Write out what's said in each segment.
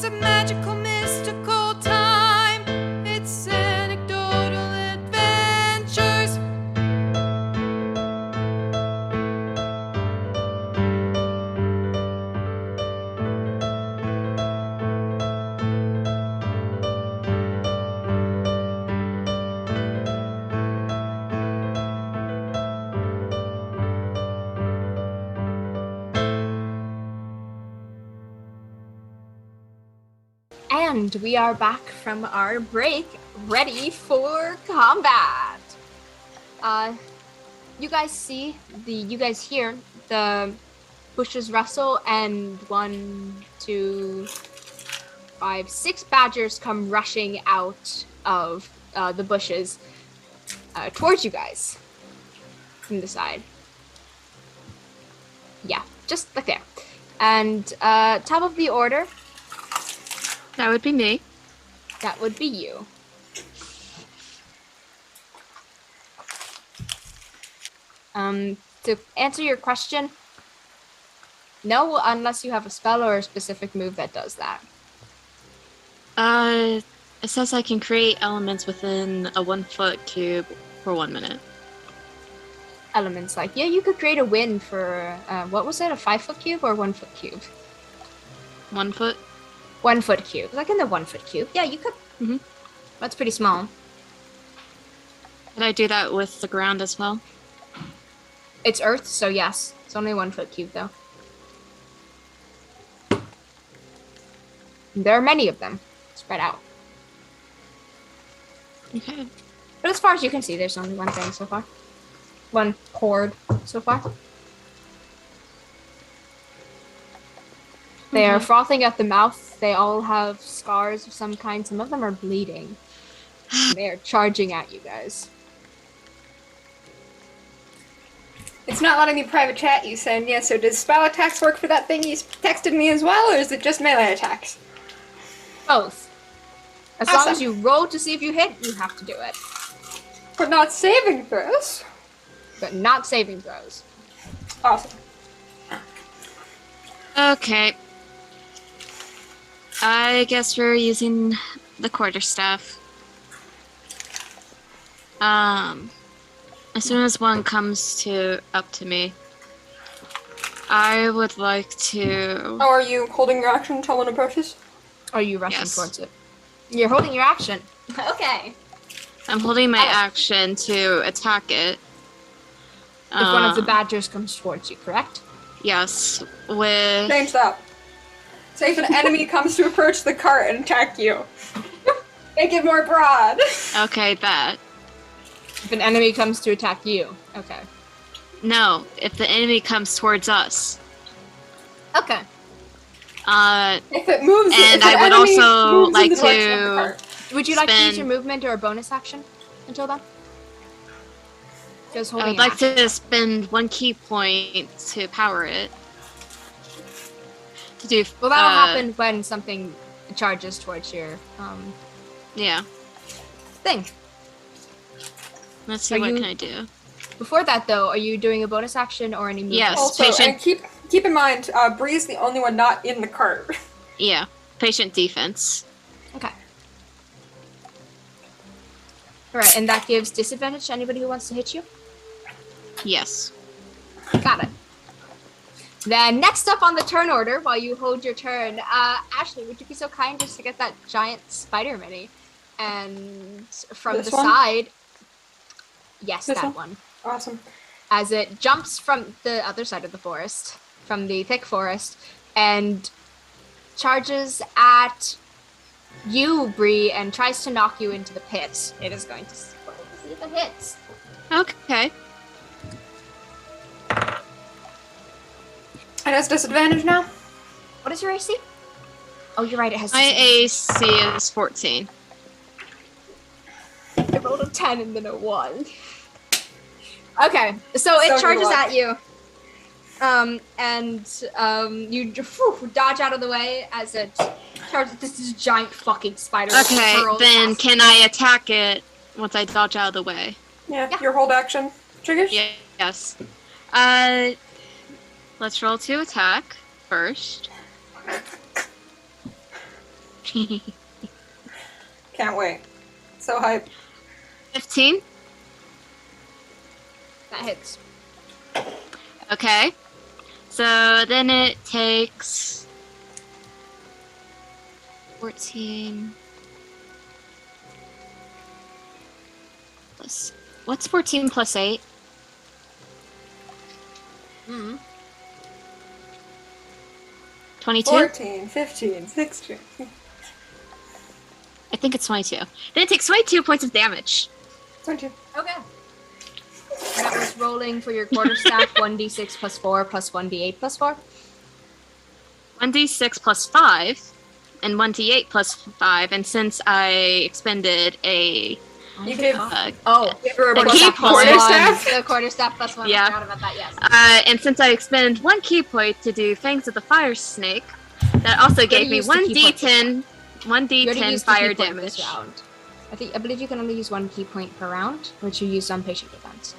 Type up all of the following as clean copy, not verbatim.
It's a magical, mystical time. It's Anecdotal Adventures. And we are back from our break, ready for combat. You guys hear the bushes rustle, and 6 badgers come rushing out of the bushes towards you guys from the side. Yeah, just like there. And top of the order. That would be me. That would be you. To answer your question, no, unless you have a spell or a specific move that does that. It says I can create elements within a 1-foot cube for 1 minute. Elements like, yeah, you could create a wind for, what was it, a 5-foot cube or 1-foot cube? 1 foot? 1-foot cube, like in the 1-foot cube. Yeah, you could. Mm-hmm. That's pretty small. Can I do that with the ground as well? It's earth, so yes. It's only a 1-foot cube, though. There are many of them spread out. Okay. But as far as you can see, there's only one thing so far. One horde so far. They are frothing at the mouth. They all have scars of some kind. Some of them are bleeding. They are charging at you guys. It's not letting me private chat you, Sonya, so does spell attacks work for that thing you texted me as well, or is it just melee attacks? Both. As long as you roll to see if you hit, you have to do it. But not saving throws? But not saving throws. Awesome. Okay. I guess we're using the quarterstaff. As soon as one comes up to me, I would like to... Oh, are you holding your action until one approaches? Are you rushing towards it? You're holding your action. Okay. I'm holding my action to attack it. If one of the badgers comes towards you, correct? Yes, with... Change that. Say if an enemy comes to approach the cart and attack you. Make it more broad. Okay, that. If an enemy comes to attack you. Okay. No, if the enemy comes towards us. Okay. If it moves, and if I would also like to... Would you like to use your movement or a bonus action until then? Just holding I would like to spend 1 key point to power it. To do. Well, that'll happen when something charges towards your yeah. thing. Let's see, what can I do? Before that, though, are you doing a bonus action or any movement? Yes, also, patient. And keep in mind, Bree's the only one not in the cart. Yeah, patient defense. Okay. Alright, and that gives disadvantage to anybody who wants to hit you? Yes. Got it. Then next up on the turn order, while you hold your turn, Ashley, would you be so kind just to get that giant spider mini? And from this the one? side... Yes, This that one. Awesome. As it jumps from the other side of the forest, from the thick forest, and charges at you, Bree, and tries to knock you into the pit. It is going to see if it hits. Okay. It has disadvantage now? What is your AC? Oh, you're right, it has My disadvantage. AC is 14. I rolled a 10 and then a 1. Okay, so it charges at you. You dodge out of the way as it charges this giant fucking spider. Okay, then can I attack it once I dodge out of the way? Yeah, your hold action triggers? Yes. Let's roll to attack first. Can't wait. So hype. 15. That hits. Okay. So then it takes 14 plus. What's 14 plus 8? Mm. 22? 14, 15, 16. I think it's 22. Then it takes 22 points of damage. 22. Okay. That was rolling for your quarterstaff 1d6 plus 4 plus 1d8 plus 4. 1d6 plus 5 and 1d8 plus 5. And since I expended a You gave Oh, give her a The plus key one point. quarterstaff? the quarterstaff plus 1. Yeah. I forgot about that, yes. and since I expended 1 key point to do Fangs of the Fire Snake, that also gave me used the key point 1d10 You already 1d10 used the fire key point this damage. round. I believe you can only use 1 key point per round, which you used on patient defense.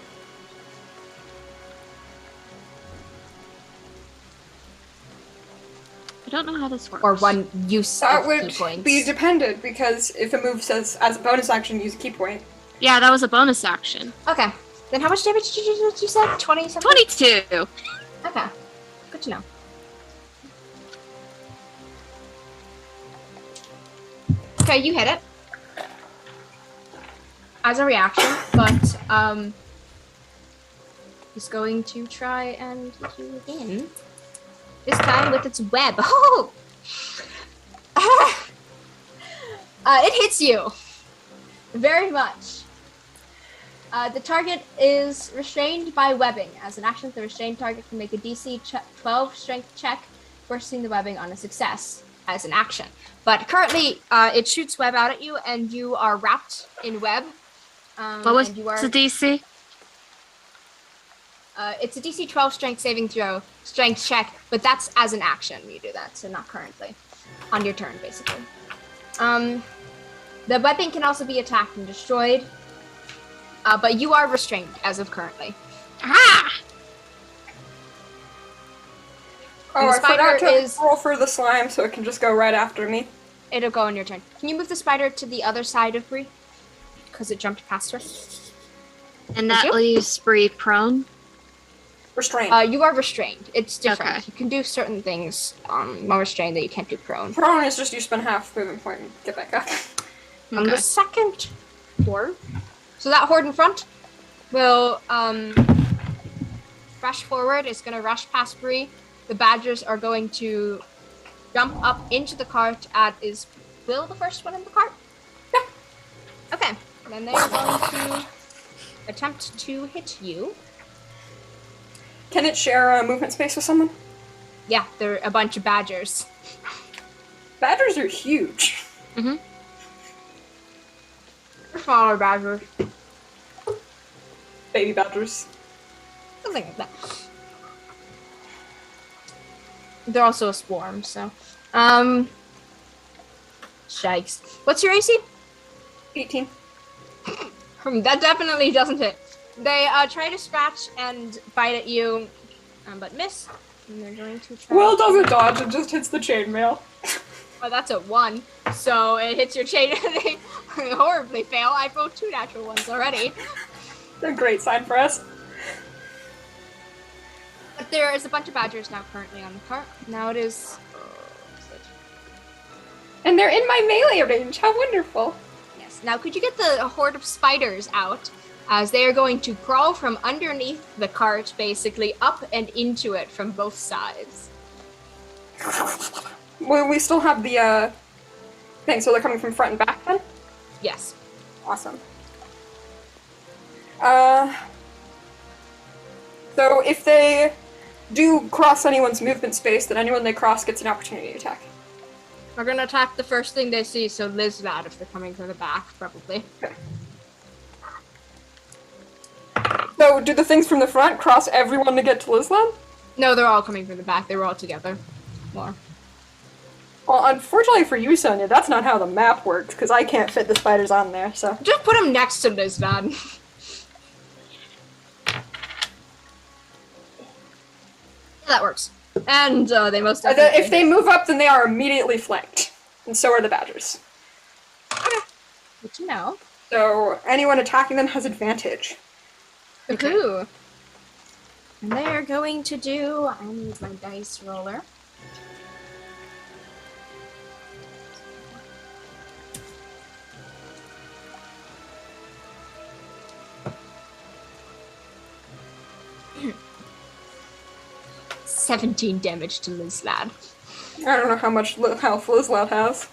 I don't know how this works. Or 1 use That of would key points. be dependent, because if a move says as a bonus action, use a key point. Yeah, that was a bonus action. Okay. Then how much damage did you said? 20 something? 22! Okay. Good to know. Okay, you hit it. As a reaction, but he's going to try and hit you again. This time with its web. Oh! It hits you. Very much. The target is restrained by webbing. As an action, the restrained target can make a DC 12 strength check, bursting the webbing on a success as an action. But currently, it shoots web out at you, and you are wrapped in web. What was and the you are, DC? it's a DC 12 strength saving throw, strength check, but that's as an action you do that, so not currently. On your turn, basically. The weapon can also be attacked and destroyed, but you are restrained as of currently. Ah! Oh, the I forgot spider to is- roll for the slime, so it can just go right after me. It'll go on your turn. Can you move the spider to the other side of Bree? Because it jumped past her. And Thank that you. leaves Bree prone. Restrained. You are restrained. It's different. Okay. You can do certain things while restrained that you can't do prone. Prone is just you spend half movement point and get back up. On Okay. the second horde, so that horde in front will rush forward. It's going to rush past Bree. The badgers are going to jump up into the cart. Is Will the first one in the cart? Yeah. Okay. Then they're going to attempt to hit you. Can it share a movement space with someone? Yeah, they're a bunch of badgers. Badgers are huge. Mm-hmm. They're smaller badgers. Baby badgers. Something like that. They're also a swarm, so. Shikes. What's your AC? 18. That definitely doesn't hit. They try to scratch and bite at you, but miss. And they're going to try. Will doesn't dodge, it just hits the chainmail. Well, that's a 1. So it hits your chain and they horribly fail. I rolled 2 natural ones already. A great sign for us. But there is a bunch of badgers now currently on the cart. Now it is. And they're in my melee range, how wonderful. Yes. Now could you get the horde of spiders out? As they are going to crawl from underneath the cart, basically up and into it from both sides. Well, we still have the thing, so they're coming from front and back then? Yes. Awesome. So if they do cross anyone's movement space, then anyone they cross gets an opportunity attack. We're gonna attack the first thing they see, so Lizlad if they're coming from the back, probably. Okay. So do the things from the front cross everyone to get to Lislan? No, they're all coming from the back. They were all together. More. Well, unfortunately for you, Sonya, that's not how the map works, because I can't fit the spiders on there, so... Just put them next to Lizlad. That works. And they most definitely If they move up, then they are immediately flanked. and so are the badgers. Good to know. So anyone attacking them has advantage. Okay. Woohoo! And they are going to do. I need my dice roller. "17 damage to Lizlad. I don't know how much health Lizlad has.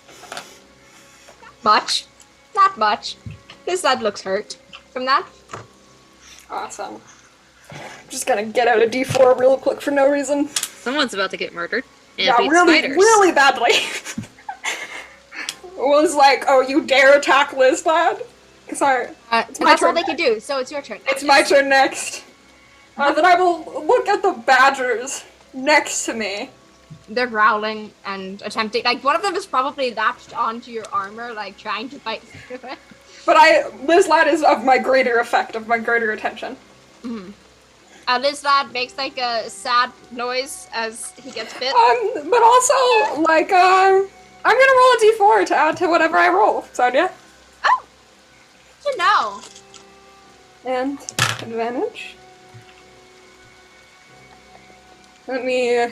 Much. Not much. Lizlad looks hurt from that. Awesome. I'm just gonna get out a d4 real quick for no reason. Someone's about to get murdered. And Yeah, beat really, spiders. really badly. Was like, oh, you dare attack Lizlad? Sorry. That's my all turn they can do, so it's your turn. It's my turn next. Then I will look at the badgers next to me. They're growling and attempting. Like, one of them is probably latched onto your armor, like, trying to fight through it. But Lizlad is of my greater effect, of my greater attention. Lizlad makes, like, a sad noise as he gets bit. But also, like, I'm gonna roll a d4 to add to whatever I roll, Sonya. Oh! Good to know. And advantage. Let me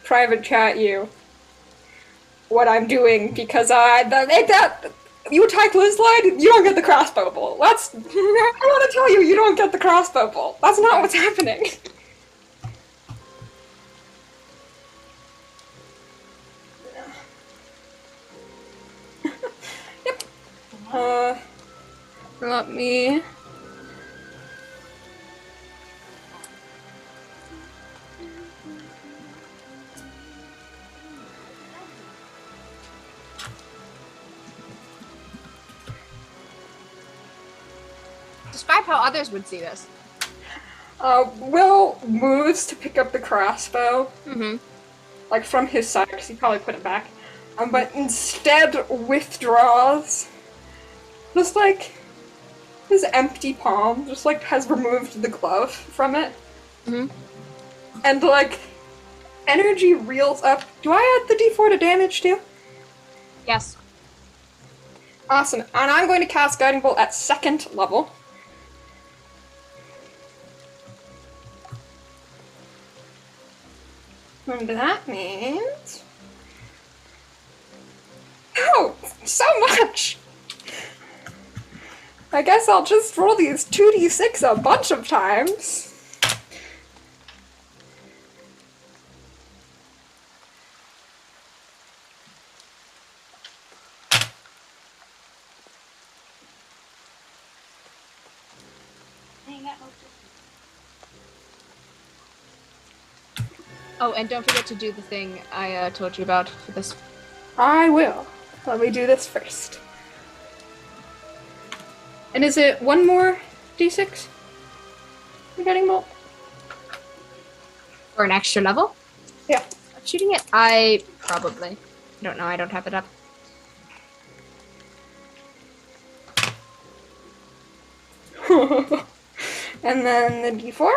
private chat you what I'm doing, because you attack Lizlad, you don't get the crossbow bolt. I want to tell you, you don't get the crossbow bolt. That's not what's happening. Yep. Let me... Describe how others would see this. Will moves to pick up the crossbow, Mm-hmm. like from his side, because he probably put it back. But instead withdraws, just like his empty palm, just like has removed the glove from it. Mm-hmm. And like, energy reels up. Do I add the d4 to damage too? Yes. Awesome. And I'm going to cast Guiding Bolt at 2nd level. And that means... Oh, so much! I guess I'll just roll these 2d6 a bunch of times. Oh, and don't forget to do the thing I told you about for this. I will. Let me do this first. And is it one more d6? For Guiding Bolt? For an extra level? Yeah. Shooting it? I probably. Don't know, I don't have it up. And then the d4?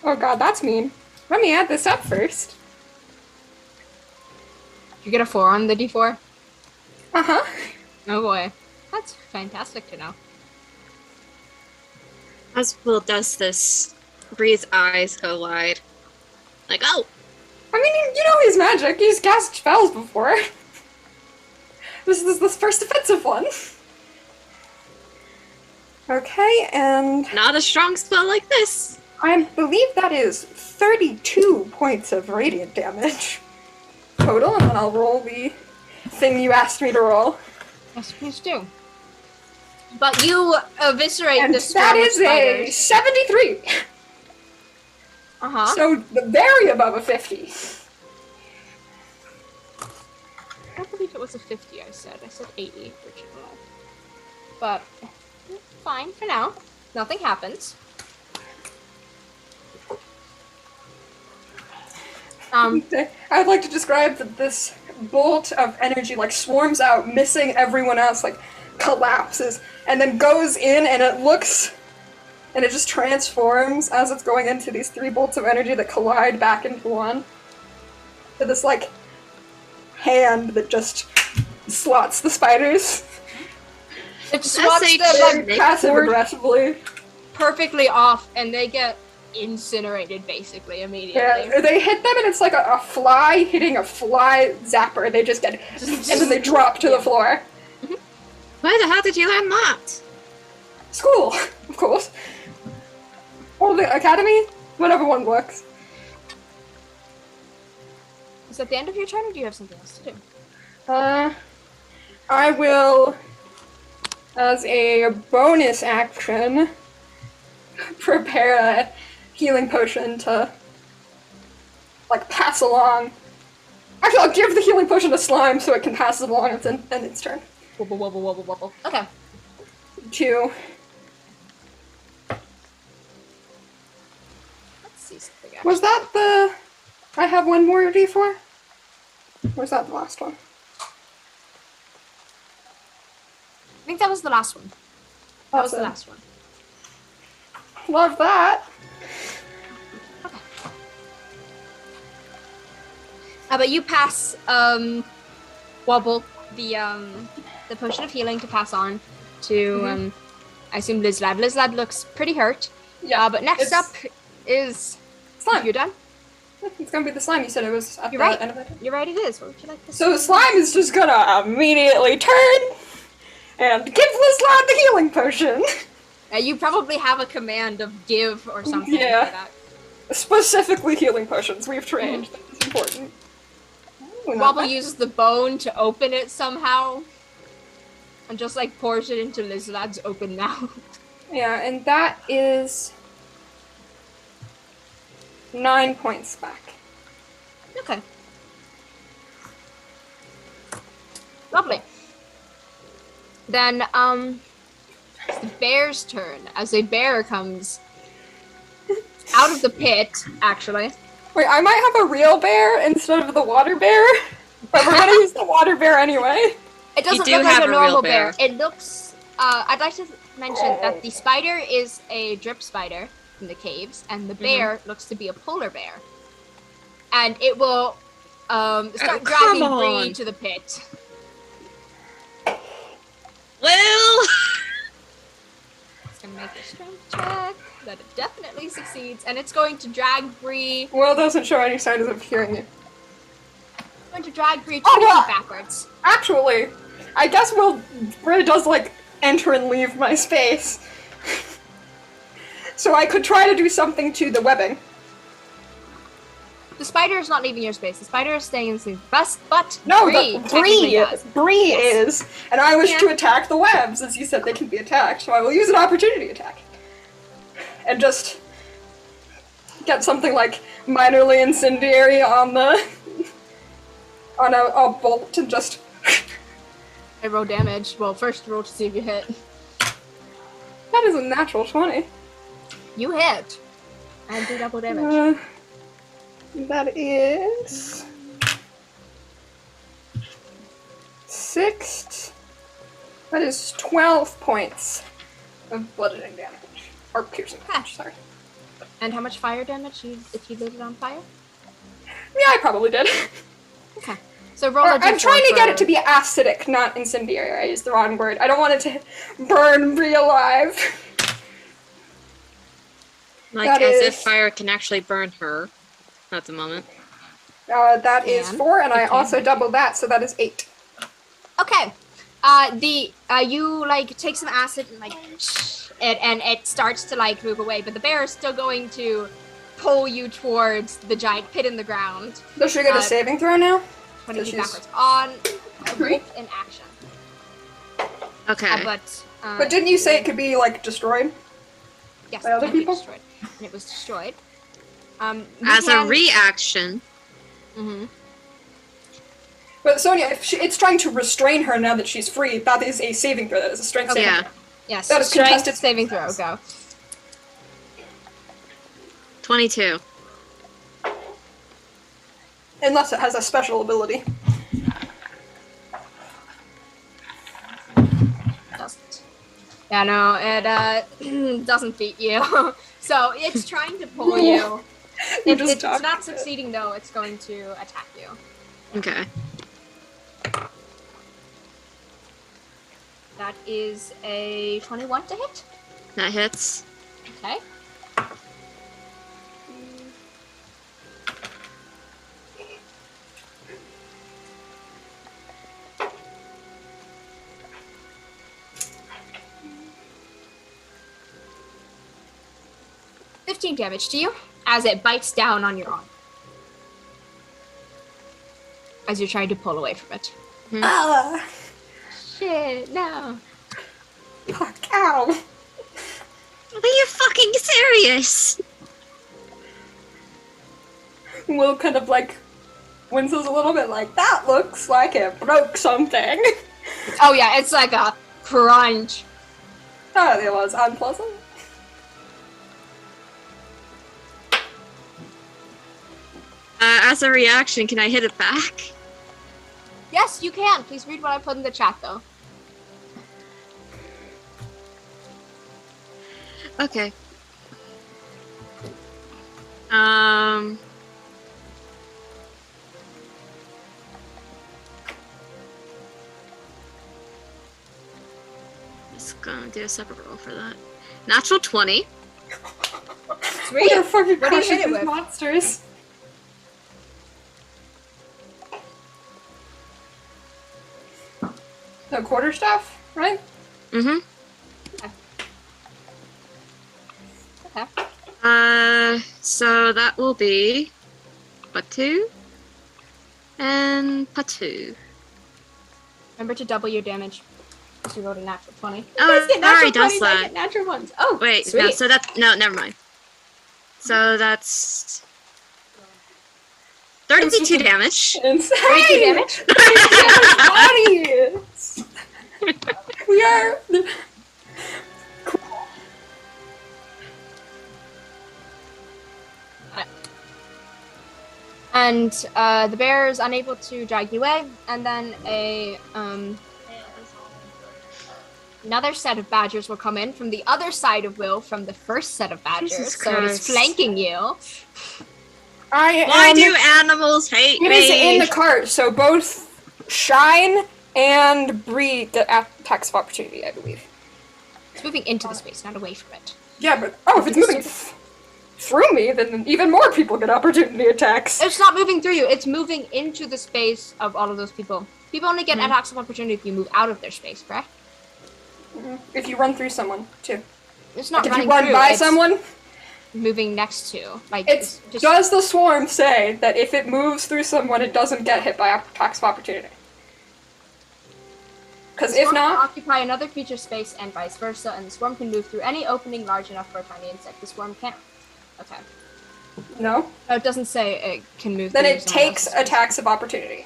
Oh god, that's mean. Let me add this up first. You get a 4 on the d4? Uh-huh. Oh boy. That's fantastic to know. As Will does this, Bree's eyes go wide. Like, oh! I mean, you know his magic. He's cast spells before. This is the first offensive one. Okay, and Not a strong spell like this! I believe that is 32 points of radiant damage total, and then I'll roll the thing you asked me to roll. Yes, please do. But you eviscerate And this that swarm of is a spiders. 73! Uh-huh. So very above a 50. I don't believe it was a 50, I said 80 originally. But, fine for now. Nothing happens. I would like to describe that this bolt of energy like swarms out, missing everyone else, like collapses, and then goes in, and it looks, and it just transforms as it's going into these 3 bolts of energy that collide back into one. So this like hand that just slots the spiders. It swats That's them a like trick. Passive forward aggressively. perfectly off, and they get incinerated basically immediately. Yeah, they hit them and it's like a fly hitting a fly zapper. They just get, and then they drop to the floor. Where the hell did you learn that? School, of course. Or the academy, whatever one works. Is that the end of your turn, or do you have something else to do? I will, as a bonus action, prepare a healing potion to, like, pass along. Actually, I'll give the healing potion to Slime so it can pass it along and its turn. Wobble, wobble, wobble, wobble. Okay. To, Let's see something. was that the, I have one more D4? Or was that the last one? I think that was the last one. That was the Awesome. last one. Love that. But you pass Wobble the potion of healing to pass on to I assume Lizlad. Lizlad looks pretty hurt. Yeah, But next it's up is Slime. you're done. It's gonna be the Slime. You said it was at You're the right. end of it. You're right. It is. What would you like to say? So Slime is just gonna immediately turn and give Lizlad the healing potion. You probably have a command of give or something Yeah. like that. Specifically healing potions. We've trained. That's important. Ooh, not Wobble bad. uses the bone to open it somehow, and just like pours it into Lizlad's open mouth. Yeah, and that is 9 points back. Okay. Lovely. Then, it's the bear's turn as a bear comes out of the pit, actually. Wait, I might have a real bear instead of the water bear, but we're gonna use the water bear anyway. It doesn't do look like have a a normal real bear. bear. It looks, I'd like to mention that the spider is a drip spider from the caves, and the bear looks to be a polar bear. And it will, start come dragging Bree on. to the pit. Will! It's gonna make a strength check. That it definitely succeeds, and it's going to drag Bree. Will doesn't show any signs of hearing you. Going to drag Bree 20 Oh, yeah. feet backwards. Actually, I guess Will really does like enter and leave my space. So I could try to do something to the webbing. The spider is not leaving your space. The spider is staying in the same bus, but No, Bree the technically does. Bree Yes. is, and I wish Yeah. to attack the webs, as you said they can be attacked. So I will use an opportunity attack, and just get something like minorly incendiary on the on a bolt and just. I roll damage. Well, first roll to see if you hit. That is a natural 20. You hit. And do double damage. That is 6. That is 12 points of bludgeoning damage. Or piercing damage, sorry. And how much fire damage if you lit it on fire? Yeah, I probably did. Okay. So roll Or, a I'm d4 trying to get for- it to be acidic, not incendiary. I used the wrong word. I don't want it to burn Bree alive. Like, That as is- if fire can actually burn her at the moment. That is And 4, and I it can. also doubled that, so that is 8. Okay. You like take some acid and like and it starts to like move away, but the bear is still going to pull you towards the giant pit in the ground. Does she get a Uh, saving throw now? 20 So feet she's- backwards on a Bree? wolf in action. Okay. But didn't you say it could be, like, destroyed? yes, by other it can be people? destroyed. And it was destroyed. As a reaction, Mm-hmm. But Sonya, if it's trying to restrain her now that she's free, that is a saving throw. That is a strength saving yeah. throw. Yes. That is Strength contested. saving throw. Go. 22. Unless it has a special ability. Doesn't. Yeah, no, it doesn't beat you. So it's trying to pull you. You If just it's talked not it. succeeding though, it's going to attack you. Okay. That is a 21 to hit. That hits. Okay. $15 damage to you as it bites down on your arm. As you're trying to pull away from it. Ah! Shit, no. Fuck, ow! Are you fucking serious? Will kind of like winces a little bit like, that looks like it broke something. Oh yeah, it's like a crunch. Oh, it was unpleasant. As a reaction, can I hit it back? Yes, you can. Please read what I put in the chat though. Okay. Just gonna do a separate roll for that. Natural 20. Sweet. We're fucking What do you crushing hit it these with? monsters. The quarterstaff, right? Mm-hmm. Okay. So that will be Patu and Patu. Remember to double your damage. Because you rolled a natural 20. You Oh, guys get it natural already does 20s, I that. get natural ones. Oh, Wait, sweet. no, so that, no, never mind. So that's 32 damage. Insane! 32 damage? Bodies! We are... And the bear is unable to drag you away, and then another set of badgers will come in from the other side of Will, from the first set of badgers. Jesus So it is Christ. flanking you. Why do animals hate It me? is in the cart, so both Shine and Bree get attacks of opportunity, I believe. It's moving into the space, not away from it. Yeah, but if it's moving through me, then even more people get opportunity attacks. It's not moving through you. It's moving into the space of all of those people. People only get attacks of opportunity if you move out of their space, correct? If you run through someone, too. It's not Like if running you run through, by it's someone, moving next to. Like it's just does the swarm say that if it moves through someone, it doesn't get hit by attacks of opportunity? Because if swarm can not, occupy another creature's space and vice versa, and the swarm can move through any opening large enough for a tiny insect. The swarm can't. Okay. no. No, it doesn't say it can move. Then through it someone takes else's space. attacks of opportunity.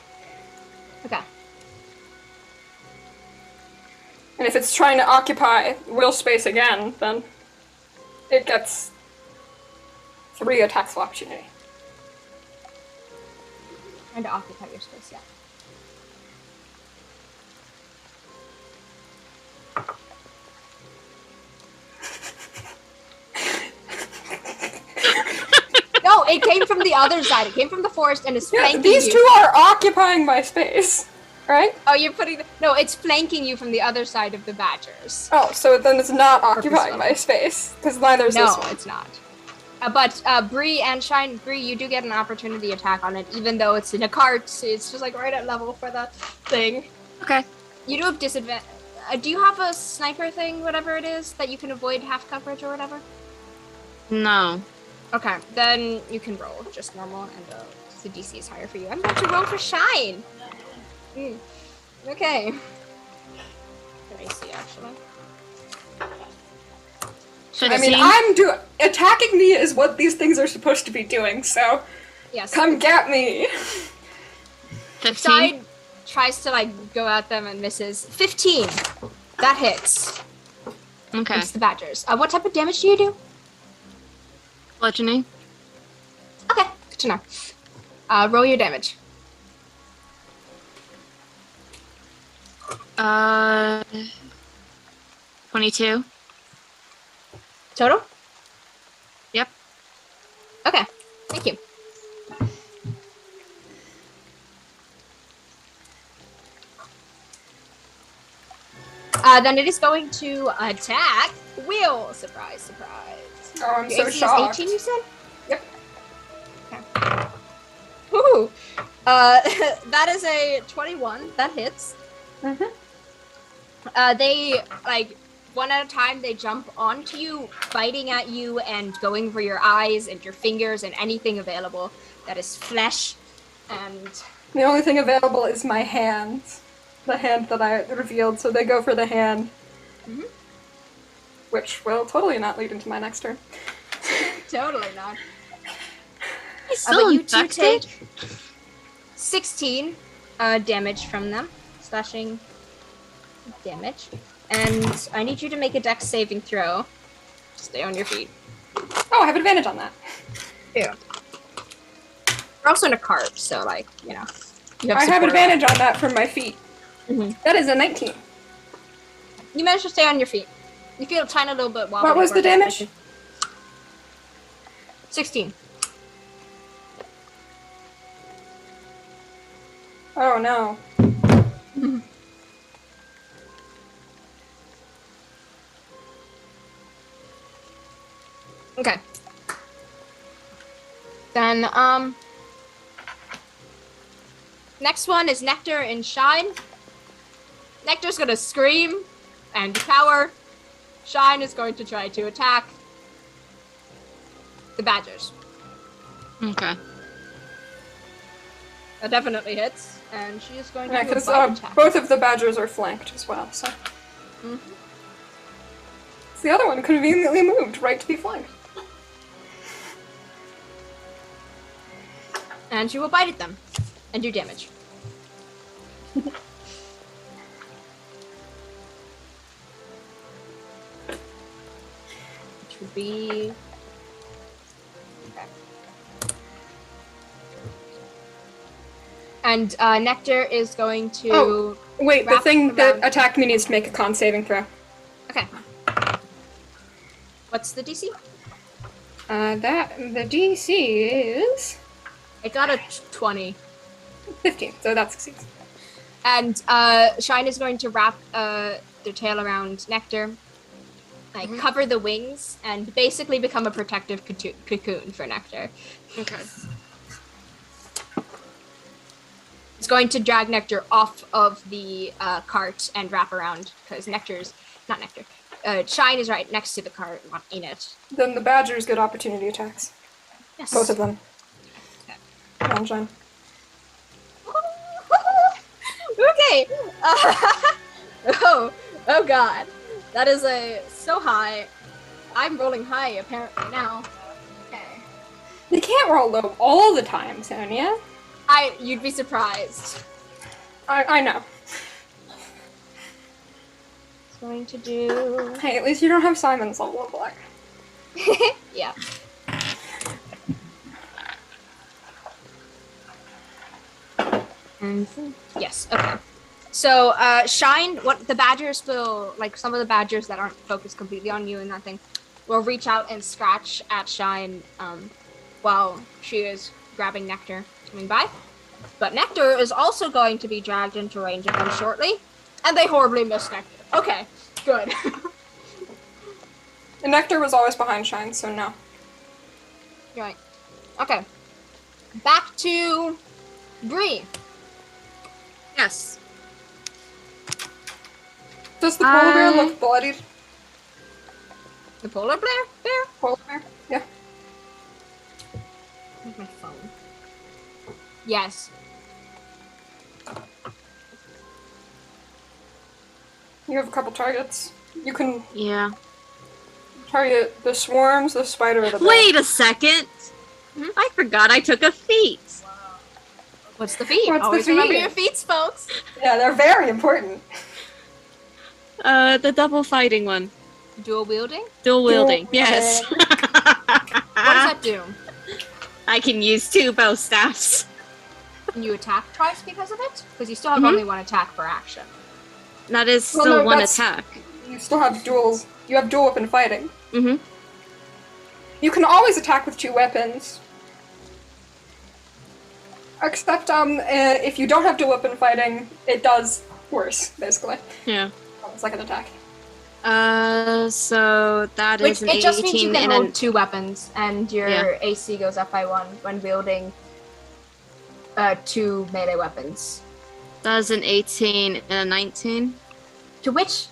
Okay. And if it's trying to occupy Will space again, then it gets 3 attacks of opportunity. Trying to occupy your space, yeah. No, it came from the other side. It came from the forest and is Yeah, flanking these you. two are occupying my space, right? Oh, you're putting no, it's flanking you from the other side of the badgers. Oh, so then it's not occupying Purposeful. my space, because neither is No, this one. it's not. But Bree and Shine, Bree, you do get an opportunity attack on it, even though it's in a cart. It's just like right at level for that thing. Okay. You do have disadvantage. Do you have a sniper thing, whatever it is, that you can avoid half coverage or whatever? No. Okay, then you can roll just normal, and the DC is higher for you. I'm going to roll for Shine. Okay. Let me see, actually. Should I mean, attacking me is what these things are supposed to be doing, so Yes. come get me. 15. Side tries to like go at them and misses. 15. That hits. Okay. It's the badgers. What type of damage do you do? Bludgeoning. Okay, good to know. Roll your damage. 22. Total? Yep. Okay, thank you. Then it is going to attack Wil. Surprise, surprise. Oh, I'm Your so AC is shocked. 18, you said? Yep. Okay. Woohoo! That is a 21. That hits. They, like, one at a time, they jump onto you, biting at you and going for your eyes and your fingers and anything available that is flesh. And The only thing available is my hands. The hand that I revealed, so they go for the hand. Which will totally not lead into my next turn. totally not. He's But still you two infected? take 16 damage from them. Slashing damage. And I need you to make a dex saving throw. Stay on your feet. Oh, I have advantage on that. Yeah. You're also in a cart, so, like, you know. You I have support. advantage on that from my feet. Mhm. That is a 19. You managed to stay on your feet. You feel a tiny little bit wobbly. What was the damage? 16. Oh no. Okay. Then, next one is Nectar and Shine. Nectar's gonna scream and cower. Shine is going to try to attack the badgers. Okay. That definitely hits, and she is going to Yeah, do a because bite attack. both of the badgers are flanked as well, so. Mhm. So the other one conveniently moved right to be flanked. And she will bite at them and do damage. Which would be... Okay. And Nectar is going to... Oh. Wait, the wrap thing that around- attacked me needs to make a con saving throw. Okay. What's the DC? The DC is It got a 20. 15, so that succeeds. And Shine is going to wrap their tail around Nectar, like cover the wings, and basically become a protective cocoon for Nectar. Okay. It's going to drag Nectar off of the cart and wrap around, because Nectar's not Nectar. Shine is right next to the cart, not in it. Then the badgers get opportunity attacks. Yes. Both of them. Come on, John. Okay. Oh God, that is so high. I'm rolling high apparently now. Okay. You can't roll low all the time, Sonya. You'd be surprised. I know. It's going to do. Hey, at least you don't have Simon's level of black. Yeah. Yes. Okay. So, Shine. What the badgers will like? Some of the badgers that aren't focused completely on you and that thing will reach out and scratch at Shine while she is grabbing Nectar coming by. But Nectar is also going to be dragged into range of them shortly, and they horribly miss Nectar. Okay. Good. And Nectar was always behind Shine, so no. You're right. Okay. Back to Bree. Yes. Does the polar bear look bloodied? The polar bear? Polar bear? Yeah. Where's my phone? Yes. You have a couple targets. You can Yeah. target the swarms, the spider, or the bear. Wait a second. I forgot I took a feat. What's the feat? What's the Always remember feat? your feats, folks. Yeah, they're very important. The double fighting one. Dual wielding? Dual wielding. Dual Yes. What does that do? I can use 2 bow staffs. Can you attack twice because of it? Because you still have only one attack per action. That is Well, still no, one that's- attack. You still have dual. You have dual weapon fighting. Mm-hmm. You can always attack with 2 weapons. Except, if you don't have dual weapon fighting, it does worse, basically. Yeah. second attack. So that Which is an it just means you 18 can and hold 2 weapons, and your Yeah. AC goes up by 1 when wielding 2 melee weapons. that is an 18 and a 19. To which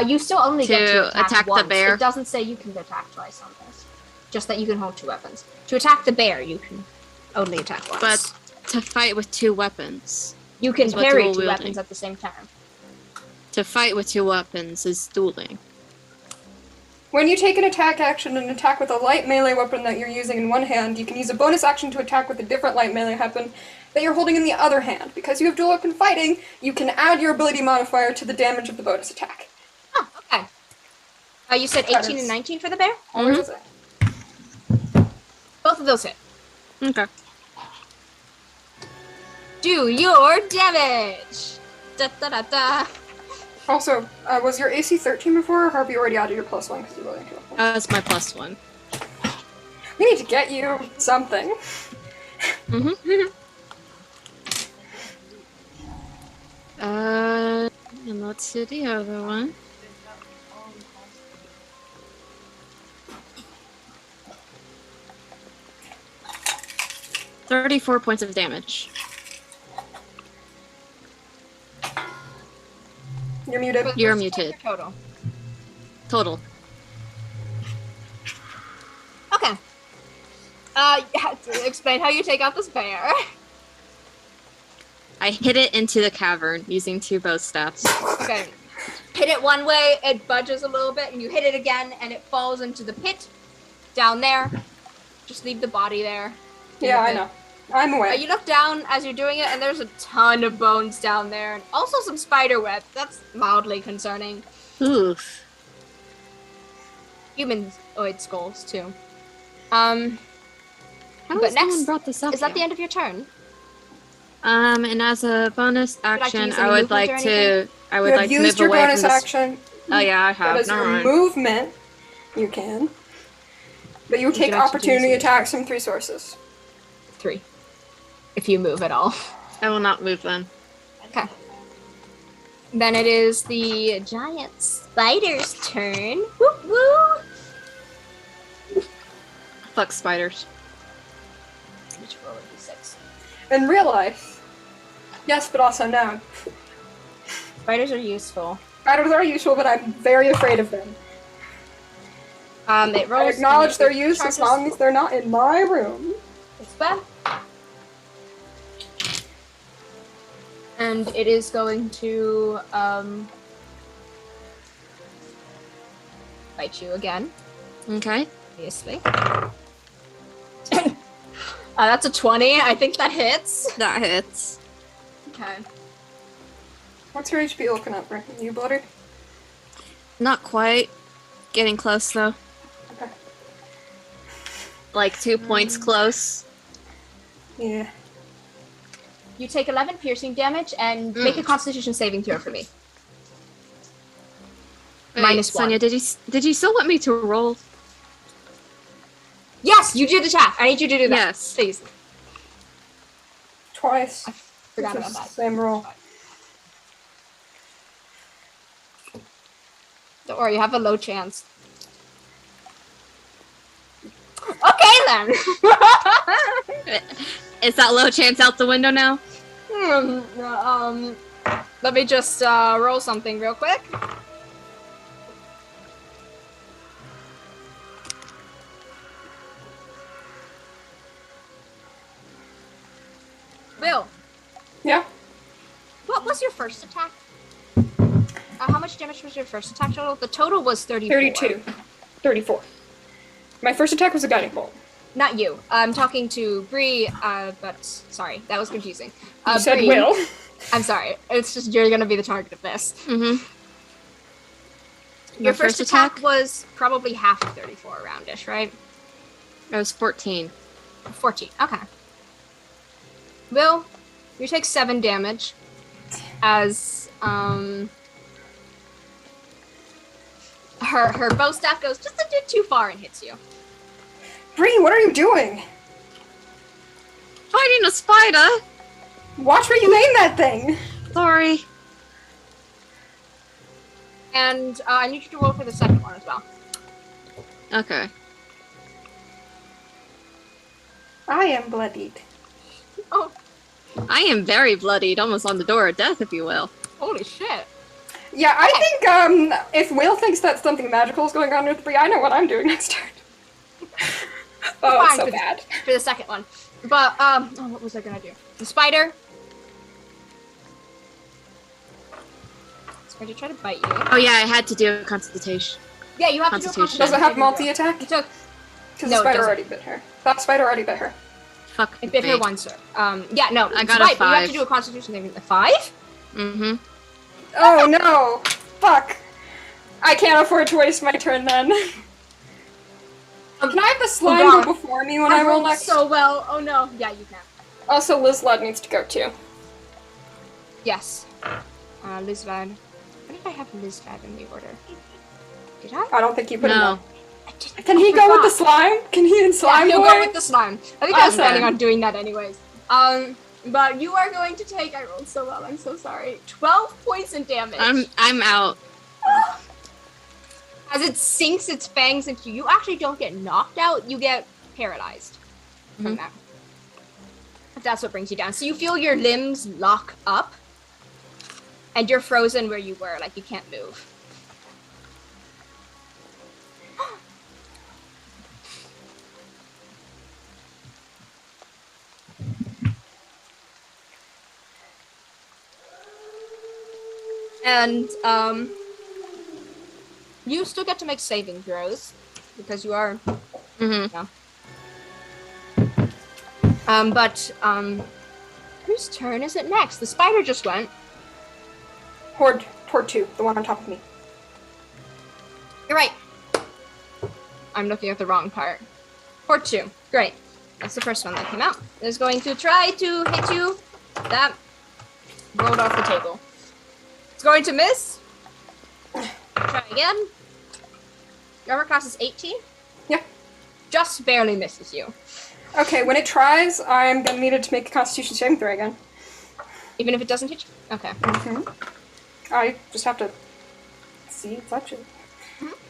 you still only get To to attack attack the once. bear? It doesn't say you can attack twice on this. Just that you can hold 2 weapons. To attack the bear, you can only attack once. But to fight with 2 weapons. you can is what parry dual 2 wielding. weapons at the same time. To fight with 2 weapons is dueling. When you take an attack action and attack with a light melee weapon that you're using in one hand, you can use a bonus action to attack with a different light melee weapon that you're holding in the other hand. Because you have dual weapon fighting, you can add your ability modifier to the damage of the bonus attack. Oh, okay. You said 18 and 19 for the bear? Or is it? Both of those hit. Okay. Do your damage! Da da da da. Also, was your AC 13 before, or have you already added your +1 because you're rolling 2 weapons? That's my +1. We need to get you something. Mm-hmm. And let's see the other one. $34 points of damage. You're muted. You're What's muted. your total? Total. Okay. You have to explain how you take out this bear. I hit it into the cavern using 2 bow staffs. Okay. Hit it one way, it budges a little bit, and you hit it again, and it falls into the pit down there. Just leave the body there. Yeah, I know. I'm aware. You look down as you're doing it, and there's a ton of bones down there, and also some spider web. That's mildly concerning. Oof. Humanoid skulls too. How But has no next- one brought this up Is that yet? the end of your turn? And as a bonus like to action, use I any would movement like or to. I would You like have to used move your away bonus from this. action. Oh yeah, I That have. is Never your mind. movement. You can. But you Would take you like to opportunity use attacks from 3 sources. 3. If you move at all. I will not move then. Okay. Then it is the giant spider's turn. Woo woo! Fuck spiders. Which roll would be 6. In real life, yes, but also no. Spiders are useful. Spiders are useful, but I'm very afraid of them. It I rolls. acknowledge their it use as charges- long as they're not in my room. It's bad. And it is going to bite you again, Okay. obviously. That's a 20. I think that hits. That hits. Okay. What's your HP looking at, Rick? You bloody? Not quite. Getting close though. Okay. Like 2 points close. Yeah. You take 11 piercing damage and make a Constitution saving throw for me. Wait, -1. Sonya, did you still want me to roll? Yes, you did attack. I need you to do that. Yes. Please. Twice. Forgot It's about the that. Same roll. Don't worry, you have a low chance. Okay then. Is that low chance out the window now? Let me just roll something real quick. Will, Yeah. what was your first attack? How much damage was your first attack total? The total was 34. 32. 34. My first attack was a guiding bolt. Not you. I'm talking to Bree, but sorry, that was confusing. You said Bree, Will. I'm sorry. It's just you're gonna be the target of this. Mm-hmm. Your first attack was probably half of 34 roundish, right? I was 14. 14. Okay. Will, you take 7 damage as her bow staff goes just a bit too far and hits you. Bree, what are you doing? Fighting a spider! Watch where you aim that thing! Sorry. And I need you to roll for the second one as well. Okay. I am bloodied. Oh, I am very bloodied, almost on the door of death, if you will. holy shit. Yeah, I think if Will thinks that something magical is going on with Bree, I know what I'm doing next turn. Oh, it's Fine so for bad. For the second one. But, what was I gonna do? The spider. It's going to try to bite you. Oh yeah, I had to do a consultation. Yeah, you have to do a Constitution. Does it have saving throw. multi-attack? You took. Because No, the it spider doesn't. already bit her. That spider already bit her. Fuck It bit her me. once, sir. Yeah, no. I it's got a right, but you have 5. to do a constitution saving. A 5? Mm-hmm. Oh no! Fuck! I can't afford to waste my turn then. Can I have the slime God. go before me when I roll rolled next? so well. Oh no. Yeah, you can. Also, Lizlad needs to go too. Yes. Lizlad. What did I have Lizlad in the order? Did I? I don't think you put him No. down. I didn't. Can he go with the slime? Can he and slime Yeah, he'll boy? go with the slime. I think I was Okay. planning on doing that anyways. But you are going to take. I rolled so well. I'm so sorry. 12 poison damage. I'm out. As it sinks its fangs into you. You actually don't get knocked out. You get paralyzed from that. If that's what brings you down. So you feel your limbs lock up, and you're frozen where you were. Like you can't move. And you still get to make saving throws because you are. Mm-hmm. But whose turn is it next? The spider just went. Horde 2, the one on top of me. You're right. I'm looking at the wrong part. Horde 2. Great. That's the first one that came out. It is going to try to hit you. That rolled off the table. It's going to miss. Try again. Your armor class is 18. Yeah. Just barely misses you. Okay, when it tries, I'm gonna need it to make a Constitution saving throw again. Even if it doesn't hit you? Okay. I just have to see touch it.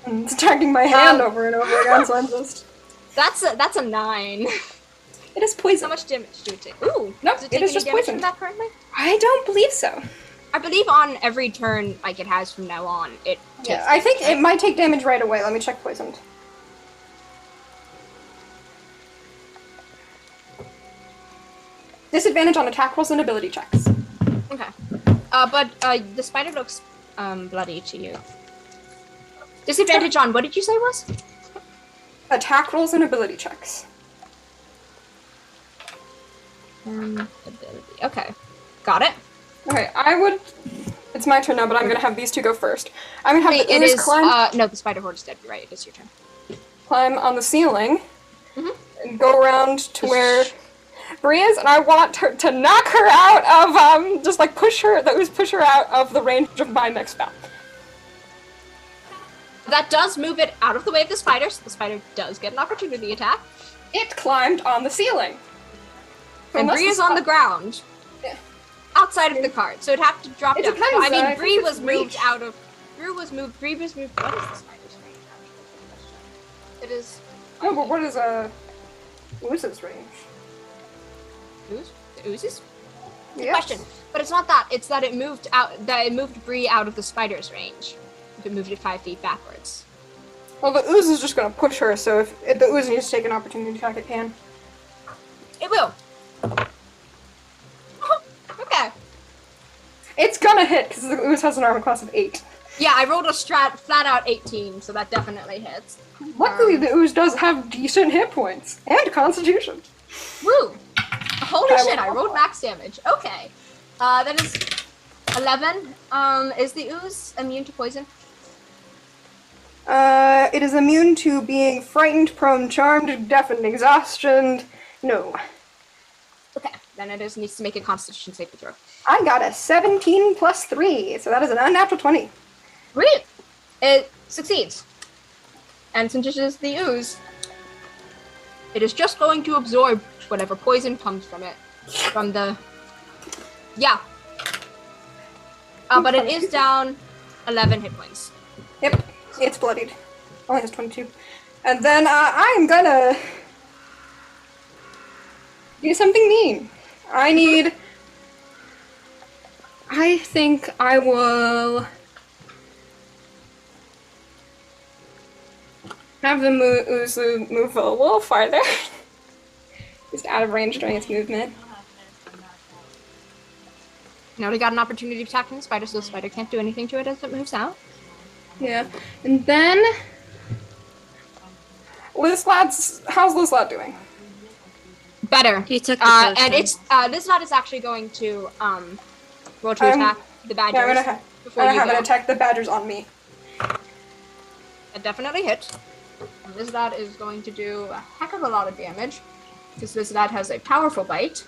I'm just dragging my hand over and over again, so I'm just. That's a 9. It is poison. How much damage do it take? Ooh. No, does it it take is any just damage poison. from that currently? I don't believe so. I believe on every turn, like it has from now on, it takes Yeah, I think damage. it might take damage right away. Let me check poisoned. Disadvantage on attack rolls and ability checks. Okay. But the spider looks bloody to you. Disadvantage on what did you say was? Attack rolls and ability checks. Ability. Okay. Got it. Okay, I would. It's my turn now, but I'm gonna have these two go first. I'm gonna have Wait, the it ooze is. climb, No, the spider horde is dead. You're right. It is your turn. climb on the ceiling Mhm. and go around to where Bree is, and I want her to knock her out of just like push her. The ooze push her out of the range of my next spell. That does move it out of the way of the spider, so the spider does get an opportunity attack. It climbed on the ceiling. And Unless Bree the is on spi- the ground. Yeah. Outside of the card, so it'd have to drop It down. depends, So, I I mean, think Bree it's was moved reach. out of. Bree was moved. What is the spider's range? It is. No, but what is ooze's range? Ooze? The oozes? Yes. Question. But it's not that. It's that it moved out. That it moved Bree out of the spider's range. If it moved it 5 feet backwards. Well, the ooze is just gonna push her, so if the ooze needs to take an opportunity attack, it can. It will. Okay. It's gonna hit because the ooze has an armor class of 8. Yeah, I rolled a flat out 18, so that definitely hits. Luckily, the ooze does have decent hit points and constitution. Woo! Holy I shit! I will- rolled max damage. Okay. That is 11. Is the ooze immune to poison? It is immune to being frightened, prone, charmed, deafened, exhaustion. No. Okay. Then it is needs to make a Constitution saving throw. I got a 17 plus 3, so that is an unnatural 20. Great. It succeeds. And since it is the ooze, it is just going to absorb whatever poison comes from it. From the... Yeah. But it is down 11 hit points. Yep, it's bloodied. Only has 22. And then I'm gonna do something mean. I think I will have the Uzu move a little farther. Just out of range during its movement. Now we got an opportunity to attack from the spider, so the spider can't do anything to it as it moves out. Yeah. And then how's Liz Lad doing? Better. He took the And potion. it's this lad is actually going to roll to attack the badgers. Yeah, I'm before gonna you have go. it attack the badgers on me. It definitely hits. And this lad is going to do a heck of a lot of damage because this lad has a powerful bite.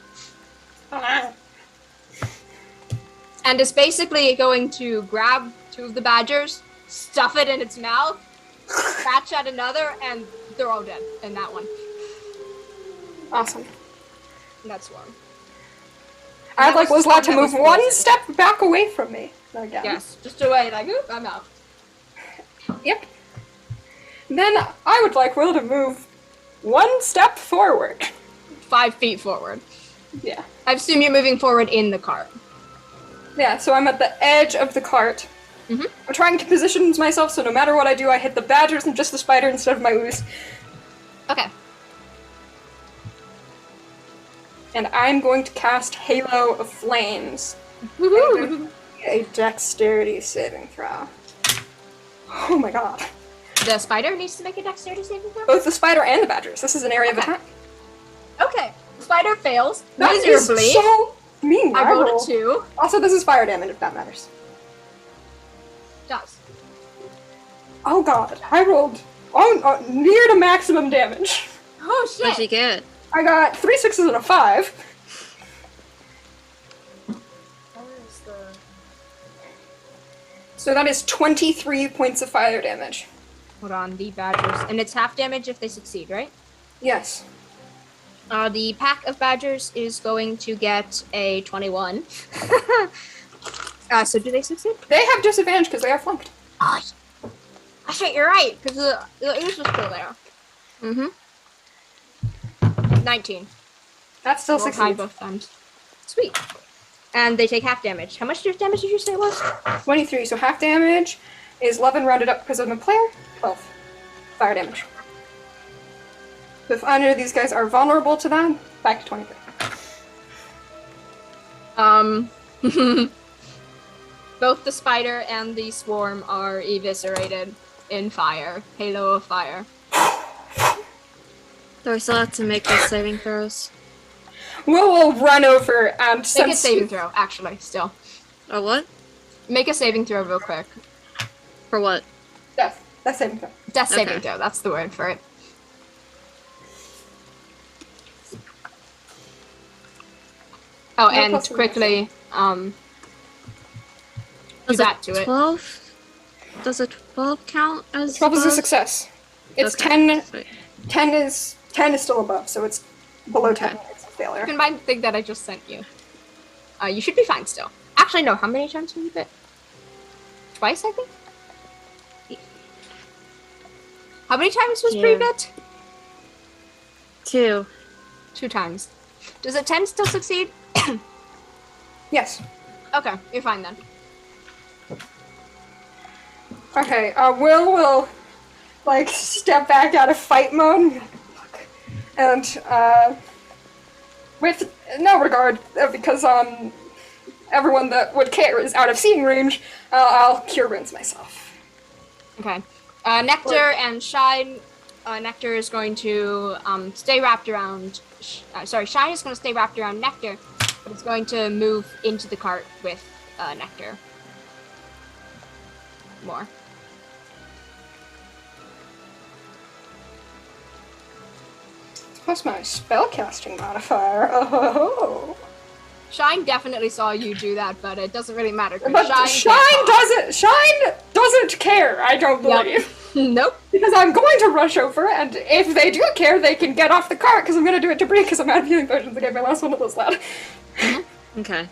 And it's basically going to grab two of the badgers, stuff it in its mouth, scratch at another, and they're all dead in that one. Awesome. And that's one. I'd like Liz Lad to that was move one poison. step back away from me. Again. Yes, just away, like, oop, I'm out. Yep. Then I would like Will to move one step forward. 5 feet forward. Yeah. I assume you're moving forward in the cart. Yeah, so I'm at the edge of the cart. Mhm. I'm trying to position myself so no matter what I do, I hit the badgers and just the spider instead of my ooze. Okay. And I'm going to cast Halo of Flames. Woohoo! A dexterity saving throw. Oh my god. The spider needs to make a dexterity saving throw? Both the spider and the badgers. This is an area of Okay. attack. Okay. The spider fails That is miserably. so mean. I rolled a 2. Also, this is fire damage if that matters. Does. Oh god, I rolled near to maximum damage. Oh What'd you shit! get? I got 3 6s and a 5. So that is 23 points of fire damage. Hold on, the badgers. And it's half damage if they succeed, right? Yes. The pack of badgers is going to get a 21. So do they succeed? They have disadvantage because they are flanked. Oh, shit, you're right, because the ooze was still there. Mm-hmm. 19. That still Rolled high succeeds. both times. Sweet. And they take half damage. How much damage did you say it was? 23, so half damage is 11 rounded up because I'm a player. 12 fire damage. So if either of these guys are vulnerable to that, back to 23. Both the spider and the swarm are eviscerated in fire. Halo of fire. Do I still have to make the saving throws? We'll run over and Make a since saving throw, actually, still. Or what? Make a saving throw real quick. For what? death. That's saving throw. Death saving Okay. throw, that's the word for it. Oh, No and plus quickly, do Does that to it. 12? Does a 12 count as 12 is a above? success. It's Okay, 10. sweet. 10 is still above, so it's below 10. Okay. It's a failure. Keep in mind the thing that I just sent you. You should be fine still. Actually, no, how many times have you bit? Twice, I think? How many times was Yeah. pre-bit? 2. 2 times. Does a 10 still succeed? Yes. Okay, you're fine then. Okay, will like step back out of fight mode, and with no regard because everyone that would care is out of seeing range. I'll cure wounds myself. Okay. Nectar and Shine. Nectar is going to stay wrapped around. Shine is going to stay wrapped around Nectar, but it's going to move into the cart with Nectar. More. Plus my spellcasting modifier. Oh. Shine definitely saw you do that, but it doesn't really matter. 'cause But Shine doesn't care. I don't Yep. believe. Nope. Because I'm going to rush over, and if they do care, they can get off the cart, because I'm going to do it to Bree, because I'm out of healing potions. I gave my last one to this lad. Okay.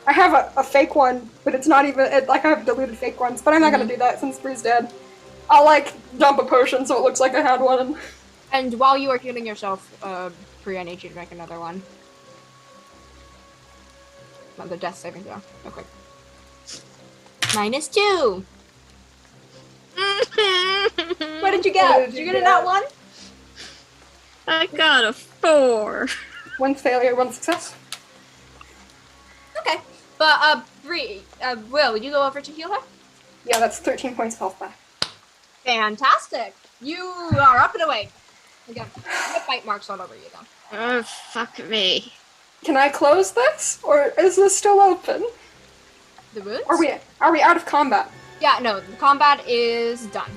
I have a fake one, but it's not even, like, I have deleted fake ones, but I'm not gonna do that since Bree's dead. I'll, like, dump a potion so it looks like I had one. And while you are healing yourself, Bree, I need you to make another one. Another death saving throw. Real quick. -2! What did you get? Did you get a nat 1? I got a 4. One failure, one success. Okay. But, Bree, Will, you go over to heal her? Yeah, that's 13 points of health back. Fantastic! You are up and away. Again, you have bite marks all over you, though. Oh, fuck me. Can I close this, or is this still open? The wounds? Are we out of combat? Yeah, no, the combat is done.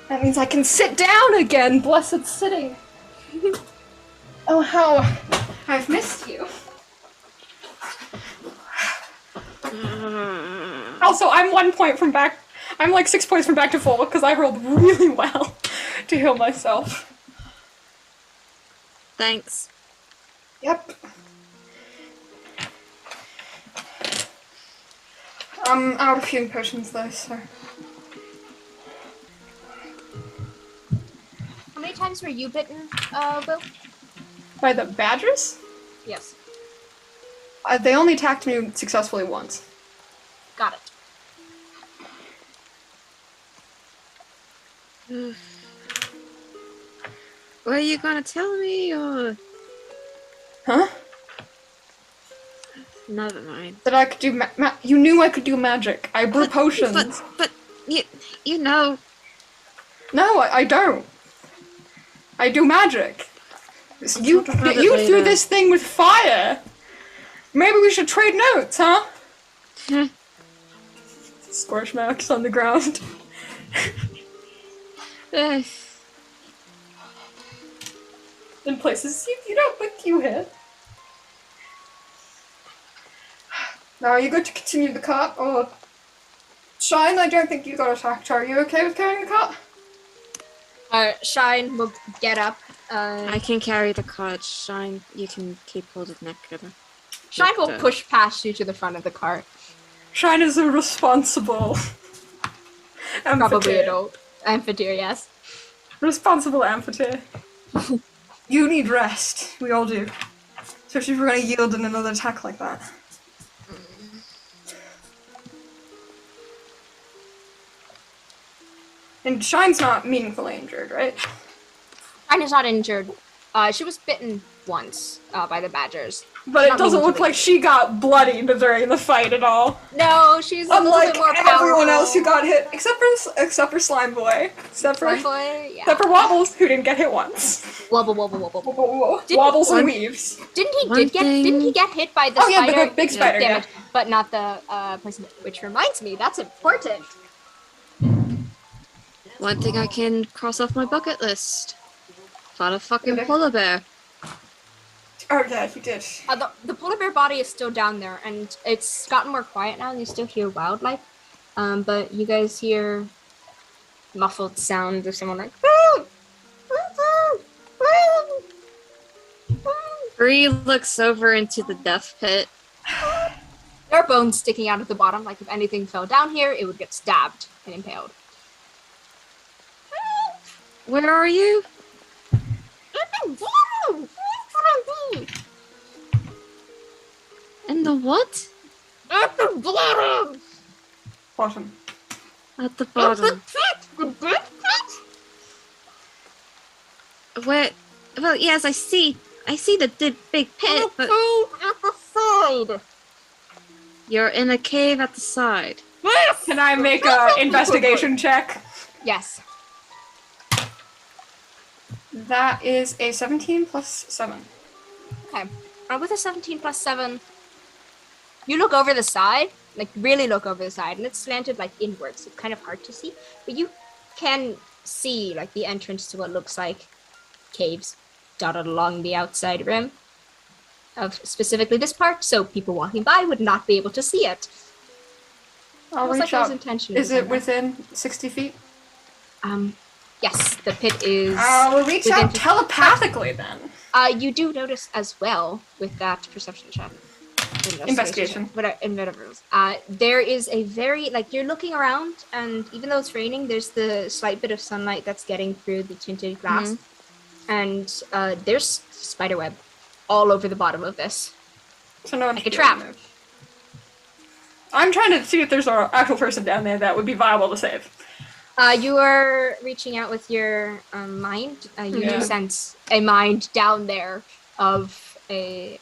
That means I can sit down again, blessed sitting. Oh, how I've missed you. Also, I'm 1 point from back. I'm like 6 points from back to full because I rolled really well to heal myself. Thanks. Yep. I'm out of healing potions though, so. How many times were you bitten, Will? By the badgers? Yes. They only attacked me successfully once. Got it. Were you gonna tell me, or...? Huh? Never mind. That I could do you knew I could do magic. I brew potions. But you know... No, I don't. I do magic. You threw this thing with fire. Maybe we should trade notes, huh? Scorch marks on the ground. In places you don't think you hit. Now, are you good to continue the cart, or... Shine, I don't think you got attacked. Are you okay with carrying the cart? Shine will get up. I can carry the cart. Shine, you can keep hold of Nectar. Shine will push past you to the front of the cart. Shine is a responsible... Probably adult. Amphitheater, yes. Responsible amphitheater. You need rest. We all do. Especially if we're gonna yield in another attack like that. And Shine's not meaningfully injured, right? Shine is not injured. She was bitten once by the badgers. But it doesn't look like she got bloodied during the fight at all. No, she's a little bit more powerful. Everyone else who got hit, except for Slime Boy, except for Wobbles, who didn't get hit once. Wobble. Wobbles and weaves. Didn't he get hit by the spider? Oh yeah, the big spider, damage, but not the poison. Which reminds me, that's important. One thing I can cross off my bucket list. Fought a fucking polar bear. Oh yeah, you did. The polar bear body is still down there, and it's gotten more quiet now, and you still hear wildlife. But you guys hear muffled sounds of someone like... Bree looks over into the death pit. There are bones sticking out of the bottom, like if anything fell down here, it would get stabbed and impaled. Where are you? In the what? At the bottom! Bottom. At the bottom. Where? Well, yes, I see the big pit, but... At the side! You're in a cave at the side. Yes! Can I make a investigation check? Yes. That is a 17 plus 7. Okay. With a 17 plus 7, you look over the side, like really look over the side, and it's slanted like inwards. So it's kind of hard to see, but you can see like the entrance to what looks like caves dotted along the outside rim of specifically this part, so people walking by would not be able to see it. I'll Looks reach like out. there's intention Is in it there. within 60 feet? Yes, the pit is... I'll reach within out telepathically then. You do notice as well with that perception check. Investigation. Whatever it was. There is a very, like, you're looking around, and even though it's raining, there's the slight bit of sunlight that's getting through the tinted glass. And there's spiderweb all over the bottom of this. So no one Like a should be trap. able to move. I'm trying to see if there's an actual person down there that would be viable to save. You are reaching out with your mind. You do sense a mind down there of a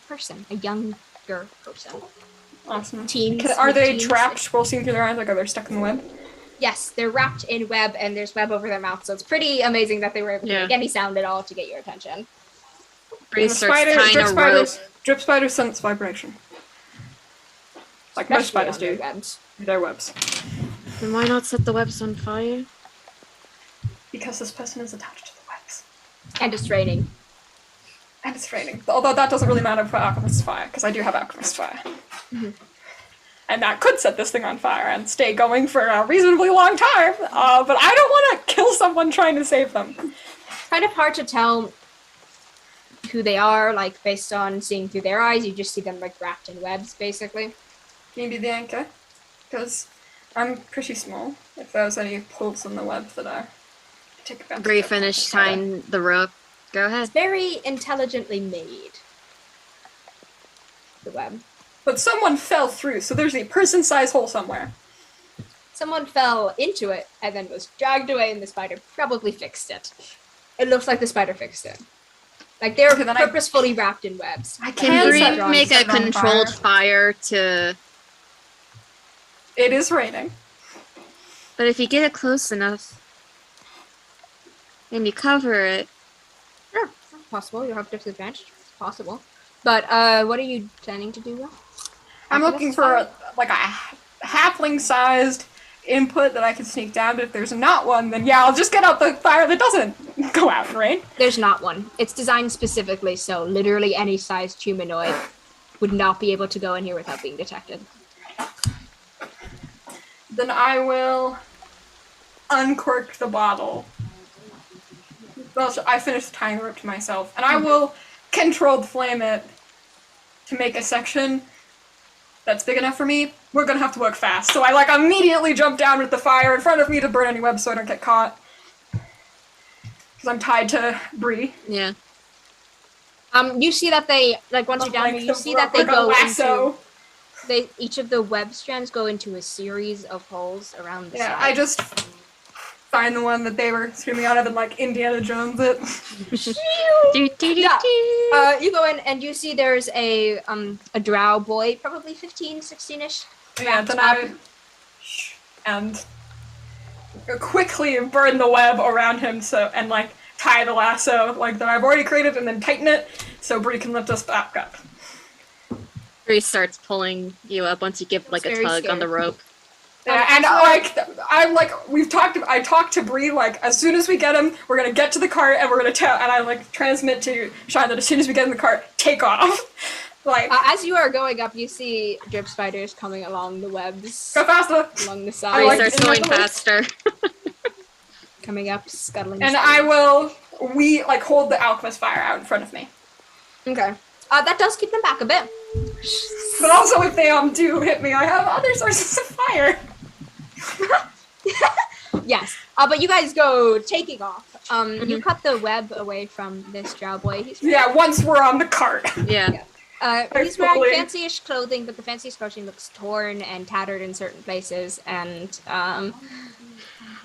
person, a younger person. Awesome. Teens. Are they teens. trapped, scroll seeing through their eyes, like are they stuck in the web? Yes, they're wrapped in web, and there's web over their mouth, so it's pretty amazing that they were able to make any sound at all to get your attention. Bree starts tying a rope. Drip spiders sense vibration. Like most spiders do. Their webs. Then why not set the webs on fire? Because this person is attached to the webs. And it's raining. And it's raining. Although that doesn't really matter for Alchemist's Fire, because I do have Alchemist's Fire. And that could set this thing on fire and stay going for a reasonably long time. But I don't want to kill someone trying to save them. Kind of hard to tell who they are, like, based on seeing through their eyes. You just see them, like, wrapped in webs, basically. Maybe the anchor. Because I'm pretty small. If there's any pulls in the web that I take advantage Bree of. finished tying the rope. Go ahead. It's very intelligently made. The web. But someone fell through, so there's a person-sized hole somewhere. Someone fell into it and then was dragged away, and the spider probably fixed it. It looks like the spider fixed it. Like, they're purposefully wrapped in webs. Can Bree make a controlled fire to... It is raining. But if you get it close enough, and you cover it... Sure, it's possible. You'll have disadvantage. It's possible. But, what are you planning to do? I'm looking for, like, a halfling-sized input that I can sneak down, but if there's not one, then yeah, I'll just get out the fire that doesn't go out in rain. There's not one. It's designed specifically so literally any sized humanoid would not be able to go in here without being detected. Then I will uncork the bottle. Well, I finished tying the rope to myself, and I will controlled flame it to make a section that's big enough for me. We're gonna have to work fast, so I like immediately jump down with the fire in front of me to burn any webs so I don't get caught. Because I'm tied to Bree. Yeah. You see that they, like, once you're down here, you see that they go lasso. into... each of the web strands go into a series of holes around the side. I just find the one that they were screaming out of and, like, Indiana Jones it. You go in and you see there's a drow boy, probably 15, 16-ish. Yeah, then and quickly burn the web around him and, like, tie the lasso, like, that I've already created and then tighten it so Bree can lift us back up. Bree starts pulling you up once you give, like, a tug on the rope. Yeah, and I talked to Bree, like, as soon as we get him, we're gonna get to the cart and we're gonna and I, like, transmit to Shine that as soon as we get in the cart, take off. Like, as you are going up, you see drip spiders coming along the webs. Go faster! Along the Bree side. starts going faster. Coming up, scuttling. And hold the alchemist fire out in front of me. Okay. That does keep them back a bit. But also, if they do hit me, I have other sources of fire. Yes. But you guys go taking off. You cut the web away from this drow boy. Once we're on the cart. Yeah. He's wearing fancy-ish clothing, but the fancy-ish clothing looks torn and tattered in certain places, and,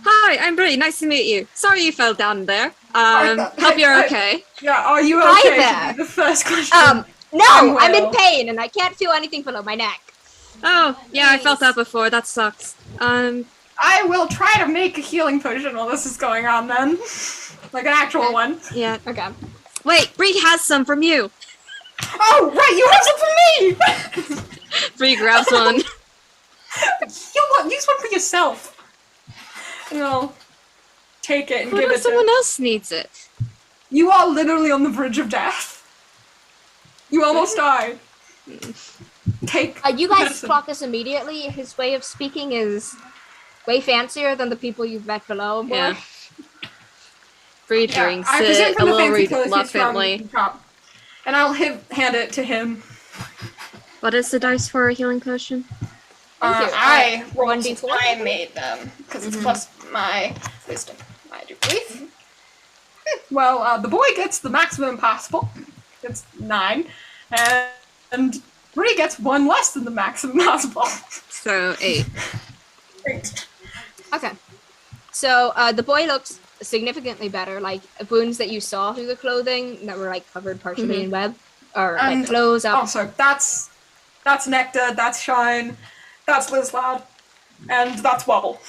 Hi, I'm Bree. Nice to meet you. Sorry you fell down there. Hope you're okay. Yeah, are you okay? Hi there. Should be the first question. No, I'm in pain, and I can't feel anything below my neck. Oh, yeah, I felt that before. That sucks. I will try to make a healing potion while this is going on, then. Like an actual one. Yeah. Okay. Wait, Bree has some from you. Oh, right, you have some for me! Bree grabs one. Use one for yourself. And I'll take it and What give if it someone to... else needs it? You are literally on the bridge of death. You almost died. Take You guys medicine. clock this immediately. His way of speaking is way fancier than the people you've met below. Yeah. Bree drinks I presume it a from the little fancy clothes he's from reluctantly. the shop. And I'll hand it to him. What is the dice for a healing potion? Thank you. I rolled 1d4? since I made them, because it's plus my wisdom, I do believe. Well, the boy gets the maximum possible. It's 9. And Bree gets 1 less than the maximum possible. So 8. 8. Okay. So the boy looks significantly better. Like wounds that you saw through the clothing that were like covered partially in web, or like close up. Also, that's Nectar, that's Shine, that's Lizlad, and that's Wobble.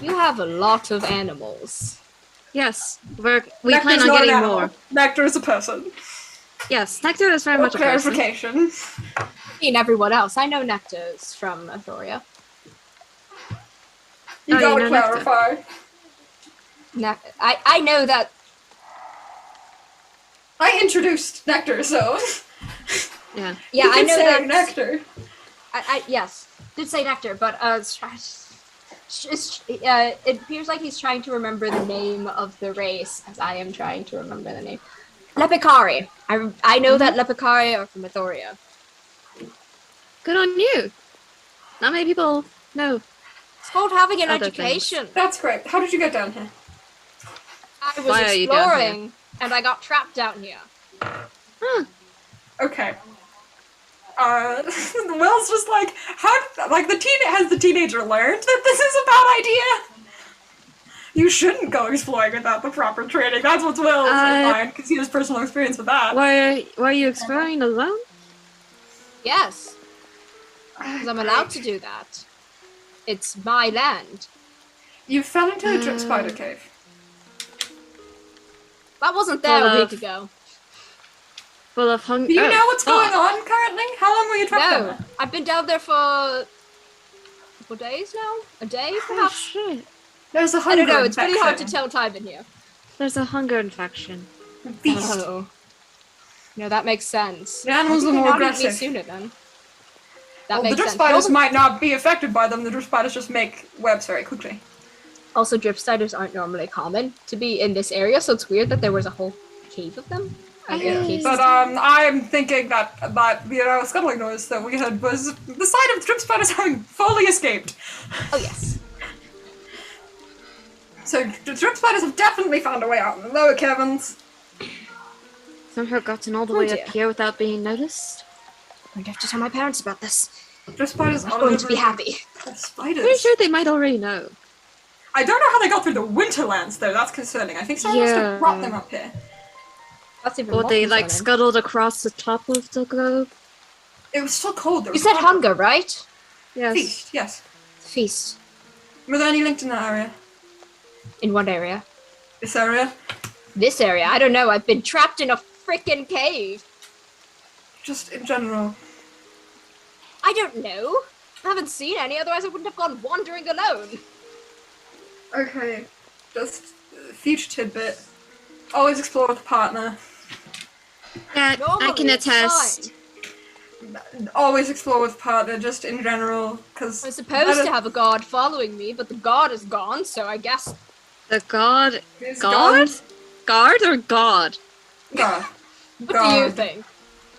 You have a lot of animals. Yes, we Nectar's plan on not an getting animal. more. Nectar is a person. Yes, Nectar is very For much a person. clarification. I mean, everyone else. I know Nectar's from Athoria. You Oh, gotta you know Nectar. clarify. I know that. I introduced Nectar, so Yeah. Yeah, you I can know say that. Nectar. Yes, did say Nectar, but it appears like he's trying to remember the name of the race, as I am trying to remember the name. Lepikari. I know that Lepikari are from Athoria. Good on you. Not many people know. It's called having an Other education. That's great. How did you get down here? I was Why are you down here? exploring, and I got trapped down here. Huh. Okay. Will's just like, has the teenager learned that this is a bad idea? You shouldn't go exploring without the proper training. That's what Will's mind, because he has personal experience with that. Were you exploring alone? Yes, because I'm allowed to do that. It's my land. You fell into a drip spider cave. That wasn't there a Full week of- ago. Full of hunger. Do you know what's going on currently? How long were you trapped No, there? I've been down there for a couple days now. A day, Oh perhaps. shit. There's a I hunger don't know. It's pretty hard to infection. tell time in here. There's a hunger infection. Beast. Oh, no, that makes sense. The animals Why are did they more not eat me aggressive. sooner then. That Well, the makes drip sense. spiders Also, might not be affected by them. The drip spiders just make webs very quickly. also, drip spiders aren't normally common to be in this area, so it's weird that there was a whole cave of them. But I'm thinking that scuttling noise that we heard was the sign of the drip spiders having fully escaped. Oh yes. So the drip spiders have definitely found a way out in the lower caverns. Somehow gotten all the Oh, way dear. up here without being noticed. I'm going to have to tell my parents about this. Drip spiders I'm are going to be happy. Spiders. Pretty sure they might already know. I don't know how they got through the winterlands though. That's concerning. I think someone must Yeah. have brought them up here. That's even Or more they like concerning. scuttled across the top of the globe. It was still cold. There You was said hunger, right? Yes. Feast. Yes. Feast. Were there any linked in that area? In what area? This area? This area? I don't know. I've been trapped in a frickin' cave. Just in general. I don't know. I haven't seen any, otherwise I wouldn't have gone wandering alone. Okay. Just future tidbit. Always explore with a partner. Yeah, I Normally can it's attest. fine. Always explore with a partner, just in general, because I'm supposed to have a guard following me, but the guard is gone, so I guess... The god. God? Guard or god? God. What do you think?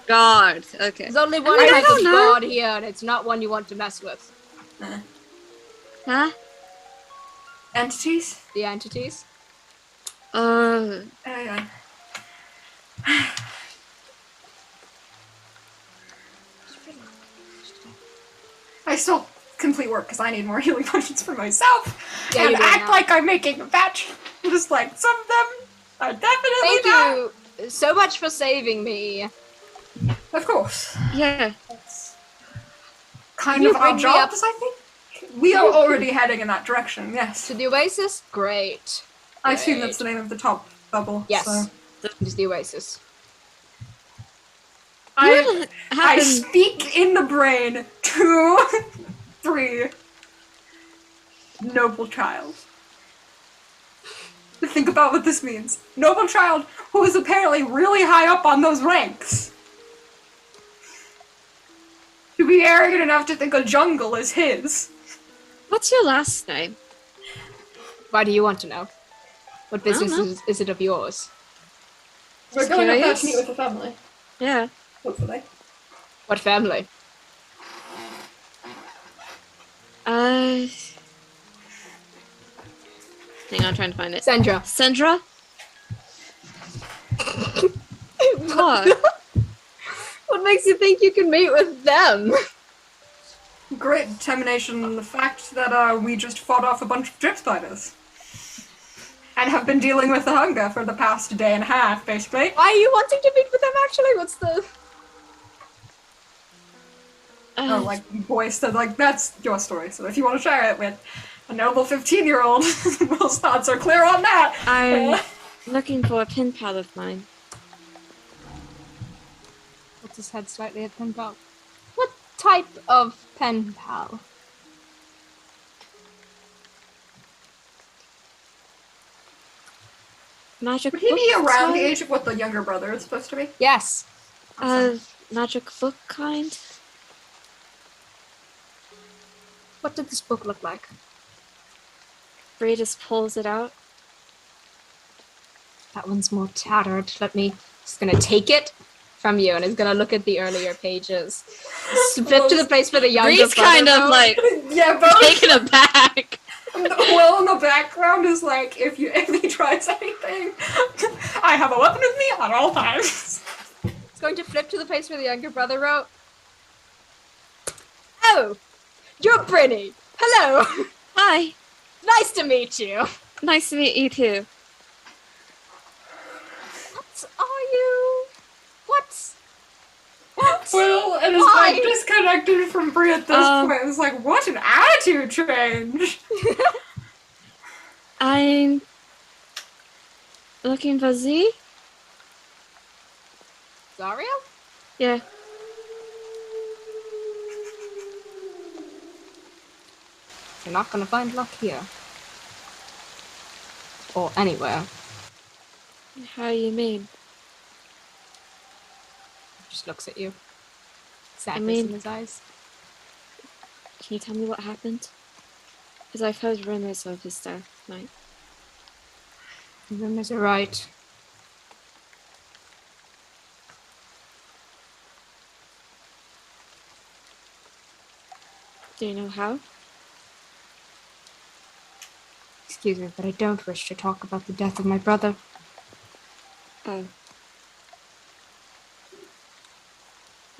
Guard. Okay. There's only one I type don't of know. guard here, and it's not one you want to mess with. Huh? Entities? The entities. Yeah. I still complete work because I need more healing potions for myself. Yeah, and you're doing act that. like I'm making a batch. Just like some of them are definitely Thank not. you so much for saving me. Of course. Yeah. That's kind You of our bring me up- jobs, I think. We are already heading in that direction, yes. To the Oasis? Great. I assume that's the name of the top bubble. Yes. So. It's the Oasis. I What happened? speak in the brain 2, 3. Noble child. Think about what this means. Noble child who is apparently really high up on those ranks. To be arrogant enough to think a jungle is his. What's your last name? Why do you want to know? What I don't business know. is it of yours? We're Just going up there to curious. meet with the family, Yeah. hopefully. What family? Hang on, I'm trying to find it. Sandra. Sandra? What? What makes you think you can meet with them? Great determination in the fact that we just fought off a bunch of drip spiders. And have been dealing with the hunger for the past day and a half, basically. Why are you wanting to meet with them actually? What's the... Oh, like, boy said, like, that's your story, so if you want to share it with a noble 15-year-old, Will's thoughts are clear on that! I'm looking for a pen pal of mine. Puts his head slightly at pen pal. What type of pen pal? Magic Would he be book around the kind? age of what the younger brother is supposed to be? Yes. Magic book kind? What did this book look like? Bree just pulls it out. That one's more tattered. Just gonna take it from you and is gonna look at the earlier pages. Flip to the place where the younger Bree's brother kind of wrote. like Yeah, both. taken aback. Will in the background is like, if he tries anything, I have a weapon with me at all times. It's going to flip to the place where the younger brother wrote. Oh, you're Brittany. Hello. Hi. Nice to meet you. Nice to meet you too. What are you? What? Will and is Why? like disconnected from Bree at this point. It's like, what an attitude change! I'm looking for Z. Zariel? Yeah. You're not gonna find luck here. Or anywhere. How you mean? Just looks at you. Sadness mean- in his eyes. Can you tell me what happened? Because I've heard rumors of his death tonight. The rumors are right. Do you know how? Excuse me, but I don't wish to talk about the death of my brother. Oh.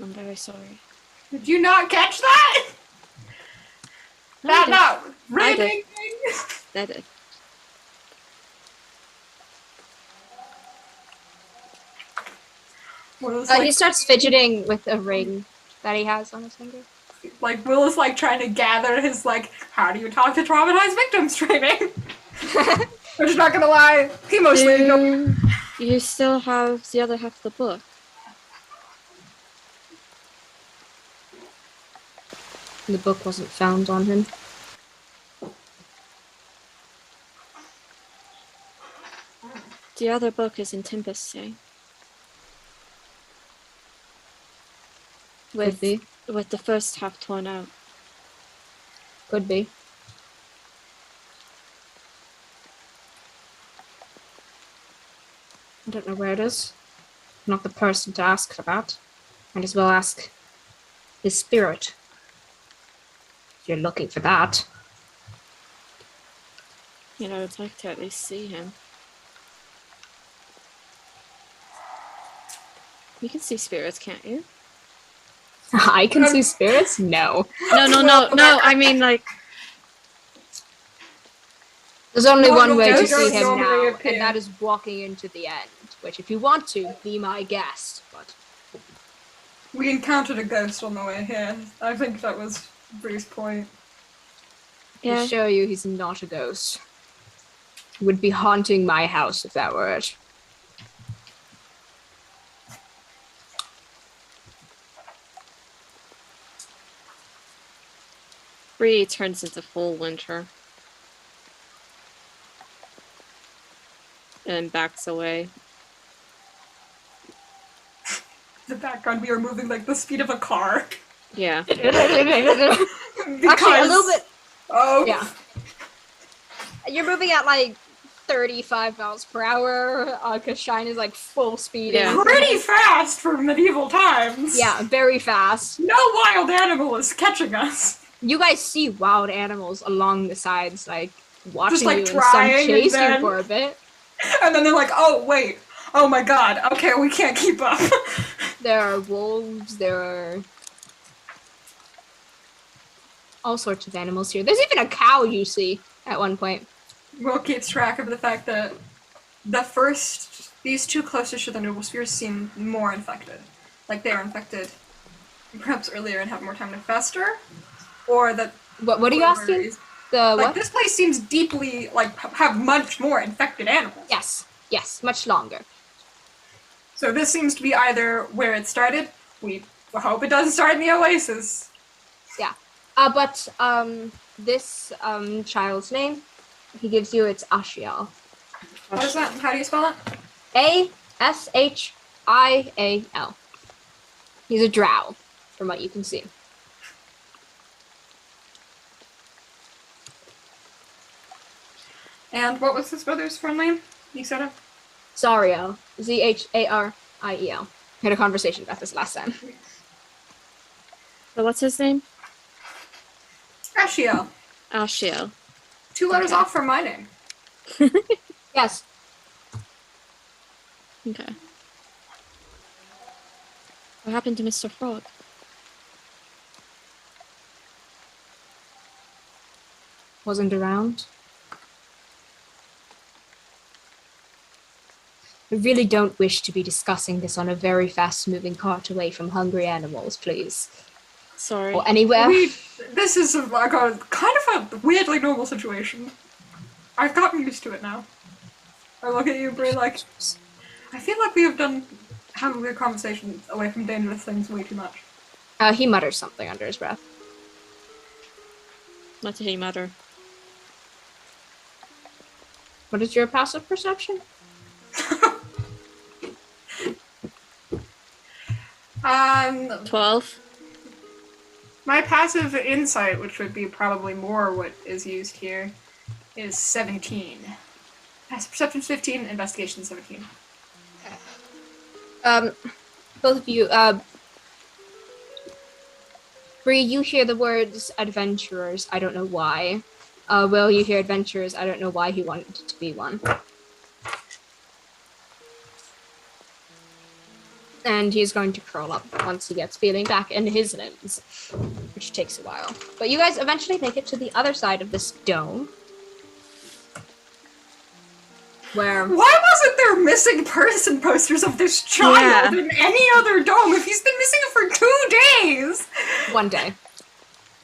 I'm very sorry. Did you not catch that? No, I did. That I ribbing did. thing? I did. Will's He like, starts fidgeting with a ring that he has on his finger. Will is like trying to gather his like, how do you talk to traumatized victims training? Which, not gonna lie, he mostly ignored. Do you still have the other half of the book? The book wasn't found on him. The other book is in Tempest, Could be. with the first half torn out. Could be. I don't know where it is. I'm not the person to ask for that. Might as well ask his spirit. If you're looking for that. You know, I'd like to at least see him. You can see spirits, can't you? I can see spirits? No. No, I mean, like, There's only one Normal way to ghosts see him normally now, appear. and that is walking into the end. Which, if you want to, be my guest. But We encountered a ghost on the way here. I think that was Bree's point. to yeah. show you he's not a ghost. He would be haunting my house if that were it. Bree turns into full winter. And backs away. The background, we are moving like the speed of a car. Yeah. Actually, a little bit. Oh. Yeah. You're moving at like 35 miles per hour, because Shine is like full speed. Yeah. Pretty fast for medieval times. Yeah, very fast. No wild animal is catching us. You guys see wild animals along the sides, like watching like, you, and some trying, and chase you then- for a bit. And then they're like, oh, wait. Oh my god. Okay, we can't keep up. There are wolves, there are all sorts of animals here. There's even a cow you see at one point. Will keeps track of the fact that these two closest to the noble spheres seem more infected. Like they are infected perhaps earlier and have more time to fester. Or that... What are you whatever asking? it is. The Like, what? this place seems deeply, like, have much more infected animals. Yes, much longer. So this seems to be either where it started. We hope it doesn't start in the Oasis. But this child's name, he gives you, it's Ashiel. What is that? How do you spell it? Ashial. He's a drow, from what you can see. And what was his brother's full name? You said it? Zariel. Zhariel. Had a conversation about this last time. So what's his name? Ashiel. Ashiel. 2 letters off from my name. Yes. Okay. What happened to Mr. Frog? Wasn't around. I really don't wish to be discussing this on a very fast-moving cart away from hungry animals, please. Sorry. Or anywhere. This is like a kind of a weirdly normal situation. I've gotten used to it now. I look at you, Brie, like, I feel like we have had a weird conversation away from dangerous things way too much. He mutters something under his breath. What did he mutter? What is your passive perception? 12? My passive insight, which would be probably more what is used here, is 17. Passive perception 15, investigation 17. Both of you, Bree, you hear the words adventurers, I don't know why. Will, you hear adventurers, I don't know why he wanted to be one. And he's going to curl up once he gets feeling back in his limbs, which takes a while. But you guys eventually make it to the other side of this dome. Where... Why wasn't there missing person posters of this child in any other dome if he's been missing it for 2 days? 1 day.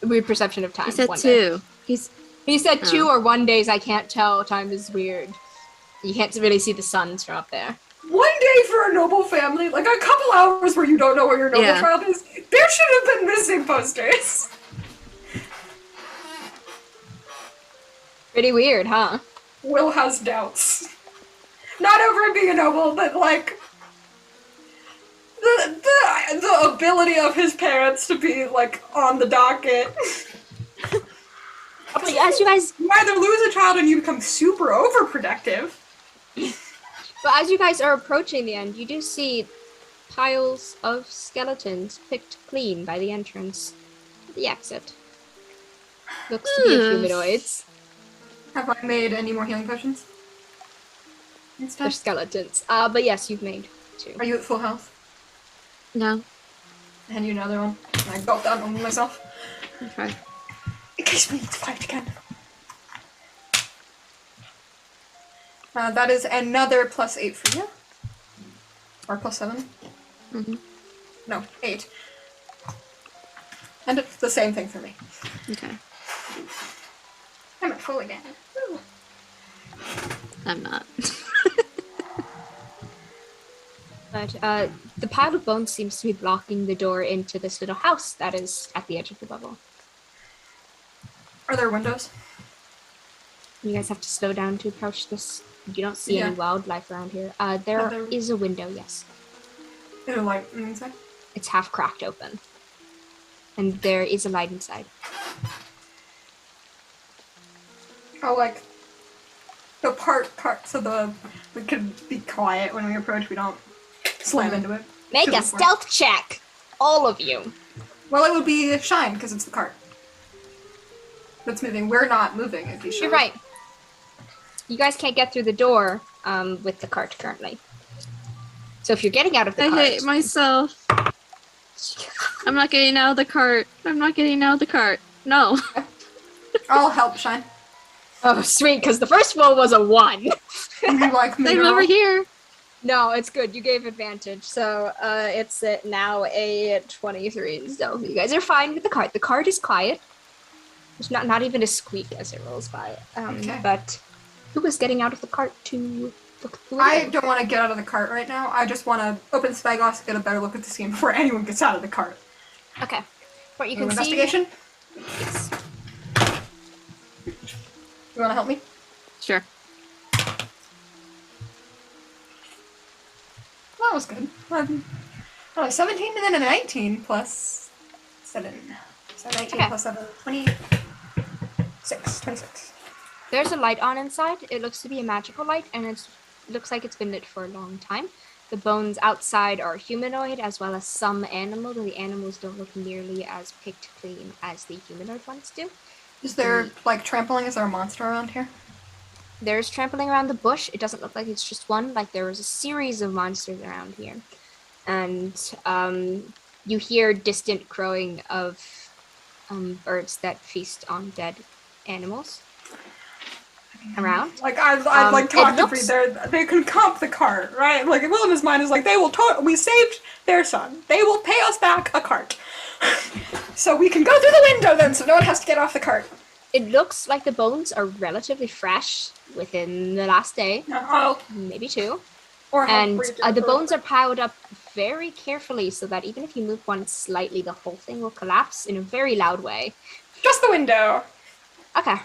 Weird perception of time. He said 1 day. 2. He said 2 or 1 days, I can't tell. Time is weird. You can't really see the suns from up there. 1 day for a noble family, like a couple hours where you don't know where your noble child is. There should have been missing posters. Pretty weird, huh? Will has doubts. Not over it being a noble, but like the ability of his parents to be like on the docket. But as you guys, You either lose a child and you become super overprotective. but as you guys are approaching the end, you do see piles of skeletons picked clean by the entrance to the exit. Looks to be humanoids. Have I made any more healing potions? They're Instead? skeletons. But yes, you've made 2. Are you at full health? No. And you another one. I gulped that one myself. Okay. In case we need to fight again. That is another +8 for you. Or +7. Mm-hmm. No, 8. And it's the same thing for me. Okay. I'm at full again. Woo. I'm not. But the pile of bones seems to be blocking the door into this little house that is at the edge of the bubble. Are there windows? You guys have to slow down to approach this. You don't see any wildlife around here. There is a window, yes. Is there light inside? It's half cracked open. And there is a light inside. Oh, like the cart, so we can be quiet when we approach. We don't slam into it. Make a stealth check, all of you. Well, it would be Shine because it's the cart that's moving. We're not moving. If you should. You're right. You guys can't get through the door with the cart currently. So if you're getting out of the cart... I hate myself. I'm not getting out of the cart. I'm not getting out of the cart. No. I'll help Shine. Oh, sweet, because the first roll was a 1. You like me? I'm over here. No, it's good. You gave advantage. So it's now a 23. So you guys are fine with the cart. The cart is quiet. There's not even a squeak as it rolls by. Okay. But who is getting out of the cart to look through? I don't want to get out of the cart right now. I just want to open the spyglass and get a better look at the scene before anyone gets out of the cart. Okay. What you can see... Investigation? Yes. You want to help me? Sure. That was good. 17 and then a 19 plus 7. So 19 Okay. plus 7, 26. There's a light on inside. It looks to be a magical light, and it looks like it's been lit for a long time. The bones outside are humanoid, as well as some animal, though the animals don't look nearly as picked clean as the humanoid ones do. Is there, like, trampling? Is there a monster around here? There's trampling around the bush. It doesn't look like it's just one. Like, there was a series of monsters around here. And you hear distant crowing of birds that feast on dead animals around. Like, I'd like talk to looks- Bree. They can comp the cart, right? Like, Will in his mind is like, they will we saved their son. They will pay us back a cart. So we can go through the window then, so no one has to get off the cart. It looks like the bones are relatively fresh within the last day, Oh. maybe 2. Or how And Bree did the it. bones are piled up very carefully so that even if you move one slightly, the whole thing will collapse in a very loud way. Just the window. Okay.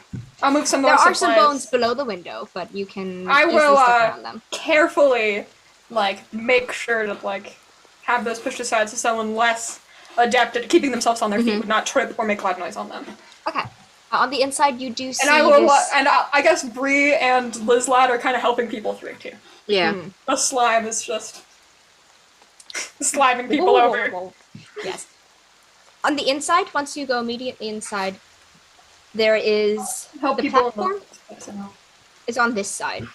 I'll move some There more are some supplies. bones below the window, but you can I easily will, stick around them. carefully, like, make sure to, like, have those pushed aside so someone less adept at keeping themselves on their feet would not trip or make loud noise on them. Okay. On the inside, you do see And I will, this... I guess Bree and Liz Lad are kind of helping people through too. Yeah. The slime is just sliming people over. Yes. On the inside, once you go immediately inside, there is Help the people. platform is on this side,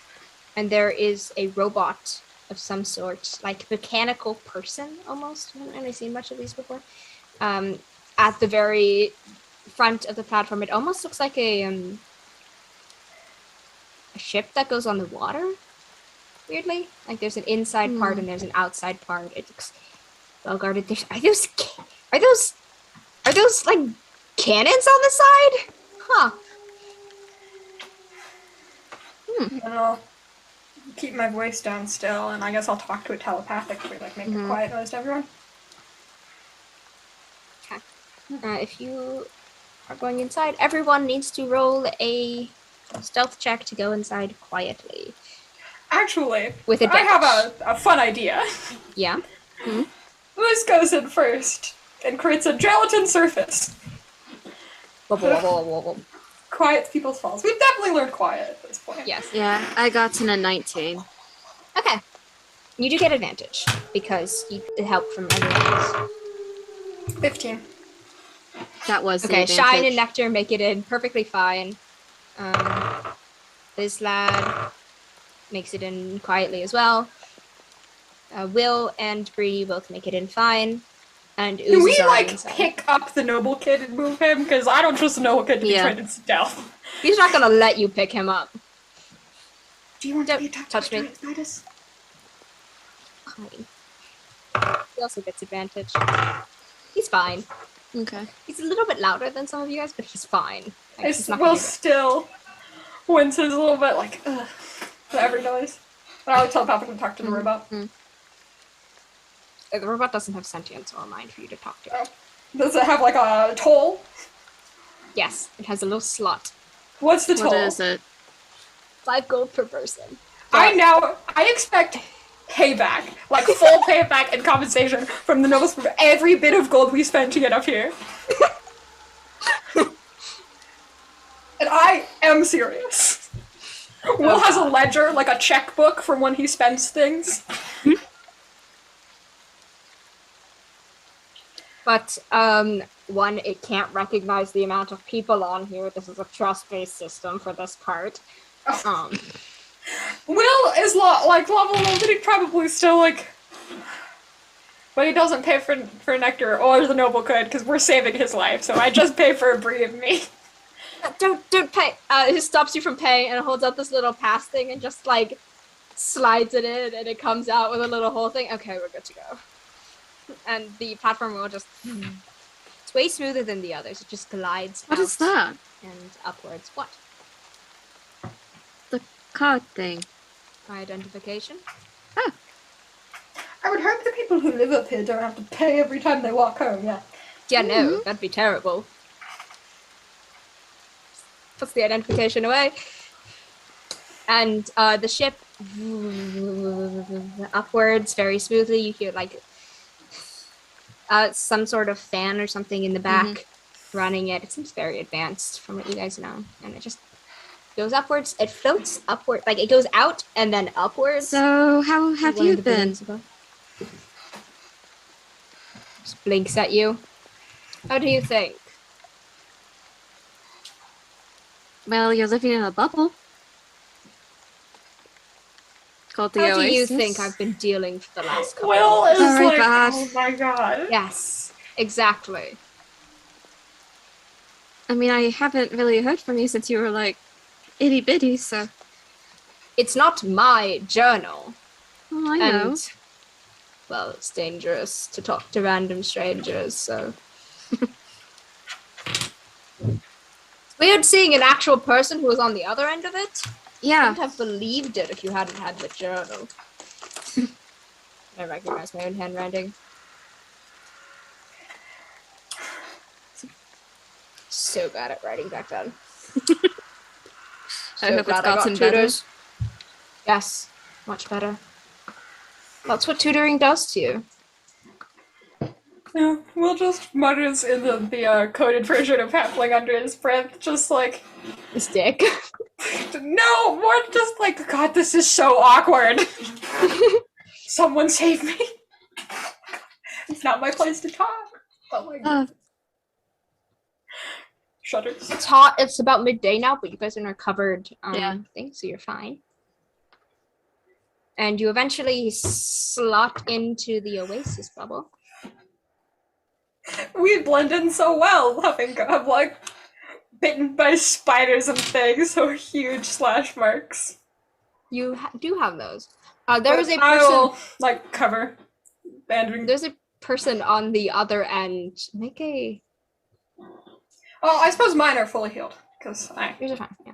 and there is a robot of some sort, like mechanical person almost. I haven't really seen much of these before. At the very front of the platform, it almost looks like a ship that goes on the water. Weirdly, like there's an inside part and there's an outside part. It looks well guarded. Are those like cannons on the side? Huh. And I'll keep my voice down still, and I guess I'll talk to it telepathically, like make a quiet noise to everyone. If you are going inside, everyone needs to roll a stealth check to go inside quietly. Actually, With I advantage. have a fun idea. Yeah. Liz goes in first and creates a gelatin surface. Quiet people's falls. We've definitely learned quiet at this point. Yes. Yeah, I got to a 19. Okay. You do get advantage because you get help from everyone else. 15. That was the Okay, advantage. Shine and Nectar make it in perfectly fine. This lad makes it in quietly as well. Will and Bree both make it in fine. And Can we, Uzu's like, inside. pick up the noble kid and move him? Because I don't trust the noble kid to be Yeah. trained in stealth. He's not gonna let you pick him up. Do you want Don't to be attacked touch by me. giant spiders? Fine. He also gets advantage. He's fine. Okay. He's a little bit louder than some of you guys, but he's fine. Like, he's not Will gonna do it. still winces a little bit, like, ugh, at every noise. But I'll telepathically talk to the robot. The robot doesn't have sentience or a mind for you to talk to. Oh. Does it have, like, a toll? Yes, it has a little slot. What's the toll? What is it? 5 gold per person. I expect payback, like full payback and compensation from the nobles for every bit of gold we spent to get up here. And I am serious. Will has a ledger, like a checkbook from when he spends things. But, one, it can't recognize the amount of people on here. This is a trust-based system for this part. Will is like level 1, but he probably still like. But he doesn't pay for nectar, or the noble could, because we're saving his life. So I just pay for a Brie and me. Don't pay. He stops you from paying and holds out this little pass thing and just like slides it in, and it comes out with a little hole thing. Okay, we're good to go. And the platform will just. It's way smoother than the others. It just glides. What out is that? And upwards. What? The card thing. My identification. Oh. I would hope the people who live up here don't have to pay every time they walk home. Yeah. Yeah, no, that'd be terrible. Puts the identification away. And the ship upwards very smoothly. You hear like some sort of fan or something in the back running it. It seems very advanced from what you guys know. And it just goes upwards. It floats upward. Like it goes out and then upwards. So how have you been? Just blinks at you. How do you think? Well, you're living in a bubble. Called the How do you Oasis. think I've been dealing for the last couple Will of is Very like, bad. oh my god. Yes, exactly. I mean, I haven't really heard from you since you were like itty bitty, so. It's not my journal. Oh, I know. And, well, it's dangerous to talk to random strangers, so. It's weird seeing an actual person who was on the other end of it. I Yeah. wouldn't have believed it if you hadn't had the journal. I recognize my own handwriting. So bad at writing back then. I hope it's glad gotten better. tutors. Yes, much better. That's what tutoring does to you. Yeah, Will just mutters in the coded version of Halfling under his breath, just like, This dick. no, more just like, God, this is so awkward. Someone save me. It's not my place to talk. But like, shudders. It's hot. It's about midday now, but you guys are in a covered thing, so you're fine. And you eventually slot into the oasis bubble. We blend in so well, I'm like bitten by spiders and things, so huge slash marks. You do have those. There is a I person. will, like, cover bandaging. There's a person on the other end. Make a. Oh, I suppose mine are fully healed, because Yours are fine. Yeah.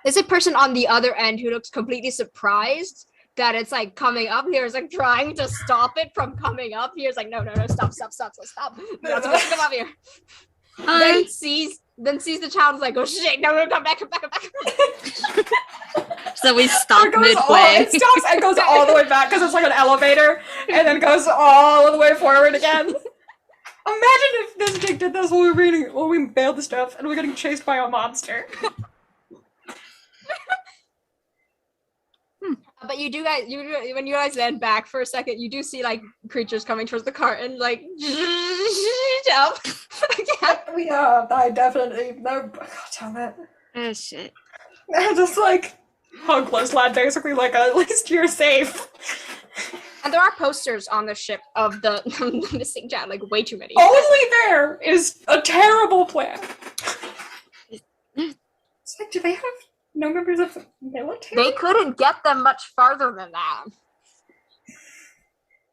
There's a person on the other end who looks completely surprised that it's like coming up here. Is like trying to stop it from coming up here. It's like no, stop. You're not supposed to come up here. Then sees the child. Is like, oh shit, no, come back. So we stop it midway. It stops and goes all the way back because it's like an elevator, and then goes all the way forward again. Imagine if this dick did this while we bailed the stuff and we're getting chased by a monster. But you do guys, when you guys land back for a second, you do see like creatures coming towards the cart and like jump. I definitely no. God damn it. Oh shit. Just like hunkless lad, basically like at least you're safe. And there are posters on the ship of the missing child, like way too many. Only there is a terrible plan. It's like, do they have no members of the military? They couldn't get them much farther than that.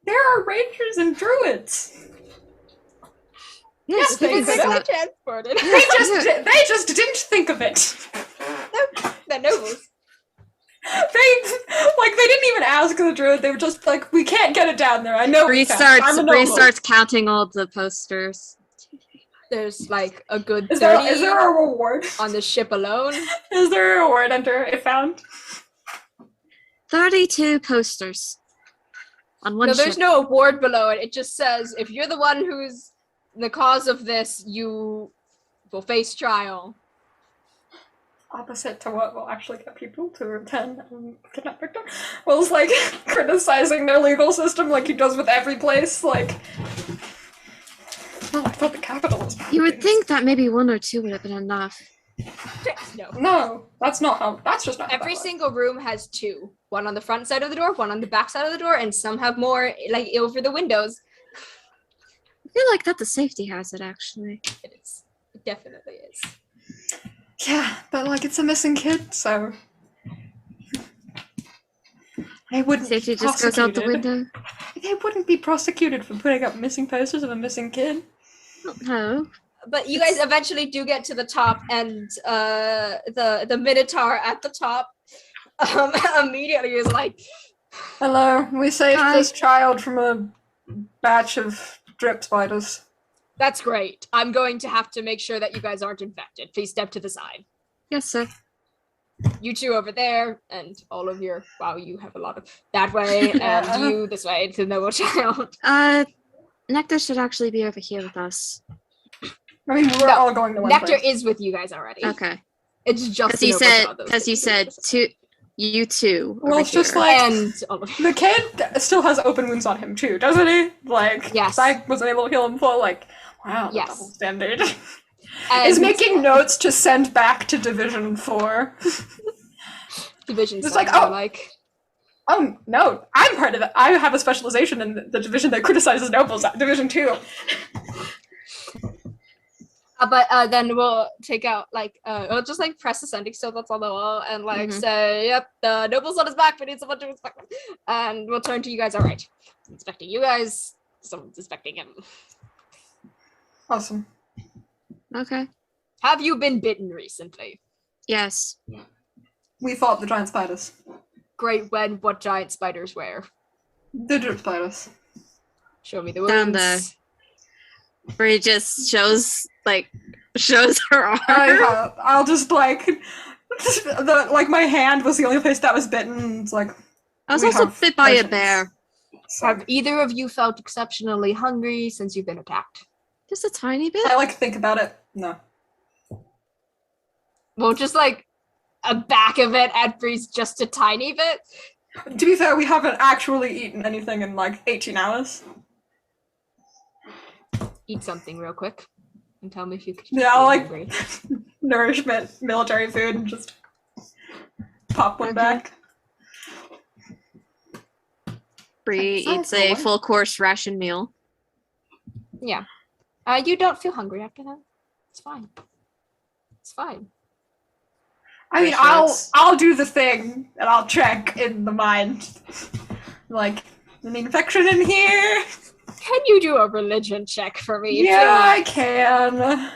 There are rangers and druids. Yes, they They could could have. be transported. They just didn't think of it. The nobles. They didn't even ask the druid. They were just like, we can't get it down there. I know. Bree starts counting all the posters. There's like a good 30 Is there a reward? on the ship alone. Is there a reward under if found? 32 posters on one No, ship. there's no award below it. It just says if you're the one who's the cause of this, you will face trial. opposite to what will actually get people to attend kidnap Victor. Will's like criticizing their legal system like he does with every place. Like, oh, I thought the capital was. You would think that maybe 1 or 2 would have been enough. No, that's not how. That's just not. Every single room has 2. One on the front side of the door, one on the back side of the door, and some have more like over the windows. I feel like that's a safety hazard, actually. It is. It definitely is. Yeah, but like it's a missing kid, so they wouldn't. Safety be just goes out the prosecuted. window. They wouldn't be prosecuted for putting up missing posters of a missing kid. No. But you guys eventually do get to the top, and the Minotaur at the top immediately is like, Hello, we saved Hi. this child from a batch of drip spiders. "That's great. I'm going to have to make sure that you guys aren't infected. Please step to the side. Yes, sir. You 2 over there, and all of your, wow, you have a lot of that way, and you this way to the noble child." Nectar should actually be over here with us. I mean, we're No, all going to one Nectar place. is with you guys already. Okay. It's just Because you the noble said, child, those because you two. said you two. Well, over it's just here. like- And all of you. The kid still has open wounds on him too, doesn't he? Like, Yes. I wasn't able to heal him full. Like, wow, the Yes. double standard. And Is making notes to send back to Division 4. Division It's 7, like, oh. like, Oh no, I'm part of it. I have a specialization in the division that criticizes nobles. Division 2. but then we'll take out like we'll just like press the sending stone that's on the wall and like Mhm. say, "Yep, the noble's on his back. We need someone to inspect him." And we'll turn to you guys. All right, inspecting you guys. Someone's inspecting him. Awesome. Okay. Have you been bitten recently? Yes. We fought the giant spiders. Great. When? What giant spiders where? The drip spiders. Show me the wounds. Down there. Where he just shows her arm. I'll just like my hand was the only place that was bitten. It's like I was we also have bit by a potions. bear. Have either of you felt exceptionally hungry since you've been attacked? Just a tiny bit. I like think about it. No. Well, just like a back of it at Breeze, just a tiny bit. To be fair, we haven't actually eaten anything in like 18 hours. Eat something real quick and tell me if you could. Yeah, I'll, like- hungry. Nourishment, military food, and just pop one Okay. back. Bree Sounds eats a good. full course ration meal. Yeah. You don't feel hungry after that. It's fine. It's fine. I mean, Reassurance. I'll do the thing, and I'll check in the mind. Like, an infection in here? Can you do a religion check for me? Yeah, I can.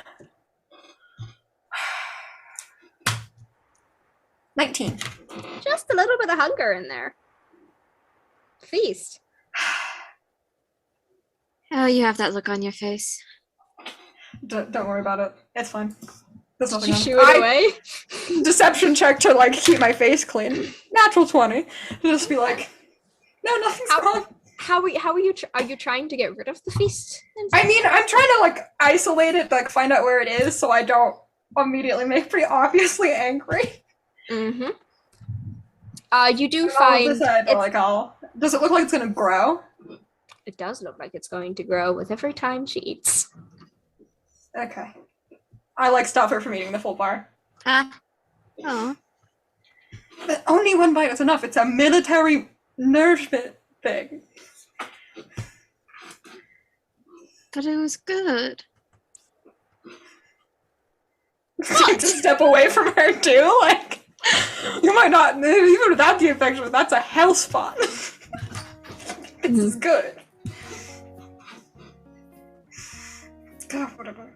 19. Just a little bit of hunger in there. Feast. Oh, you have that look on your face. Don't worry about it. It's fine. There's Did nothing you on shoo it away? Deception check to like keep my face clean. Natural 20. To just be like, no, nothing's How- wrong. How are you? Are you trying to get rid of the feast? I mean, I'm trying to like isolate it, like find out where it is, so I don't immediately make pretty obviously angry. Mm-hmm. You do I'll find decide, it's- like, does it look like it's gonna grow? it does look like it's going to grow with every time she eats. Okay. I like stop her from eating the full bar. Ah. Oh. But only one bite is enough. It's a military nourishment thing. But it was good. To step away from her too, like you might not even without the infection. That's a hell spot. This is good. God, whatever.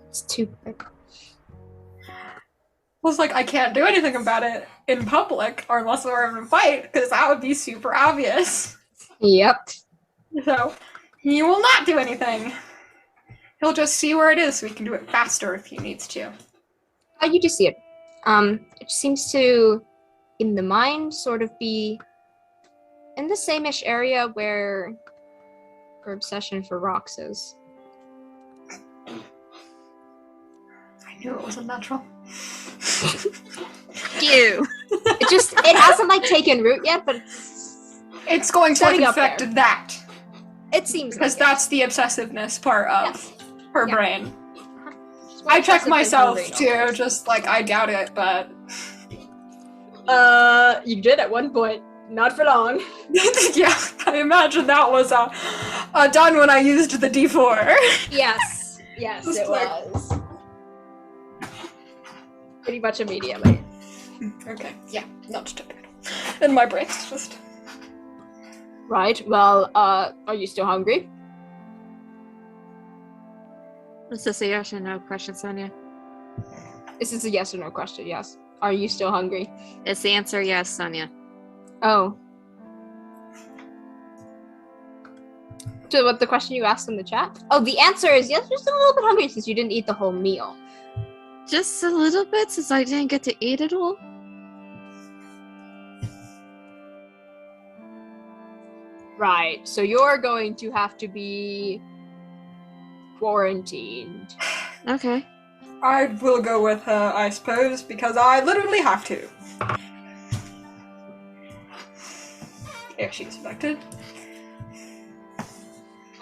It's too quick. Well, it's like I can't do anything about it in public or unless we're in a fight, because that would be super obvious. Yep. So he will not do anything. He'll just see where it is so he can do it faster if he needs to. You do see it. It seems to, in the mind, sort of be in the same-ish area where her obsession for rocks is. knew it wasn't natural. You. It hasn't like taken root yet, but It's going to have Setting up there. infected that. it seems Because like that's the obsessiveness part of Yes. her Yeah. brain. it. I check Obsessive myself thinking too, brain just like I doubt it, but You did at one point, not for long. yeah, I imagine that was done when I used the D4. Yes, Just it like- was. Pretty much immediately. Okay, yeah, not typical. In my brain, it's just. Right. Well, are you still hungry? Is this a yes or no question, Sonya? This is a yes or no question. Yes. Are you still hungry? Is the answer yes, Sonya? Oh. So what the question you asked in the chat? Oh, the answer is yes, you're still a little bit hungry since you didn't eat the whole meal. Just a little bit, since I didn't get to eat it all. Right. So you're going to have to be quarantined. Okay. I will go with her, I suppose, because I literally have to. If she's infected.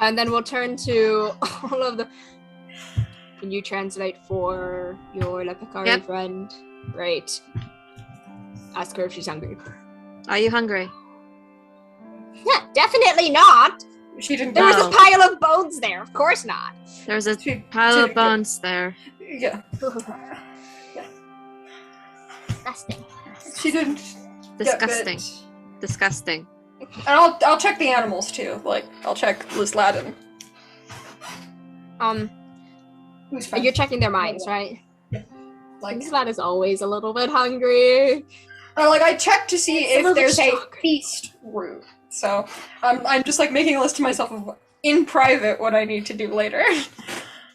And then we'll turn to all of the... Can you translate for your Lepikari Yep. friend? Great. Ask her if she's hungry. Are you hungry? Yeah, definitely not. She didn't There was No. a pile of bones there. Of course not. There's a She pile didn't of bones there. Yeah. Disgusting. She didn't. Disgusting. Get Disgusting. bit. And I'll check the animals too. Like I'll check Liz Ladin. Who's fine. You're checking their minds, right? Like That is always a little bit hungry. I check to see It's a little if there's a shock. feast route. So I'm just like making a list to myself of in private what I need to do later.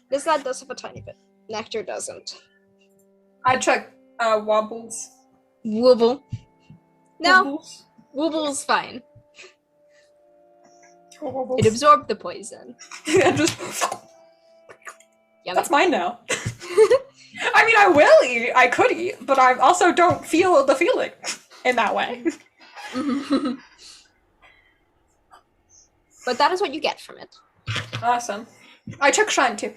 This lad does have a tiny bit. Nectar doesn't. I check wobbles. Wooble. No, Wobbles. Wooble's fine. Wobbles. It absorbed the poison. And just Yummy. that's mine now. I mean, I will eat. I could eat, but I also don't feel the feeling in that way. But that is what you get from it. Awesome. I check Shine too.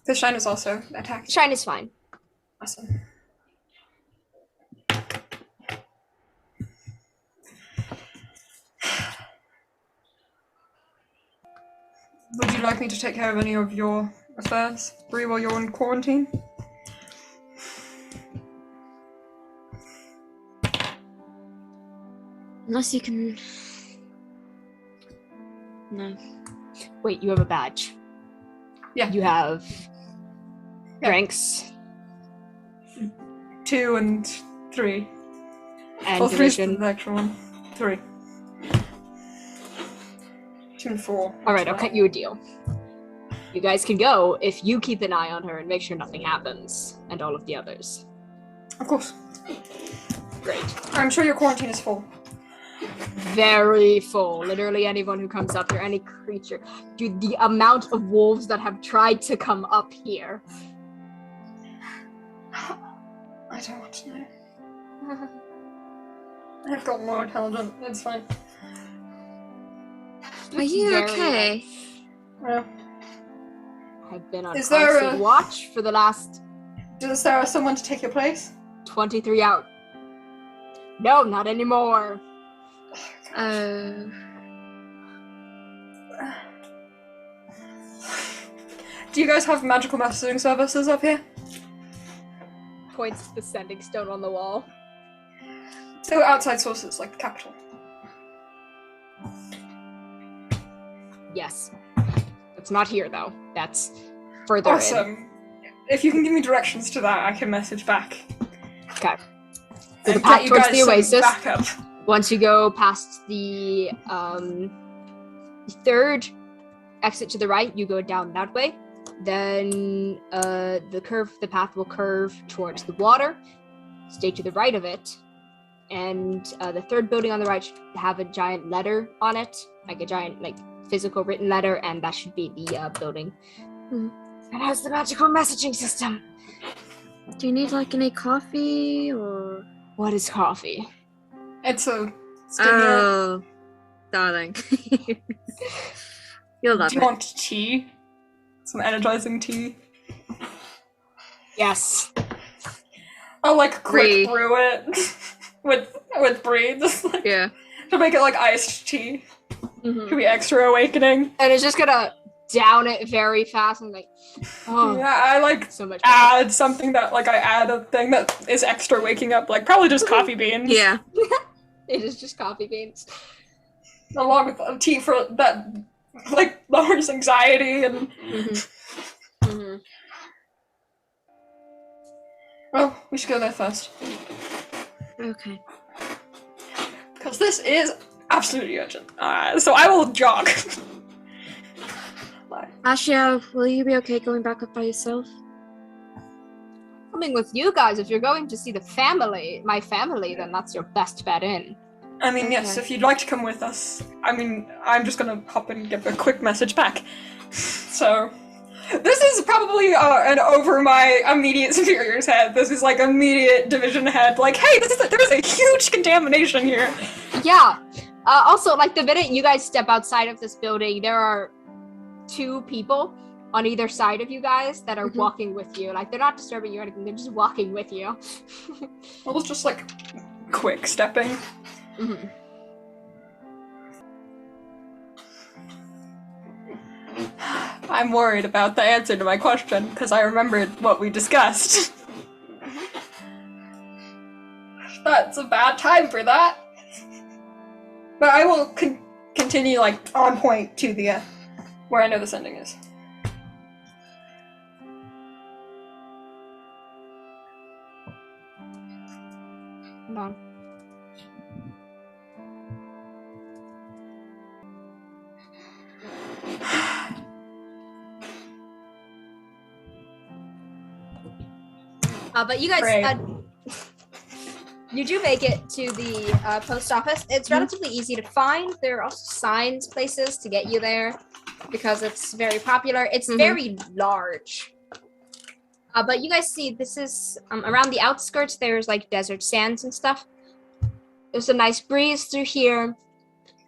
Because Shine is also attacked. Shine is fine. Awesome. Would you like me to take care of any of your affairs, Bree, while you're in quarantine? Unless you can... No. Wait, you have a badge. Yeah. You have Yeah. drinks 2 and 3. and Oh, 3 is division. the extra one. 3. 2 and 4. Alright, I'll cut you a deal. You guys can go if you keep an eye on her and make sure nothing happens, and all of the others. Of course. Great. I'm sure your quarantine is full. Very full. Literally anyone who comes up here, any creature. Dude, the amount of wolves that have tried to come up here. I don't want to know. I've got more intelligent. It's fine. Are you Very okay? Yeah. I've been on Is there constant a- watch for the last Is there someone to take your place? 23 hours. No, not anymore. Do you guys have magical messaging services up here? Points to the sending stone on the wall. So outside sources, like the capital. Yes. It's not here, though. That's further in. Awesome. If you can give me directions to that, I can message back. Okay. So the And path get you towards guys the some oasis. backup. Once you go past the third exit to the right, you go down that way. Then the path will curve towards the water. Stay to the right of it. And the third building on the right should have a giant letter on it, like a giant, like, physical written letter, and that should be the building. It has the magical messaging system. Do you need like any coffee or? What is coffee? It's a stimulant. Oh, darling. You'll love Do you it. want tea? Some energizing tea? Yes. I'll like Brie. quick brew it with Brie, just like Yeah. to make it like iced tea. Mm-hmm. Could be extra awakening. And it's just gonna down it very fast and like, oh, Yeah, I like so much better. add something that like I add a thing that is extra waking up, like probably just coffee beans. Yeah. It is just coffee beans. Along with tea for that like lowers anxiety and Mm-hmm. Mm-hmm. well, we should go there first. Okay. Because this is absolutely urgent. So I will jog. Bye. Ashia, will you be okay going back up by yourself? Coming with you guys, if you're going to see my family, then that's your best bet in. I mean, yes, Okay. if you'd like to come with us. I mean, I'm just gonna hop and give a quick message back. So, this is probably an over my immediate superior's head. This is like immediate division head. Like, hey, there's a huge contamination here. Yeah. Also, like the minute you guys step outside of this building, there are 2 people on either side of you guys that are Mhm. walking with you. Like they're not disturbing you or anything, they're just walking with you. It was just like quick stepping. Mhm. I'm worried about the answer to my question because I remembered what we discussed. That's a bad time for that. But I will continue like on point to the where I know the sending is. Hold on. But you guys, Great. you do make it to the post office. It's relatively easy to find. There are also signs places to get you there because it's very popular. It's very large. But you guys see, this is around the outskirts. There's like desert sands and stuff. There's a nice breeze through here.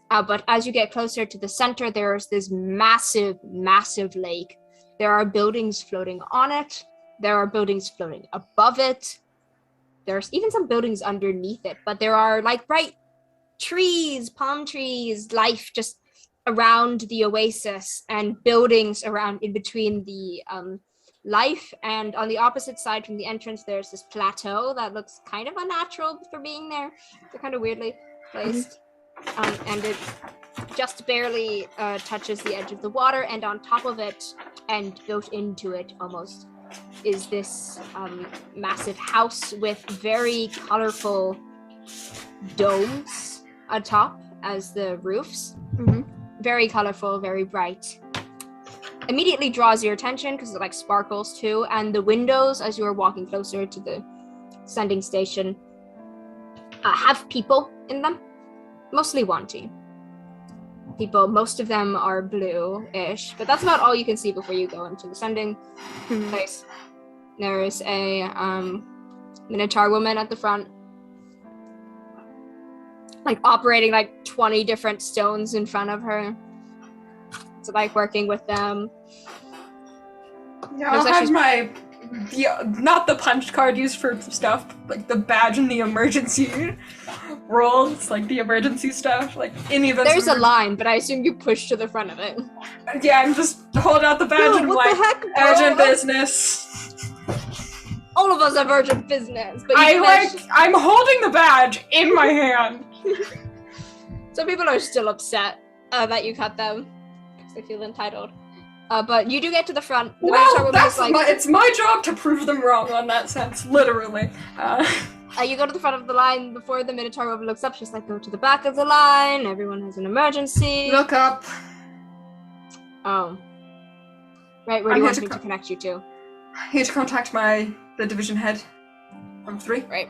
But as you get closer to the center, there's this massive, massive lake. There are buildings floating on it. There are buildings floating above it. There's even some buildings underneath it, but there are like bright trees, palm trees, life just around the oasis and buildings around in between the life. And on the opposite side from the entrance, there's this plateau that looks kind of unnatural for being there. They're kind of weirdly placed. And it just barely touches the edge of the water, and on top of it and built into it almost is this massive house with very colorful domes atop as the roofs. Very colorful, very bright. Immediately draws your attention because it like sparkles too, and the windows as you are walking closer to the sending station have people in them, mostly wanty people. Most of them are blue-ish, but that's about all you can see before you go into the sending place. There's a Minotaur woman at the front, like operating like 20 different stones in front of her. So like working with them. Yeah, I'll have not the punch card used for stuff, like the badge and the emergency rolls, like the emergency stuff, like any of those. There's a line, but I assume you push to the front of it. Yeah, I'm just holding out the badge and what like, the heck, bro? urgent business. All of us have urgent business, but I'm holding the badge in my hand. some people are still upset that you cut them because they feel entitled. But you do get to the front. The Minotaur woman is like, it's my job to prove them wrong on that sense, literally. you go to the front of the line before the Minotaur woman looks up. She's like, go to the back of the line. Everyone has an emergency. Look up. Oh. Right, where do you want me to connect you to? Here to contact the division head from 3. Right.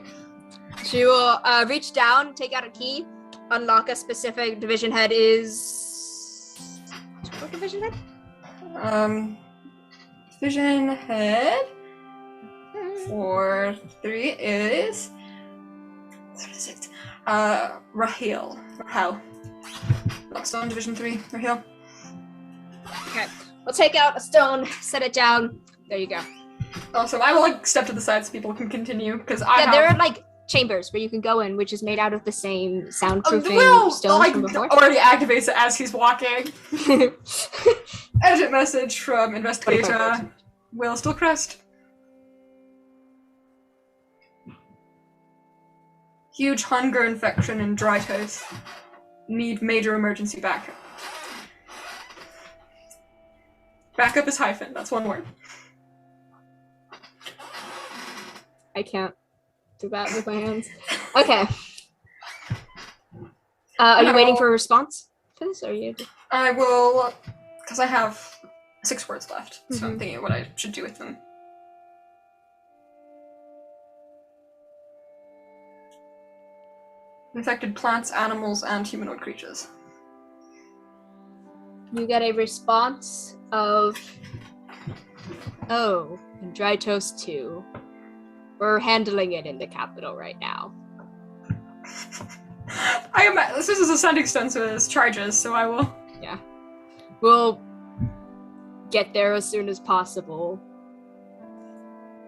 She will reach down, take out a key, unlock a specific division head is... What division head? Division head for 3 is... What is it? Rahel. Stone, Division 3, Rahel. Okay. We'll take out a stone, set it down. There you go. Awesome. I will step to the side so people can continue because there are chambers where you can go in, which is made out of the same soundproofing Will stones from before. already activates it as he's walking. Edit message from investigator Wil Stillcrest. Huge hunger infection and dry toast. Need major emergency backup. Backup is hyphen. That's one word. I can't do that with my hands. Okay. Are you waiting for a response to this, or are you? I will, because I have 6 words left, so I'm thinking what I should do with them. Infected plants, animals, and humanoid creatures. You get a response of, oh, dry toast 2. We're handling it in the capital right now. This is a sending stone, so there's charges, so I will. Yeah. We'll get there as soon as possible.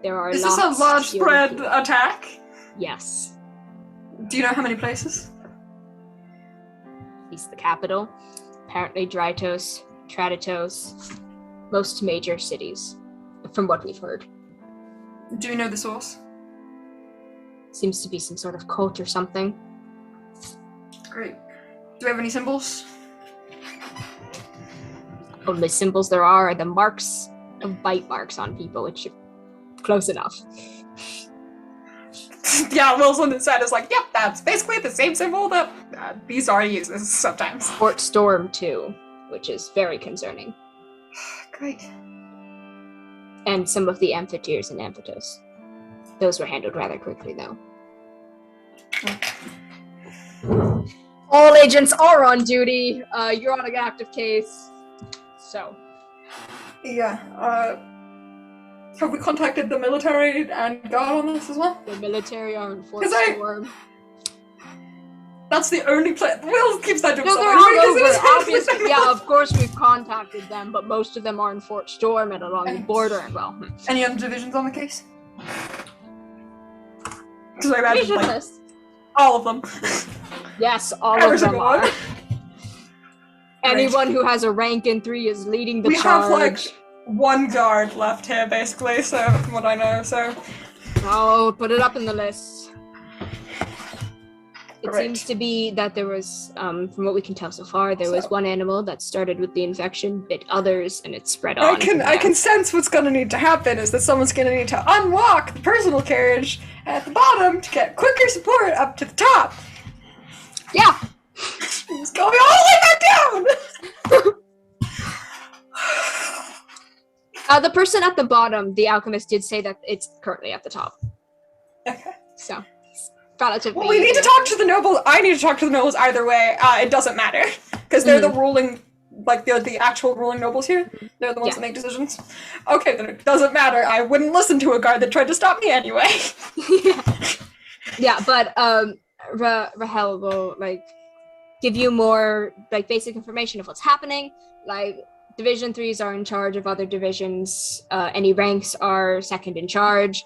There are Is this a large spread attack? Yes. Do you know how many places? At least the capital. Apparently Drytos, Traditos, most major cities, from what we've heard. Do you know the source? Seems to be some sort of cult or something. Great. Do we have any symbols? Only symbols there are the marks of bite marks on people, which is close enough. Yeah, Wil's on the side is like, yep, that's basically the same symbol that these are uses sometimes. Fort Storm, too, which is very concerning. Great. And some of the amphitheaters and amphitos. Those were handled rather quickly, though. All agents are on duty. You're on an active case. So. Yeah, have we contacted the military and guard on this as well? The military are in Fort Storm. That's the only place. Will keeps that to No, himself. they're all over, obviously. Yeah, of course we've contacted them, but most of them are in Fort Storm and along the border and well. Any other divisions on the case? Because I imagine all of them. Yes, all Every of them single are. one. Anyone who has a rank in 3 is leading the we charge. have 1 guard left here, basically, so from what I know, so. I'll put it up in the list. It Great. seems to be that there was, from what we can tell so far, there was one animal that started with the infection, bit others, and it spread on. I can sense what's gonna need to happen is that someone's gonna need to unlock the personal carriage at the bottom to get quicker support up to the top. Yeah! It's going all the way back down! The person at the bottom, the alchemist, did say that it's currently at the top. Okay. So, relatively. Well, we need to talk to the nobles. I need to talk to the nobles either way. It doesn't matter. Because they're the ruling, the actual ruling nobles here. They're the ones that make decisions. Okay, then it doesn't matter. I wouldn't listen to a guard that tried to stop me anyway. Yeah, but, Rahel will, give you more, basic information of what's happening. Division 3s are in charge of other divisions. Any ranks are second in charge.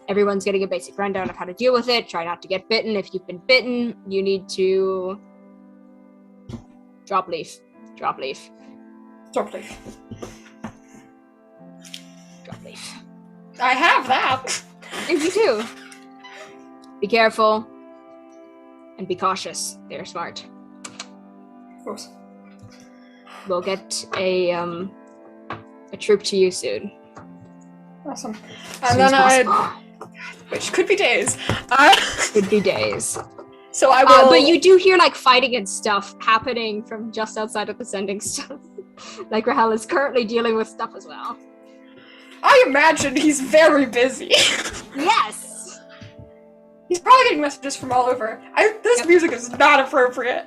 Everyone's getting a basic rundown of how to deal with it. Try not to get bitten. If you've been bitten, you need to drop leaf. Drop leaf. Drop leaf. Drop leaf. I have that. And you do. Be careful. And be cautious. They're smart. Of course. We'll get a troop to you soon. Awesome. And then which could be days. Could be days. So I will. But you do hear fighting and stuff happening from just outside of the sending stone. Rahel is currently dealing with stuff as well. I imagine he's very busy. Yes. He's probably getting messages from all over. This music is not appropriate.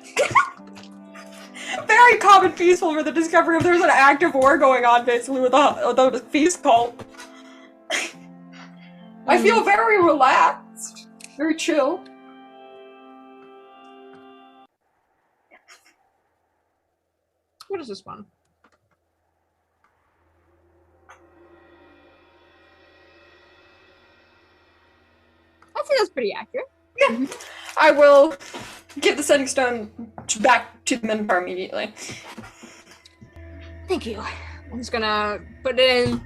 very common peaceful for the discovery of there's an active war going on, basically, with a feast cult. I feel very relaxed, very chill. What is this one? I think that's pretty accurate. Yeah. I will give the setting stone back to the Minotaur immediately. Thank you. I'm just gonna put it in.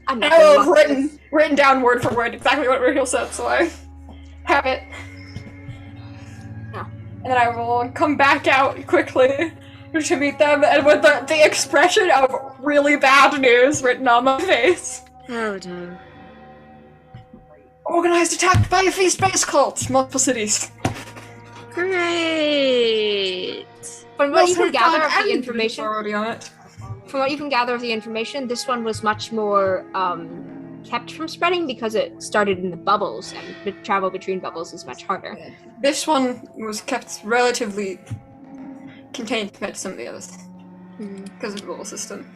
I'm not I gonna will have lock this. written down word for word exactly what Raheel said, so I have it. Yeah. And then I will come back out quickly to meet them, and with the expression of really bad news written on my face. Oh no. Organized attack by a feast-based cult, multiple cities. Great. From what you can gather of the information, Already on it. from what you can gather of the information, this one was much more kept from spreading because it started in the bubbles, and the travel between bubbles is much harder. This one was kept relatively contained compared to some of the others because of the bubble system.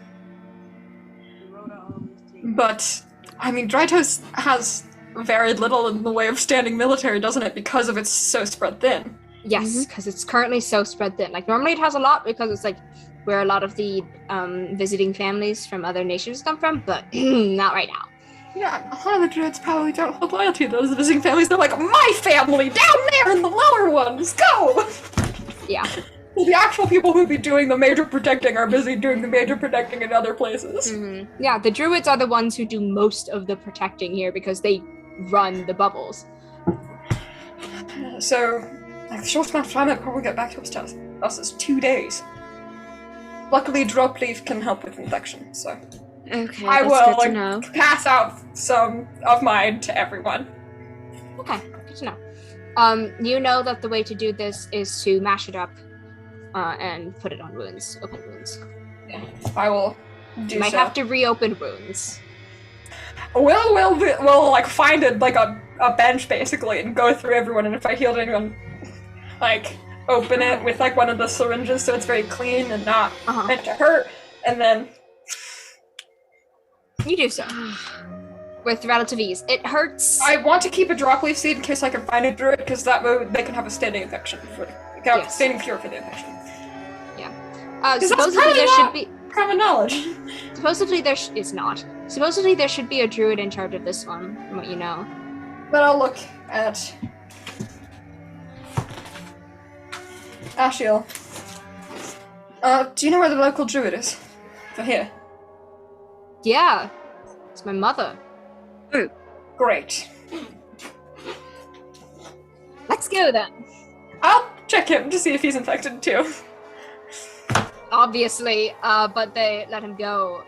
But I mean, Drytos has very little in the way of standing military, doesn't it? Because of it's so spread thin. Yes, because it's currently so spread thin. Like normally it has a lot because it's like where a lot of the visiting families from other nations come from, but not right now. Yeah, a lot of the Druids probably don't hold loyalty to those visiting families. They're like, my family down there in the lower ones, go! Yeah. The actual people who be doing the major protecting are busy doing the major protecting in other places. Yeah, the druids are the ones who do most of the protecting here because they run the bubbles. So, like, the short amount of time I'd probably get back to us is 2 days. Luckily, drop leaf can help with infection, so Okay, I that's will good to know. pass out some of mine to everyone. Okay, good to know. You know that the way to do this is to mash it up and put it on wounds, open wounds. Yeah, I will do You might so. have to reopen wounds. We'll like find a bench basically and go through everyone, and if I healed anyone, like open it with like one of the syringes so it's very clean and not meant to hurt, and then You do so. With relative ease. It hurts. I want to keep a drop leaf seed in case I can find a druid, because that way they can have a standing infection standing cure for the infection. Supposedly there should be. Common knowledge. Supposedly there is not. Supposedly there should be a druid in charge of this one, from what you know. But I'll look at Ashiel. Do you know where the local druid is? For here. Yeah, it's my mother. Oh, Great. Let's go then. I'll check him to see if he's infected too. Obviously, but they let him go.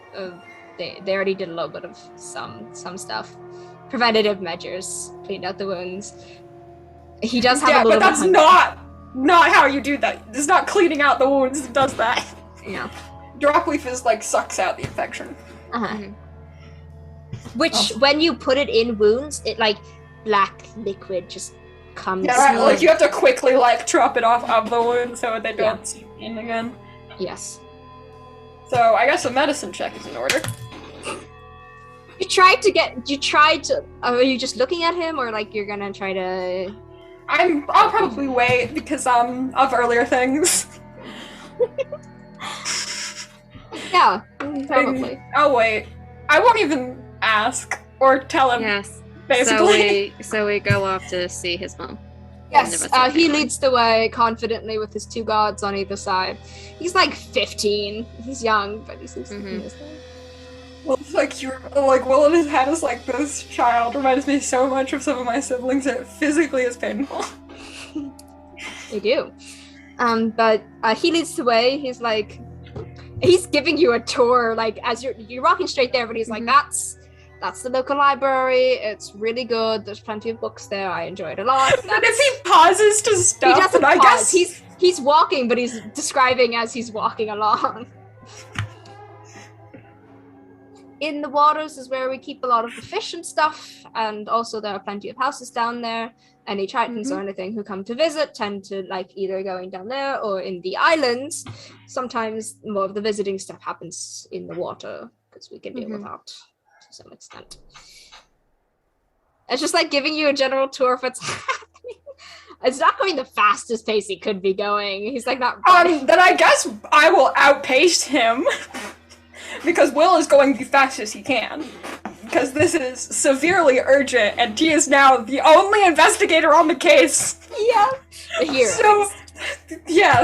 They already did a little bit of some stuff. Preventative measures, cleaned out the wounds. He does have a little but that's bit not how you do that. It's not cleaning out the wounds that does that. Yeah. Drop leaf is like sucks out the infection. Which, when you put it in wounds, it like black liquid just comes. Yeah, right, like you have to quickly like drop it off of the wound so they don't seep in again. Yes. So I guess a medicine check is in order. Are you just looking at him, or like you're gonna try to? I'll probably wait because of earlier things. Yeah, probably. I'll wait. I won't even ask or tell him. yes. Basically. So we go off to see his mom. Yes, he leads the way confidently with his two guards on either side. He's like 15. He's young, but he seems to be this way. Well, it's like you're like Will in his head is like this child reminds me so much of some of my siblings that physically is painful. They do. But he leads the way. He's giving you a tour, like as you're walking straight there, but he's like, that's the local library. It's really good. There's plenty of books there. I enjoy it a lot. And if he pauses to stop, he doesn't I pause. guess He's walking, but he's describing as he's walking along. in the waters is where we keep a lot of the fish and stuff, and also there are plenty of houses down there. Any Tritons or anything who come to visit tend to like either going down there or in the islands. Sometimes more of the visiting stuff happens in the water because we can deal with that to some extent. It's just like giving you a general tour of what's happening. It's not going the fastest pace he could be going. He's like not. Then I guess I will outpace him because Will is going the fastest he can. Because this is severely urgent, and he is now the only investigator on the case. Yeah, the hero.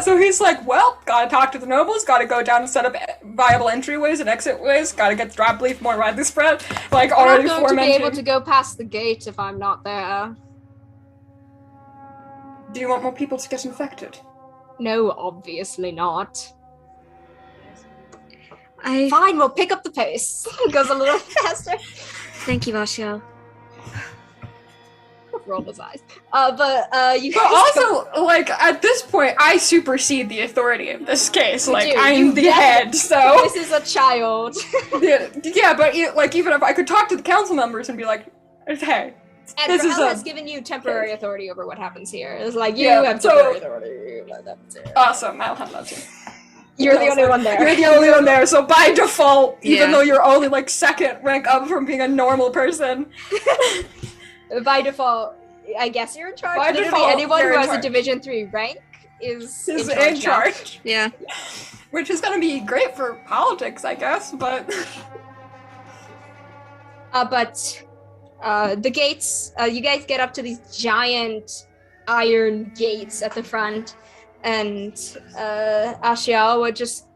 So he's like, well, gotta talk to the nobles, gotta go down and set up viable entryways and exitways, gotta get the drop leaf more widely spread, like already I'm not going to be forementioned. able to go past the gate if I'm not there. Do you want more people to get infected? No, obviously not. I Fine, we'll pick up the pace. It goes a little faster. thank you, Ashel. Roll his eyes. You But also, like, at this point, I supersede the authority of this case. Like, do. I'm You the head, so... This is a child. Yeah, but, like, even if I could talk to the council members and be like, hey, And this is Rael a... has given you temporary authority over what happens here. It's like, you Yeah, have so- temporary authority over what happens here. Awesome, I'll have that too. You're the only one there. You're the only one there, so by default, even Yeah. though you're only, like, second rank up from being a normal person... By default, I guess you're in charge. By Literally default, anyone you're who in has a charge. Division 3 rank is is in in charge. charge. Yeah. Which is gonna be great for politics, I guess, but... The gates, you guys get up to these giant iron gates at the front, and Ashiel would just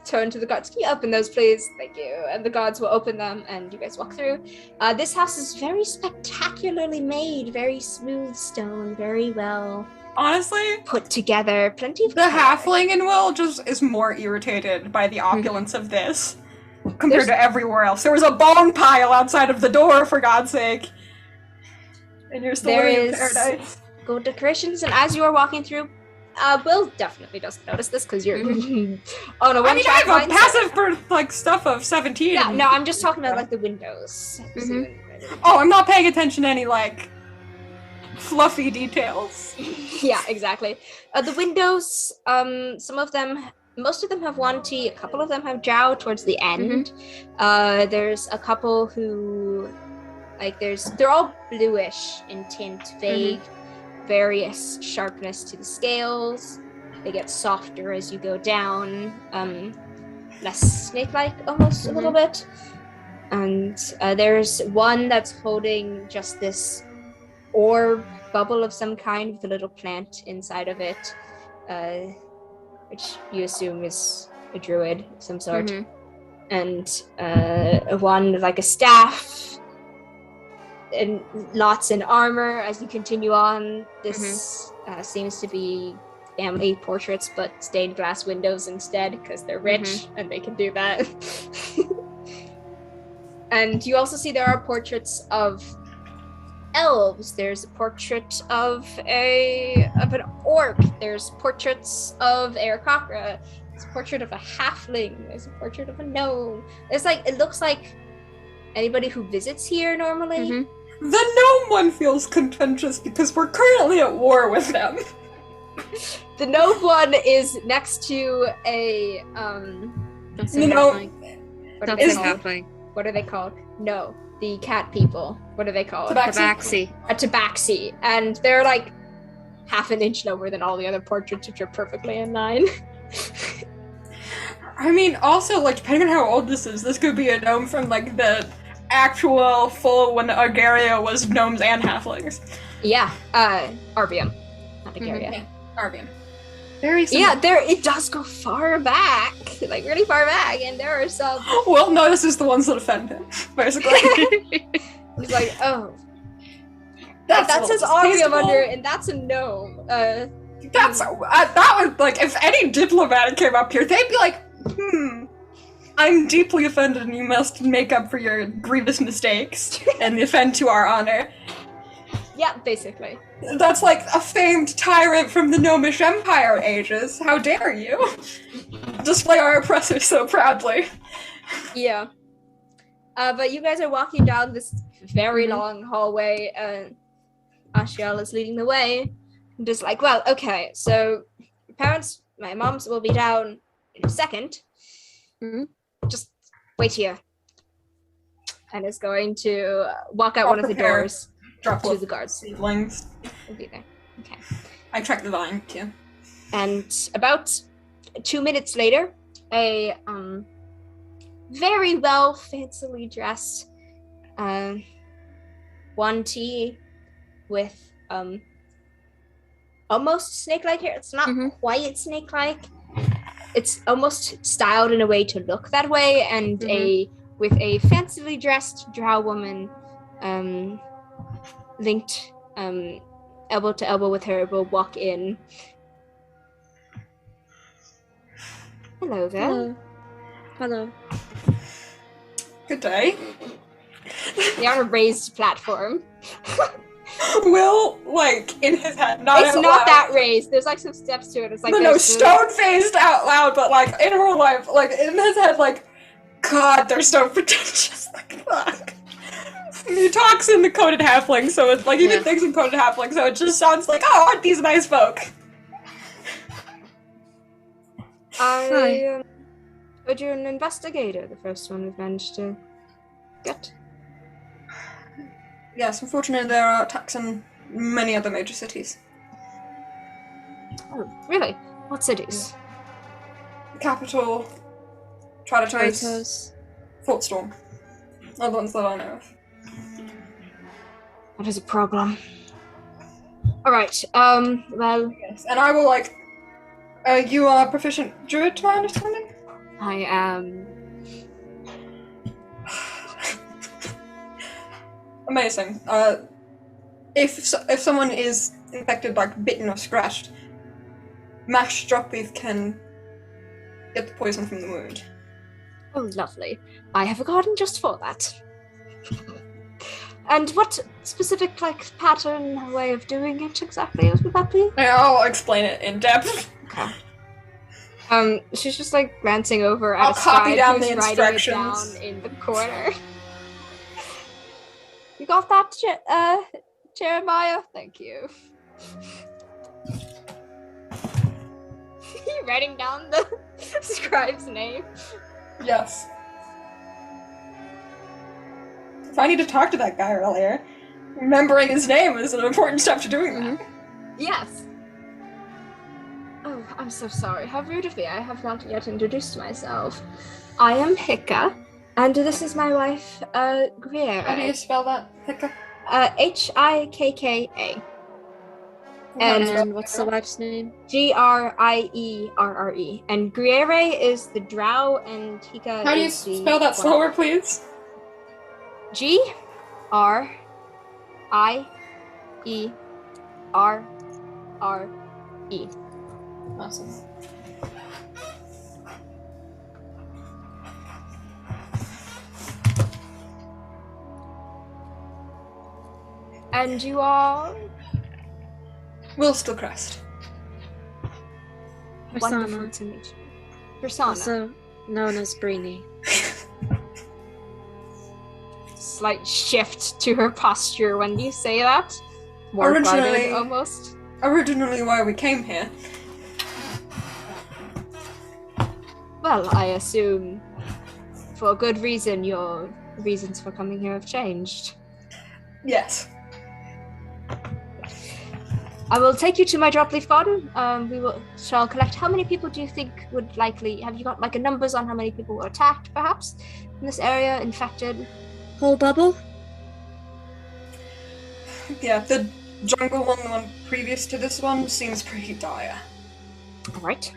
turn to the guards. Can you open those, please? Thank you. And the guards will open them, and you guys walk through. This house is very spectacularly made, very smooth stone, very well Honestly, put together. Plenty of the color. halfling in Will just is more irritated by the opulence of this compared to everywhere else. There was a bone pile outside of the door, for God's sake. And you're still There living in is- paradise. Gold decorations, and as you are walking through, Will definitely doesn't notice this because you're on a I mean, I one-track have a mindset. passive for, like, stuff of 17. Yeah, no, I'm just talking about like the windows. Oh, I'm not paying attention to any, like, fluffy details. Yeah, exactly. The windows, most of them have one T, a couple of them have Jow towards the end. There's a couple who, like, they're all bluish in tint, vague, various sharpness to the scales. They get softer as you go down, less snake-like almost a little bit. And there's one that's holding just this orb bubble of some kind with a little plant inside of it, which you assume is a druid of some sort. And one with like a staff and lots in armor. As you continue on, this seems to be family portraits, but stained glass windows instead because they're rich and they can do that. And you also see there are portraits of elves. There's a portrait of an orc. There's portraits of Aarakocra. There's a portrait of a halfling. There's a portrait of a gnome. It looks like anybody who visits here normally. The gnome one feels contentious because we're currently at war with them. The gnome one is next to a That's You a know, halfling. what are That's they a called? halfling. What are they called? No, the cat people. What are they called? Tabaxi. A tabaxi, and they're like half an inch lower than all the other portraits, which are perfectly in line. I mean, also, like, depending on how old this is, this could be a gnome from, like, the actual full when Argaria was gnomes and halflings. Yeah, Arbium, not Agaria. Arvian. Very similar. Yeah, it does go far back, like really far back, and there are some. Will notices the ones that offend him, basically. He's like, oh, That's that a says little Arbium distasteful. under, and that's a gnome. That's that was like, if any diplomat came up here, they'd be like, I'm deeply offended, and you must make up for your grievous mistakes and the offend to our honor. Yeah, basically. That's like a famed tyrant from the Gnomish Empire ages. How dare you display our oppressors so proudly? Yeah. But you guys are walking down this very long hallway, and Ashiel is leading the way. I'm just like, well, okay, so your parents, my mom's will be down in a second. Just wait here. And is going to walk out one of the doors to the guards. Seedlings. We'll be there. Okay. I track the vine, too. And about 2 minutes later, a very well fancily dressed 1T with almost snake-like hair. It's not quite snake-like. It's almost styled in a way to look that way, and with a fancily dressed drow woman linked elbow to elbow with her will walk in. Hello there. Hello. Good day. They're on a raised platform. Will, like, in his head, It's not loud. that raised. There's like some steps to it. It's like No, stone-faced out loud, but like in her life, like in his head, like, God, they're so pretentious. Like, fuck. He talks in the coded halfling, so it's like even thinks in coded halfling, so it just sounds like, oh, aren't these nice folk? I heard you're an investigator, the first one we've managed to get. Yes, unfortunately, there are attacks in many other major cities. Oh, really? What cities? The capital, Traditos, Fort Storm. Are the ones that I know of. That is a problem. Alright, well... Yes, and I will, like... you are proficient druid, to my understanding? I am... Amazing. If someone is infected, like bitten or scratched, mashed drop leaf can get the poison from the wound. Oh, lovely. I have a garden just for that. And what specific, like, pattern, way of doing it exactly would that be? I'll explain it in depth. Okay. She's just, like, glancing over at I'll a copy scribe down who's the writing it instructions. down in the corner. You got that, Jeremiah? Thank you. You writing down the scribe's name? Yes. If I need to talk to that guy earlier, remembering his name is an important step to doing that. Yes. Oh, I'm so sorry. How rude of me. I have not yet introduced myself. I am Hika, and this is my wife, Grieving. How do you spell that, Hika? Hikka. And what's the wife's name? Grierre. And Vioré is the drow, and Hika How do you is the... spell that slower, please? Grierre. Awesome. And you are... Will Stillcrest. Wonderful Brisanna, to meet you. Brisanna. also known as Brini. Slight shift to her posture when you say that. More Originally- guarded, almost. Originally why we came here. Well, I assume for a good reason your reasons for coming here have changed. Yes. I will take you to my dropleaf garden. Shall collect. How many people do you think would likely... Have you got like a numbers on how many people were attacked, perhaps, in this area, infected? Whole bubble? Yeah, the jungle one, the one previous to this one, seems pretty dire. Alright.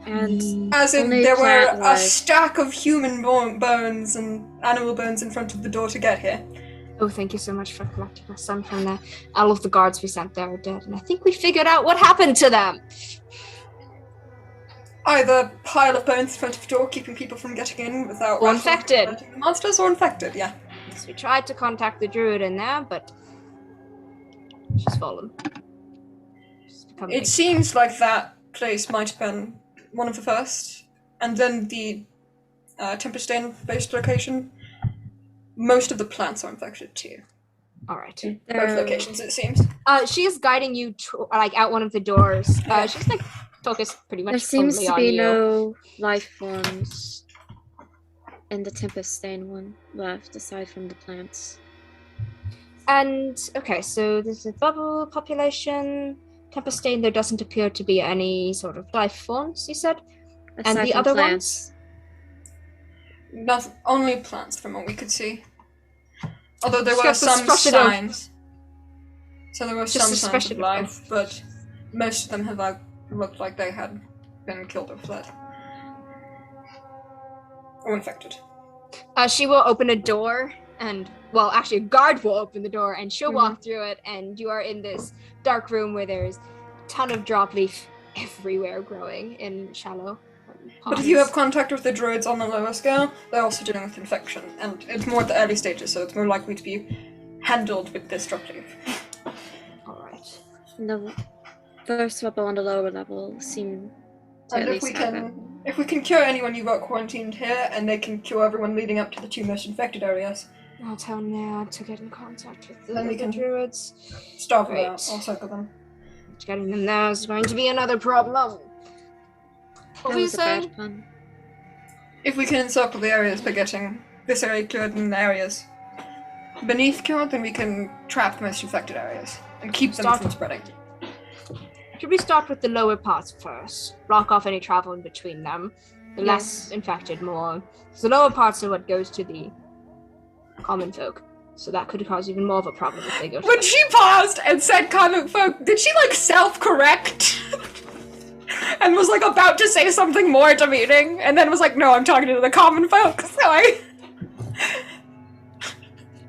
And As in, only there were plant a life. stack of human bones and animal bones in front of the door to get here. Oh, thank you so much for collecting my son from there. All of the guards we sent there are dead, and I think we figured out what happened to them. Either pile of bones in front of the door, keeping people from getting in without... Or infected. preventing the monsters, or infected, yeah. So we tried to contact the druid in there, but she's fallen. She's become It seems like that place might have been one of the first, and then the Tempest Inn-based location most of the plants are infected too. All right. Both locations, it seems. She is guiding you like out one of the doors. She's like focused pretty much There seems only to on be you. no life forms in the Tempest Stain one left, aside from the plants. And okay, so there's a bubble population. Tempest Stain, there doesn't appear to be any sort of life forms, you said? Aside And the from other plants. Nothing, only plants from what we could see. Although there Just were got some suspicion of- signs. So there were Just some signs suspicion of of life, but most of them have looked like they had been killed or fled. Or infected. She will open a door, and well, actually, a guard will open the door, and she'll walk through it, and you are in this dark room where there's a ton of drop leaf everywhere growing in shallow ponds. But if you have contact with the druids on the lower scale, they're also dealing with infection, and it's more at the early stages, so it's more likely to be handled with this drop leaf. All right. The first couple on the lower level seem to And at if least have it. we can cure anyone you've got quarantined here, and they can cure everyone leading up to the 2 most infected areas, I'll tell Nea to get in contact with Then we the can- druids. stop Great. them out, I'll circle them. Getting them there is going to be another problem. What That were you was a saying? bad pun. If we can encircle the areas by getting this area cured and the areas beneath cured, then we can trap the most infected areas and keep them Start- from spreading. Should we start with the lower parts first? Block off any travel in between them. The less infected, more. So the lower parts are what goes to the common folk. So that could cause even more of a problem if they go to When them. she paused and said common folk, did she like self-correct? And was like about to say something more demeaning, and then was like, no, I'm talking to the common folk, so I...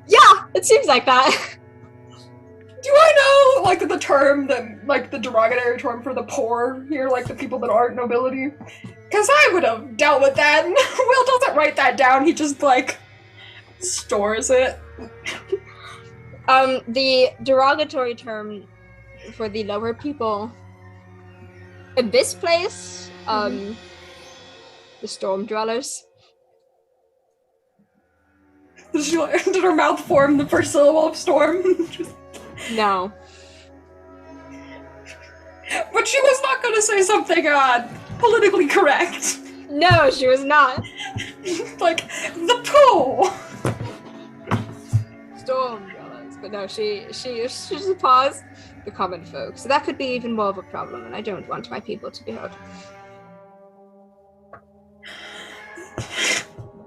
Yeah, it seems like that. Do I know, like, the term, the derogatory term for the poor here, like the people that aren't nobility? Because I would have dealt with that, and Will doesn't write that down, he just, like, stores it. The derogatory term for the lower people in this place, the storm dwellers. Did her mouth form the first syllable of storm? No. But she was not gonna say something, politically correct. No, she was not. Like, the poor! Storm dwellers. But no, she just paused. The common folk. So that could be even more of a problem, and I don't want my people to be hurt.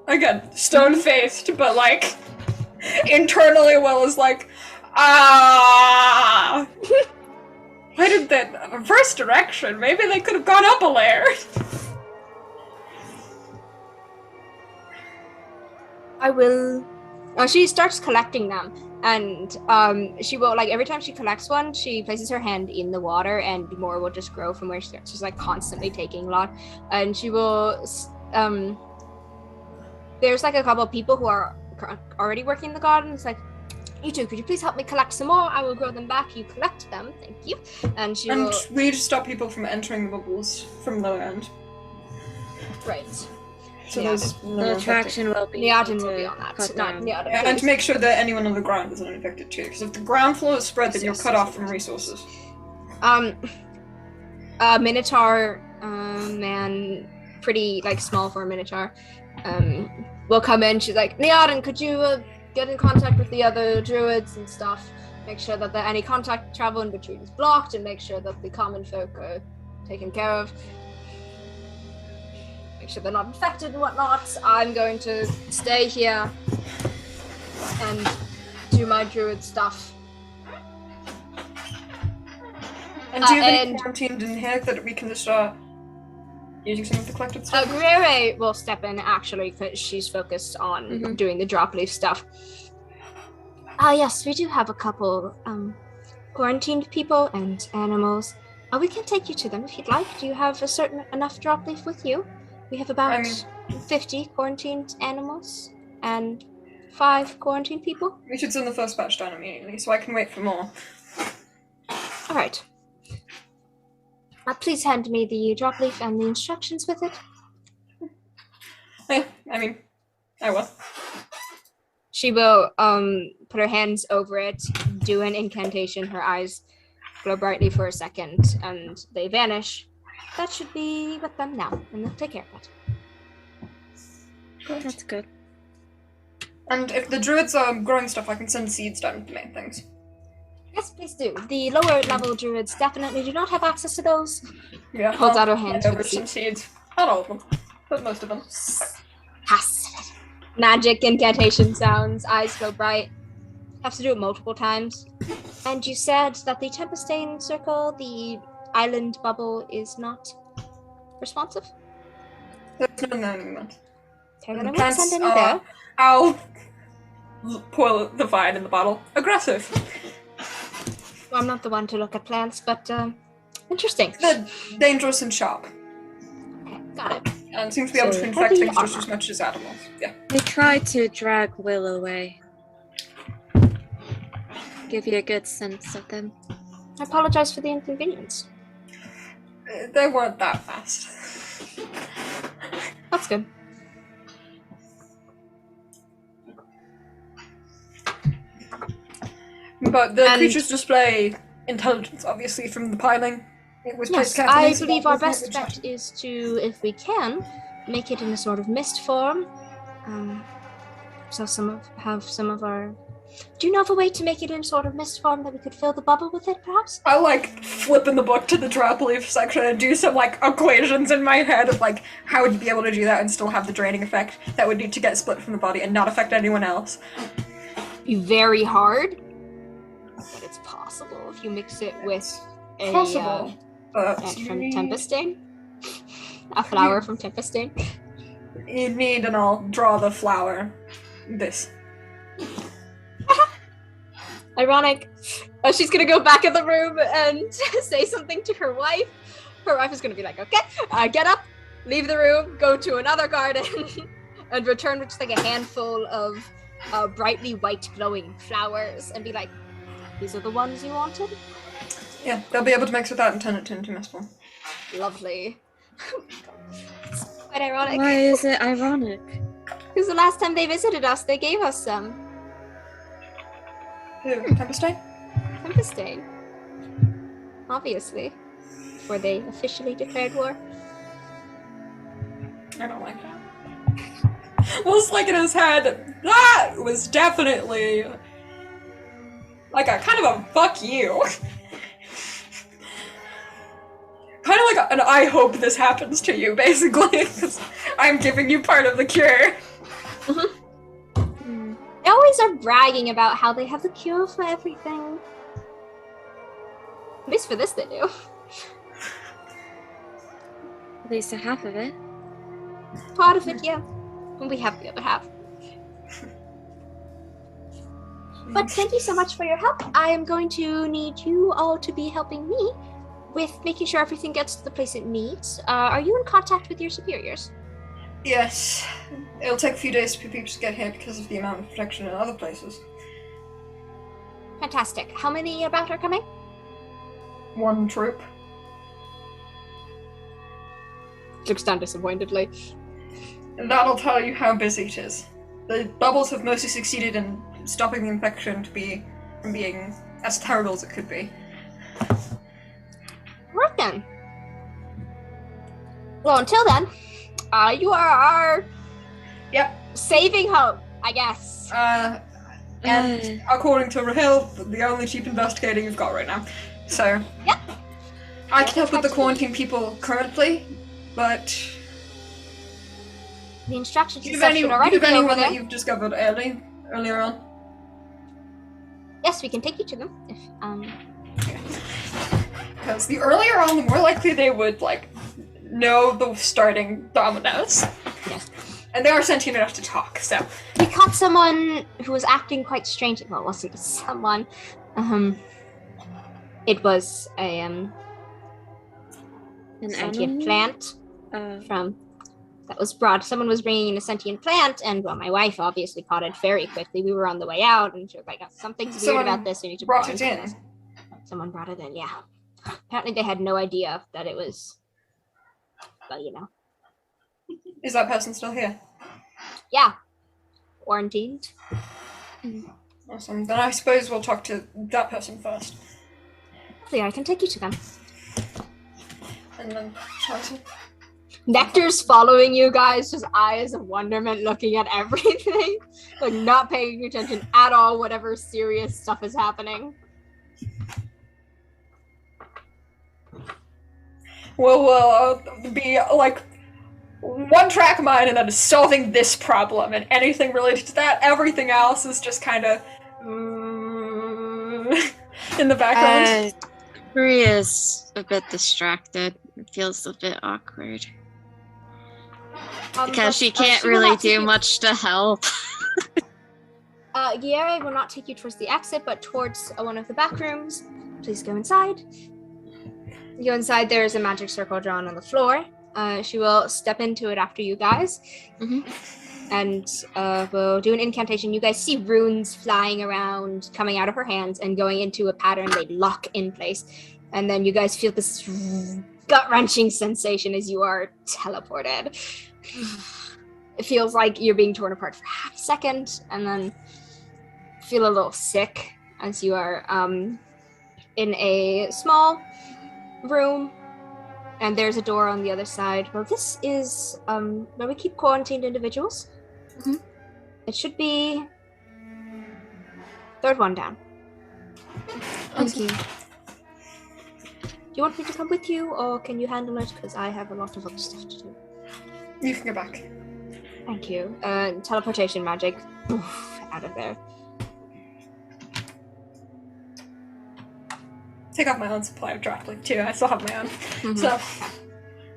Again, stone-faced, but like, internally Will is like, why did that reverse direction? Maybe they could have gone up a layer. I will. She starts collecting them, and she will, like, every time she collects one, she places her hand in the water, and more will just grow from where she starts. She's like constantly taking a lot, and she will. There's like a couple of people who are already working in the garden. It's like, you two, could you please help me collect some more? I will grow them back. You collect them, thank you. And she will. we need to stop people from entering the bubbles from lower end. Right. So Yeah, there's The attraction will be Neodin will to be on that. cut Not down. Neodin. and to make sure that anyone on the ground isn't infected too, because if the ground floor is spread, then you're cut off from resources. Minotaur man, pretty like small for a Minotaur, will come in. She's like, Neodin, could you get in contact with the other druids and stuff? Make sure that any contact travel in between is blocked, and make sure that the common folk are taken care of. Make sure they're not infected and whatnot. I'm going to stay here and do my druid stuff. And do you have any and- quarantined in here that we can just start using some of the collected stuff? Vioré will step in actually because she's focused on doing the drop leaf stuff. Yes, we do have a couple quarantined people and animals. We can take you to them if you'd like. Do you have enough drop leaf with you? We have about 50 quarantined animals and 5 quarantined people. We should send the first batch down immediately, so I can wait for more. All right. Please hand me the drop leaf and the instructions with it. Yeah, I will. She will put her hands over it, do an incantation. Her eyes glow brightly for a second, and they vanish. That should be with them now, and they'll take care of it. That's good. And if the druids are growing stuff, I can send seeds down to make things. Yes, please do. The lower level druids definitely do not have access to those. Yeah. Holds out her hand for over the some seeds. seeds. Not all of them, but most of them. Yes. Magic incantation sounds, eyes go bright. Have to do it multiple times. And you said that the Tempestain circle, the island bubble, is not responsive? There's no movement. Okay, then I won't send any there. I'll pour the vine in the bottle. Aggressive. Well, I'm not the one to look at plants, but interesting. They're dangerous and sharp. Okay, got it. And seems to be able So to infect heavy things just armor. as much as animals. Yeah. They tried to drag Will away. Give you a good sense of them. I apologize for the inconvenience. They weren't that fast. That's good. But the And- creatures display intelligence, obviously, from the piling. It was Yes, placed carefully I so believe that our was not best bet obstructed. is to, if we can, make it in a sort of mist form. So have some of our. Do you know of a way to make it in sort of mist form that we could fill the bubble with it, perhaps? I flip in the book to the drop leaf section and do some equations in my head of how would you be able to do that and still have the draining effect that would need to get split from the body and not affect anyone else. Be very hard, but it's possible if you mix it with a Possible, but plant you from need, Tempestain, a flower from Tempestain. you'd need, and I'll draw the flower. This. Ironic. Oh, she's gonna go back in the room and say something to her wife. Her wife is gonna be like, okay, get up, leave the room, go to another garden, and return with just a handful of brightly white glowing flowers and be like, these are the ones you wanted? Yeah, they'll be able to mix with that and turn it into mist form. Lovely. It's quite ironic. Why is it ironic? Because the last time they visited us, they gave us some Who? Tempestain? Tempestain. Obviously. Before they officially declared war. I don't like that. Will's in his head. That was definitely a kind of a fuck you. Kind of an I hope this happens to you, basically, because I'm giving you part of the cure. They always are bragging about how they have the cure for everything. At least for this they do. At least a half of it. Part of it, yeah. And we have the other half. But thank you so much for your help. I am going to need you all to be helping me with making sure everything gets to the place it needs. Are you in contact with your superiors? Yes. It'll take a few days for people to get here because of the amount of protection in other places. Fantastic. How many about are coming? One troop. Looks down disappointedly. And that'll tell you how busy it is. The bubbles have mostly succeeded in stopping the infection from being as terrible as it could be. Right then. Well, until then, you are our saving hope, I guess. And according to Rahil, the only cheap investigator you've got right now. So, Yep. I can help with the quarantine people currently, but The instructions do you you said have should already be over anyone there. that you've discovered earlier on? Yes, we can take you to them. If, Because the earlier on, the more likely they would, know the starting dominoes. Yes. And they are sentient enough to talk, so. We caught someone who was acting quite strangely. Well, it wasn't someone. It was a An sentient animal? plant from that was brought. Someone was bringing in a sentient plant, and well, my wife obviously caught it very quickly. We were on the way out, and she was like, "Something's weird Someone about this. We need to brought go it into in. this." Someone brought it in. Yeah. Apparently, they had no idea that it was. Well, you know. Is that person still here? Yeah. Quarantined. Awesome. Then I suppose we'll talk to that person first. Yeah, I can take you to them. And then Nectar's following you guys, just eyes of wonderment looking at everything. Like, not paying attention at all, whatever serious stuff is happening. We'll be like one track mind, and that is solving this problem, and anything related to that, everything else is just kind of in the background. Bree is a bit distracted. It feels a bit awkward. Because she can't really do much to help. Vioré will not take you towards the exit, but towards one of the back rooms. Please go inside. You go inside, there is a magic circle drawn on the floor. She will step into it after you guys. And we'll do an incantation. You guys see runes flying around, coming out of her hands, and going into a pattern. They lock in place. And then you guys feel this gut-wrenching sensation as you are teleported. It feels like you're being torn apart for half a second, and then feel a little sick as you are in a small room, and there's a door on the other side. Well, this is where we keep quarantined individuals. It should be third one down. Thank you. Do you want me to come with you, or can you handle it? Because I have a lot of other stuff to do. You can go back. Thank you. Teleportation magic. Poof, out of there. Take off my own supply of droplet too. I still have my own. So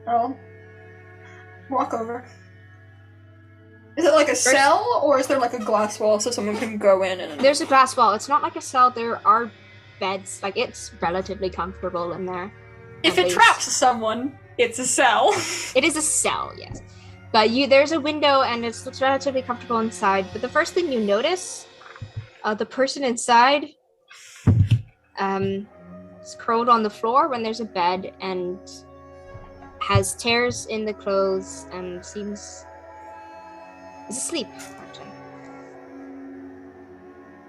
I'll walk over. Is it like a cell, or is there like a glass wall so someone can go in and... There's a glass wall. It's not like a cell. There are beds. Like, it's relatively comfortable in there. If it traps someone, it's a cell. It is a cell, yes. But there's a window, and it looks relatively comfortable inside. But the first thing you notice, the person inside is curled on the floor when there's a bed, and has tears in the clothes, and is asleep, actually.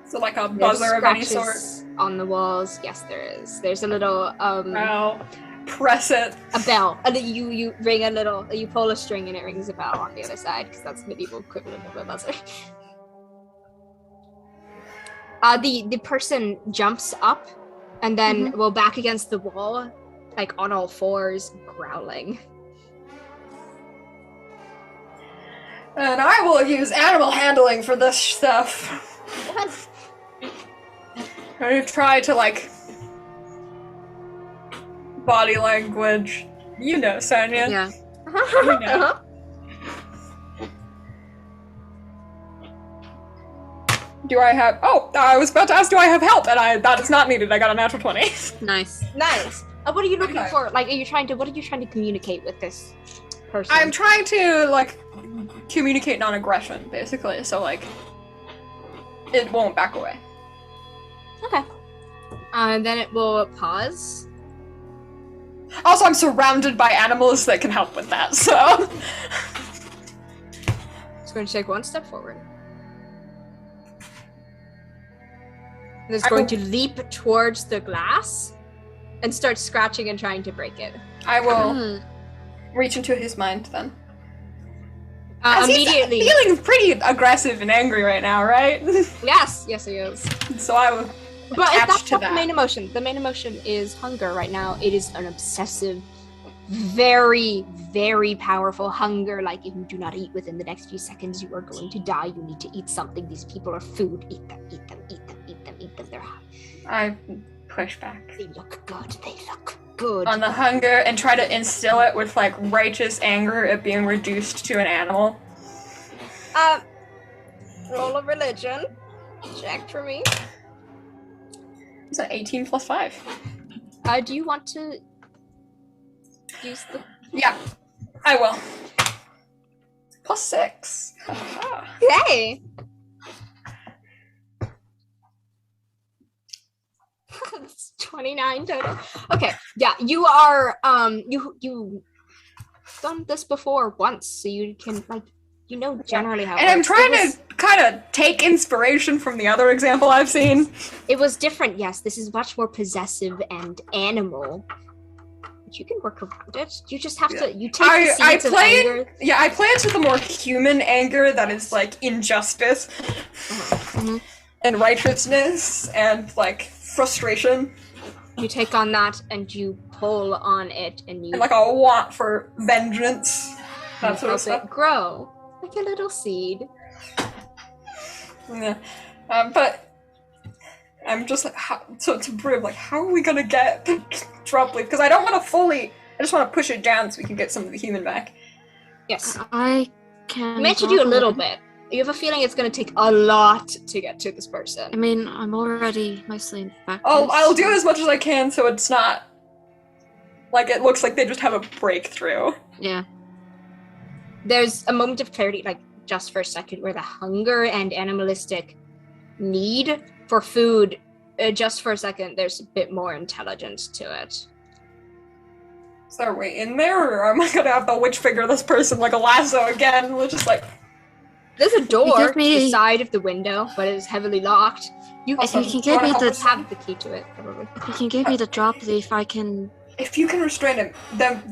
So like a buzzer of any sort? On the walls, yes, there is. There's a little Wow. Press it. A bell. And you ring a little, you pull a string and it rings a bell on the other side, because that's medieval equivalent of a buzzer. The person jumps up and then will back against the wall, like on all fours, growling. And I will use animal handling for this stuff. What? I'm gonna try to, like, body language. You know, Sonya. Yeah. You know. Do I have... Oh, I was about to ask, do I have help? And that is not needed. I got a natural 20. Nice. Nice. What are you looking Okay. for? Like, what are you trying to communicate with this person? I'm trying to, like, communicate non-aggression, basically. So, like, it won't back away. Okay. Then it will pause. Also, I'm surrounded by animals that can help with that, so... It's going to take one step forward. It's going to leap towards the glass and start scratching and trying to break it. I will reach into his mind, then. Immediately. He's feeling pretty aggressive and angry right now, right? Yes, he is. So I will But if attach that's to not that. the main emotion. The main emotion is hunger right now. It is an obsessive, very, very powerful hunger. Like, if you do not eat within the next few seconds, you are going to die. You need to eat something. These people are food. Eat them, eat them, eat them, eat them, eat them. They're hot. I push back They look good. They look good. on the hunger and try to instill it with, like, righteous anger at being reduced to an animal. Roll a religion. Check for me. It's an 18 plus 5. Do you want to use the... Yeah, I will. Plus 6. Hey! That's 29 total. Okay, yeah, you are, you've done this before once, so you can, like, you know generally how. And I'm trying to kind of take inspiration from the other example I've seen. It was different, yes. This is much more possessive and animal. But you can work around it. You just have to. You take the seeds of anger. Yeah, I play it with a more human anger that is like injustice and righteousness and like frustration. You take on that and you pull on it, and you and like a want for vengeance. That sort of stuff. It grow like a little seed. Yeah, but I'm just like, to Brim, like, how are we gonna get the drop leaf? Because I don't want to fully. I just want to push it down so we can get some of the human back. Yes, I can. I meant to do a little bit. You have a feeling it's going to take a lot to get to this person. I mean, I'm already mostly infected. I'll do as much as I can so it's not like it looks like they just have a breakthrough. Yeah. There's a moment of clarity, like just for a second, where the hunger and animalistic need for food, just for a second, there's a bit more intelligence to it. So are we in there, or am I gonna have to witch figure this person like a lasso again? We're just like... There's a door to the side of the window, but it is heavily locked. If you can give me have the key to it, probably. If you can give me the drop leaf, I can... If you can restrain him, then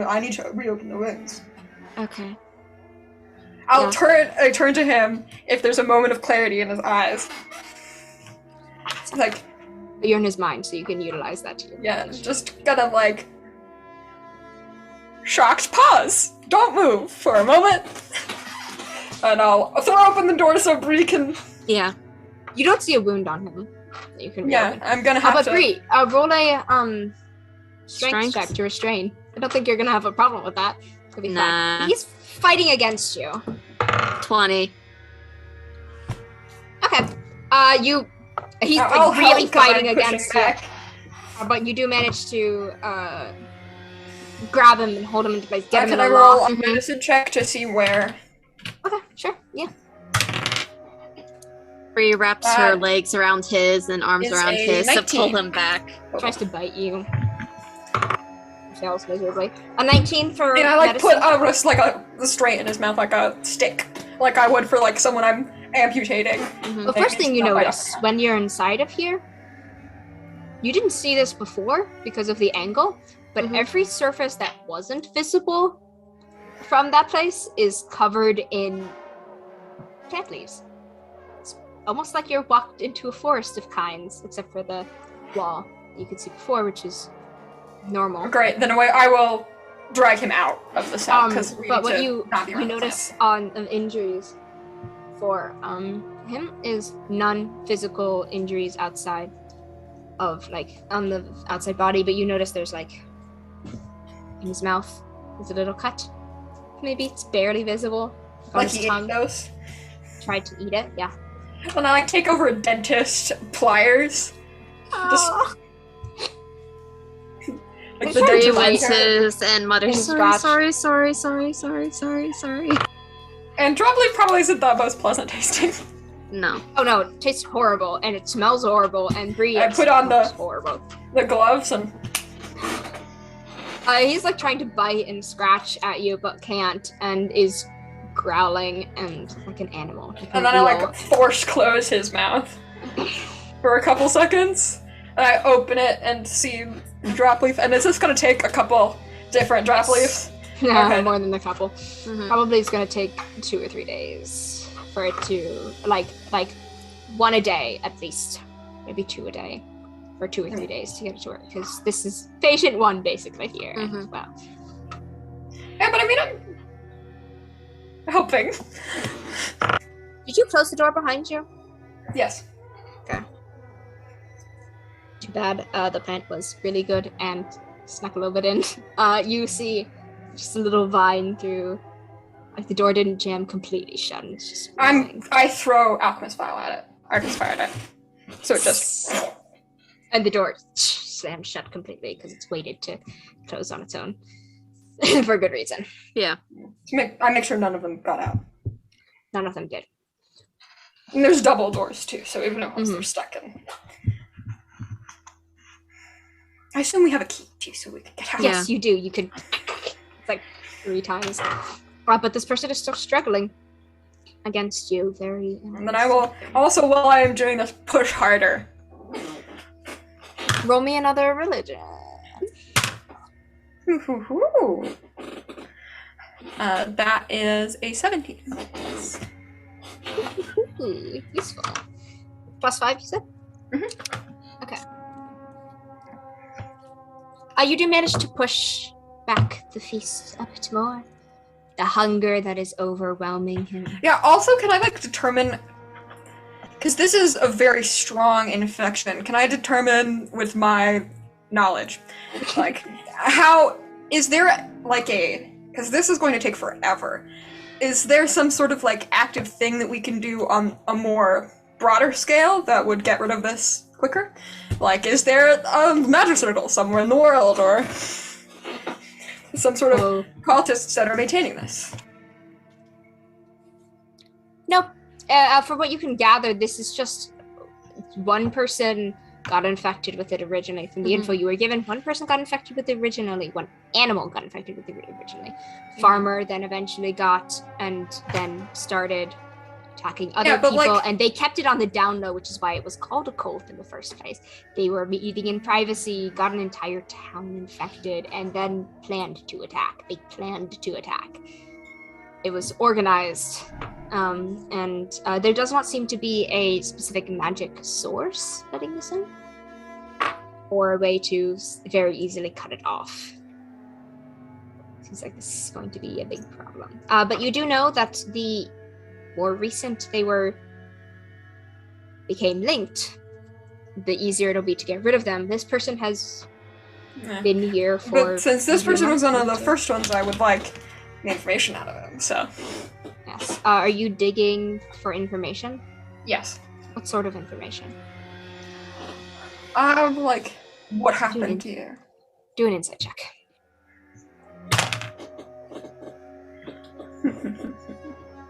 I need to reopen the wounds. Okay. I turn to him if there's a moment of clarity in his eyes. Like... You're in his mind, so you can utilize that to your advantage. Just kind of like... Shocked pause! Don't move for a moment! And I'll throw open the door so Bree can... Yeah. You don't see a wound on him. You can reopen. I'm gonna have to... Bree, roll a strength check to restrain. I don't think you're gonna have a problem with that. It'll be fine. He's fighting against you. 20. Okay. He's really fighting against you. But you do manage to grab him and hold him into place. Get him in a roll lock. a medicine check to see where... Okay, sure, yeah. Bree wraps her legs around his and arms around his 19. To pull him back. Tries to bite you. Fails miserably. A 19 for I like medicine. put a restraint in his mouth like a stick. Like I would for like someone I'm amputating. The first thing you notice when you're inside of here, you didn't see this before because of the angle, but every surface that wasn't visible from that place is covered in plant leaves. It's almost like you're walked into a forest of kinds, except for the wall you could see before, which is normal. Great, then I will drag him out of the cell. But what you notice on injuries for him is non-physical injuries outside of on the outside body, but you notice there's in his mouth there's a little cut. Maybe it's barely visible. Like he ate those? Tried to eat it, yeah. When I take over a dentist pliers. Just like the dentist winces and mutters, sorry. And Dropleaf probably isn't the most pleasant tasting. No. Oh no, it tastes horrible and it smells horrible and Bree I put on the gloves and he's trying to bite and scratch at you but can't and is growling and like an animal. And then I force close his mouth for a couple seconds. And I open it and see Dropleaf, and it's just gonna take a couple different Dropleafs. Yeah, okay. More than a couple. Probably it's gonna take 2 or 3 days for it to like one a day at least, maybe 2 a day, for 2 or 3 days to get it to work. Because this is patient 1 basically here as well. Yeah, but I mean, I'm hoping. Did you close the door behind you? Yes. Okay. Too bad the plant was really good and snuck a little bit in. You see just a little vine through, the door didn't jam completely shut. And it's just I throw Alchemist File at it. Arcus Fire at it. So it just... And the door slammed shut completely because it's waited to close on its own. For good reason. Yeah. I make sure none of them got out. None of them did. And there's double doors too, so even if they're stuck in... I assume we have a key too, so we can get out. Yes, you do. You could. It's 3 times. But this person is still struggling against you. Very. And then I will also, while I am doing this, push harder. Roll me another religion. That is a 17. Useful. +5, you said? Mm-hmm. Okay. You do manage to push back the feast a bit more. The hunger that is overwhelming him. Yeah, also, can I, determine... Because this is a very strong infection. Can I determine with my knowledge, how... Is there, a... Because this is going to take forever. Is there some sort of, active thing that we can do on a more broader scale that would get rid of this quicker? Is there a magic circle somewhere in the world, or some sort of cultists that are maintaining this? Nope. For what you can gather, this is just one person got infected with it originally. From the info you were given, one person got infected with it originally. One animal got infected with it originally. Farmer then eventually got, and then started attacking other people, and they kept it on the down low, which is why it was called a cult in the first place. They were meeting in privacy, got an entire town infected, and then planned to attack. It was organized, and there does not seem to be a specific magic source letting this in, or a way to very easily cut it off. Seems like this is going to be a big problem. But you do know that the more recent they became linked, the easier it'll be to get rid of them. This person has been here for... But since this person was one of the first ones, I would like the information out of him, so... Yes. Are you digging for information? Yes. What sort of information? What happened here? Do an insight check.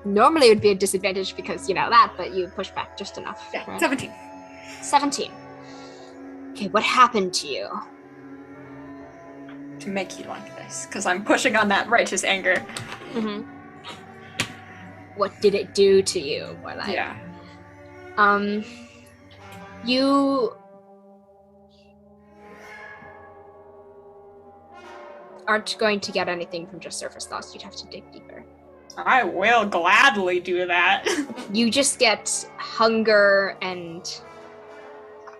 Normally it would be a disadvantage because you know that, but you push back just enough. Yeah, right? 17. 17. Okay, what happened to you? To make you like this, because I'm pushing on that righteous anger. What did it do to you? Yeah. You aren't going to get anything from just surface thoughts. You'd have to dig deeper. I will gladly do that. You just get hunger and...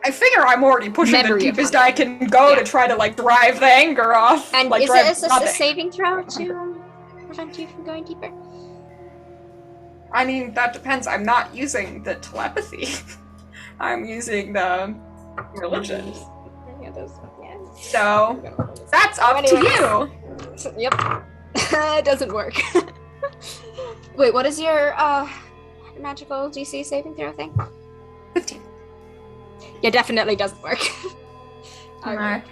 I figure I'm already pushing Memory the of deepest hunger. I can go to try to drive the anger off. And is this a saving throw to prevent you from going deeper? I mean, that depends. I'm not using the telepathy. I'm using the religion. So, that's up to you. Yep. It doesn't work. Wait, what is your magical DC saving throw thing? 15. Yeah, definitely doesn't work. Alright.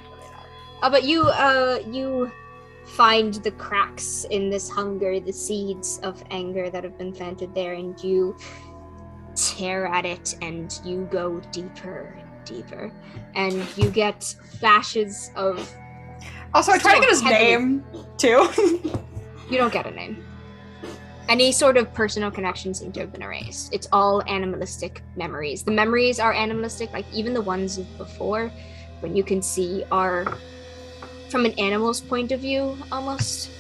But you find the cracks in this hunger, the seeds of anger that have been planted there, and you tear at it, and you go deeper and deeper, and you get flashes of... Also, I try to get his name, too. You don't get a name. Any sort of personal connections seem to have been erased. It's all animalistic memories. The memories are animalistic, even the ones of before, when you can see are from an animal's point of view, almost.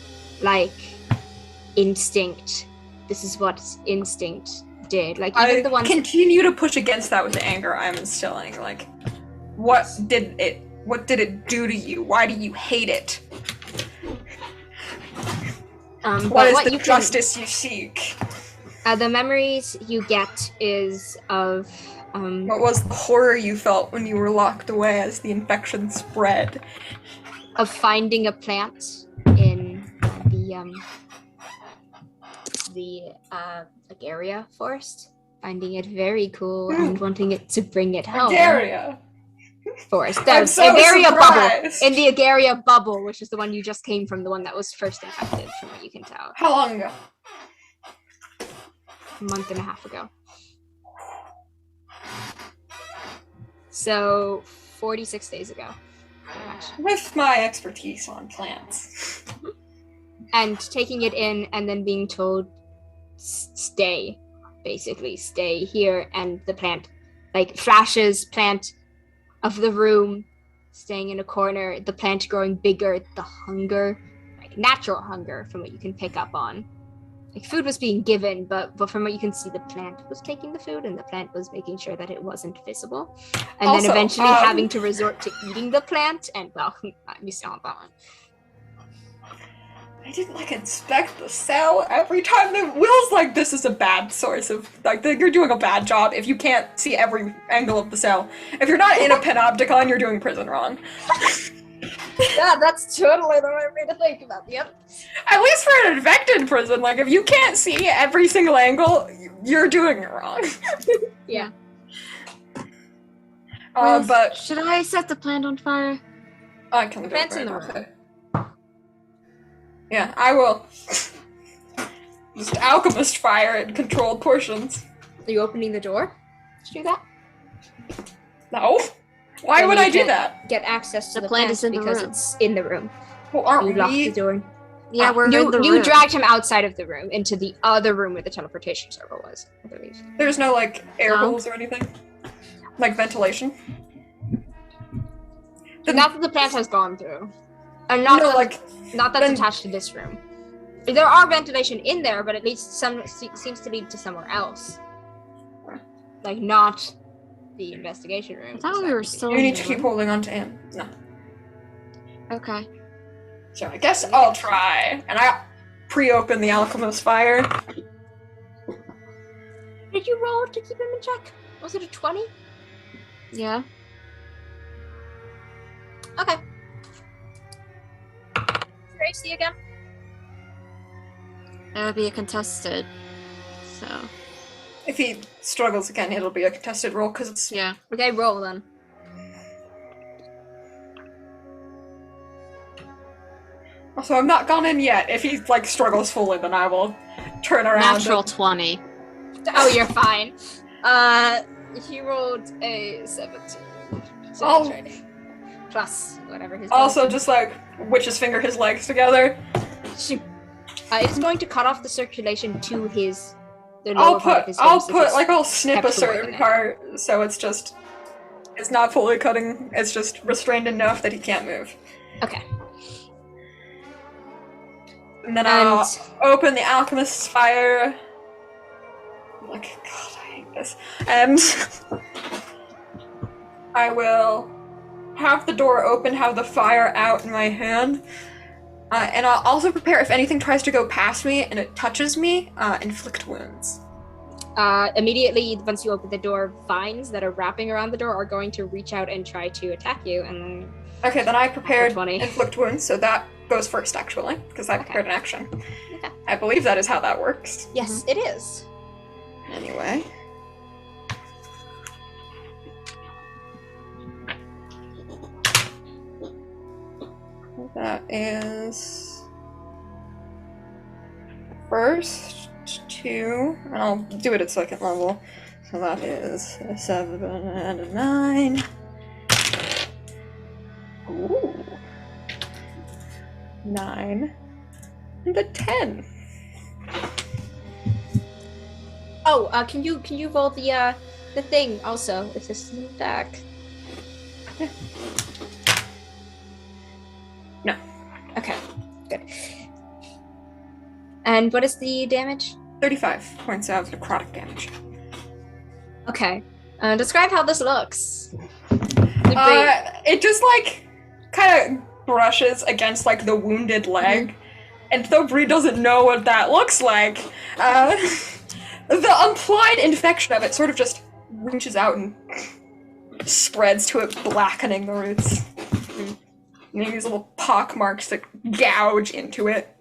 Instinct. This is what instinct did. Even the ones... continue to push against that with the anger I'm instilling. What did it do to you? Why do you hate it? What is the justice you seek? The memories you get is of... what was the horror you felt when you were locked away as the infection spread? Of finding a plant in the Agaria forest. Finding it very cool and wanting it to bring it home. Agaria! Forest. I'm so Agaria surprised. bubble. In the Agaria bubble, which is the one you just came from, the one that was first infected, from what you can tell. How long ago? A month and a half ago. So, 46 days ago. With my expertise on plants. and taking it in and then being told, stay, basically, stay here. And the plant, like, flashes plant of the room, staying in a corner, the plant growing bigger, the hunger, like natural hunger from what you can pick up on. Like, food was being given, but from what you can see, the plant was taking the food, and the plant was making sure that it wasn't visible. And Also, then eventually having to resort to eating the plant, and, well, you saw that one. I didn't, like, inspect the cell every time. Will's like, this is a bad source of, like, you're doing a bad job if you can't see every angle of the cell. If you're not in a panopticon, you're doing prison wrong. Yeah, that's totally the right way to think about it. Yep. At least for an infected prison, like, if you can't see every single angle, you're doing it wrong. Yeah. But should I set the plant on fire? I can do Plant's it in right the now. room. Yeah, I will. Just alchemist fire in controlled portions. Are you opening the door to do that? No. Why Then would you I do can't that? Get access to The the plant plant is in the because room. it's in the room. Well, aren't You locked the we? door. Yeah, we're in the You room. dragged him outside of the room into the other room where the teleportation server was, I believe. There's no, like, air No. holes or anything? Like ventilation? Not that the plant has gone through. And not No, that, like, not that's then- attached to this room. There are ventilation in there, but it leads seems to lead to somewhere else. Like, not the investigation room. I thought we were exactly. still you in need the to keep room. holding on to him. No. Okay. So I guess I'll try. And I pre-open the alchemist fire. Did you roll to keep him in check? Was it a 20? Yeah. Okay. Tracy again? That would be a contested. So, If he struggles again, it'll be a contested roll, because it's... yeah. Okay, roll then. Also, I've not gone in yet. If he, like, struggles fully, then I will turn around. Natural 20. Oh, you're fine. He rolled a 17. So Oh. plus whatever his Also, just, like, witch's finger his legs together. Shoot. It's going to cut off the circulation to his. The lower part of his I'll face, put, it's like, I'll snip a kept away certain in it. part, so it's just... It's not fully cutting, it's just restrained enough that he can't move. Okay. And then And I'll open the alchemist's fire. I'm like, God, I hate this. And I will have the door open, have the fire out in my hand. And I'll also prepare if anything tries to go past me and it touches me, inflict wounds. immediately, once you open the door, vines that are wrapping around the door are going to reach out and try to attack you. And then Okay, then I prepared 20. inflict wounds, so that goes first, actually, because I prepared an action. Okay. I believe that is how that works. yes, it is. Anyway. That is first 2, and I'll do it at second level. So that is a 7 and a 9. Ooh. 9 and a 10. Oh, can you roll the thing also? It's a sneak attack. No. Okay, good. And what is the damage? 35 points of necrotic damage. Okay. Describe how this looks. It just, like, kind of brushes against, like, the wounded leg. And though Bree doesn't know what that looks like, the implied infection of it sort of just reaches out and spreads to it, blackening the roots. And these little pock marks that gouge into it.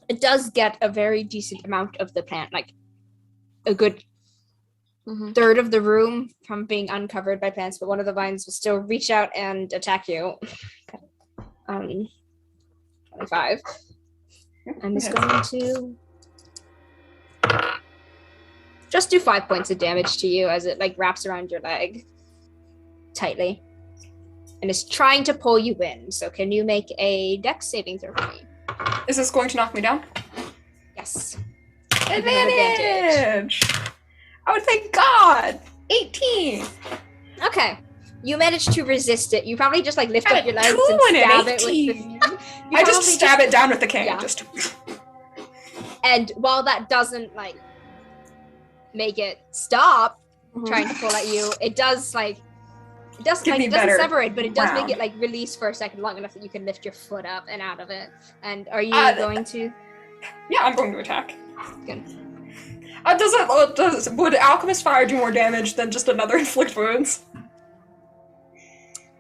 It does get a very decent amount of the plant, like a good third of the room from being uncovered by plants, but one of the vines will still reach out and attack you. 25. And it's going to just do 5 points of damage to you as it like wraps around your leg tightly. And is trying to pull you in. So can you make a dex saving throw for me? Is this going to knock me down? Yes. Advantage! Oh, thank God! 18! Okay. You managed to resist it. You probably just like lift I up your had legs and 2 and an stab it 18. with the. I just stab it down with the cane. Yeah. Just. And while that doesn't like make it stop trying to pull at you, it does like it doesn't Give like me it doesn't better sever it, but it does make round. it like release for a second long enough that you can lift your foot up and out of it. And are you going to? Yeah, I'm going to attack. Good. Would Alchemist Fire do more damage than just another Inflict Wounds?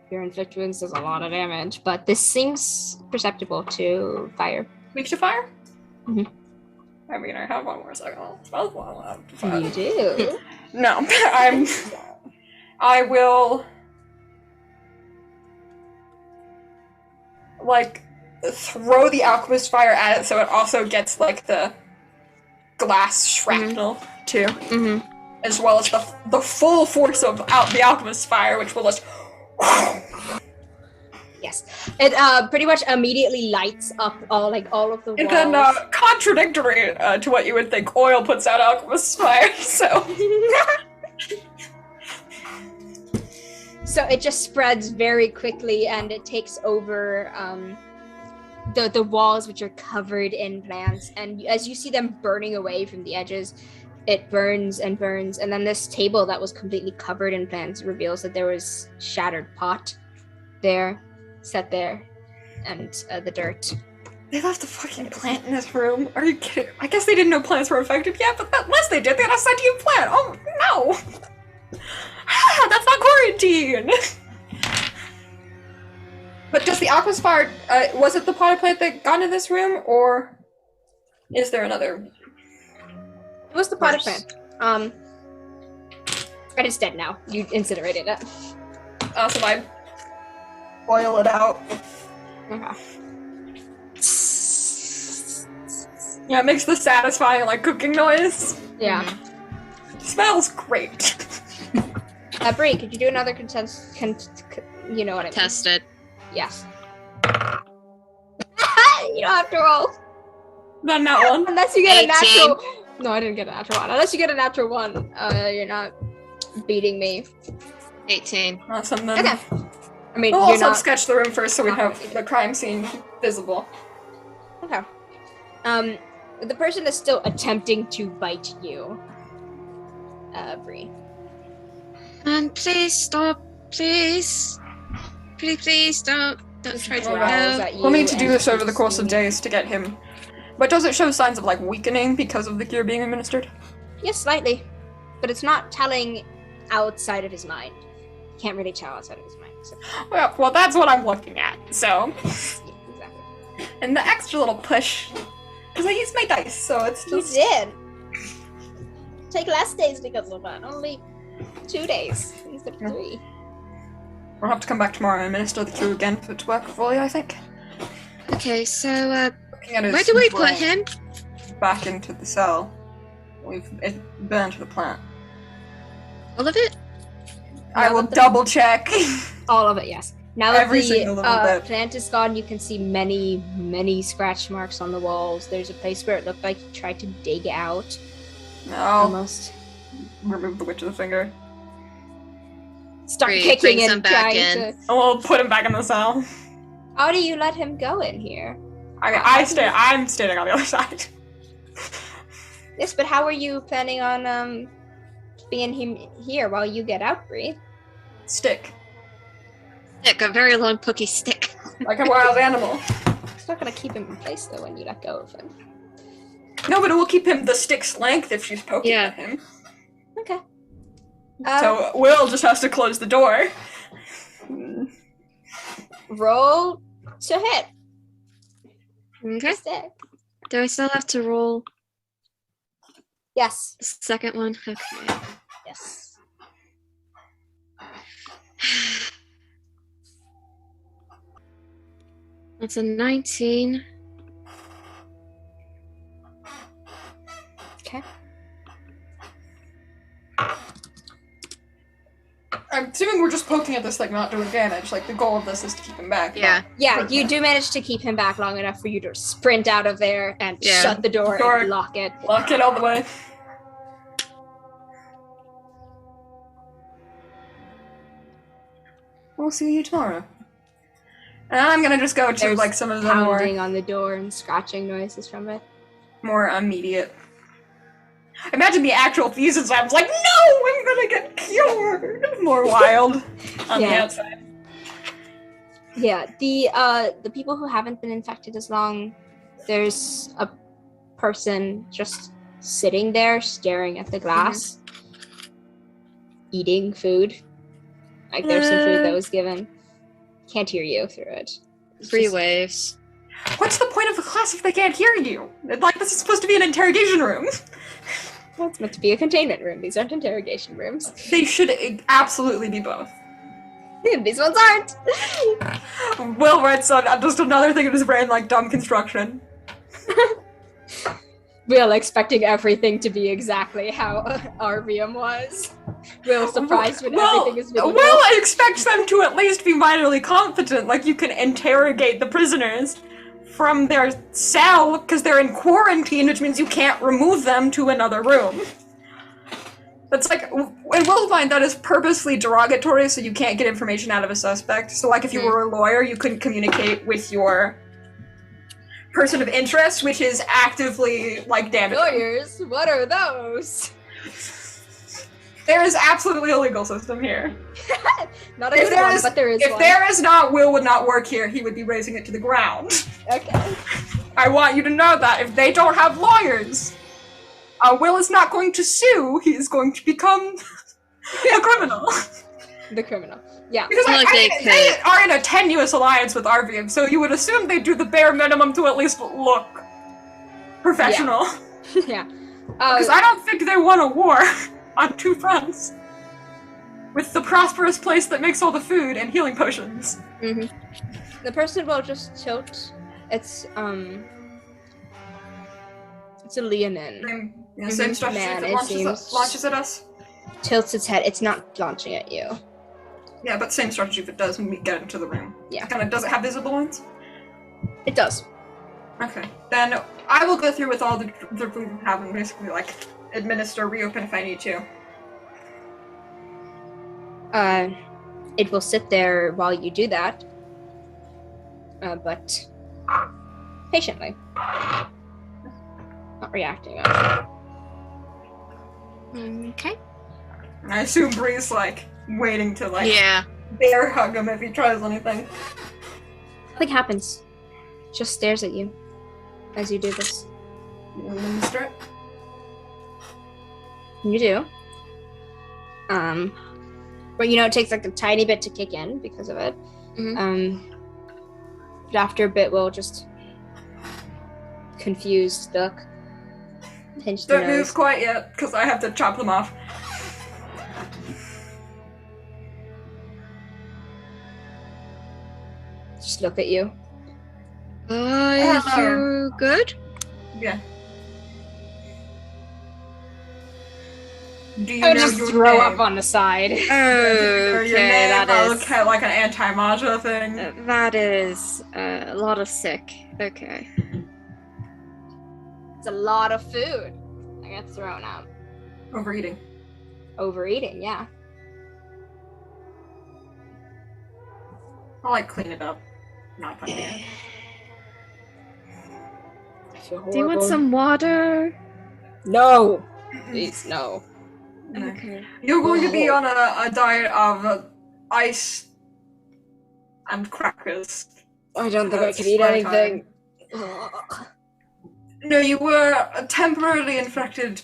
Your inflict wounds does a lot of damage, but this seems perceptible to fire. Weak to fire? Mhm. I mean, I have one more second. You do. No, I will, like, throw the Alchemist Fire at it so it also gets, like, the glass shrapnel, too. Mm-hmm. As well as the full force of the Alchemist Fire, which will just... Yes, it pretty much immediately lights up all of the walls. And then, contradictory to what you would think, oil puts out Alchemist Fire, so... So it just spreads very quickly, and it takes over the walls, which are covered in plants. And as you see them burning away from the edges, it burns and burns. And then this table that was completely covered in plants reveals that there was shattered pot there, set there, and the dirt. They left a fucking plant in this room. Are you kidding? I guess they didn't know plants were effective yet, but unless they did, they had a sentient plant. Oh, no! That's not quarantine! But does the Alchemist Fire, was it the potted plant that got into this room, or is there another? It was the potted plant. And it's dead now. You incinerated it. So I boil it out. Okay. Yeah, it makes the satisfying, like, cooking noise. Yeah. Smells great. Bree, could you do another you know what I mean? Test it. Yes. You don't have to roll. Not that one. Unless you get 18. a natural. No, I didn't get a natural one. Unless you get a natural one, you're not beating me. 18. Awesome, then. Okay. I mean, We'll you're also not. sketch the room first so we have the crime scene visible. Okay. The person is still attempting to bite you. Bree. And please stop, please. Please don't try to Growls help. at you We'll need to do and this over the keeps course of you- days to get him. But does it show signs of, like, weakening because of the cure being administered? Yes, slightly, but it's not telling outside of his mind. You can't really tell outside of his mind. So. Well, that's what I'm looking at, so. Yeah, exactly. And the extra little push. Because I used my dice, so it's just. You did. Take less days because of that. Only 2 days instead of 3. We'll have to come back tomorrow and administer the cure again for it to work fully, I think. Okay, so, Looking at his where do we put brain. him? Back into the cell. We've burned the plant. All of it? I Now will that the- double check. All of it, yes. Now that Every the single little bit. plant is gone, you can see many, many scratch marks on the walls. There's a place where it looked like he tried to dig out. No. Almost. Remove the witch of the finger. Start Bree kicking brings and him back trying in. to... And we'll put him back in the cell. How do you let him go in here? I'm standing on the other side. Yes, but how are you planning on being him here while you get out, Bree? Stick. Stick, a very long pokey stick. Like a wild animal. It's not gonna keep him in place though when you let go of him. No, but it will keep him the stick's length if she's poking Yeah. at him. Okay. So Will just has to close the door. Roll to hit. Okay. Stick. Do I still have to roll Yes. the second one? Okay. Yes. That's a 19. Okay. I'm assuming we're just just poking at this thing, not doing damage. Like, the goal of this is to keep him back. Yeah. Yeah, you do manage to keep him back long enough for you to sprint out of there and Yeah. shut the door and lock it. Lock it all the way. We'll see you tomorrow. And I'm gonna just go to, There's like, some of the pounding on the door and scratching noises from it. more immediate. Imagine the actual thesis. I was like, no, I'm gonna get cured. More wild on the Yeah. outside. Yeah, the people who haven't been infected as long, there's a person just sitting there staring at the glass, eating food. Like there's some food that was given. Can't hear you through it. It's Free just- waves. What's the point of the class if they can't hear you? Like, this is supposed to be an interrogation room. Well, it's meant to be a containment room. These aren't interrogation rooms. They should absolutely be both. These ones aren't. Will writes on just another thing in his brain, like dumb construction. Will expecting everything to be exactly how RVM was. Will surprised when everything is medieval. Will expects them to at least be minorly competent. Like, you can interrogate the prisoners from their cell because they're in quarantine, which means you can't remove them to another room. That's like, and Will find that is purposely derogatory, so you can't get information out of a suspect. So, like, if you were a lawyer, you couldn't communicate with your person of interest, which is actively, like, damaging. Lawyers, what are those? There is absolutely a legal system here. Not a good one, but there is If one. there is not, Will would not work here. He would be raising it to the ground. Okay. I want you to know that. If they don't have lawyers, Will is not going to sue. He is going to become a criminal. The criminal. Yeah. Because Well, they are in a tenuous alliance with RVM, so you would assume they do the bare minimum to at least look professional. Yeah. Because I don't think they won a war on two fronts. With the prosperous place that makes all the food and healing potions. The person will just tilt. It's a Leonin. Same strategy Man, that it launches, launches at us. Tilts its head. It's not launching at you. Yeah, but same strategy if it does when we get into the room. Yeah. Kind of, does it have visible ones? It does. Okay. Then I will go through with all the food we have and basically, like, administer, reopen if I need to. It will sit there while you do that. But patiently. Not reacting. Okay. I assume Bree's, like, waiting to, like, Yeah. bear hug him if he tries anything. Nothing happens. Just stares at you as you do this. You administer it? You do. But you know, it takes like a tiny bit to kick in because of it. But after a bit, we'll just confused look. Pinch the Don't move nose. quite yet, because I have to chop them off. Just look at you. You good? Yeah. Do you I would know just your throw name? up on the side. Do you know your Okay, name? that I is look at like an anti-Maja thing. that is a lot of sick. Okay. It's a lot of food. I got thrown out. Overeating. Overeating, yeah. I'll like clean it up. Not funny. I feel Do you want horrible. some water? No! Please, no. Okay. You're going to be on a diet of ice and crackers. I don't think I That's can eat my anything. No, you were temporarily infected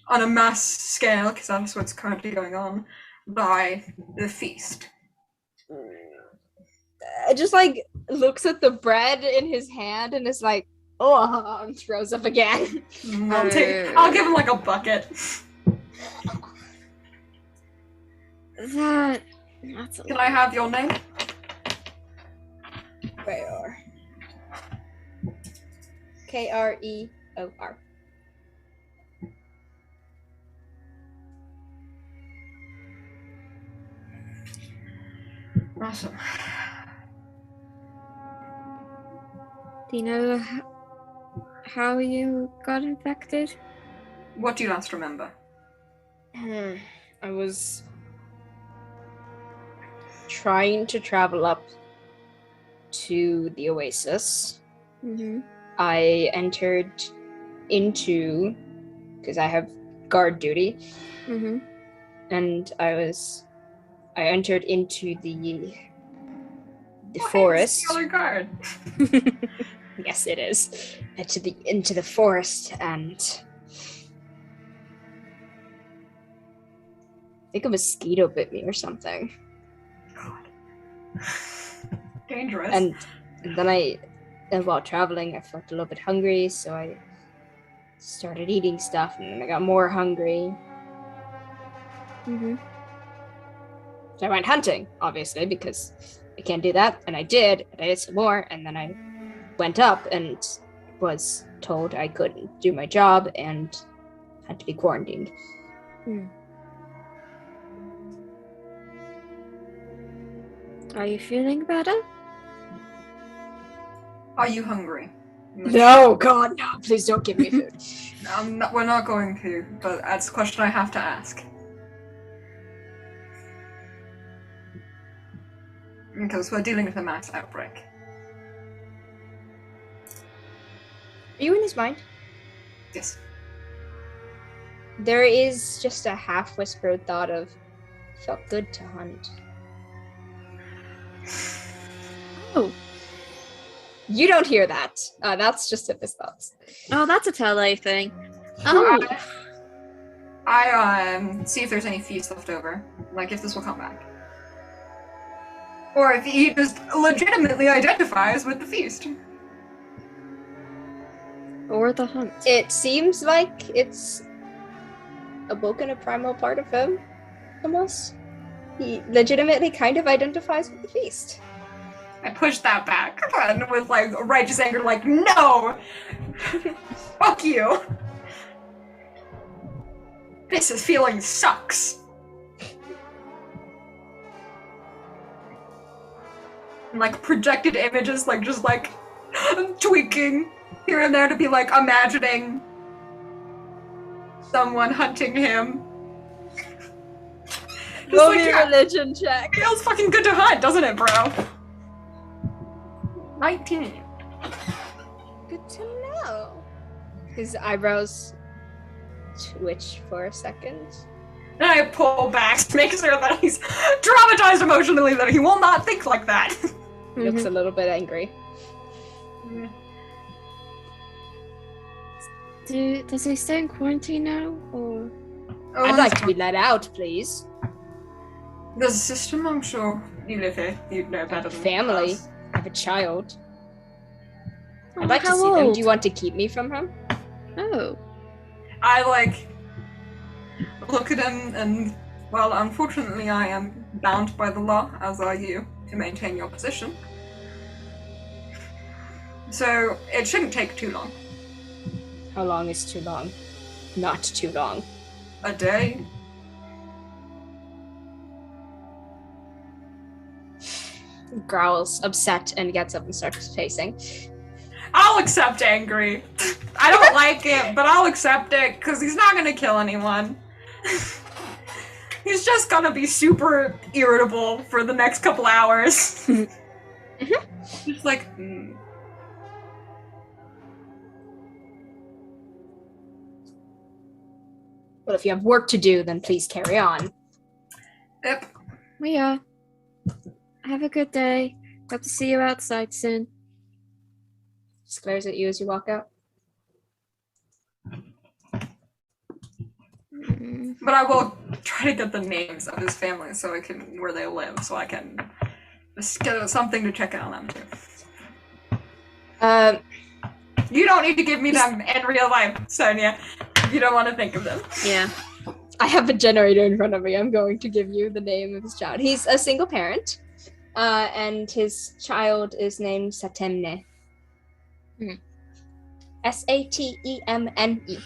on a mass scale, because that's what's currently going on, by the feast. Just like looks at the bread in his hand and is like, oh, and throws up again. I'll give him like a bucket. That's a Can I have your name? Kreor. Kreor. Awesome. Do you know how you got infected? What do you last remember? I was trying to travel up to the oasis. Mm-hmm. I entered into, because I have guard duty, Mm-hmm. and I entered into the forest. Hey, it's the other guard. Yes, it is. Into the forest, and I think a mosquito bit me or something. God. Dangerous. And then while traveling, I felt a little bit hungry, so I started eating stuff, and then I got more hungry. Mm-hmm. So I went hunting, obviously, because I can't do that, and I did, and I did some more, and then I went up and was told I couldn't do my job and had to be quarantined. Are you feeling better? Are you hungry? No, God, no, please don't give me food. We're not going to, but that's a question I have to ask. Because we're dealing with a mass outbreak. Are you in his mind? Yes. There is just a half-whispered thought of, felt good to hunt. Oh. You don't hear that. That's just in his thoughts. Oh, that's a Tele thing. Oh. I see if there's any feast left over. Like, if this will come back. Or if he just legitimately identifies with the feast. Or the hunt. It seems like it's awoken a primal part of him, almost. He legitimately kind of identifies with the feast. I pushed that back and with like righteous anger, like, no! Fuck you! This feeling sucks. And, like, projected images, like, just like tweaking here and there to be like imagining someone hunting him. Roll me a religion check. Feels fucking good to hunt, doesn't it, bro? 19. Good to know. His eyebrows twitch for a second. And I pull back to make sure that he's traumatized emotionally, that he will not think like that. He looks a little bit angry. Does he stay in quarantine now, or? Oh, I'd like to be let out, please. There's a system, I'm sure. You live here, you'd know better than Family. us. I have a child. Oh, I'd like to how see them. old? Do you want to keep me from him? Oh. I, like, look at him and, well, unfortunately I am bound by the law, as are you, to maintain your position. So, it shouldn't take too long. How long is too long? Not too long. A day? Growls, upset, and gets up and starts pacing. I'll accept angry. I don't like it, but I'll accept it, because he's not gonna kill anyone. He's just gonna be super irritable for the next couple hours. Just like, Well, if you have work to do, then please carry on. Yep. We are. Have a good day. Hope to see you outside soon. Just glares at you as you walk out. But I will try to get the names of his family so I can, where they live, so I can just get something to check in on them too. You don't need to give me them in real life, Sonya. You don't want to think of them. Yeah. I have a generator in front of me. I'm going to give you the name of his child. He's a single parent, and his child is named Satemne. Satemne.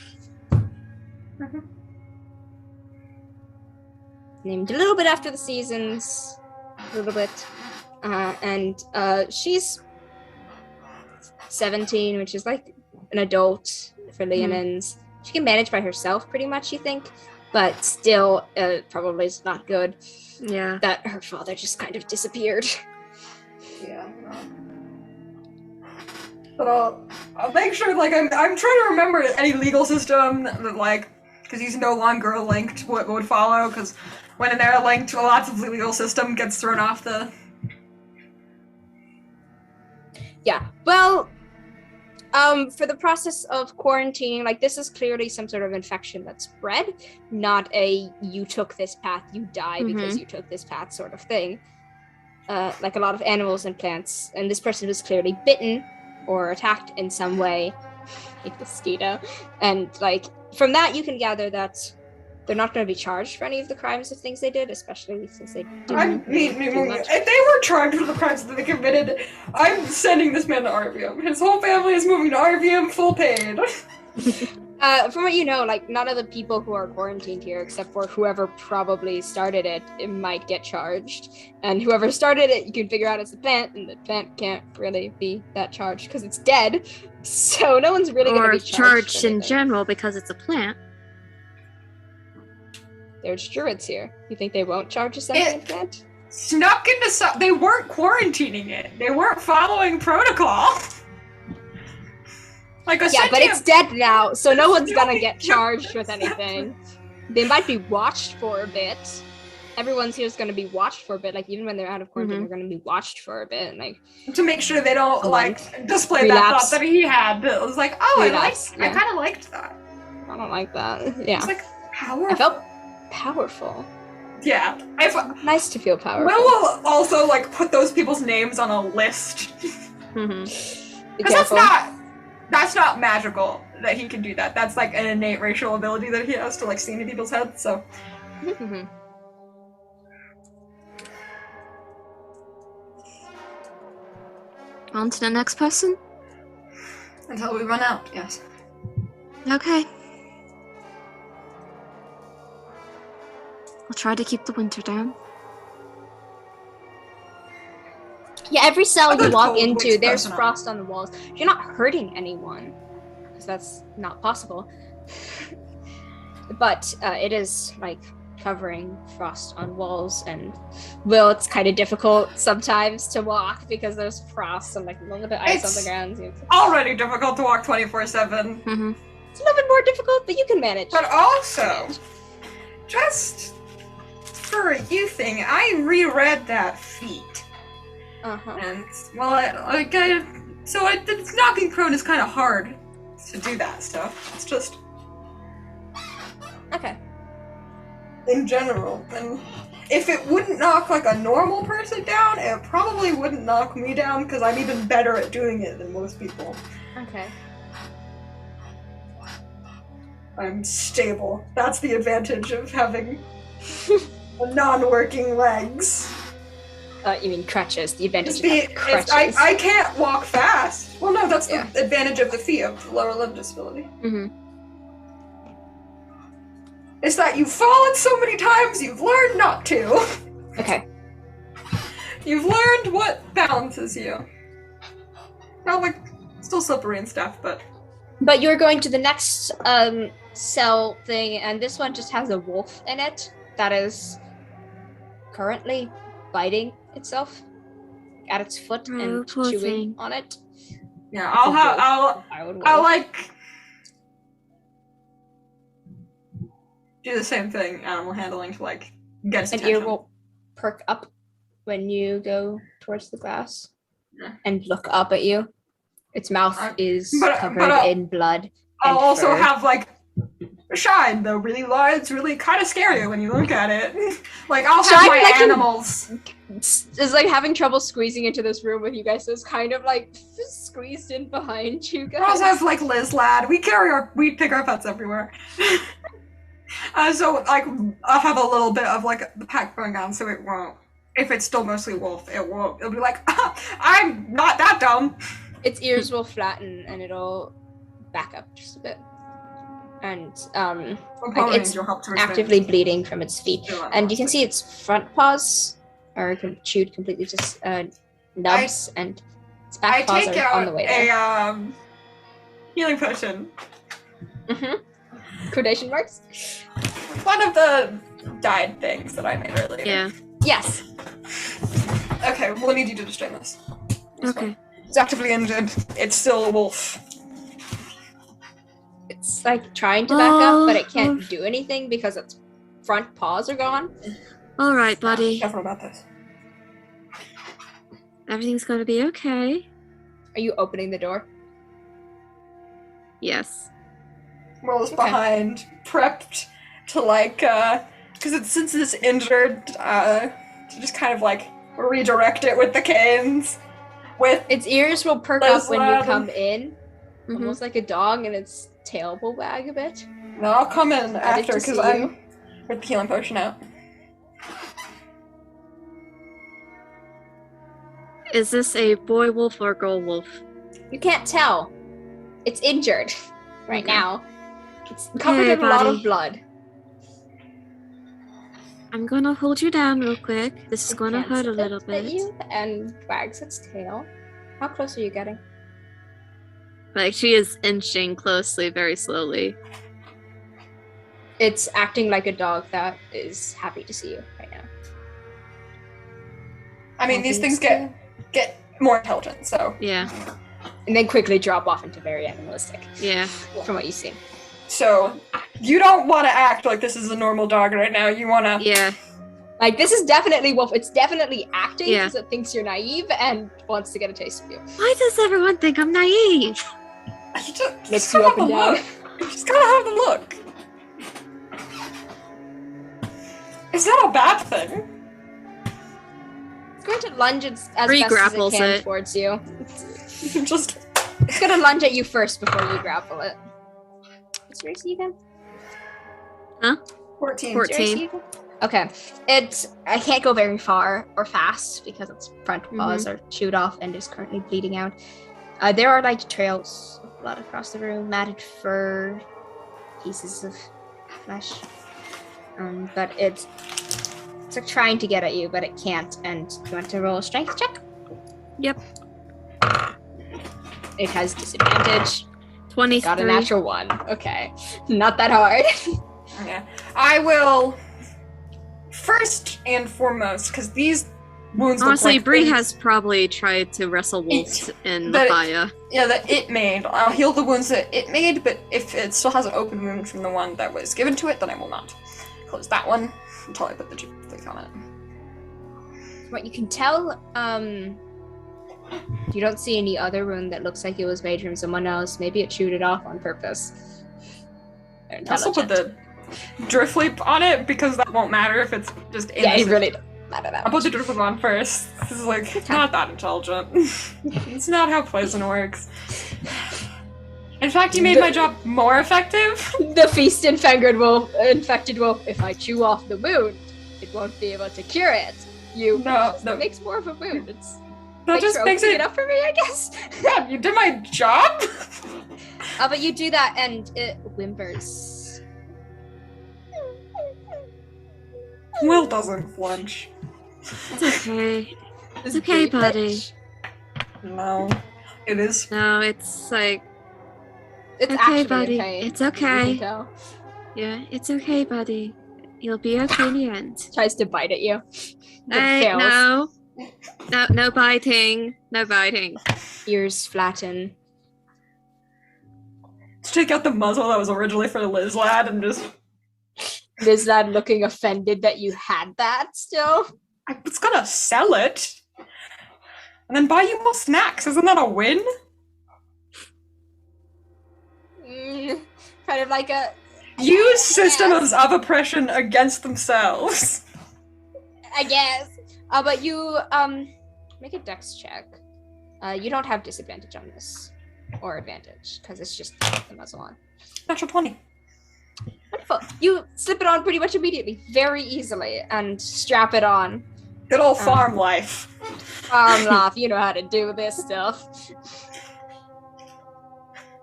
Named a little bit after the seasons, a little bit And she's 17, which is like an adult for Leonins. She can manage by herself pretty much, you think, but still probably is not good. Yeah. That her father just kind of disappeared. Yeah. But I'll make sure, like, I'm trying to remember any legal system that, like, because he's no longer linked, what would follow, because when they're linked, lots of legal system gets thrown off the... Yeah, well, for the process of quarantining, like, this is clearly some sort of infection that spread, not a you took this path, you die because you took this path sort of thing. Like a lot of animals and plants, and this person was clearly bitten or attacked in some way, like mosquito, and like from that you can gather that they're not going to be charged for any of the crimes of things they did, especially since they didn't do much. If they were charged for the crimes that they committed, I'm sending this man to Arvium. His whole family is moving to Arvium, full paid. From what you know, like, none of the people who are quarantined here, except for whoever probably started it, might get charged. And whoever started it, you can figure out it's a plant, and the plant can't really be that charged because it's dead. So no one's really going to be charged in general because it's a plant. There's druids here. You think they won't charge a sentient plant? Snuck into they weren't quarantining it. They weren't following protocol. Like a yeah, but it's dead now, so no one's gonna get charged with anything. They might be watched for a bit. Everyone's here is gonna be watched for a bit. Like, even when they're out of quarantine, they're gonna be watched for a bit. Like, to make sure they don't like display that thought that he had. It was like, oh, I kind of liked that. I don't like that. Yeah. It's like powerful. I felt powerful. Yeah. Nice to feel powerful. Will also like put those people's names on a list. Because that's not magical that he can do that. That's like an innate racial ability that he has to like see into people's heads, so. On to the next person? Until we run out, yes. Okay. I'll try to keep the winter down. Yeah, every cell you walk into, there's frost on the walls. You're not hurting anyone, because that's not possible. But it is, like, covering frost on walls, and Will, it's kind of difficult sometimes to walk because there's frost and, like, a little bit of ice on the ground. It's already difficult to walk 24/7. It's a little bit more difficult, but you can manage. But also, just for a you thing, I reread that feat. And, well, knocking prone is kind of hard to do that stuff. It's just... Okay. In general. And if it wouldn't knock, like, a normal person down, it probably wouldn't knock me down, because I'm even better at doing it than most people. Okay. I'm stable. That's the advantage of having non-working legs. You mean crutches? The advantage of crutches. I can't walk fast. Well, no, that's the advantage of the feat of the lower limb disability. It's that you've fallen so many times, you've learned not to. Okay. You've learned what balances you. Well, like, still slippery and stuff, but... But you're going to the next cell thing, and this one just has a wolf in it that is currently biting itself at its foot and chewing on it. Yeah, I'll like do the same thing, animal handling, to like get its attention. An ear will perk up when you go towards the glass and look up at you. Its mouth is covered in blood. I'll also have like a shine, though, really large. It's really kind of scary when you look at it. Like, I'll have my animals. It's like having trouble squeezing into this room with you guys, so it's kind of like squeezed in behind you guys. I also have like Liz Lad. We pick our pets everywhere. So like I'll have a little bit of like the pack going on, so it won't. If it's still mostly wolf, it won't. It'll be like, I'm not that dumb. Its ears will flatten and it'll back up just a bit. And like it's actively bleeding from its feet. And you can see its front paws are chewed completely to nubs, and its back I paws take are on out the way there. a healing potion. Quotation marks? One of the dyed things that I made earlier. Yeah. Yes. Okay, we'll need you to strain this. Okay. It's actively injured. It's still a wolf. It's like trying to back up, but it can't Oh. do anything because its front paws are gone. All right, buddy. Careful about this. Everything's gonna be okay. Are you opening the door? Yes. Will's Okay. behind, prepped to because since it's injured, to just kind of like redirect it with the canes. With Its ears will perk Those up when you loud. come in, Mhm. almost like a dog, and its tail will wag a bit. no, I'll come in Ready after to because see I'm you. with the healing potion out. Is this a boy wolf or girl wolf? You can't tell. It's injured right Okay. now. It's covered Okay, in a lot of buddy. blood. I'm gonna hold you down real quick. This is It gonna hurt a cancels little at bit. you and wags its tail. How close are you getting? Like she is inching closely, very slowly. It's acting like a dog that is happy to see you right now. I mean, these things Wagging get more intelligent, so. Yeah. its tail. And then quickly drop off into very animalistic, Yeah. from what you see. So, you don't want to act like this is a normal dog right now. You want to. Yeah. Like, this is definitely wolf. It's definitely acting Yeah. because it thinks you're naive and wants to get a taste of you. Why does everyone think I'm naive? You just Looks gotta you have up a and down. look. You just gotta have the look. Is that a bad thing? It's going to lunge as best as Re-grapples it can it. towards you. Just. It's going to lunge at you first before you grapple it. What's your AC again? 14. 14. What's your AC again? Okay. I can't go very far or fast because its front paws are chewed off and is currently bleeding out. There are like trails of blood across the room, matted fur, pieces of flesh. But it's like trying to get at you, but it can't. And you want to roll a strength check? Yep. It has disadvantage. 23. Got a natural 1. Okay. Not that hard. Yeah. I will. First and foremost, because these wounds. look Honestly, like Bree things- has probably tried to wrestle wolves in the but- fire. Yeah, that it made. I'll heal the wounds that it made, but if it still has an open wound from the one that was given to it, then I will not close that one until I put the thing on it. What you can tell, you don't see any other wound that looks like it was made from someone else. Maybe it chewed it off on purpose. They're I also put intelligent. the drift leap on it because that won't matter if it's just in Yeah, the it really doesn't matter that I'll much. put the drift leap on first. This is like it's not that intelligent. It's not how poison works. In fact, you made my job more effective. The feast infected wolf. If I chew off the wound, it won't be able to cure it. No, That makes more of a wound. It's that thanks just for makes opening it. up for me, I guess. Yeah, you did my job. But you do that, and it whimpers. Will doesn't flinch. It's okay. This It's okay, big buddy. bitch. No, it is. No, it's like, It's Okay, actually in buddy. pain. It's You okay. can tell. yeah, it's okay, buddy. You'll be okay in the end. Tries to bite at you. It Hey, fails. no biting. No biting. Ears flatten. Let's take out the muzzle that was originally for the Liz lad and just. Is that looking offended that you had that still? I was gonna sell it. And then buy you more snacks. Isn't that a win? Kind of like a. Use systems of oppression against themselves. I guess. But you make a dex check. You don't have disadvantage on this, or advantage, because it's just the muzzle on. Natural 20. Wonderful. You slip it on pretty much immediately, very easily, and strap it on. Good old farm life. Laugh, you know how to do this stuff.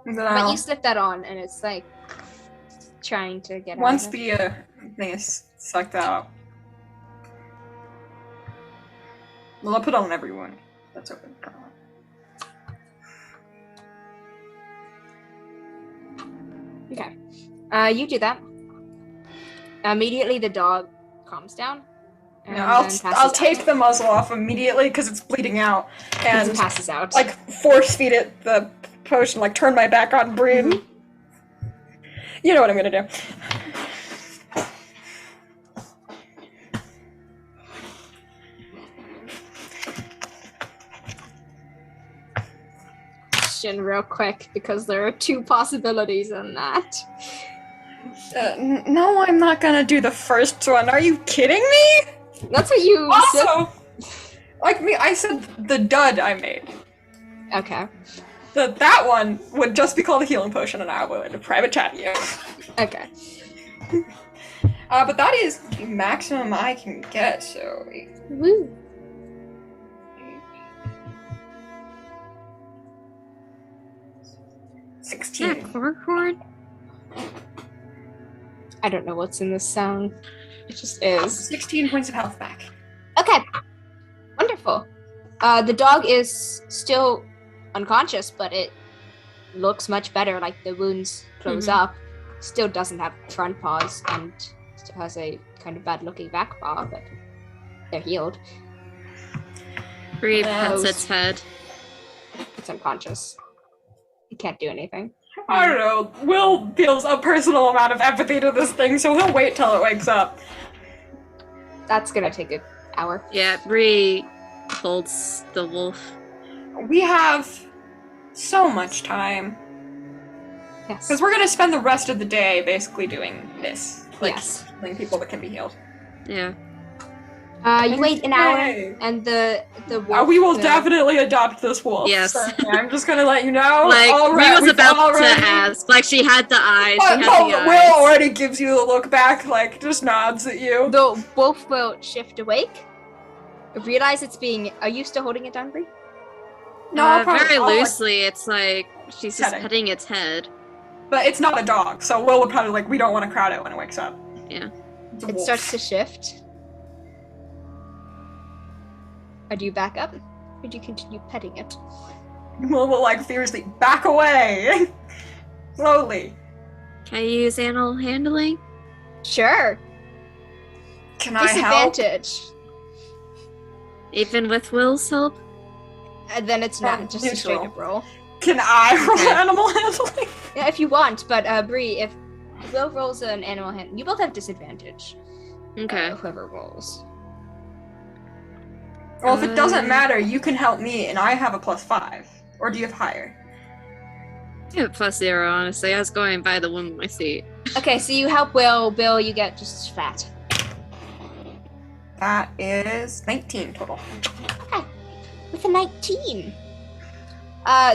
And then But I'll- you slip that on, and it's like trying to get once out of it. the thing is sucked out, Well, I'll put on everyone. That's open. Okay. You do that. Immediately, the dog calms down. And Yeah, then I'll passes take out. the muzzle off immediately because it's bleeding out, and Passes out. like force feed it the potion, like turn my back on Bree. Mm-hmm. You know what I'm gonna do. Question real quick because there are 2 possibilities in that. No, I'm not gonna do the first one. Are you kidding me? That's what you said. Also, like me, I said the dud I made. Okay. That one would just be called a healing potion, and I would private chat you. Okay. But that is the maximum I can get, so... Woo. Yeah, 16. chord. I don't know what's in this song. It just is. 16 points of health back. Okay. Wonderful. The dog is still unconscious, but it looks much better. Like the wounds close up. Still doesn't have front paws and still has a kind of bad looking back paw, but they're healed. Bree Those- pats its head. It's unconscious. It can't do anything. I don't know. Will feels a personal amount of empathy to this thing, so he'll wait till it wakes up. That's gonna take an hour. Yeah, Bree holds the wolf. We have so much time. Yes. Because we're gonna spend the rest of the day basically doing this. Like, Yes. healing people that can be healed. Yeah. You wait an hour, Yay. and the wolf. We will the- definitely adopt this wolf. Yes. So, I'm just gonna let you know. Like, Bree was we've about already- to ask. Like, she had the eyes. She had But the eyes. Will already gives you the look back, like, just nods at you. The wolf will shift awake. Realize it's being. Are you still holding it down, Bree? No, I'll probably- very I'll, like- loosely. It's like she's just Petting. petting its head. But it's not a dog, so Will would probably, like, we don't want to crowd it when it wakes up. Yeah. It's a It wolf. starts to shift. Or do you back up? Or do you continue petting it? Will like, fiercely back away! Slowly. Can I use animal handling? Sure. Can I help? Disadvantage. Even with Will's help? And then it's not just a straight neutral. up roll. Can I roll Okay. animal handling? Yeah, if you want, but Bree, if Will rolls an animal hand, you both have disadvantage. Okay. Whoever rolls. Well, if it doesn't Um, matter, you can help me, and I have a +5. Or do you have higher? Yeah, +0, honestly. I was going by the one in my seat. Okay, so you help Will. Bill, you get just flat. That is 19 total. With a 19.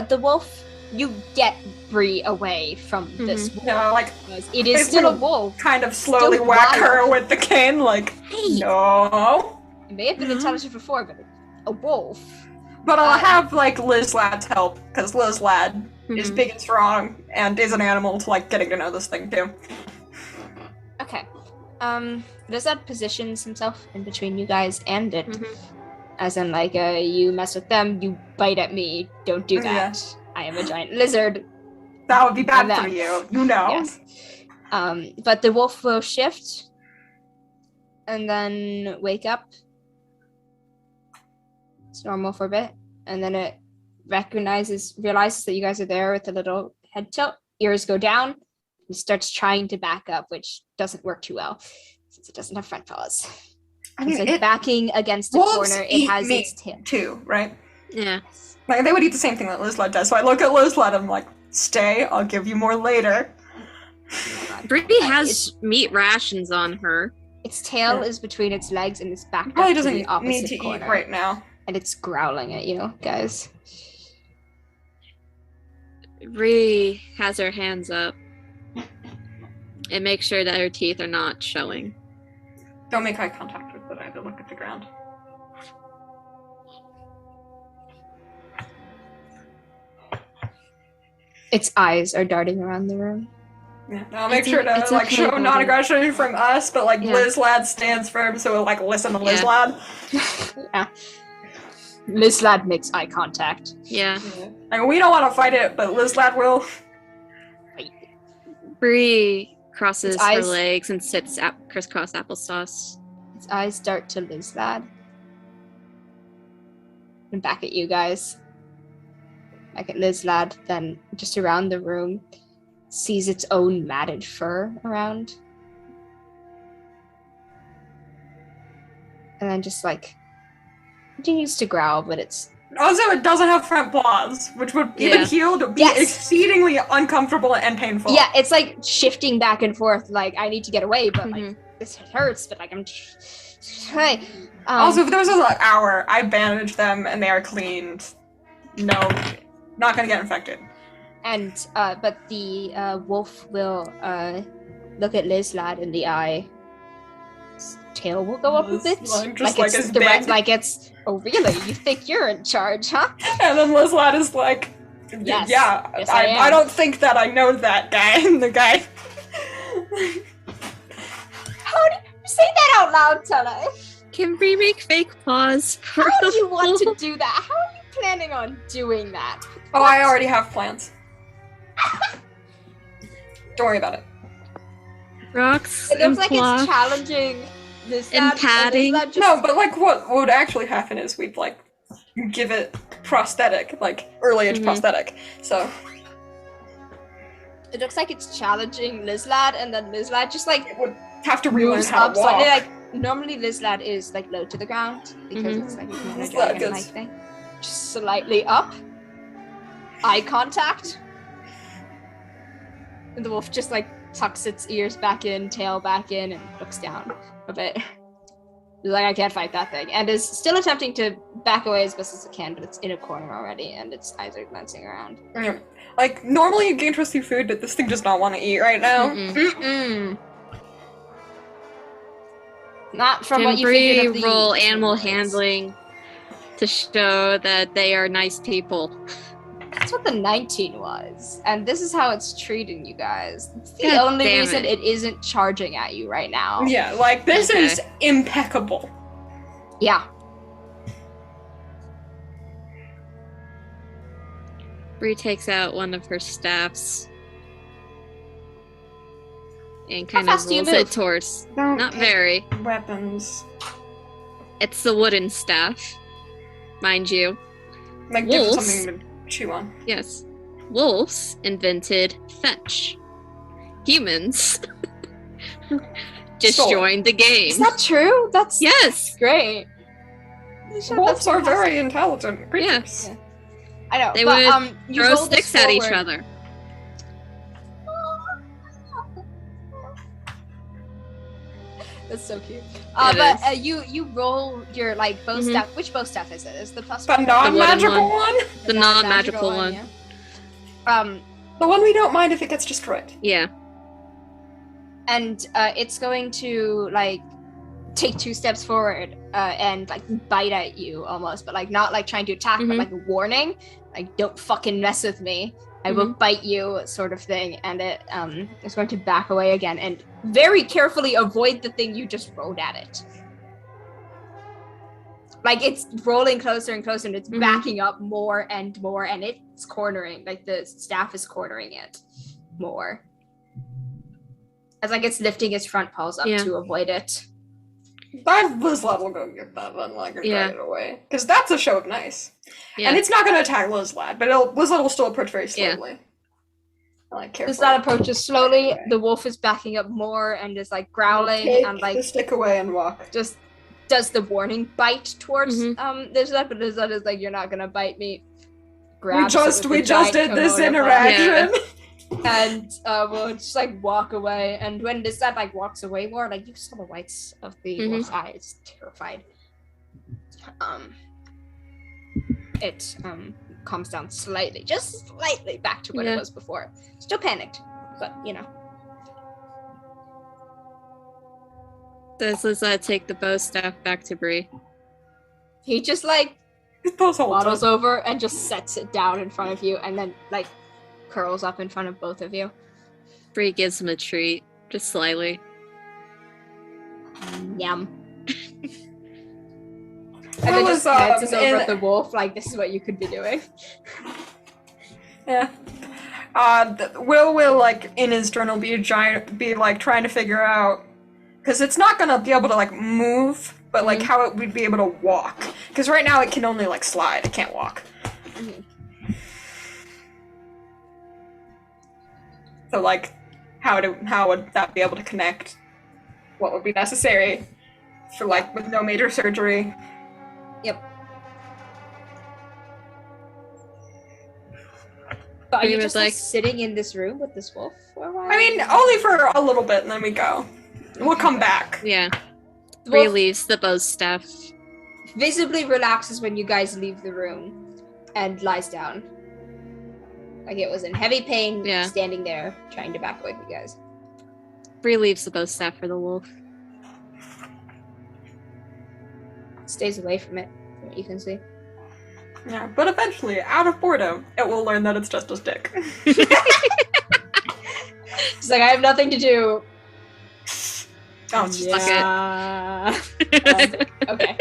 The wolf, you get Bree away from this wolf. Yeah, like, Because it is It's still a gonna- wolf. kind of slowly Still whack wild. her with the cane, like, Hey, no. it may have been intelligent before, but a wolf. But I'll have, like, Liz Lad's help, because Liz Lad is Mhm. big and strong, and is an animal to, like, getting to know this thing, too. Okay. Lizard positions himself in between you guys and it. Mhm. As in, like, you mess with them, you bite at me. Don't do Yeah. that. I am a giant lizard. That would be bad And for then- you, you know. Yes. But the wolf will shift and then wake up. It's normal for a bit. And then it realizes that you guys are there with a little head tilt. Ears go down. It starts trying to back up, which doesn't work too well since it doesn't have front paws. I It's mean, like it, backing against a wolves corner. It eat has meat. its tail. too, right? Yeah. Like, they would eat the same thing that Liz Lad does, so I look at Liz Lad and I'm like, stay, I'll give you more later. Bree has meat rations on her. Its tail Yeah. is between its legs and it's backed Probably up to doesn't the opposite need to corner. eat right now. And it's growling at you, guys. Bree has her hands up and makes sure that her teeth are not showing. Don't make eye contact with it, I have to look at the ground. Its eyes are darting around the room. Yeah, I'll make It's sure o- to it's like okay, show Bobby. non-aggression from us, but like Yeah. Liz Lad stands firm, so we'll like listen to Liz Yeah. Lad. Yeah. Lizlad makes eye contact. Yeah. I mean, we don't want to fight it, but Lizlad will. Bree crosses Its her eyes- legs and sits crisscross applesauce. Its eyes dart to Lizlad. And back at you guys. Back at Lizlad, then just around the room. Sees its own matted fur around. And then just like continues to growl, but it's Also, it doesn't have front paws, which would, even Yeah. healed, be Yes. exceedingly uncomfortable and painful. yeah, it's like shifting back and forth. Like I need to get away, but like Mhm. this hurts. But like I'm trying. Also, if there was an hour, I bandaged them and they are cleaned. No, not gonna get infected. and but the wolf will look at Lizlad in the eye. Its tail will go up a bit, Lizlad, just like like it's his direct, big- like it's. Oh really? You think you're in charge, huh? And then Lizlad is like, Yes. yeah, Yes, I am. I don't think that I know that guy. And the guy. How do you say that out loud, Tele? Can Bree make fake paws? For How do the you want to wolf? do that? How are you planning on doing that? Oh, I already have plans. Don't worry about it. Rocks It and looks like claw. it's challenging this And padding. No, but like what would actually happen is we'd like give it prosthetic, like early age Mhm. prosthetic. So It looks like it's challenging Lizlad, and then Lizlad just like it would have to relearn moves how up to walk. slightly. Like normally Lizlad is like low to the ground because Mhm. it's like a Lizlad dragon goes- like thing. Just slightly up. Eye contact. And the wolf just like tucks its ears back in, tail back in, and looks down a bit. It's like I can't fight that thing, and is still attempting to back away as best as it can, but it's in a corner already, and its eyes are glancing around. Yeah. Like normally you gain trust through food, but this thing does not want to eat right now. Mm-mm. Mm-mm. Not from Can what you figured Bree of the roll animal words. handling to show that they are nice people? That's what the 19 was, and this is how it's treating you guys. It's the God only damn reason it. it isn't charging at you right now. Yeah, like this Okay. is impeccable. Yeah. Bree takes out one of her staffs and kind of fast do you rolls it move? towards. Don't Not pick very. weapons. It's the wooden staff, mind you. Like give it Wolves? something to chew on. Yes. Wolves invented fetch. Humans just Stole it. joined the game. Is that true? That's Yes. great. Wolves That's are fantastic. very intelligent creatures. Yeah. I know. They but, would you throw roll this sticks at each forward. other. That's so cute. It But is. you roll your like bow Mhm. staff. Which bow staff is it? Is the plus But one? non-magical one. one? The non-magical one. Yeah. The one we don't mind if it gets destroyed. Yeah. And it's going to like take 2 steps forward and like bite at you almost, but like not like trying to attack, but Mhm. like a warning, like don't fucking mess with me. I will bite you, sort of thing. And it is going to back away again and very carefully avoid the thing you just rolled at it. Like it's rolling closer and closer, and it's Mhm. backing up more, and it's cornering. Like the staff is cornering it more. As like it's lifting its front paws up Yeah. to avoid it. Lizlad will go get that then, like, or Yeah. drag it away. Because that's a show of nice. Yeah. And it's not going to attack Lizlad, but Lizlad will still approach very Yeah. slowly. Like, carefully. As that approaches slowly, Okay. the wolf is backing up more and is like growling Take and like the stick away and walk. just does the warning bite towards Mhm. Lizard, but Lizard is like, you're not gonna bite me. We Grabs it just with the giant did this kimono interaction. and we'll just like walk away. And when Lizard like walks away more, like you saw the whites of the Mhm. wolf's eyes, terrified. It calms down slightly, just slightly back to what Yeah. it was before. Still panicked, but you know. Does Lizette take the bow staff back to Bree? He just like Those holds waddles up. over and just sets it down in front of you, and then like curls up in front of both of you. Bree gives him a treat, just slightly. Yum. And then Will just is, glances over in- at the wolf, like, this is what you could be doing. Yeah. Will like in his journal be like trying to figure out, because it's not gonna be able to like move, but like how it would be able to walk. Because right now it can only like slide, it can't walk. So like, how would that be able to connect? What would be necessary for like with no major surgery? Yep. But are He you was just like- sitting in this room with this wolf for a while? I mean, only for a little bit, and then we go. We'll come back. Yeah. The wolf Relieves the bow staff. visibly relaxes when you guys leave the room and lies down. Like it was in heavy pain, Yeah. standing there, trying to back away from you guys. Relieves the bow staff for the wolf. Stays away from it, from what you can see. Yeah, but eventually, out of boredom, it will learn that it's just a stick. It's like, I have nothing to do. Oh, it's just a stick. Yeah. Okay.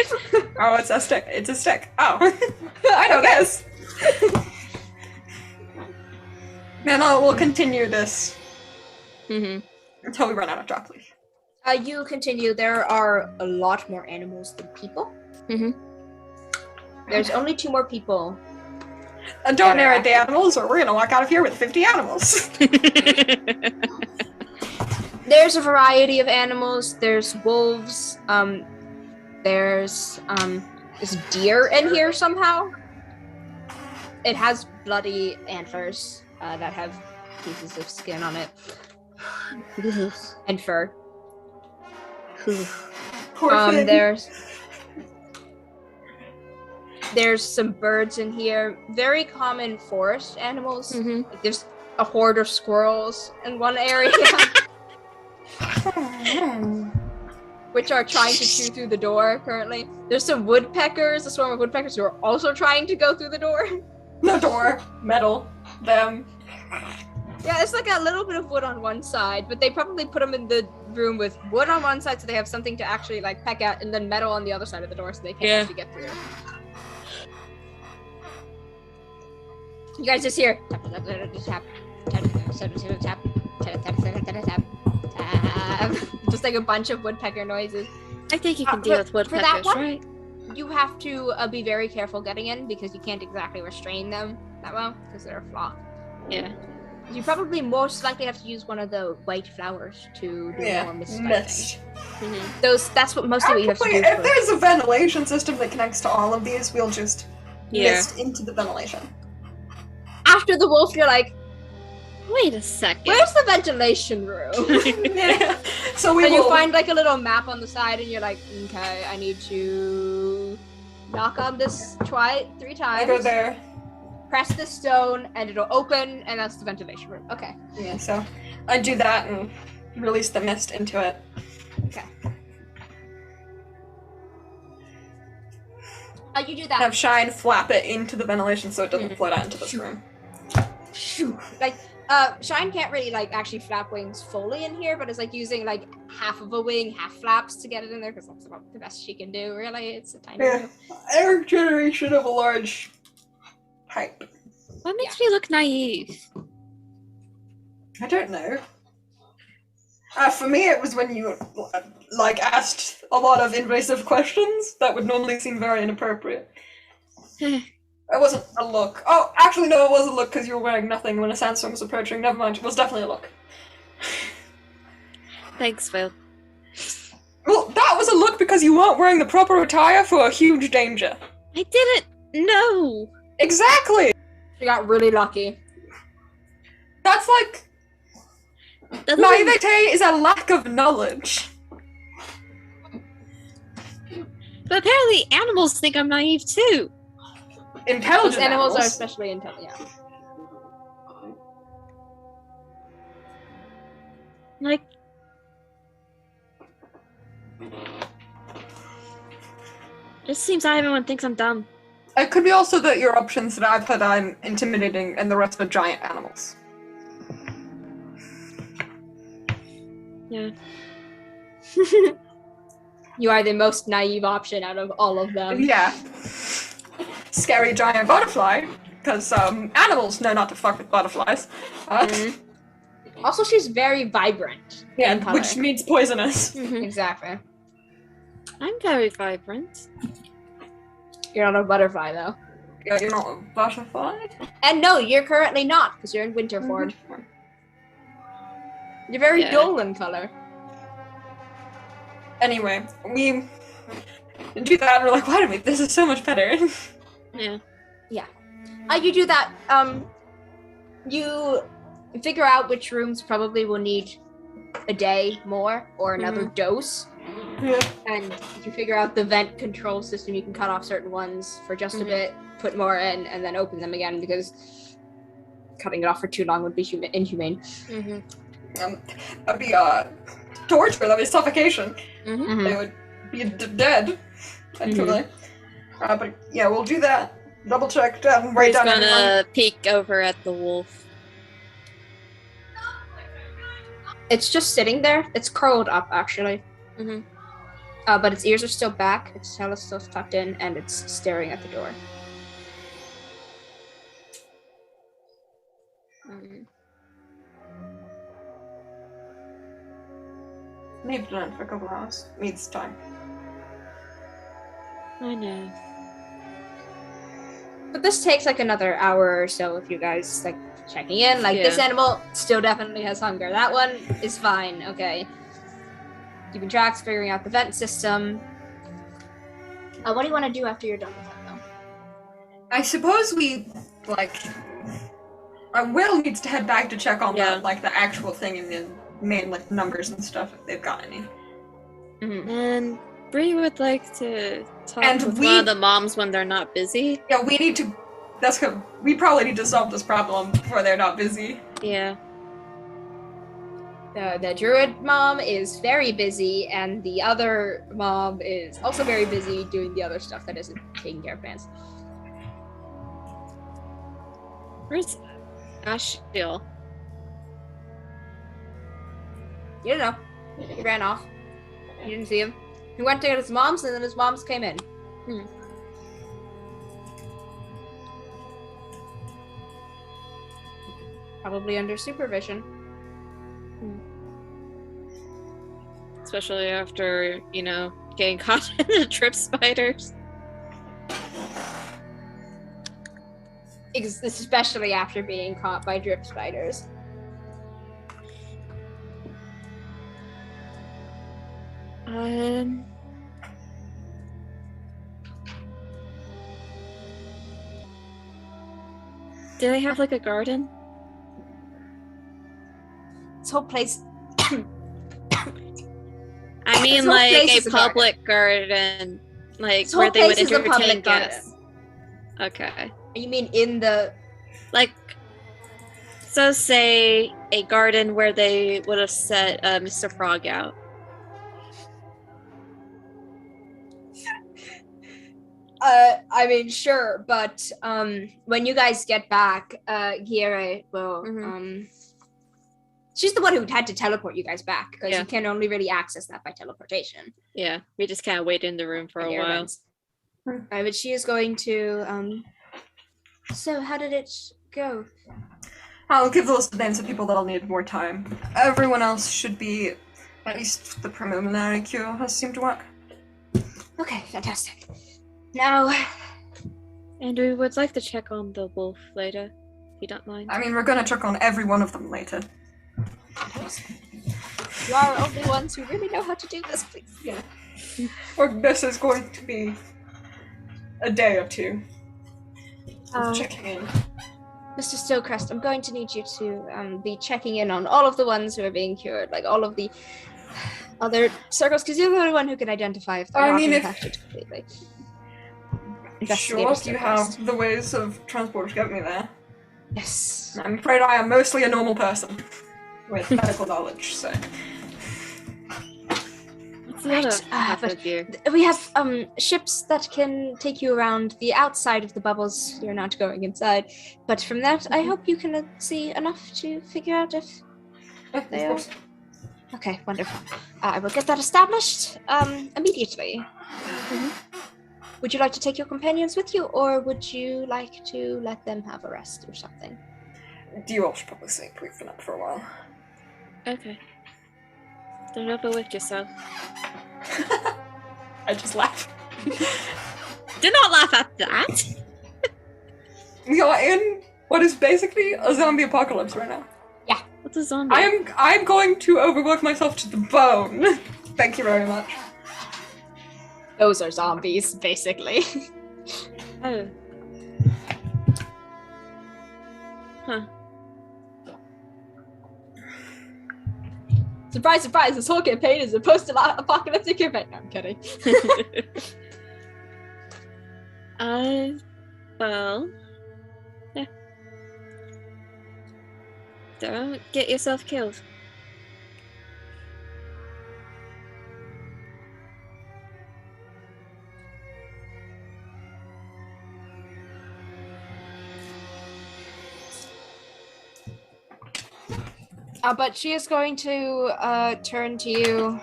Oh, it's a stick. It's a stick. Oh, I know this. Then we'll continue this until we run out of chocolate. You continue. There are a lot more animals than people. There's only 2 more people. And don't narrate the animals, or we're gonna walk out of here with 50 animals. There's a variety of animals. There's wolves. There's deer in here somehow. It has bloody antlers that have pieces of skin on it and fur. Poor thing. There's some birds in here. Very common forest animals. Like there's a horde of squirrels in one area, which are trying to chew through the door currently. There's some woodpeckers, a swarm of woodpeckers who are also trying to go through the door. No door, metal, them. Yeah, it's like a little bit of wood on one side, but they probably put them in the room with wood on one side so they have something to actually like peck at, and then metal on the other side of the door so they can't actually get through. You guys just hear tap, tap, just like a bunch of woodpecker noises. I think you can deal with for that woodpeckers, one? right? You have to be very careful getting in because you can't exactly restrain them that well because they're a flock. Yeah. You probably most likely have to use one of the white flowers to do more mist. That's what mostly what you have to do. If there's a ventilation system that connects to all of these, we'll just mist into the ventilation. After the wolf, you're like, wait a second. Where's the ventilation room? Yeah. So and you find like a little map on the side, and you're like, okay, I need to knock on this 3 times. I go there. Press the stone, and it'll open, and that's the ventilation room. Okay. Yeah. So I do that and release the mist into it. Okay. You do that. Have Shine flap it into the ventilation so it doesn't float out into this room. Like, Shine can't really like actually flap wings fully in here, but it's like using like half of a wing, half flaps to get it in there because that's about the best she can do. Really, it's a tiny room. Air generation of a large pipe. What makes me look naive? I don't know. For me, it was when you like asked a lot of invasive questions that would normally seem very inappropriate. It wasn't a look. Oh, actually, no, it was a look because you were wearing nothing when a sandstorm was approaching. Never mind, it was definitely a look. Thanks, Will. Well, that was a look because you weren't wearing the proper attire for a huge danger. I didn't know. Exactly! You got really lucky. That's like... Naivete is a lack of knowledge. But apparently animals think I'm naive too. Intelligent Those animals are especially intelligent. Yeah. Like... It seems like everyone thinks I'm dumb. It could be also that your options that I've had I'm intimidating and the rest are giant animals. Yeah. You are the most naive option out of all of them. Yeah. Scary giant butterfly, because animals know not to fuck with butterflies. Also, she's very vibrant. Yeah, in color. which means poisonous. Exactly. I'm very vibrant. You're not a butterfly, though. Yeah, you're not a butterfly? And no, you're currently not, because you're in winter form. You're very dull in color. Anyway, we do that and we're like, wait a minute, this is so much better. Yeah. You do that, you figure out which rooms probably will need a day more or another dose. Yeah. And you figure out the vent control system. You can cut off certain ones for just a bit, put more in, and then open them again, because cutting it off for too long would be inhumane. That'd be torture, that'd be suffocation. They would be dead, actually. But yeah, we'll do that. Double check, write down gonna everyone. peek over at the wolf. It's just sitting there. It's curled up, actually. But its ears are still back, its tail is still tucked in, and it's staring at the door. Maybe done for a couple hours. Needs time. I know. But this takes like another hour or so if you guys like checking in. Like this animal still definitely has hunger. That one is fine, okay. Keeping tracks, figuring out the vent system. What do you want to do after you're done with that, though? I suppose we, like... Will needs to head back to check on the, like, the actual thing in the main, like, numbers and stuff, if they've got any. And Bree would like to talk And with we- one of the moms when they're not busy. Yeah, we need to... That's good. We probably need to solve this problem before they're not busy. Yeah. The druid mom is very busy, and the other mom is also very busy doing the other stuff that isn't taking care of plants. Where's Ashiel? You don't know. He ran off. You didn't see him. He went to get his mom's, and then his mom's came in. Probably under supervision. Especially after, you know, getting caught in the trip spiders. Especially after being caught by drip spiders. Do they have like a garden? This whole place. I mean, whole like place a is a public garden, like This where whole they would place is a entertain public garden. guests. Okay. You mean in the? Like, so say a garden where they would have set Mr. Frog out. I mean, sure, but when you guys get back, Vioré will. She's the one who had to teleport you guys back because you can only really access that by teleportation. Yeah, we just kind of wait in the room for a while. Events. But she is going to. So, how did it go? I'll give the list of names of people that'll need more time. Everyone else should be, at least the preliminary cure has seemed to work. Okay, fantastic. Now, And we would like to check on the wolf later, if you don't mind. I mean, we're gonna check on every one of them later. you are only ones who really know how to do this, please. Yeah. Or this is going to be a day or two of checking in. Mr. Stillcrest, I'm going to need you to be checking in on all of the ones who are being cured, like all of the other circles, because you're the only one who can identify if they're not infected completely. Sure, you have the ways of transport to get me there. Yes. I'm afraid I am mostly a normal person with medical knowledge, so... We have ships that can take you around the outside of the bubbles. You're not going inside, but from that, I hope you can see enough to figure out if they are. Okay, wonderful. I will get that established immediately. Would you like to take your companions with you, or would you like to let them have a rest or something? You all should probably stay brief enough for a while. Okay. Don't overwork yourself. I just laugh. Do not laugh at that! We are in what is basically a zombie apocalypse right now. What's a zombie? I'm going to overwork myself to the bone. Thank you very much. Those are zombies, basically. Oh. Huh. Surprise, surprise, this whole campaign is a post-apocalyptic event. No, I'm kidding. Well... Yeah. Don't get yourself killed. But she is going to turn to you.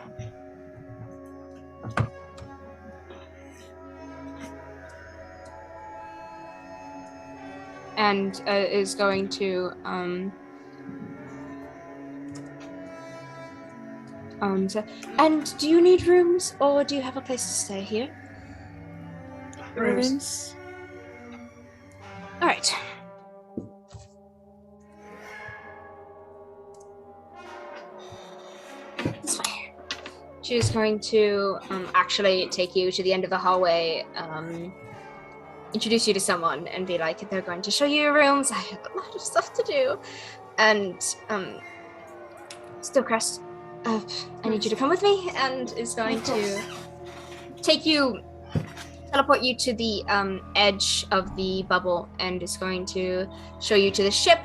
And is going to say, and do you need rooms, or do you have a place to stay here? Rooms. All right. This way. She is going to actually take you to the end of the hallway, introduce you to someone, and be like, they're going to show you your rooms. I have a lot of stuff to do. And Stillcrest, I need you to come with me, and is going to teleport you to the edge of the bubble, and is going to show you to the ship.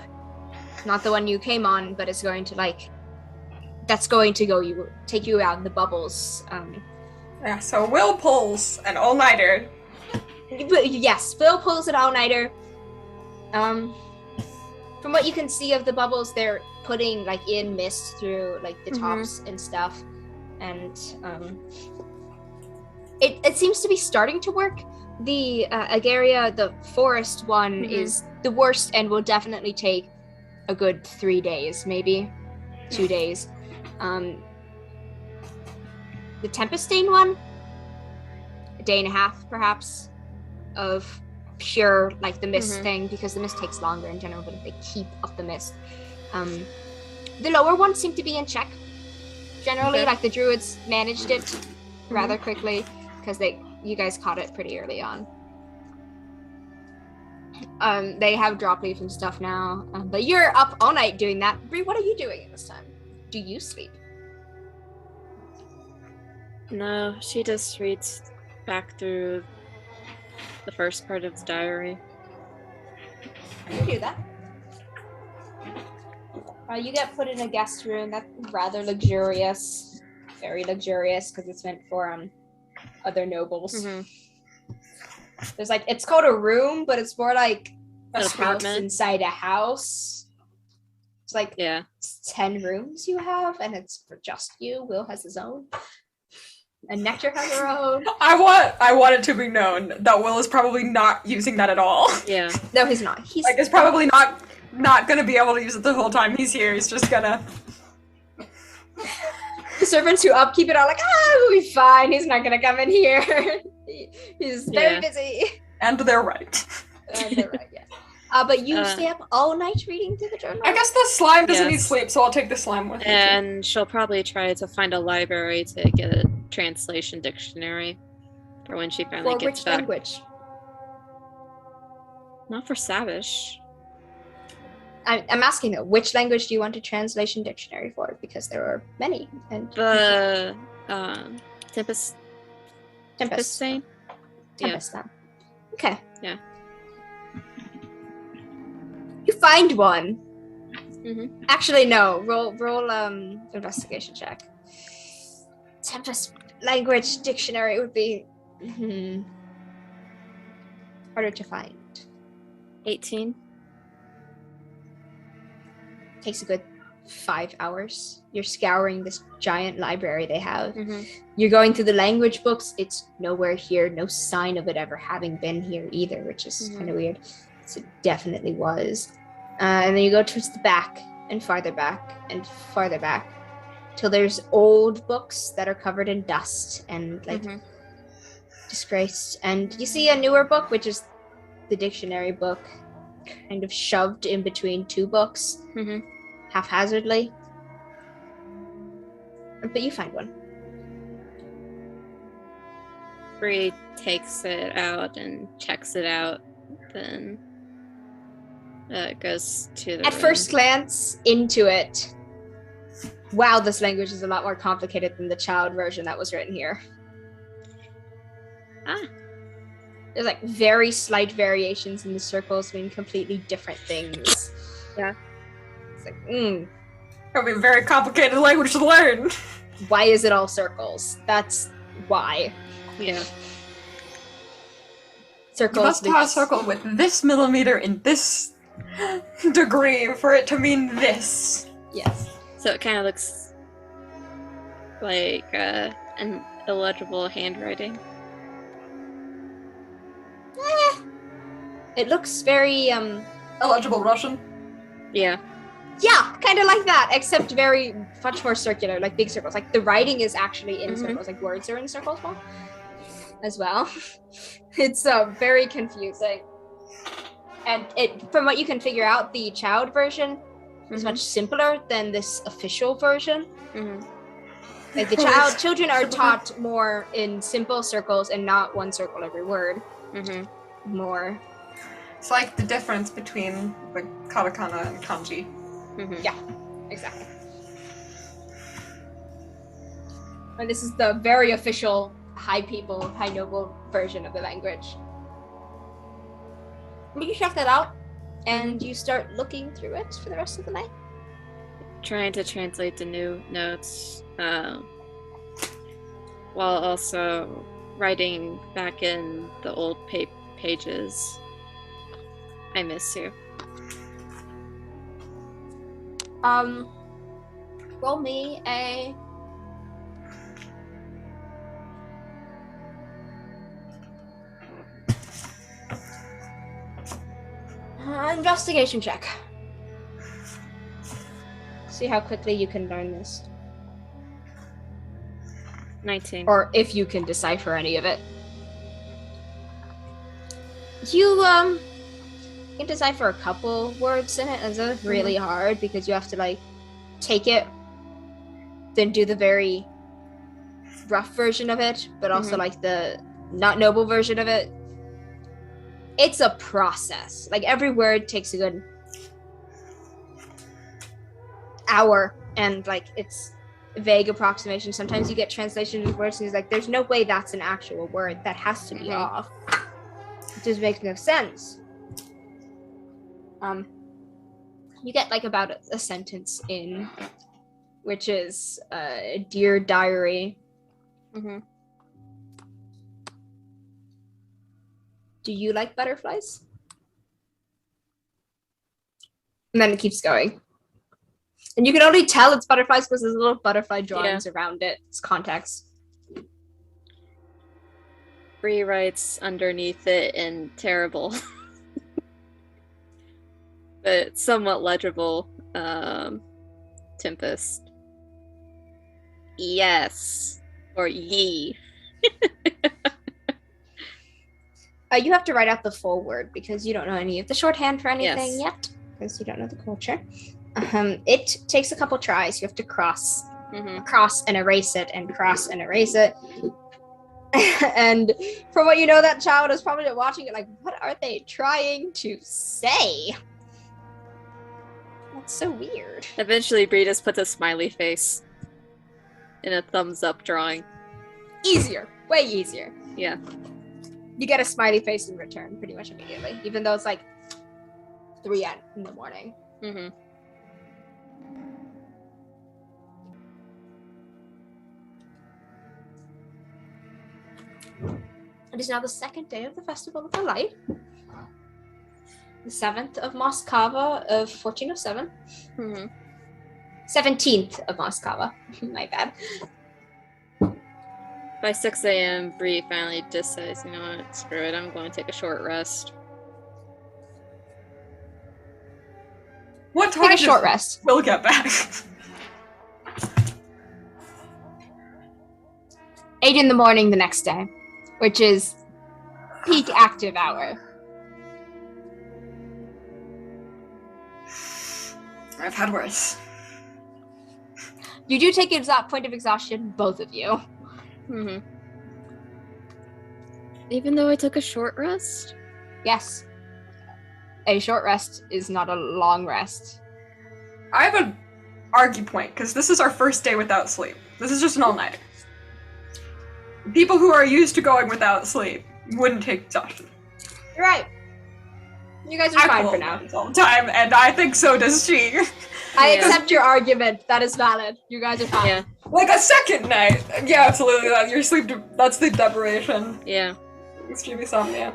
Not the one you came on, but it's going to that's going to take you out in the bubbles. Yeah, so Will pulls an all-nighter. Yes, Phil pulls an all-nighter. From what you can see of the bubbles, they're putting in mist through the tops and stuff, and it seems to be starting to work. The Agaria, the forest one, is the worst and will definitely take a good 3 days, maybe 2 days. The Tempest Stain one, a day and a half, perhaps, of pure the mist thing, because the mist takes longer in general, but if they keep up the mist. The lower ones seem to be in check. Generally, the druids managed it rather quickly, because you guys caught it pretty early on. They have drop leaf and stuff now, but you're up all night doing that. Bree, what are you doing at this time? Do you sleep? No, she just reads back through the first part of the diary. You do that. You get put in a guest room. That's rather luxurious, very luxurious, because it's meant for other nobles. There's it's called a room, but it's more like a house apartment inside a house. It's 10 rooms you have, and it's for just you. Will has his own. And Nectar has her own. I want it to be known that Will is probably not using that at all. Yeah. No, he's not. He's probably not gonna be able to use it the whole time he's here. He's just gonna. The servants who upkeep it are we'll be fine. He's not gonna come in here. He's very busy. And they're right. And they're right, yes. But you stay up all night reading through the journal? I guess the slime doesn't need sleep, so I'll take the slime with me. And she'll probably try to find a library to get a translation dictionary for when she finally gets back. For which language? Not for Savish. I'm asking though, which language do you want a translation dictionary for? Because there are many. And The Tempest Stain? Tempest then. Okay. Yeah. You find one. Actually, no. Roll investigation check. Tempest language dictionary would be harder to find. 18. Takes a good 5 hours. You're scouring this giant library they have. Mm-hmm. You're going through the language books. It's nowhere here. No sign of it ever having been here either, which is kind of weird. So it definitely was. And then you go towards the back and farther back till there's old books that are covered in dust and like disgraced. And you see a newer book, which is the dictionary book, kind of shoved in between two books, haphazardly. But you find one. Bree takes it out and checks it out, then goes to the At room. first glance into it, wow, this language is a lot more complicated than the child version that was written here. There's like very slight variations in the circles mean completely different things. Yeah. It's like, That'll be a very complicated language to learn. why is it all circles? That's why. Yeah. Circles. You must draw a circle with this millimeter in this degree for it to mean this. Yes. So it kind of looks like an illegible handwriting. It looks very, Illegible Russian. Yeah. yeah, kind of like that, except very much more circular, like big circles. Like the writing is actually in circles, like words are in circles more as well. It's very confusing. And it, from what you can figure out, the child version is much simpler than this official version. Like the children are taught more in simple circles and not one circle every word. More. It's like the difference between the katakana and kanji. Yeah, exactly. And this is the very official high noble version of the language. You check that out, and you start looking through it for the rest of the night. Trying to translate the new notes, while also writing back in the old pages. I miss you. Roll me a investigation check. See how quickly you can learn this. 19. Or if you can decipher any of it. You can decipher a couple words in it, and it's really hard because you have to like take it, then do the very rough version of it, but also like the not noble version of it. It's a process. Like every word takes a good hour, and like it's vague approximation. Sometimes you get translations of words and it's like there's no way that's an actual word. That has to be off. It just makes no sense. You get like about a sentence in, which is dear diary. Do you like butterflies? And then it keeps going. And you can only tell it's butterflies because there's little butterfly drawings around it. It's context. Bree writes underneath it in terrible, but somewhat legible, Tempest. Yes. Or ye. You have to write out the full word because you don't know any of the shorthand for anything yet, because you don't know the culture. It takes a couple tries. You have to cross and erase it, and cross and erase it. And from what you know, that child is probably watching it like, what are they trying to say? That's so weird. Eventually, Bree just puts a smiley face in a thumbs up drawing. Easier. Way easier. Yeah. You get a smiley face in return pretty much immediately, even though it's like 3 in the morning. It is now the second day of the Festival of the Light. The 7th of Moskava of 1407. 17th of Moskava. My bad. By 6 a.m., Bree finally just says, you know what, screw it, I'm going to take a short rest. What time Take a does short rest. Will get back? 8 in the morning the next day, which is peak active hour. I've had worse. You do take a point of exhaustion, both of you. Mm-hmm. Even though I took a short rest? Yes. A short rest is not a long rest. I have an argue point, because this is our first day without sleep. This is just an all-nighter. People who are used to going without sleep wouldn't take exhaustion. You're right. You guys are I fine pull for now. all the time, and I think so does she. I Yeah. accept your argument. That is valid. You guys are fine. Yeah, Like a second night. Yeah, absolutely. That's sleep deprivation. yeah. Extreme insomnia.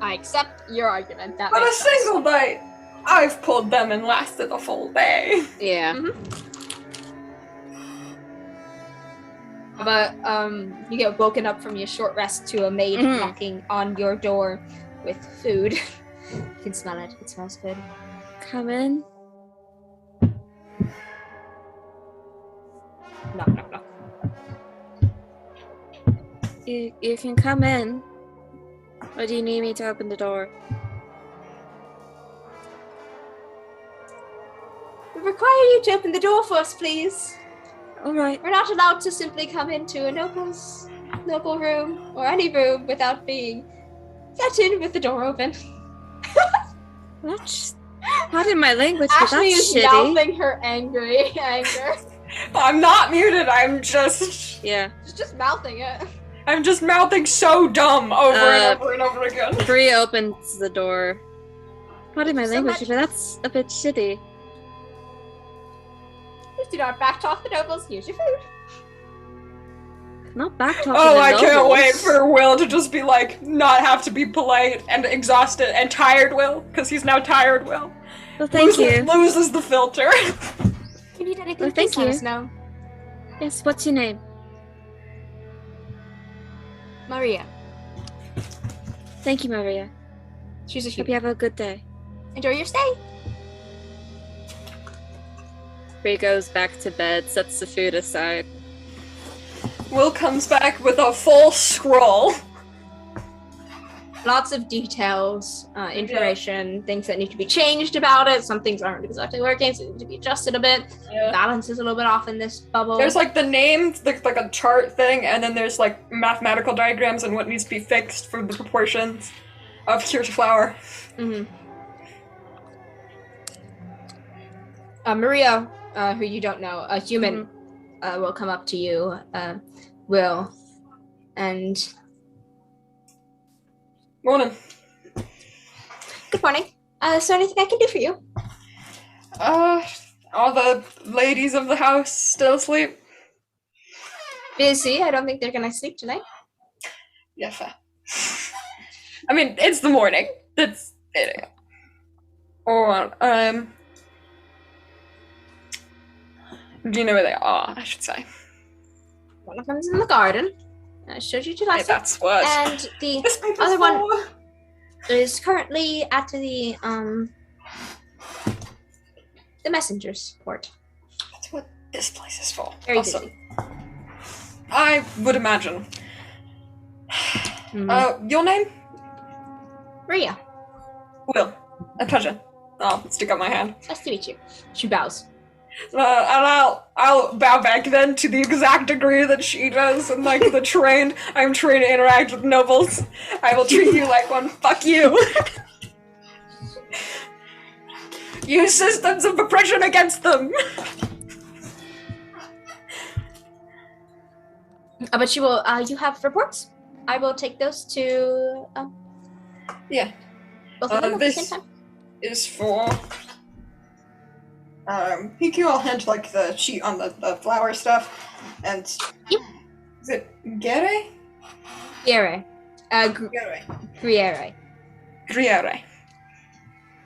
I accept your argument. That But a makes sense. single night, I've pulled them and lasted a full day. Yeah. But you get woken up from your short rest to a maid Mhm. knocking on your door with food. You can smell it. It smells good. Come in. Knock, knock, knock. You can come in. Or do you need me to open the door? We require you to open the door for us, please. Alright. We're not allowed to simply come into a noble room or any room without being let in with the door open. What? Pardon my language, but Ashley that's is shitty. mouthing her anger. I'm not muted, I'm just Yeah. She's just mouthing it. mouthing so dumb over and over and over again. Bree opens the door. Pardon my So language, much- but that's a bit shitty. Please do not backtalk the nobles. Here's your food. Not backtalking Oh, the I can't nobles. wait for Will to just be like, not have to be polite and exhausted and tired Will, because he's now tired Will. Well, thank you. Loses the filter. If you need anything, Well, thank please let you. us know. Yes, what's your name? Maria. Thank you, Maria. She's a Hope you human. have a good day. Enjoy your stay. Bree goes back to bed, sets the food aside. Will comes back with a full scroll. Lots of details, information, things that need to be changed about it. Some things aren't exactly working, so they need to be adjusted a bit. Yeah. Balance is a little bit off in this bubble. There's like the names, like a chart thing, and then there's like mathematical diagrams and what needs to be fixed for the proportions of Cure to Flower. Mm-hmm. Maria, who you don't know, a human, will come up to you, Will, and Morning. good morning. Is there anything I can do for you? All the ladies of the house still asleep? Busy. I don't think they're gonna sleep tonight. Yeah, fair. I mean, it's the morning. That's it. Or, do you know where they are, I should say? One of them is in the garden. I showed you to Hey, last time. that's what. And the This paper's other one full. is currently at the messenger's port. That's what this place is for. Very Awesome. busy. I would imagine. Your name? Maria, Will. A pleasure. I'll stick up my hand. nice to meet you. She bows. And I'll bow back then to the exact degree that she does, and like I'm trained to interact with nobles. I will treat you like one. Fuck you. Use systems of oppression against them. But she will. You have reports. I will take those to Yeah. both of them at the This same time. is for. You all hand like the sheet on the flower stuff, and Yep. is it Gere? Vioré. Gere. Grieving. Grieving.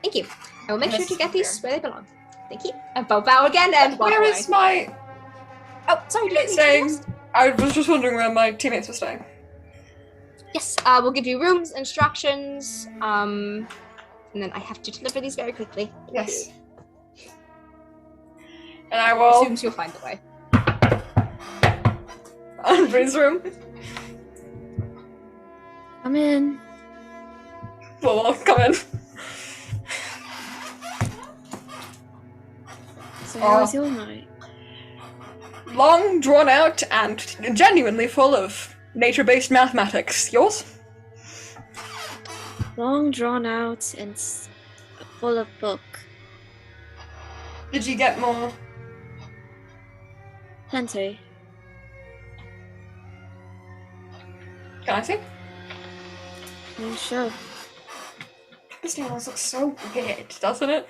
Thank you. I will make sure Yes, to get these here. where they belong. Thank you. And bow again and walk Where away. is my... Oh, sorry, did I staying? I was just wondering where my teammates were staying. Yes, we'll give you rooms, instructions, and then I have to deliver these very quickly. Yes. And I will... Assumes you'll find the way. Andre's room. I'm in. We'll come in. So how was your night? Long, drawn out, and genuinely full of nature-based mathematics. Yours? Long, drawn out, and full of book. Did you get more? Plenty. Can I see? Sure. This almost looks so weird, doesn't it?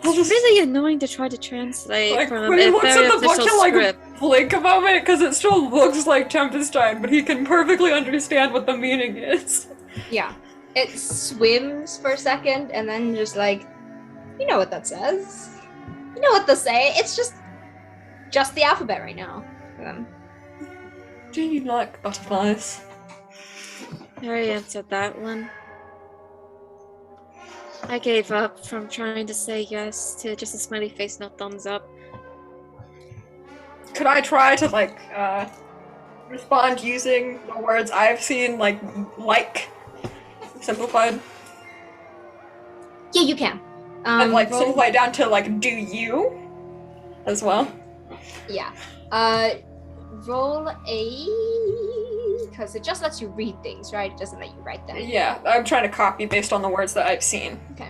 It's really annoying to try to translate Like, from when he a looks very at the book, official he'll like script. blink a moment because it still looks like Tempestine, but he can perfectly understand what the meaning is. Yeah. It swims for a second and then just like, you know what that says. You know what they say. It's just the alphabet right now. Do you like butterflies? I already answered that one. I gave up from trying to say yes to just a smiley face, no thumbs up. Could I try to like respond using the words I've seen, like simplified? Yeah, you can. And like roll- simplify it down to like do you as well? Yeah. Roll a... Because it just lets you read things, right? It doesn't let you write them. Yeah, I'm trying to copy based on the words that I've seen. Okay.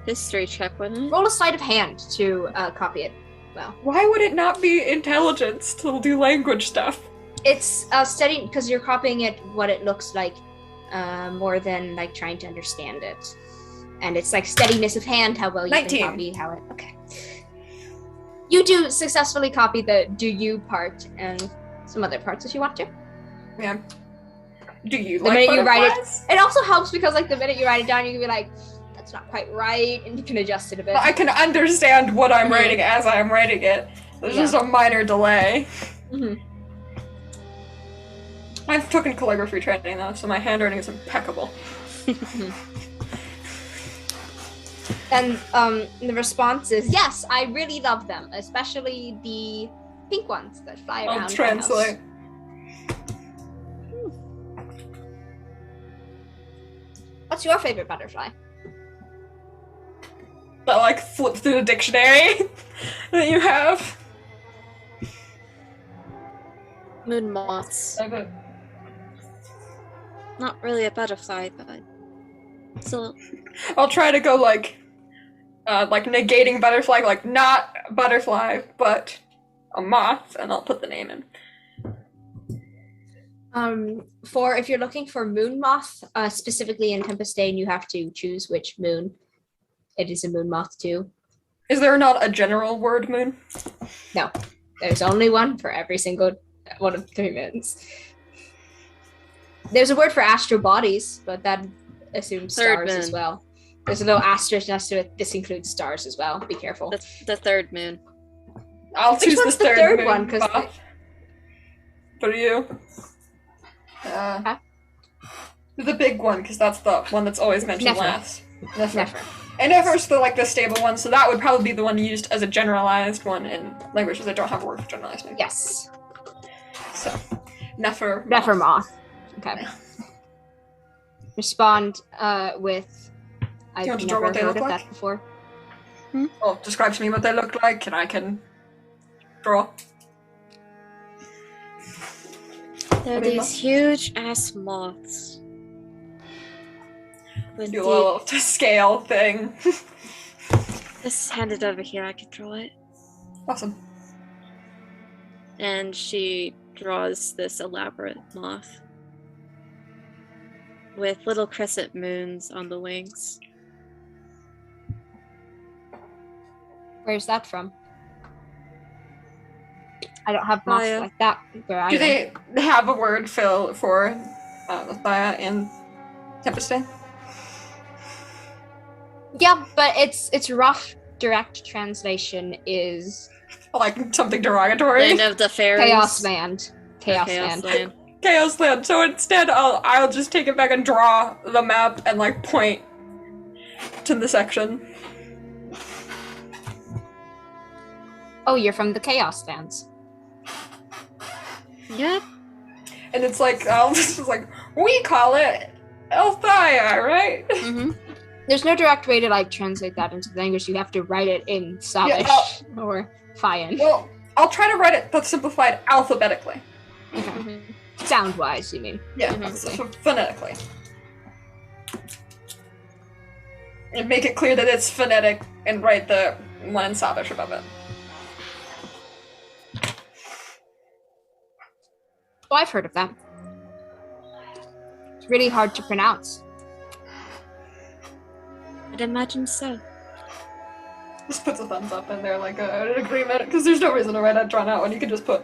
History check, wouldn't it? Roll a sleight of hand to copy it. Well, Why would it not be intelligence to do language stuff? it's studying because you're copying it what it looks like more than like trying to understand it. And it's like steadiness of hand, how well you 19. can copy how it... Okay. You do successfully copy the do you part and some other parts if you want to. Yeah. Do you The like minute you write butterflies? It also helps because like the minute you write it down, you can be like, that's not quite right, and you can adjust it a bit. I can understand what I'm Mhm. writing as I'm writing it. There's Yeah. just a minor delay. Mhm. I've taken calligraphy training though, so my handwriting is impeccable. And the response is, yes, I really love them, especially the pink ones that fly around. I'll the translate. house. What's your favorite butterfly? That like flip through the dictionary that you have. Moon moths. Not really a butterfly, but still. I'll try to go like negating butterfly, like not butterfly, but a moth, and I'll put the name in. For if you're looking for moon moth, specifically in Tempestane, you have to choose which moon. It is a moon moth too. Is there not a general word moon? No, there's only one for every single one of the 3 moons. There's a word for astral bodies, but that assumes Third stars as moon. well. There's a little asterisk next to it. This includes stars as well. Be careful. The third moon. I'll Which choose one's the the third third moon. one? 'Cause Bob. What are you? The big one, because that's the one that's always mentioned Never. last. Never. And Never's the stable one, so that would probably be the one used as a generalized one in languages that don't have a word for generalized. Maybe. Yes. So, Nefer. Never moth. Okay. Respond with. I've You want to never draw what they heard look of like? that before. Oh, describe to me what they look like, and I can draw. They're What do you these huge ass moths. With Do a little to scale thing. Just hand it over here, I can draw it. Awesome. And she draws this elaborate moth with little crescent moons on the wings. Where's that from? I don't have moths Maya. like that where I Do am. they have a word for Thaya in Tempestane? Yeah, but its rough direct translation is Like something derogatory. Land of the fairies. Chaos Land. Chaos Chaos Land. Land. Chaos Land. So instead, I'll just take it back and draw the map and like point to the section. Oh, you're from the Chaos Lands. Yep. And it's like, this is like, we call it Elthia, right? Mm-hmm. There's no direct way to like translate that into language. You have to write it in Slavish or Fian. Well, I'll try to write it but simplified alphabetically. Okay. Mm-hmm. Sound wise, you mean? Yeah, Mhm. so phonetically. And make it clear that it's phonetic and write the one in Slavish above it. Oh, I've heard of that. It's really hard to pronounce. I'd imagine so. Just puts a thumbs up in there like an agreement, because there's no reason to write that drawn out when you can just put.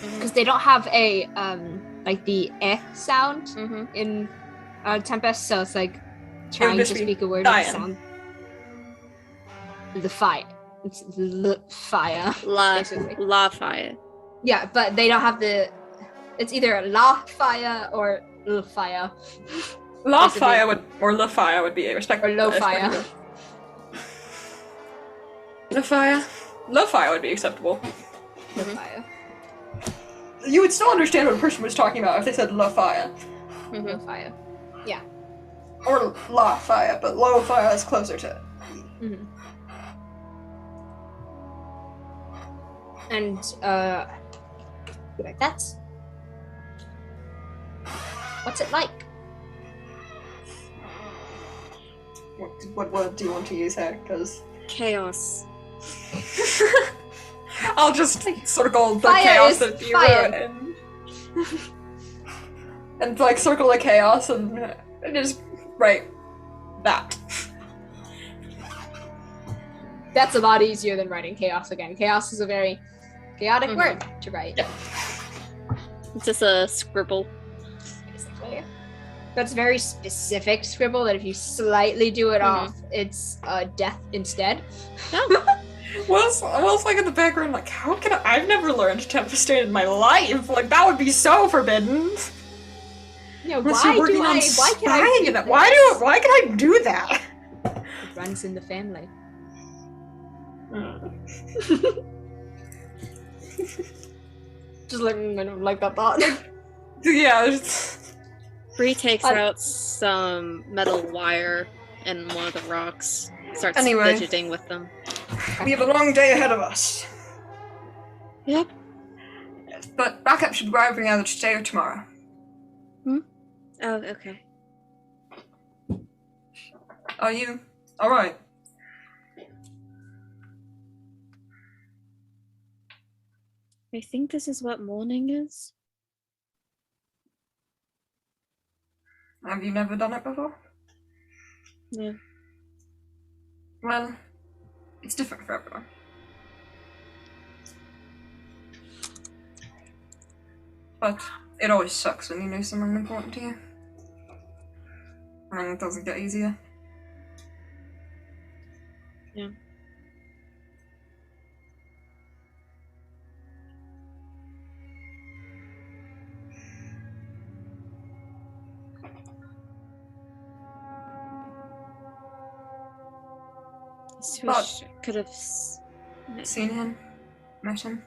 Because they don't have a like the eh sound Mm-hmm. in Tempest, so it's like trying to just be speak a word with dying. sound. The fire. It's the fire. Basically. La fire. Yeah, but they don't have the. It's either la fire or l fire. La Basically. Fire would, or La Fire would be a respectful. Or lo fire. La Fire? La Fire would be acceptable. Lo fire. You would still understand what a person was talking about if they said La Fire. Lo Mm-hmm. fire. Or La Fire, but Low Fire is closer to it. Mm-hmm. And like that's. What's it like? What word do you want to use here? Because Chaos. I'll just circle the Fire chaos is that you fire. wrote and like circle the chaos and just write that. That's a lot easier than writing chaos again. Chaos is a very chaotic Mhm. word to write. Yeah. It's just a scribble. Basically. That's very specific scribble that if you slightly do it off, it's death instead. Will's like in the background, like, how can I've never learned Tempestate in my life. Like, that would be so forbidden. Yeah, Unless why you're working do on I? Why can I? spying do in it. this? Why can I do that? It runs in the family. Just like that thought. Yeah. It's... Bree takes I- out some metal wire and one of the rocks. Starts Anyway. fidgeting with them. We have a long day ahead of us. Yep. But backup should arrive either today or tomorrow. Oh, okay. Are you alright? I think this is what morning is. Have you never done it before? No. Well, it's different for everyone. But it always sucks when you know someone important to you. And it doesn't get easier. Yeah. I wish I could have met Seen him? Met him?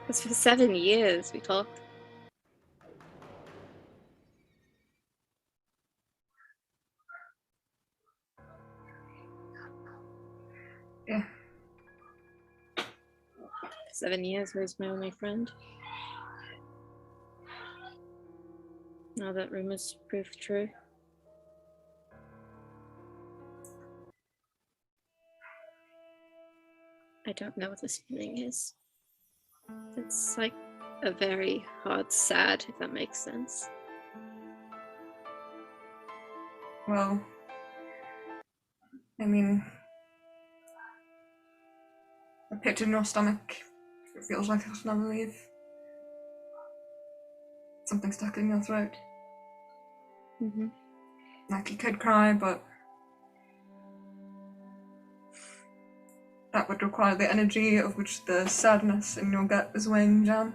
Because for 7 years we talked. Yeah. 7 years where he's my only friend. Now that rumors prove true. I don't know what this feeling is. It's like a very hard sad, if that makes sense. Well, I mean, a pit in your stomach. It feels like it'll never leave. Something stuck in your throat. Mm-hmm. Like, you could cry, but that would require the energy of which the sadness in your gut is weighing down.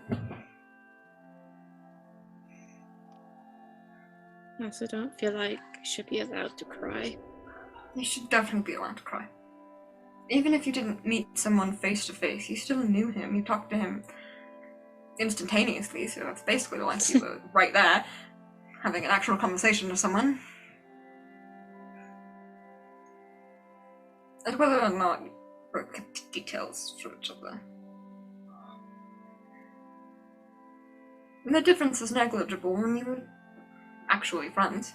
I also don't feel like I should be allowed to cry. You should definitely be allowed to cry. Even if you didn't meet someone face to face, you still knew him. You talked to him instantaneously, so that's basically like you were right there, having an actual conversation with someone. And whether or not you broke details from each other. And the difference is negligible when you were actually friends.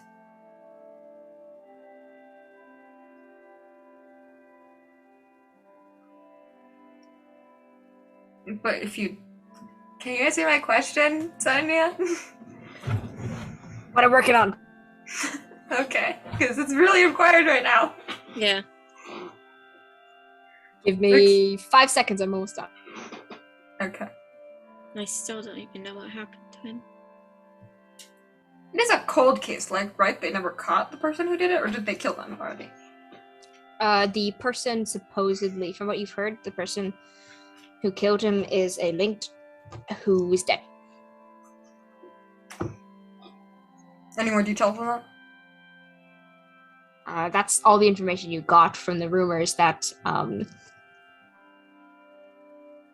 But if you... Can you answer my question, Sonya? What I'm working on. Okay, because it's really required right now. Yeah. Give me 5 seconds, I'm almost done. Okay. I still don't even know what happened to him. It is a cold case, like, right? They never caught the person who did it, or did they kill them already? The person supposedly, from what you've heard, the person who killed him is a linked who is dead. Any more details on that? That's all the information you got from the rumors that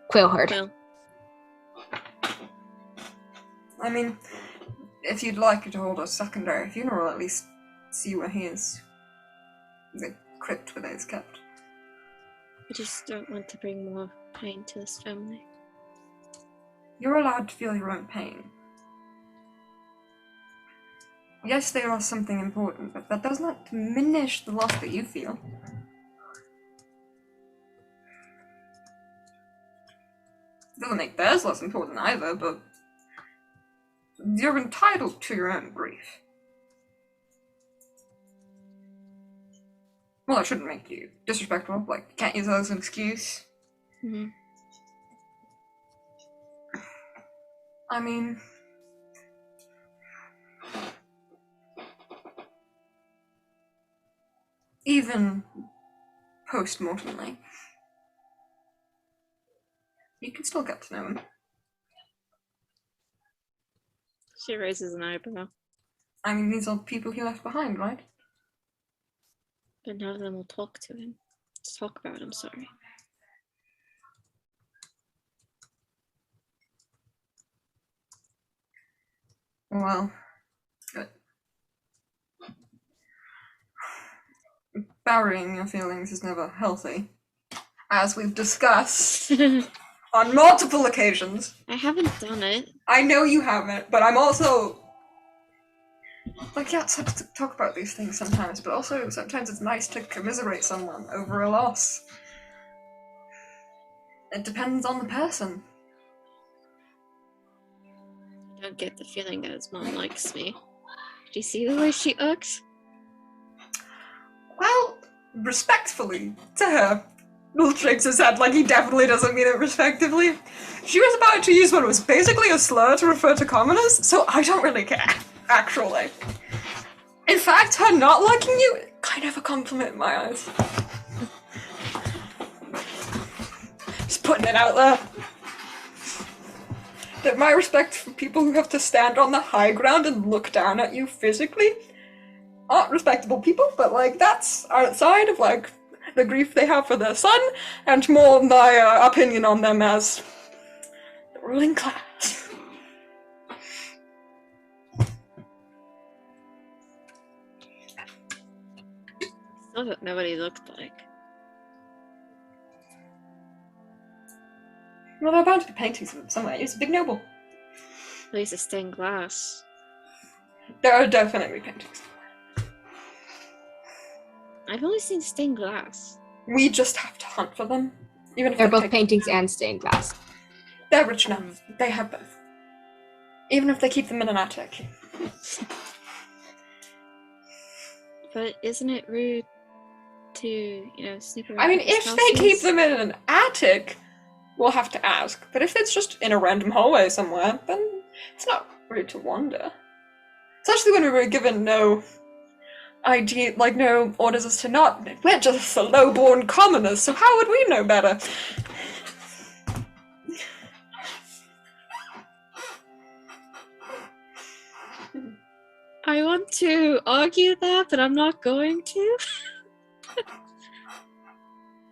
Quill heard. Well, I mean, if you'd like to hold a secondary funeral, at least see where he is. The crypt where he's kept. I just don't want to bring more pain to this family. You're allowed to feel your own pain. Yes, they are something important, but that does not diminish the loss that you feel. It doesn't make theirs less important either, but you're entitled to your own grief. Well, it shouldn't make you disrespectful, like, you can't use that as an excuse. Mm-hmm. I mean... even post-mortemly, you can still get to know him. She raises an eyebrow. I mean, these are people he left behind, right? But none of them will talk to him. Talk about him, sorry. Well, good. Burying your feelings is never healthy, as we've discussed on multiple occasions. I haven't done it. I know you haven't, but I'm also... like, yeah, it's hard to talk about these things sometimes, but also sometimes it's nice to commiserate someone over a loss. It depends on the person. I don't get the feeling that his mom likes me. Do you see the way she looks? Well, respectfully to her. Will shakes his head like he definitely doesn't mean it respectively. She was about to use what was basically a slur to refer to commoners, so I don't really care, actually. In fact, her not liking you, kind of a compliment in my eyes. Just putting it out there. That my respect for people who have to stand on the high ground and look down at you physically aren't respectable people, but like that's outside of like the grief they have for their son and more my opinion on them as the ruling class. Still don't know what he looked like. Well, there are bound to be paintings of him somewhere. He's a big noble. At least a stained glass. There are definitely paintings. I've only seen stained glass. We just have to hunt for them. Even if They're both take- paintings and stained glass. They're rich enough. They have both. Even if they keep them in an attic. But isn't it rude to, snoop around? I mean, people's if they keep houses? them in an attic, we'll have to ask. But if it's just in a random hallway somewhere, then it's not rude to wonder. Especially when we were given no idea, like no orders as to not. We're just the low-born commoners, so how would we know better? I want to argue that, but I'm not going to.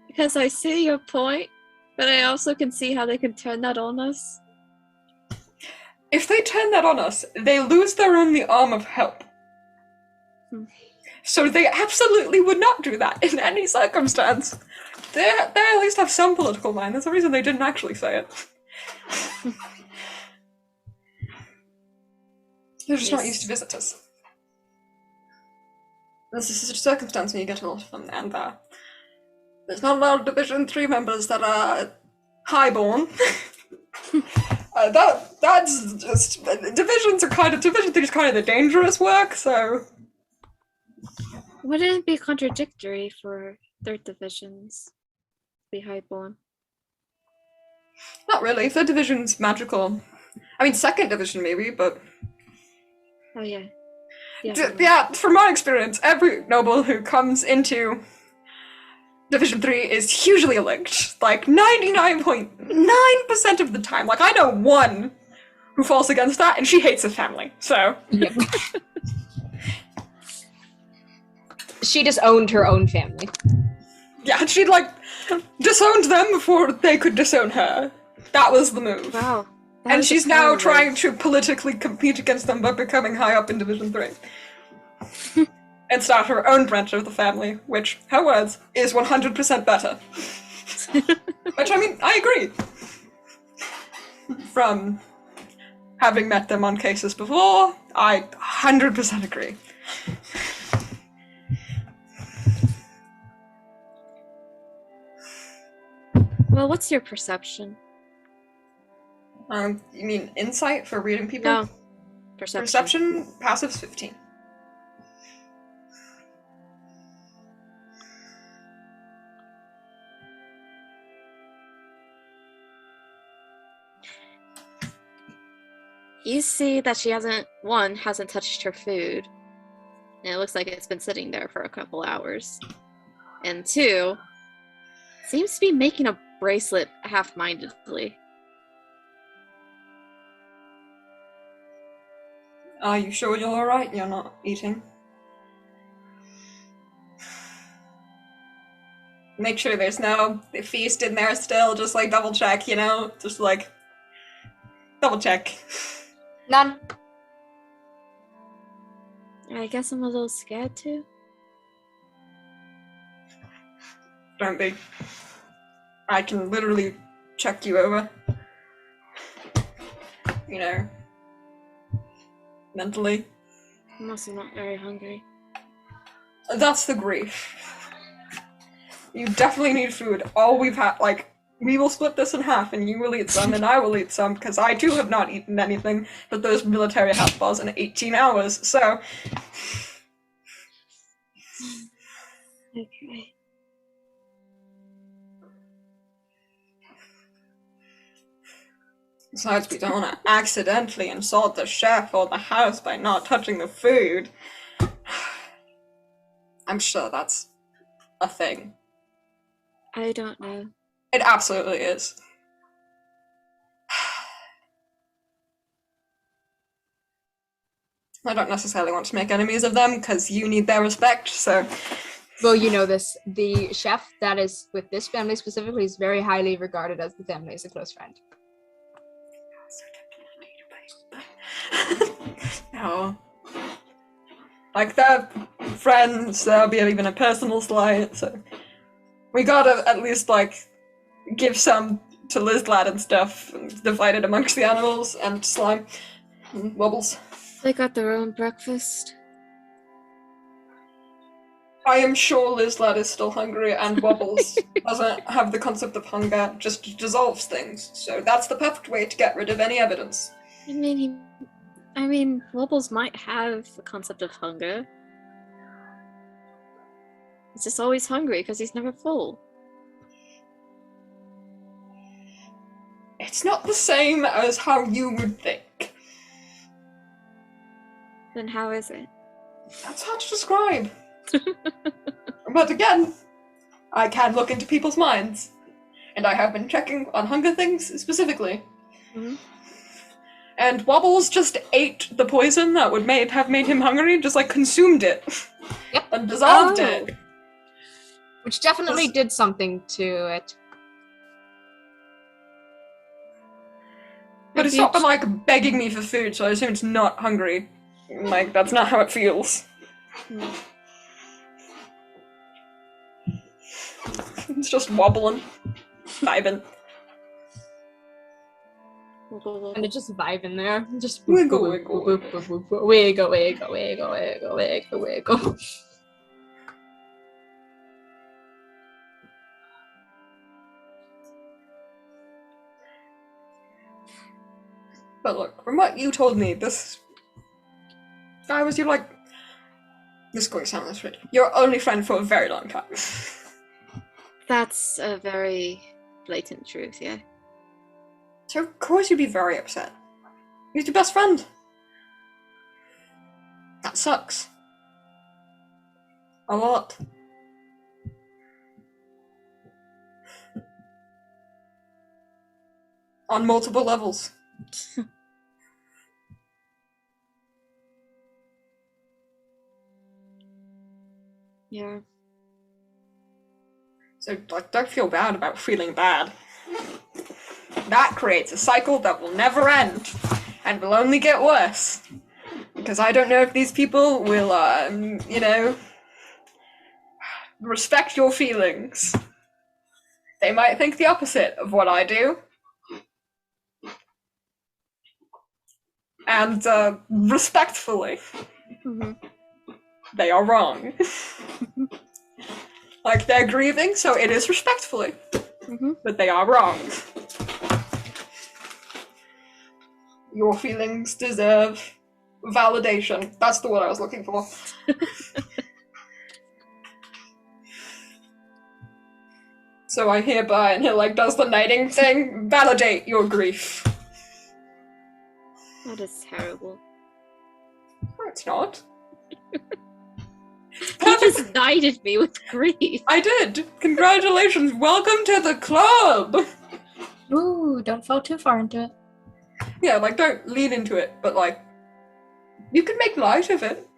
Because I see your point, but I also can see how they can turn that on us. If they turn that on us, they lose their only arm of help. So they absolutely would not do that in any circumstance. They at least have some political mind. There's a reason they didn't actually say it. They're just not used to visitors. This is a circumstance when you get a lot of them, and there's not a lot of Division 3 members that are highborn. That's just Division 3 is kind of the dangerous work, so Wouldn't it be contradictory for 3rd divisions to be highborn? not really. 3rd Division's magical. I mean, 2nd Division maybe, but Oh yeah. yeah, from my experience, every noble who comes into Division 3 is hugely linked. Like 99.9% of the time. Like I know one who falls against that, and she hates her family. So Yep. She disowned her own family. yeah, she'd like disowned them before they could disown her. That was the move. Wow. And she's now trying to politically compete against them by becoming high up in Division 3. And start her own branch of the family, which, her words, is 100% better. Which, I mean, I agree. From having met them on cases before, I 100% agree. Well, what's your perception? You mean insight for reading people? No. Perception. Perception, passive's 15. You see that she hasn't touched her food. And it looks like it's been sitting there for a couple hours. And 2, seems to be making a bracelet half-mindedly. Are you sure you're alright? You're not eating? Make sure there's no feast in there still, just like double check, you know? Just like double check. None. I guess I'm a little scared too. Don't be. I can literally check you over. You know. Mentally. I'm also not very hungry. That's the grief. You definitely need food. All we've had, like, we will split this in half and you will eat some and I will eat some because I too have not eaten anything but those military health bars in 18 hours, so. Okay. Besides, we don't want to accidentally insult the chef or the house by not touching the food. I'm sure that's a thing. I don't know. It absolutely is. I don't necessarily want to make enemies of them, because you need their respect, so... Well, you know this. The chef that is with this family specifically is very highly regarded as the family's a close friend. No. Like, they're friends, there'll be even a personal slight, so... We gotta at least, like, give some to Lizlad and stuff, and divide it amongst the animals and slime and wobbles. They got their own breakfast. I am sure Lizlad is still hungry, and Wobbles doesn't have the concept of hunger, just dissolves things. So that's the perfect way to get rid of any evidence. I mean, Wobbles might have the concept of hunger. He's just always hungry because he's never full. It's not the same as how you would think. Then how is it? That's hard to describe. But again, I can look into people's minds. And I have been checking on hunger things specifically. Mm-hmm. And Wobbles just ate the poison that would have made him hungry, just like consumed it. Yep. And dissolved it. Which definitely did something to it. But it's not been like begging me for food, so I assume it's not hungry. Like, that's not how it feels. It's just wobbling. Vibing. And it's just vibing there. Just Wiggle, wiggle, wiggle. wiggle, wiggle, wiggle, wiggle, wiggle, wiggle. But look, from what you told me, this guy was your, like... This is going to sound this weird. Your only friend for a very long time. That's a very blatant truth, yeah. So of course you'd be very upset. He's your best friend. That sucks. A lot. On multiple levels. Yeah. So, like, don't feel bad about feeling bad. That creates a cycle that will never end, and will only get worse. Because I don't know if these people will, you know, respect your feelings. They might think the opposite of what I do. And, respectfully, they are wrong. Like, they're grieving, so it is respectfully. But they are wrong. Your feelings deserve validation. That's the word I was looking for. So I hereby, and he like does the knighting thing, validate your grief. That is terrible. No, it's not. You just knighted me with grief. I did. Congratulations. Welcome to the club. Ooh, don't fall too far into it. Yeah, like don't lean into it, but like you can make light of it.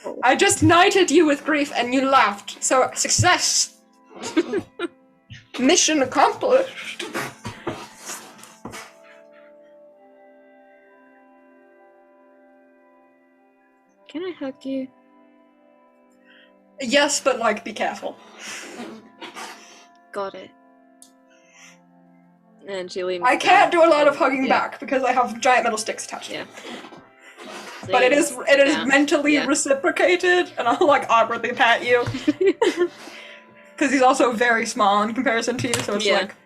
Oh. I just knighted you with grief and you laughed. So success. Mission accomplished. Can I hug you? Yes, but like be careful. Got it. And she leans I can't down. do a lot of hugging Yeah. back because I have giant metal sticks attached. Yeah. So But you it is down. mentally Yeah. reciprocated, and I'll like awkwardly pat you. Because he's also very small in comparison to you, so it's Yeah. like...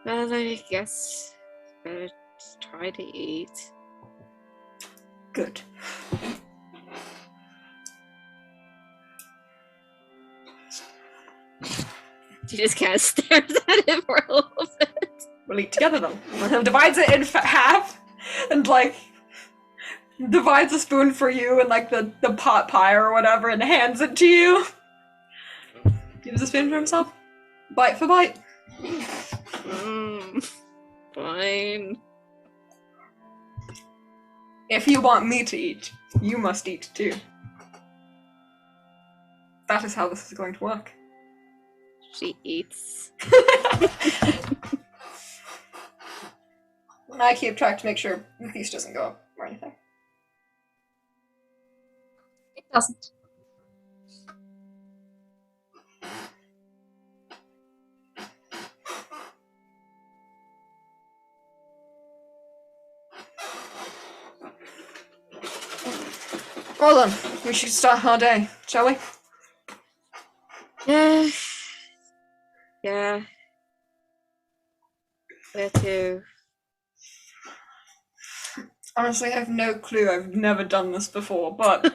Well, I guess better try to eat. Good. She just kind of stares at him for a little bit. We'll eat together then. And he divides it in half, and like... divides a spoon for you and like the pot pie or whatever and hands it to you. Gives a spoon for himself. Bite for bite. Fine. If you want me to eat, you must eat too. That is how this is going to work. She eats. And I keep track to make sure the feast doesn't go up or anything. It doesn't. Well then, we should start our day, shall we? Yeah. Yeah. Where to? Honestly, I have no clue. I've never done this before, but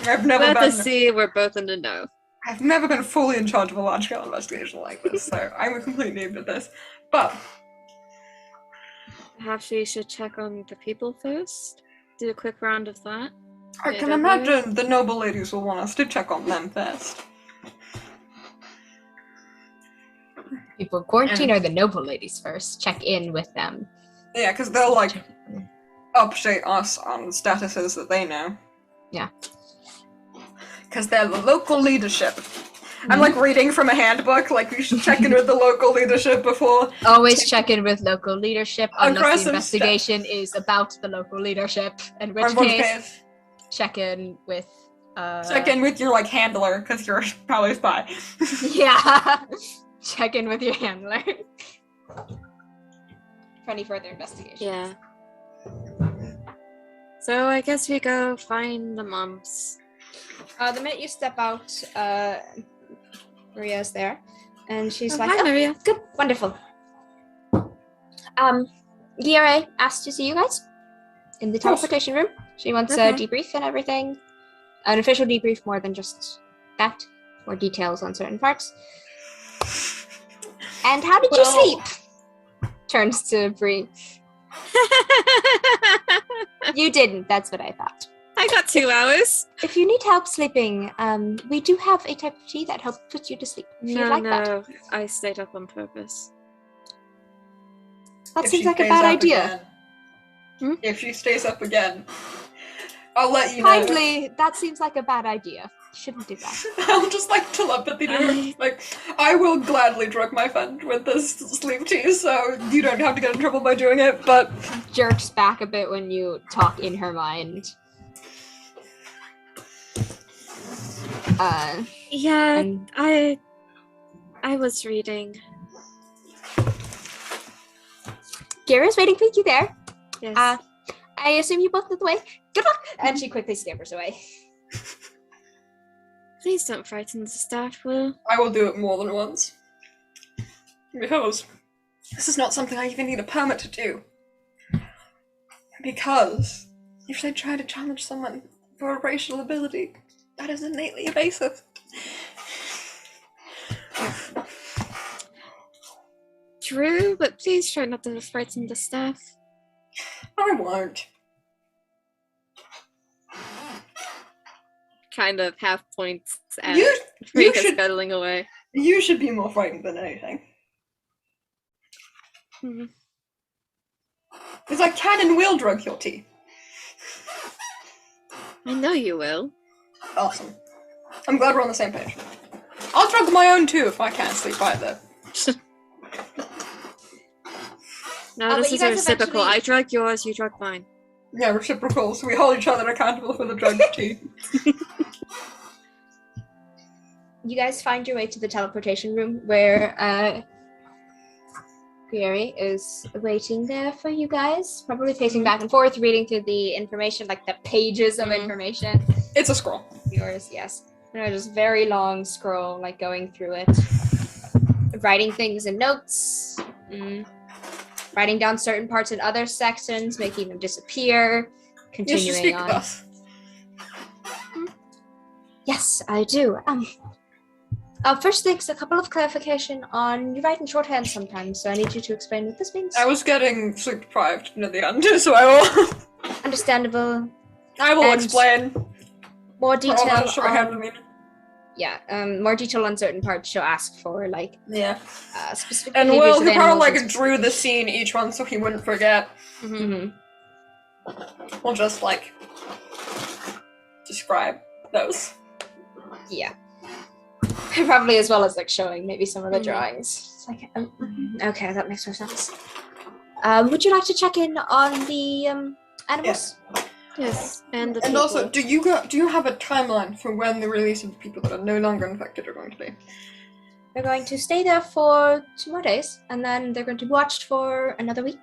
I've never Where to been. see? We're both in the know. I've never been fully in charge of a large-scale investigation like this, so I'm a complete noob at this. But Perhaps we should check on the people first? Do a quick round of that? I can imagine the noble ladies will want us to check on them first. People in quarantine are the noble ladies first. Check in with them. Yeah, because they'll, like, update us on statuses that they know. Yeah. Because they're the local leadership. I'm, like, reading from a handbook, like, we should check in with the local leadership before... Always check in with local leadership unless Aggressive the investigation is about the local leadership, in which In which case, check in with... check in with your, like, handler, because you're probably a spy. Yeah. Check in with your handler. For any further investigation. Yeah. So I guess we go find the moms. The minute you step out, Maria's there, and she's like, Hi, Maria. good, wonderful. Vioré asked to see you guys in the teleportation room. She wants a debrief and everything. An official debrief more than just that. More details on certain parts. And how did you sleep? Turns to Bree. You didn't, that's what I thought. I got 2 hours. If you need help sleeping, we do have a type of tea that helps put you to sleep. If you'd like that. I stayed up on purpose. That If seems she like a stays bad up idea. again- If she stays up again, I'll let you know. Kindly, that seems like a bad idea. You shouldn't do that. I'll just, like, telepathy to her. Like, I will gladly drug my friend with this sleep tea, so you don't have to get in trouble by doing it, but... Jerks back a bit when you talk in her mind. Yeah, And- I was reading. Kira's waiting for you there. Yes. I assume you both know the way. Good luck! And she quickly scampers away. Please don't frighten the staff, Will. I will do it more than once. Because this is not something I even need a permit to do. Because if they try to challenge someone for a racial ability, that is innately evasive. True, but please try not to frighten the staff. I won't. Kind of half points at You Rika should- scuttling away. You should be more frightened than anything. Mhm. It's like can and will drug your tea. I know you will. Awesome. I'm glad we're on the same page. I'll drug my own too if I can't sleep either. No, but this you is guys reciprocal. eventually- I drug yours, you drug mine. Yeah, reciprocal, so we hold each other accountable for the drug tea. You guys find your way to the teleportation room where Vioré is waiting there for you guys, probably pacing back and forth, reading through the information, like the pages of information. It's a scroll. Yours, yes. Just very long scroll, like going through it, writing things in notes, writing down certain parts in other sections, making them disappear, Yes, continuing you speak on. with us. Yes, I do. First things, a couple of clarification on you write in shorthand sometimes, so I need you to explain what this means. I was getting sleep deprived near the end, so I will. Understandable. I will And explain. More For all detail that shorthand on, mean. more detail on certain parts she'll ask for, like Yeah. specific And behaviors Will, of he probably animals like and- drew the scene each one so he wouldn't forget. Mhm. We'll just like describe those. Yeah. Probably as well as like showing maybe some of the drawings. It's like, okay, that makes more sense. Would you like to check in on the animals? Yes, and the And people. also, do you have a timeline for when the release of the people that are no longer infected are going to be? They're going to stay there for 2 more days, and then they're going to be watched for another week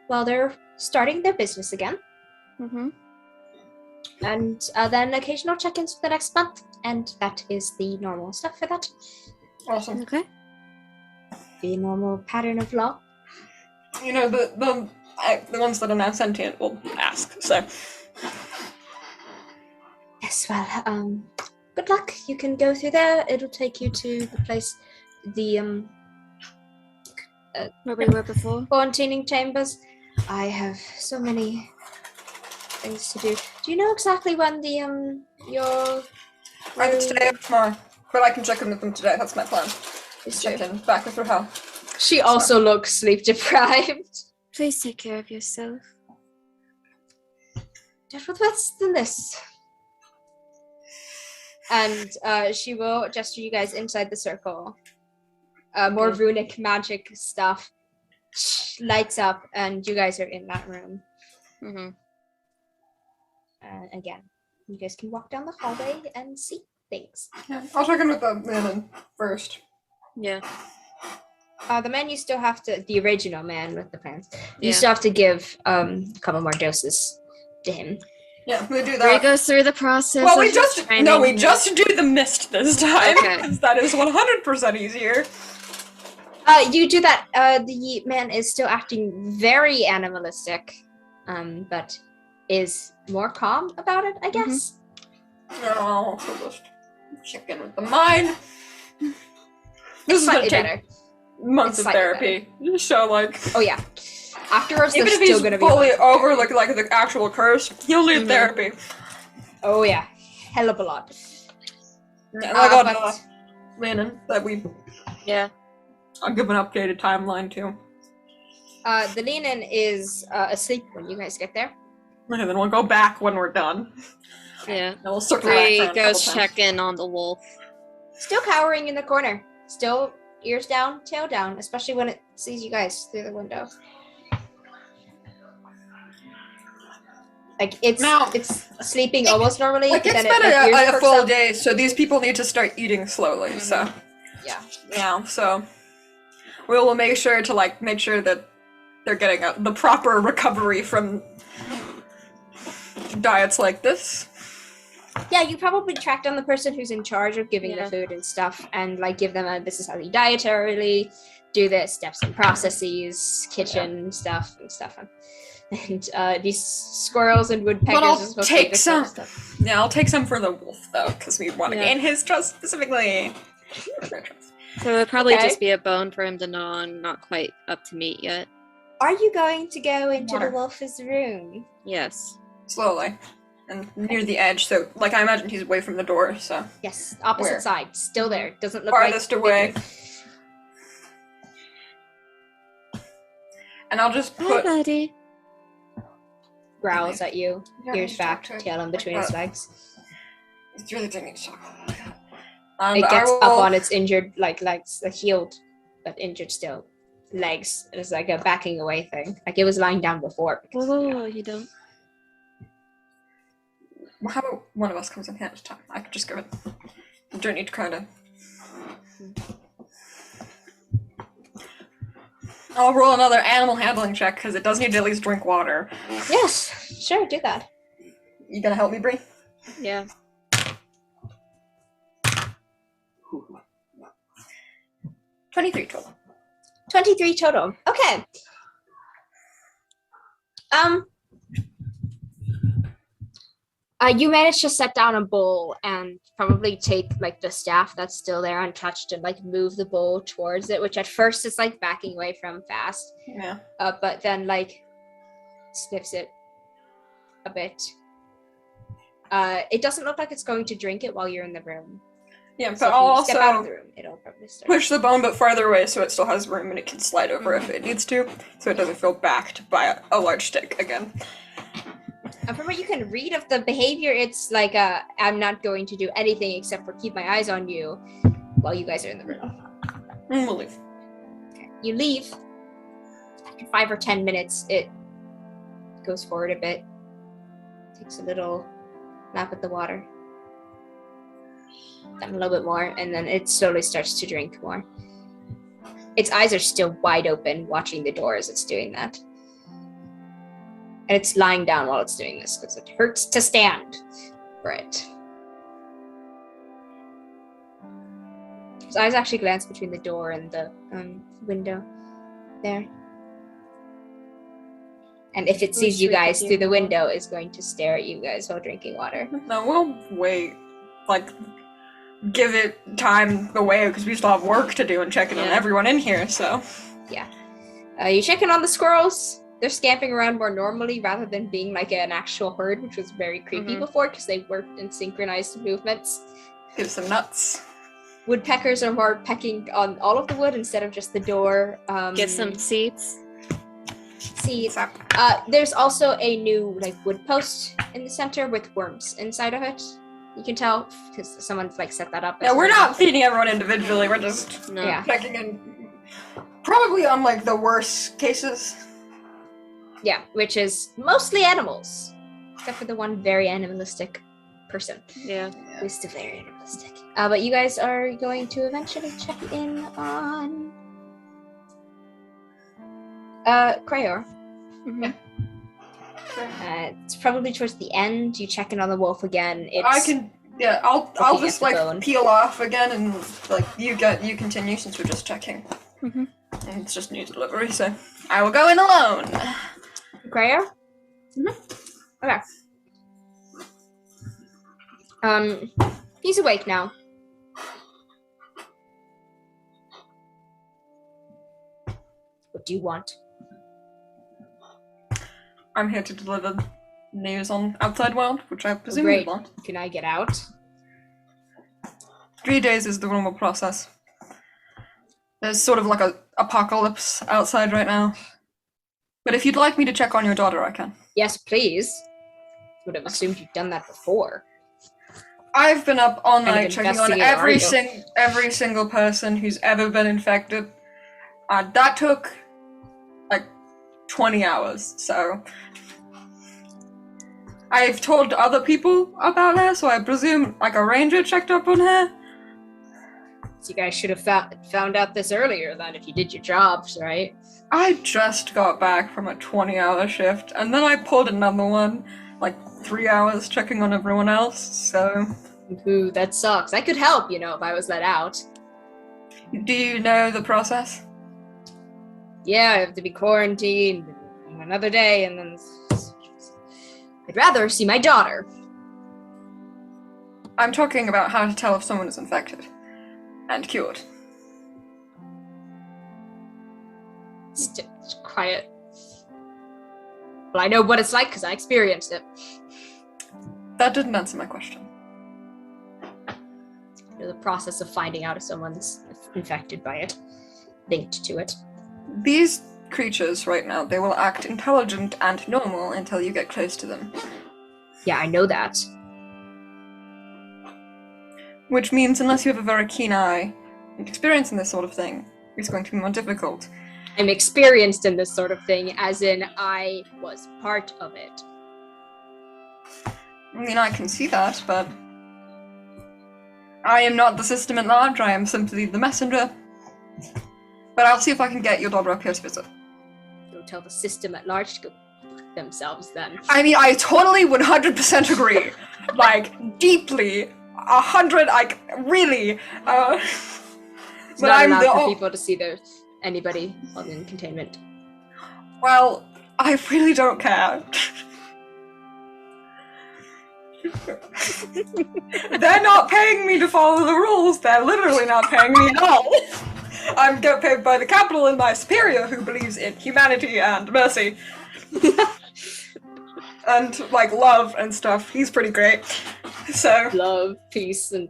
while they're starting their business again. Mm-hmm. And then occasional check-ins for the next month, and that is the normal stuff for that. Awesome. Okay. The normal pattern of law. You know, the ones that are now sentient will ask, so. Yes, well, good luck. You can go through there. It'll take you to the place, the Where we were before. quarantining chambers. I have so many things to do. Do you know exactly when the your I can stay up tomorrow, but I can check in with them today. That's my plan. is Check due? in back with Rahel. She also looks sleep deprived. Please take care of yourself. Just what's the list? And she will gesture you guys inside the circle. More Okay. runic magic stuff lights up, and you guys are in that room. Mm-hmm. Again, you guys can walk down the hallway and see things. Yeah, I'll check in with the man first. Yeah. The man you still have to, the original man with the plans, you Yeah. still have to give a couple more doses to him. Yeah, we do Bree that. goes through the process. Well, of we just training no, we him. just do the mist this time. Okay. Because that is 100% easier. You do that. The man is still acting very animalistic, but is more calm about it, I guess. No, so just check in with the mind. This is Slightly gonna take better. months It's of slightly therapy. So like, Oh yeah. Afterwards, even they're if he's still gonna be fully like, over like the actual curse, he'll need Mhm. therapy. oh yeah, hell of a lot. Yeah, and I got but- Landon that Yeah. I'll give an updated timeline to. The Lenin is asleep when you guys get there. Okay, then we'll go back when we're done. Yeah. And we'll circle back Bree around a goes couple times. check in on the wolf. Still cowering in the corner. Still ears down, tail down, especially when it sees you guys through the window. Like it's Now- sleeping almost normally. Like but it's then been it, like, ears a perks full up. day, so these people need to start eating slowly. So Yeah. yeah, so we will make sure to make sure that they're getting the proper recovery from diets like this. Yeah, you probably track down the person who's in charge of giving Yeah. the food and stuff, and give them this is how you dietarily do this, steps and processes, kitchen stuff. And these squirrels and woodpeckers But I'll are supposed take to do this sort of some- stuff. Yeah, I'll take some for the wolf though, because we want to Yeah. gain his trust specifically. So it would probably Okay. just be a bone for him to gnaw and not quite up to meat yet. Are you going to go into Water. the wolf's room? Yes. Slowly. And near the edge, so I imagine he's away from the door, so Yes, opposite Where? side, still there. Doesn't look farthest like away. And I'll just Hi, put buddy. growls at you, Yeah, ears he's back, talking tail in between like its that. legs. It's really taking to talk. And It I gets will- up on its injured, legs, healed, but injured still. Legs. It's like a backing away thing. Like it was lying down before. Whoa, Because, whoa, yeah. whoa, you don't. How about one of us comes in here at a time? I could just go in. You don't need to kind of. I'll roll another animal handling check because it does need to at least drink water. Yes, sure, do that. You gonna help me, Bree? Yeah. 23 total. 23 total. Okay. You managed to set down a bowl and probably take the staff that's still there untouched and move the bowl towards it, which at first is backing away from fast, Yeah. but then sniffs it a bit. It doesn't look like it's going to drink it while you're in the room. Yeah, So but if I'll you step out of also the room, it'll probably start. push the bone but farther away so it still has room and it can slide over if it needs to, so it doesn't feel backed by a large stick again. And from what you can read of the behavior, it's I'm not going to do anything except for keep my eyes on you while you guys are in the room. And we'll leave. Okay. You leave. After 5 or 10 minutes, it goes forward a bit, takes a little lap at the water, then a little bit more, and then it slowly starts to drink more. Its eyes are still wide open, watching the door as it's doing that. And it's lying down while it's doing this because it hurts to stand for it. His eyes actually glance between the door and the window there. And if it sees you sweet guys of you. through the window, it's going to stare at you guys while drinking water. No, we'll wait. give it time away because we still have work to do and checking on everyone in here, so. Yeah. You checking on the squirrels? They're scamping around more normally rather than being like an actual herd, which was very creepy before because they worked in synchronized movements. Give some nuts. Woodpeckers are more pecking on all of the wood instead of just the door. Get some seeds. Seeds. There's also a new like wood post in the center with worms inside of it. You can tell because someone's like set that up. Yeah, we're not feeding everyone individually. We're just checking in. Probably on like the worst cases. Yeah, which is mostly animals, except for the one very animalistic person. Yeah. Who's still very animalistic. But you guys are going to eventually check in on Crayor. It's probably towards the end. You check in on the wolf again. I'll just like peel off again and like you continue since we're just checking. And it's just new delivery, so I will go in alone. Crayor? Okay. He's awake now. What do you want? I'm here to deliver news on outside world, which I presume you want. Can I get out? 3 days is the normal process. There's sort of like a apocalypse outside right now. But if you'd like me to check on your daughter, I can. Yes, please. Would have assumed you'd done that before. I've been up all night checking on every single person who's ever been infected. That took like 20 hours, so I've told other people about her, so I presume like a ranger checked up on her. So you guys should have found out this earlier then if you did your jobs, right? I just got back from a 20-hour shift, and then I pulled another one, like 3 hours checking on everyone else, so... Ooh, that sucks. I could help, if I was let out. Do you know the process? Yeah, I have to be quarantined another day, and then... I'd rather see my daughter. I'm talking about how to tell if someone is infected. And cured. Quiet. Well, I know what it's like because I experienced it. That didn't answer my question. The process of finding out if someone's infected by it, linked to it. These creatures right now, they will act intelligent and normal until you get close to them. Yeah, I know that. Which means unless you have a very keen eye and experience in this sort of thing, it's going to be more difficult. I'm experienced in this sort of thing, as in I was part of it. I mean, I can see that, but I am not the system at large, I am simply the messenger. But I'll see if I can get your daughter up here to visit. Don't tell the system at large to go fuck themselves then. I mean, I totally 100% agree. Like, deeply. 100, like, really. It's not allowed for people to see anybody in containment. Well, I really don't care. They're not paying me to follow the rules. They're literally not paying me at all. I'm get paid by the capital and my superior who believes in humanity and mercy. And, like, love and stuff. He's pretty great. So... Love, peace, and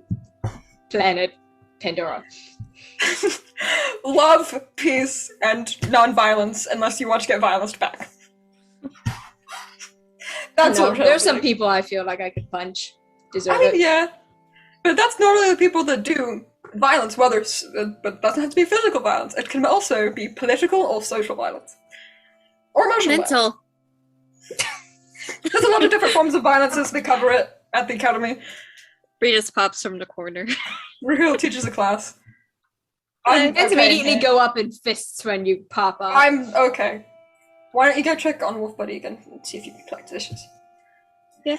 planet Pandora. Love, peace, and non-violence, unless you want to get violence back. That's what there's some people I feel like I could punch. Deserve it. Yeah. But that's normally the people that do violence, but it doesn't have to be physical violence. It can also be political or social violence. Or emotional violence. There's a lot of different forms of violence as they cover it at the academy. Bree just pops from the corner. Rahul teaches a class. Let's immediately go up in fists when you pop up. I'm okay. Why don't you go check on Wolf Buddy again and see if you can collect dishes? Yeah.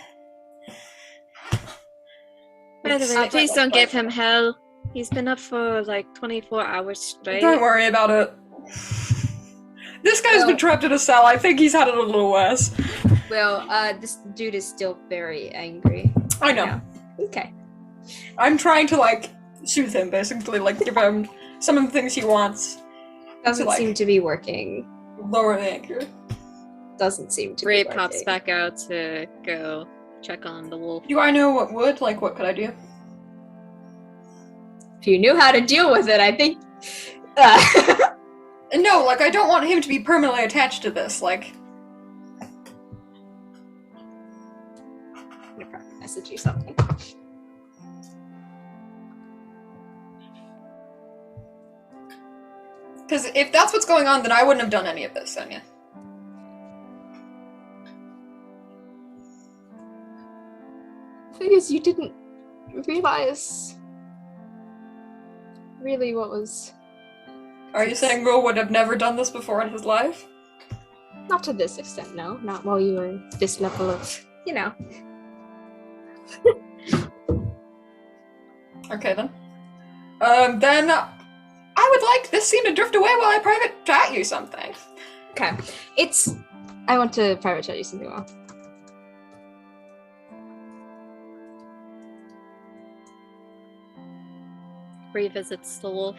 By the way, please don't give him hell. He's been up for like 24 hours straight. Don't worry about it. This guy's been trapped in a cell. I think he's had it a little worse. Well, this dude is still very angry. I know. Okay. I'm trying to, like, soothe him, basically, like, give him some of the things he wants. Doesn't like, seem to be working. Lower the anger. Doesn't seem to Ray be working. pops back out to go check on the wolf. Do I know what would? Like, what could I do? If you knew how to deal with it, I think... And no, like, I don't want him to be permanently attached to this, like... I'm gonna probably message you something. Because if that's what's going on, then I wouldn't have done any of this, Sonya. The thing is, you didn't realize really what was... Are you saying Will would have never done this before in his life? Not to this extent, no. Not while you were this level of, you know. Okay, then. Then I would like this scene to drift away while I private chat you something. Okay. I want to private chat you something else. Revisits the wolf.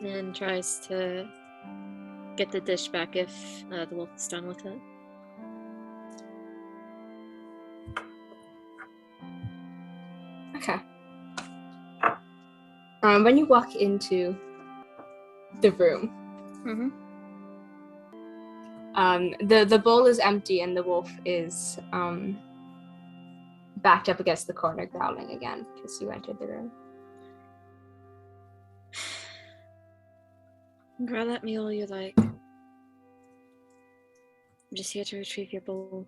And tries to get the dish back if the wolf is done with it. Okay. When you walk into the room, the bowl is empty and the wolf is backed up against the corner, growling again because you entered the room. Grab that meal you like. I'm just here to retrieve your bowl.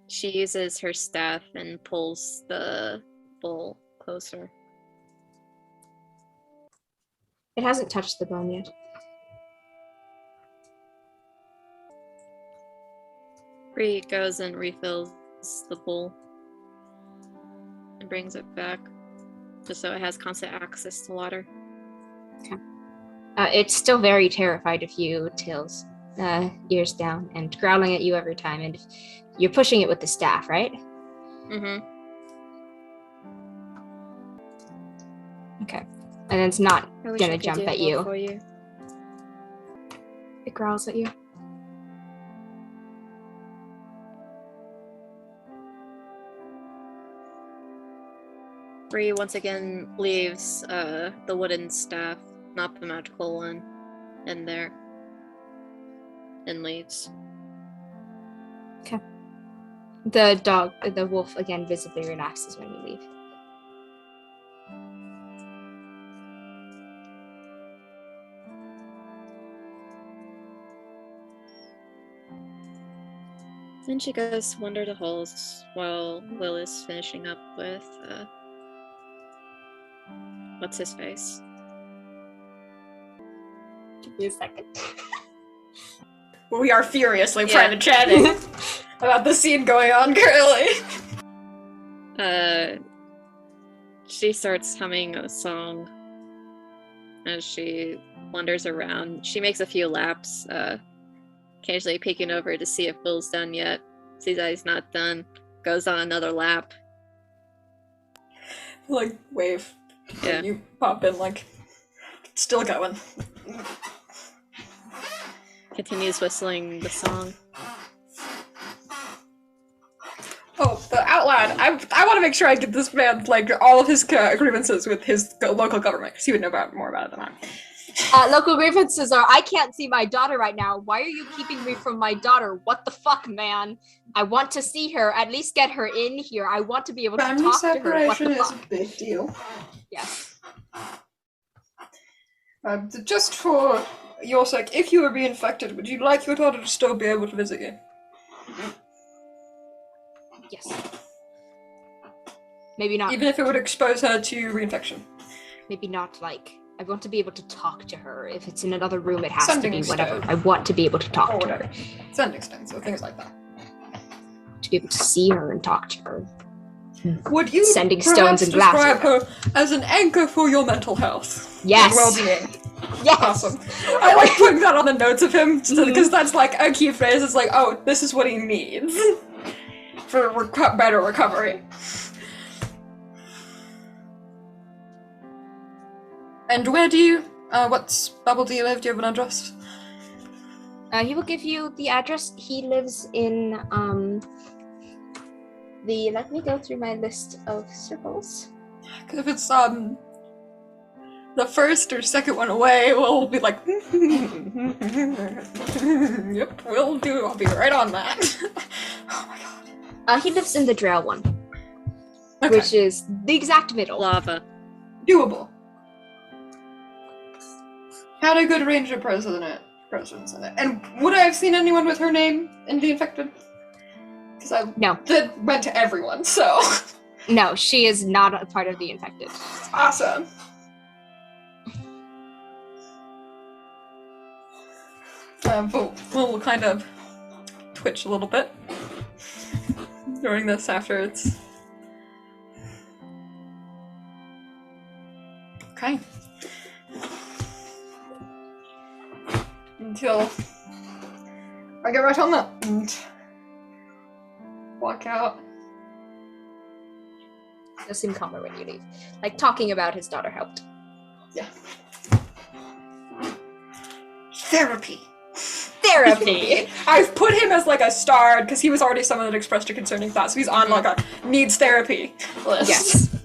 She uses her staff and pulls the bowl closer. It hasn't touched the bone yet. Bree goes and refills the bowl and brings it back, just so it has constant access to water. Okay. It's still very terrified of you, tails ears down, and growling at you every time. And you're pushing it with the staff, right? Mm-hmm. Okay. And it's not I wish gonna I could jump do at more you. for you. It growls at you. Bree once again leaves the wooden staff, not the magical one, in there. And leaves. Okay. The wolf again visibly relaxes when you leave. Then she goes to wander the halls while Wil is finishing up with what's his face? Give me a second. We are furiously private chatting about the scene going on currently. She starts humming a song as she wanders around. She makes a few laps, occasionally peeking over to see if Will's done yet. Sees that he's not done. Goes on another lap. Like, wave. Yeah. And you pop in, like, still going. Continues whistling the song. Oh, but out loud, I want to make sure I give this man, like, all of his grievances with his local government, because he would know more about it than I. Local grievances are, I can't see my daughter right now. Why are you keeping me from my daughter? What the fuck, man? I want to see her. At least get her in here. I want to be able to Family talk to her. What separation the is fuck? a big deal. Yes. Just for your sake, if you were reinfected, would you like your daughter to still be able to visit you? Yes. Maybe not. Even if it would expose her to reinfection? Maybe not, like, I want to be able to talk to her. If it's in another room, it has Sending to be whatever. stone. I want to be able to talk Or to whatever. her. Sending stones, or things like that. To be able to see her and talk to her. Would you Sending perhaps stones and describe glasses. her as an anchor for your mental health? Yes. And well-being? Yes. Awesome. I like putting that on the notes of him because that's like a key phrase. It's like, oh, this is what he needs for better recovery. And where do you, what bubble do you live? Do you have an address? He will give you the address. He lives in let me go through my list of circles. If it's the first or second one away, we'll be like, yep, will do. I'll be right on that. Oh my god. He lives in the Drow one, Okay. which is the exact middle. Lava. Doable. Had a good range of presence in it. And would I have seen anyone with her name in the infected? Because I went to everyone, so. No, she is not a part of the infected. Awesome. But we'll kind of twitch a little bit during this after it's. Okay. Until I get right on that and walk out. He'll seem calmer when you leave. Like, talking about his daughter helped. Yeah. Therapy. I've put him as like a star because he was already someone that expressed a concerning thought, so he's on like a needs therapy list. Yes.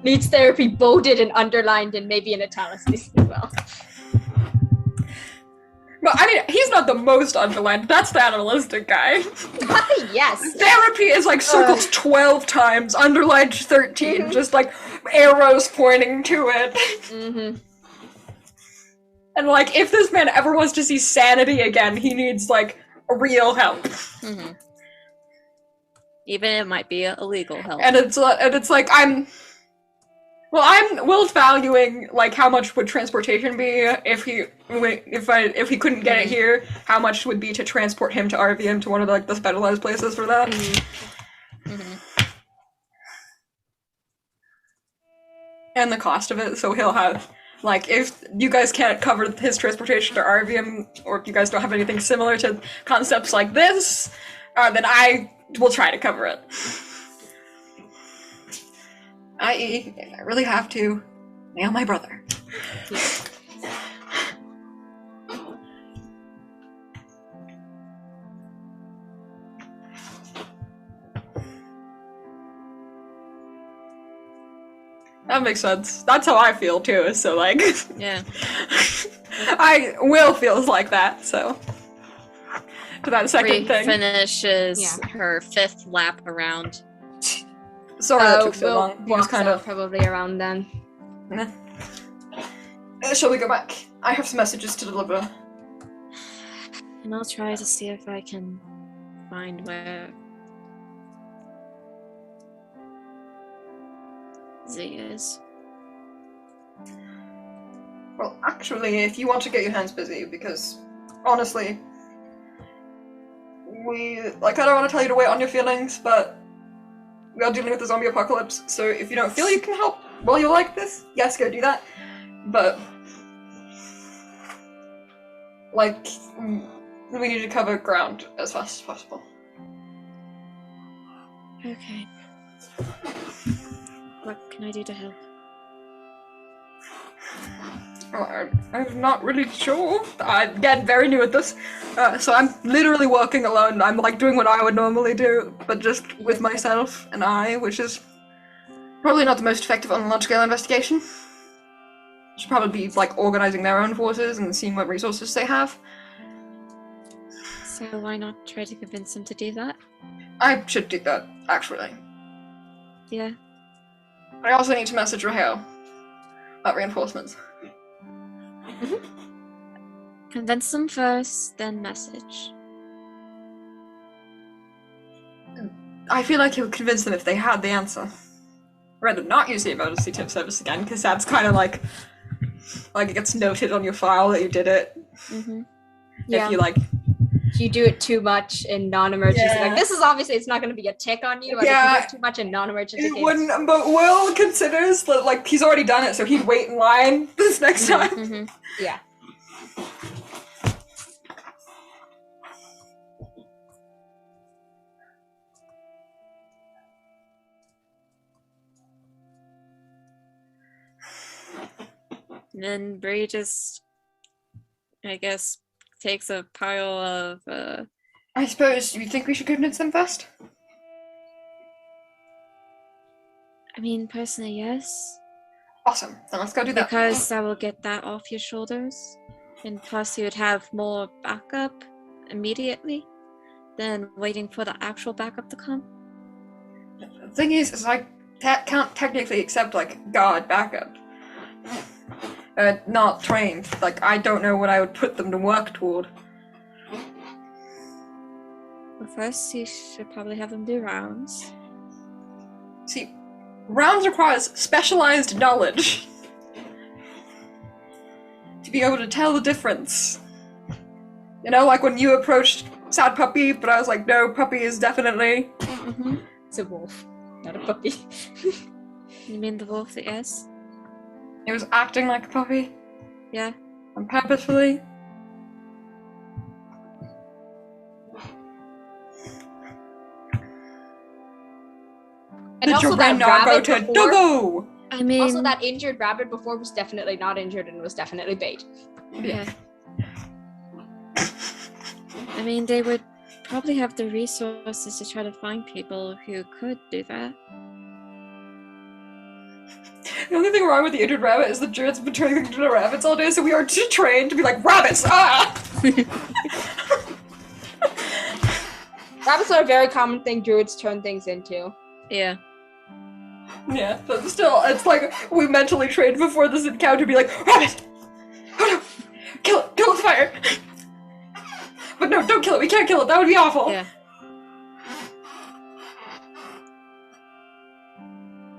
Needs therapy, bolded and underlined, and maybe in italicized as well. But I mean, he's not the most underlined. That's the animalistic guy. Yes. Therapy is like circled 12 times, underlined 13, just like arrows pointing to it. Mm-hmm. And like, if this man ever wants to see sanity again, he needs like real help. Mm-hmm. Even it might be illegal help. And it's like I'm Will's valuing like how much would transportation be if he couldn't get it here, how much would be to transport him to RVM to one of the specialized places for that. Mm-hmm. And the cost of it, so he'll have like, if you guys can't cover his transportation to RVM, or if you guys don't have anything similar to concepts like this, then I will try to cover it. I.e., if I really have to, nail my brother. Yeah. That makes sense. That's how I feel too, so like... Yeah. Will feels like that, so... To that second thing. Finishes her 5th lap around. Sorry that took so long. He was kind of... probably around then. Shall we go back? I have some messages to deliver. And I'll try to see if I can find where Z is. Well, actually, if you want to get your hands busy, because honestly, I don't want to tell you to wait on your feelings, but we are dealing with the zombie apocalypse, so if you don't feel you can help while you're like this, yes, go do that. But, like, we need to cover ground as fast as possible. Okay. What can I do to help? I'm not really sure. I'm getting very new at this, so I'm literally working alone. I'm like doing what I would normally do, but just with myself and I, which is probably not the most effective on a large-scale investigation. Should probably be like organizing their own forces and seeing what resources they have. So why not try to convince him to do that? I should do that, actually. Yeah. I also need to message Rahel about reinforcements. Convince them first, then message. I feel like he'll convince them if they had the answer. Rather not use the emergency tip service again, because that's kind of like it gets noted on your file that you did it. Mm-hmm. Yeah. If you if you do it too much in non-emergency, Yeah. like this is obviously it's not going to be a tick on you. But Yeah. if you do it too much in non-emergency It cases, wouldn't, but Will considers that, like, he's already done it, so he'd wait in line this next time. Mm-hmm. yeah. And then Bree just, I guess, takes a pile of, I suppose you think we should convince them first? I mean, personally, yes. Awesome. Then let's go do that. Because I will get that off your shoulders. And plus you would have more backup immediately than waiting for the actual backup to come. The thing is I can't technically accept, like, guard backup. Not trained. Like, I don't know what I would put them to work toward. Well, first you should probably have them do rounds. See, rounds requires specialized knowledge. To be able to tell the difference. You know, like when you approached Sad Puppy, but I was like, no, Puppy is definitely... Mm-hmm. It's a wolf, not a puppy. You mean the wolf, yes? It was acting like a puppy. Yeah. And purposefully. And the also that Jabrin go rabbit to before, Doggo! I mean... also that injured rabbit before was definitely not injured and was definitely bait. Yeah. I mean, they would probably have the resources to try to find people who could do that. The only thing wrong with the injured rabbit is the druids have been turning into rabbits all day, so we are too trained to be like, rabbits! Ah! Rabbits are a very common thing druids turn things into. Yeah. Yeah, but still, it's like we mentally trained before this encounter to be like, rabbit! Oh no! Kill it! Kill it with fire! But no, don't kill it! We can't kill it! That would be awful! Yeah.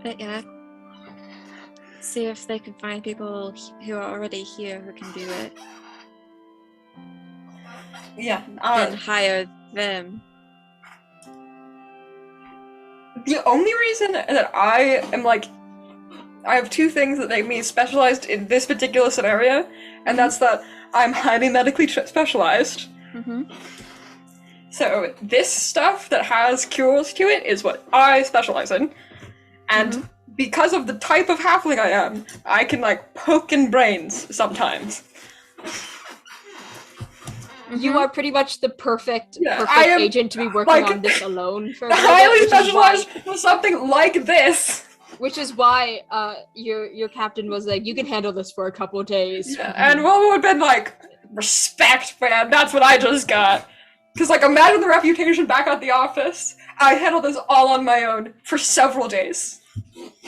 But yeah. See if they can find people who are already here who can do it. Yeah. Then hire them. The only reason that I am like, I have two things that make me specialized in this particular scenario, and that's that I'm highly medically specialized. Mm-hmm. So this stuff that has cures to it is what I specialize in, and because of the type of halfling I am, I can like poke in brains sometimes. You are pretty much the perfect I am, agent to be working like, on this alone for a little highly bit, specialized for something like this. which is why your captain was like, you can handle this for a couple days. Yeah, and Will would have been like, respect, man, that's what I just got. Because, like, imagine the reputation back at the office. I handled this all on my own for several days.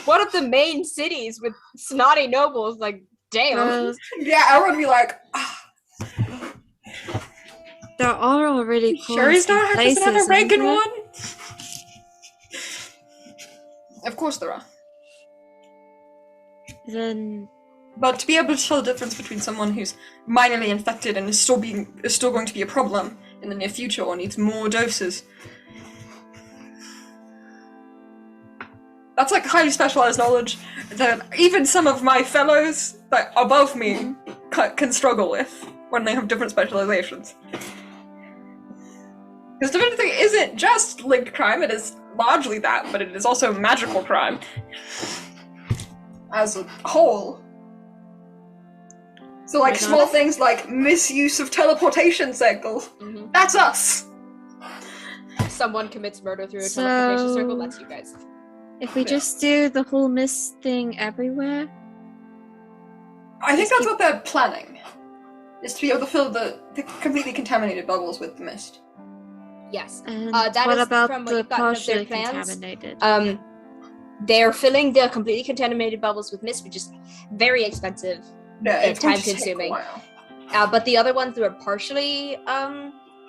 One of the main cities with snotty nobles, like, damn. Yeah, everyone would be like, ah. There are already Sure he's not places, another rank in aren't one? Of course there are. there? Then But to be able to tell the difference between someone who's minorly infected and is still going to be a problem in the near future or needs more doses. That's like highly specialized knowledge that even some of my fellows like above me can struggle with when they have different specializations. Because divinity isn't just linked crime, it is largely that, but it is also magical crime. As a whole. So like small things like misuse of teleportation circles, that's us! If someone commits murder through a teleportation circle, that's you guys. if we just do the whole mist thing everywhere, I think that's what they're planning. Is to be able to fill the completely contaminated bubbles with the mist. Yes. and That what is about from what the you've gotten of their partially plans. contaminated? They're filling the completely contaminated bubbles with mist, which is very expensive. No, It's going to take a time-consuming. while. But the other ones that are partially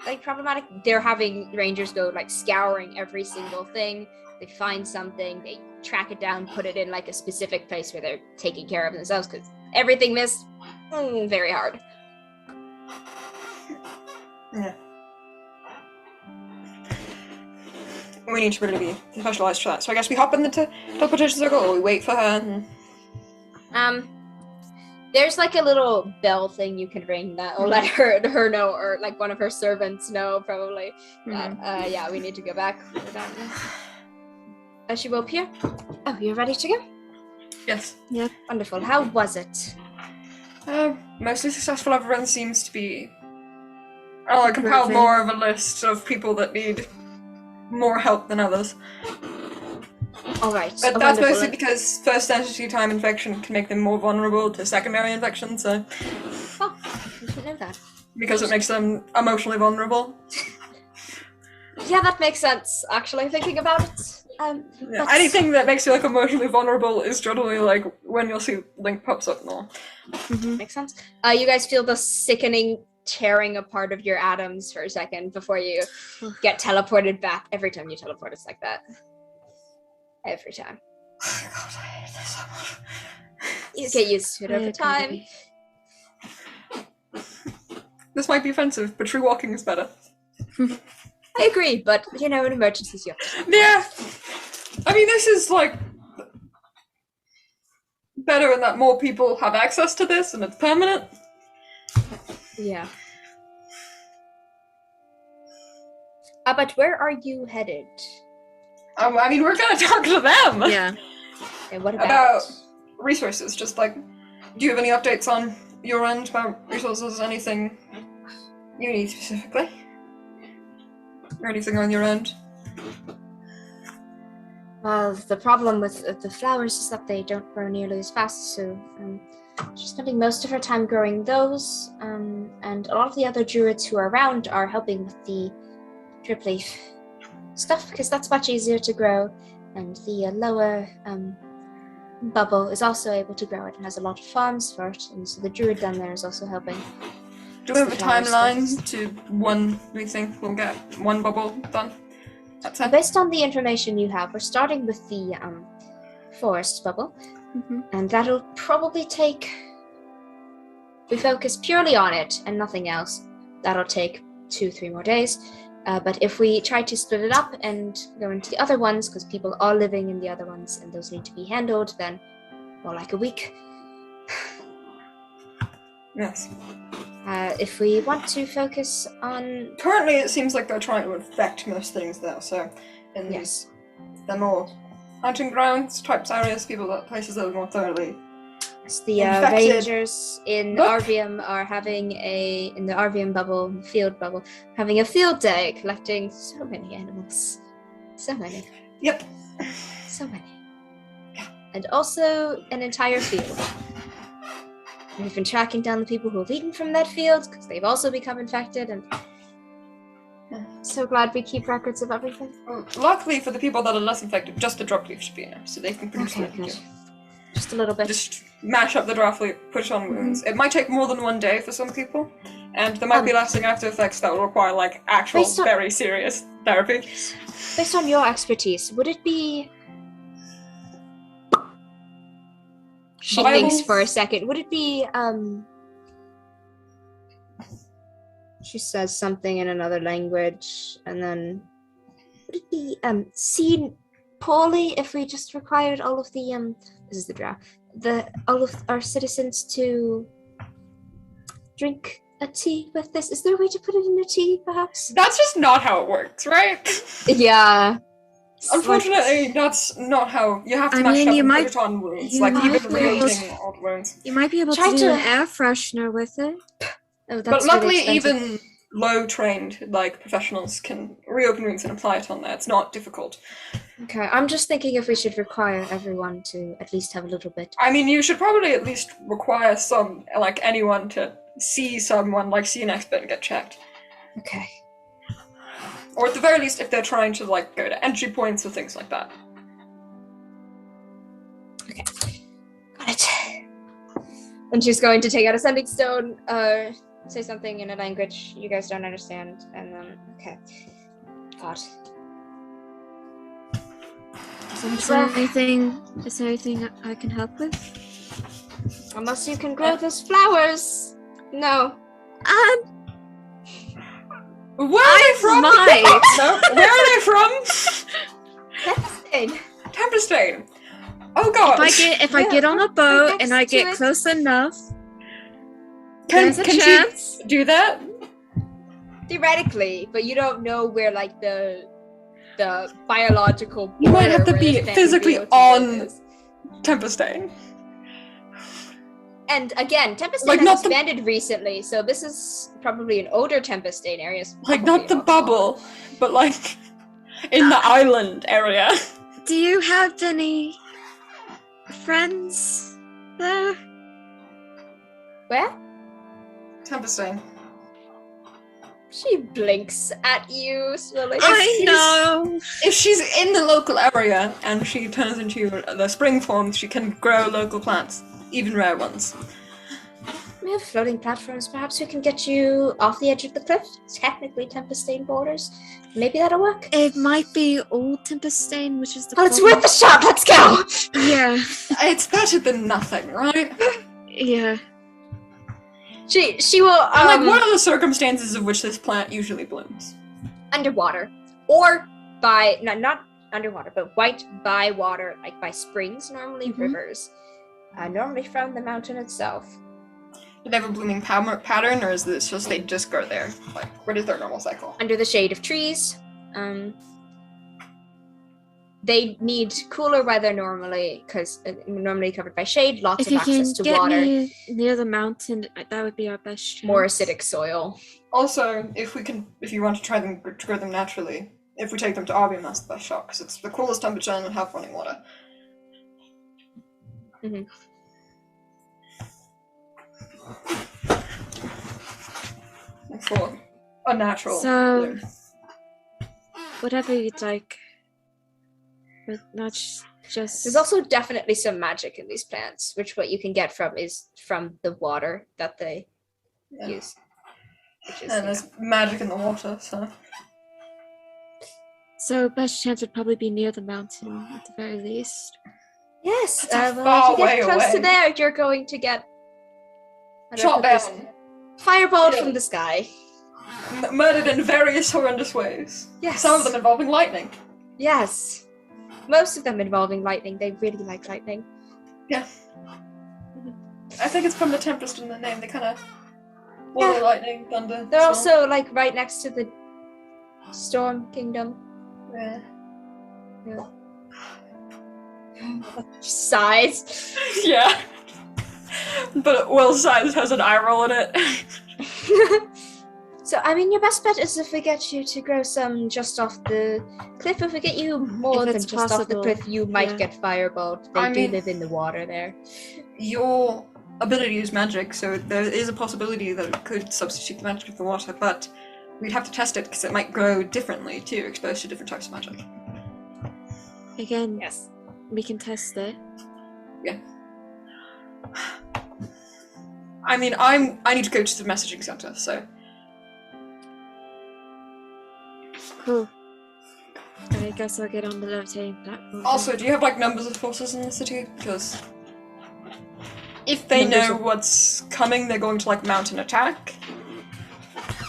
like problematic, they're having rangers go like scouring every single thing. They find something, they track it down, put it in like a specific place where they're taking care of themselves, because everything missed, very hard. Yeah. We need to really be specialized for that. So I guess we hop in the teleportation circle, or we wait for her. There's like a little bell thing you can ring that will let her know, or like one of her servants know, probably. That, yeah, we need to go back. She will appear. Oh, you're ready to go? Yes. Yeah. Wonderful. How was it? Mostly successful. Everyone seems to be... I compiled more of a list of people that need more help than others. Alright. But that's mostly because first entity time infection can make them more vulnerable to secondary infection, so... Oh, I didn't know that. Because it makes them emotionally vulnerable. Yeah, that makes sense, actually, thinking about it. Yeah, anything that makes you emotionally vulnerable is generally when you'll see Link pops up more. Makes sense. You guys feel the sickening tearing apart of your atoms for a second before you get teleported back. Every time you teleport, it's like that. Every time. Oh God, I hate this so much. You get used to it over time. This might be offensive, but tree walking is better. I agree, but in emergencies you have to. Yeah. I mean, this is better in that more people have access to this and it's permanent. Yeah. But where are you headed? I mean, we're gonna talk to them. Yeah. Okay, what about resources? Just do you have any updates on your end about resources? Anything you need specifically? Or anything on your end? Well, the problem with the flowers is that they don't grow nearly as fast, so she's spending most of her time growing those, and a lot of the other druids who are around are helping with the drip leaf stuff, because that's much easier to grow, and the lower bubble is also able to grow it and has a lot of farms for it, and so the druid down there is also helping. Do we have a timeline to when we think we'll get one bubble done? That's it. Based on the information you have, we're starting with the forest bubble, and that'll probably take, if we focus purely on it and nothing else, that'll take 2-3 more days. But if we try to split it up and go into the other ones, because people are living in the other ones and those need to be handled, then more like a week. Yes. If we want to focus on... Currently, it seems like they're trying to infect most things, though, so... Yes. The more hunting grounds, types areas, places that are more thoroughly the rangers in Arvium are having in the Arvium bubble, field bubble, having a field day, collecting so many animals. So many. Yep. So many. And also an entire field. We've been tracking down the people who have eaten from that field, because they've also become infected, and so glad we keep records of everything. Well, luckily for the people that are less infected, just the drop leaf should be enough, so they can produce Okay, good. Just a little bit. Just mash up the drop leaf, put it on wounds. It might take more than one day for some people, and there might be lasting after effects that will require actual very serious therapy. Based on your expertise, would it be... She thinks for a second. Would it be, she says something in another language, and then would it be, seen poorly if we just required all of the, this is the draft, all of our citizens to drink a tea with this? Is there a way to put it in a tea, perhaps? That's just not how it works, right? Yeah. Unfortunately, that's not how you have to mash it up and put it on wounds. Even reheating old wounds. You might be able to do an air freshener with it. Oh, that's but luckily, really even low-trained professionals can reopen wounds and apply it on there. It's not difficult. Okay, I'm just thinking if we should require everyone to at least have a little bit. I mean, you should probably at least require some, anyone to see someone, see an expert and get checked. Okay. Or at the very least, if they're trying to, go to entry points or things like that. Okay. Got it. And she's going to take out a sending stone, say something in a language you guys don't understand, and then, okay. God. Is there anything I can help with? Unless you can grow those flowers. No. Where are they from? Might. No, where are they from? Tempestane. Oh god. If I get on a boat and I get close enough, there's a chance. She do that? Theoretically, but you don't know where like the biological. You might have to border be where the physically fancy on boat is. Tempestane. And again, Tempestane Like, has not the- expanded recently, so this is probably an older Tempestane area. so Like, probably not the a lot bubble, but like in the island area. Do you have any friends there? smaller. Where? Tempestane. She blinks at you slowly. I know. If she's in the local area and she turns into the spring form, she can grow local plants, even rare ones. We have floating platforms. Perhaps we can get you off the edge of the cliff. Technically, Tempestane borders. Maybe that'll work. It might be old Tempestane, which is the Oh, it's problem. worth a shot. Let's go. Yeah, It's better than nothing, right? yeah. She will And like, what are the circumstances of which this plant usually blooms? underwater or by not underwater, but right by water, like by springs, normally rivers, normally from the mountain itself. Do they have a blooming pattern, or is this just they just grow there? Like, what is their normal cycle? Under the shade of trees. They need cooler weather normally, because normally covered by shade, lots If of you access can to get water, me near the mountain, that would be our best chance. more acidic soil. Also, if you want to try them to grow them naturally, if we take them to Albion, that's the best shot because it's the coolest temperature and have running water. Mhm. For a natural So- bloom. Whatever you'd like. But not just... There's also definitely some magic in these plants, which what you can get from is from the water that they Yeah. use. Which is, And there's magic in the water, so. So best chance would probably be near the mountain at the very least. yes, That's a well, far if you get way close to away. there, you're going to get Shot down. fireballed Yeah. from the sky. Murdered in various horrendous ways. Yes. Some of them involving lightning. Yes. Most of them involving lightning. They really like lightning. Yeah. I think it's from the Tempest in the name. They kind of water, Yeah. lightning, thunder. They're storm. also like right next to the Storm Kingdom. Yeah. Sighs. Yeah. But Will's size has an eye roll in it. So, I mean, your best bet is if we get you to grow some just off the cliff. If we get you more If than it's just off the possible, cliff, you might yeah. get fireballed. They I do mean- live in the water there. Your ability is magic, so there is a possibility that it could substitute the magic of the water, but we'd have to test it because it might grow differently too, exposed to different types of magic. Again, Yes. we can test it. I mean, I need to go to the messaging center, so Cool. I guess I'll get on the levitating platform. also, do you have like numbers of forces in the city? Because if they Numbers know of- what's coming, they're going to like mount an attack.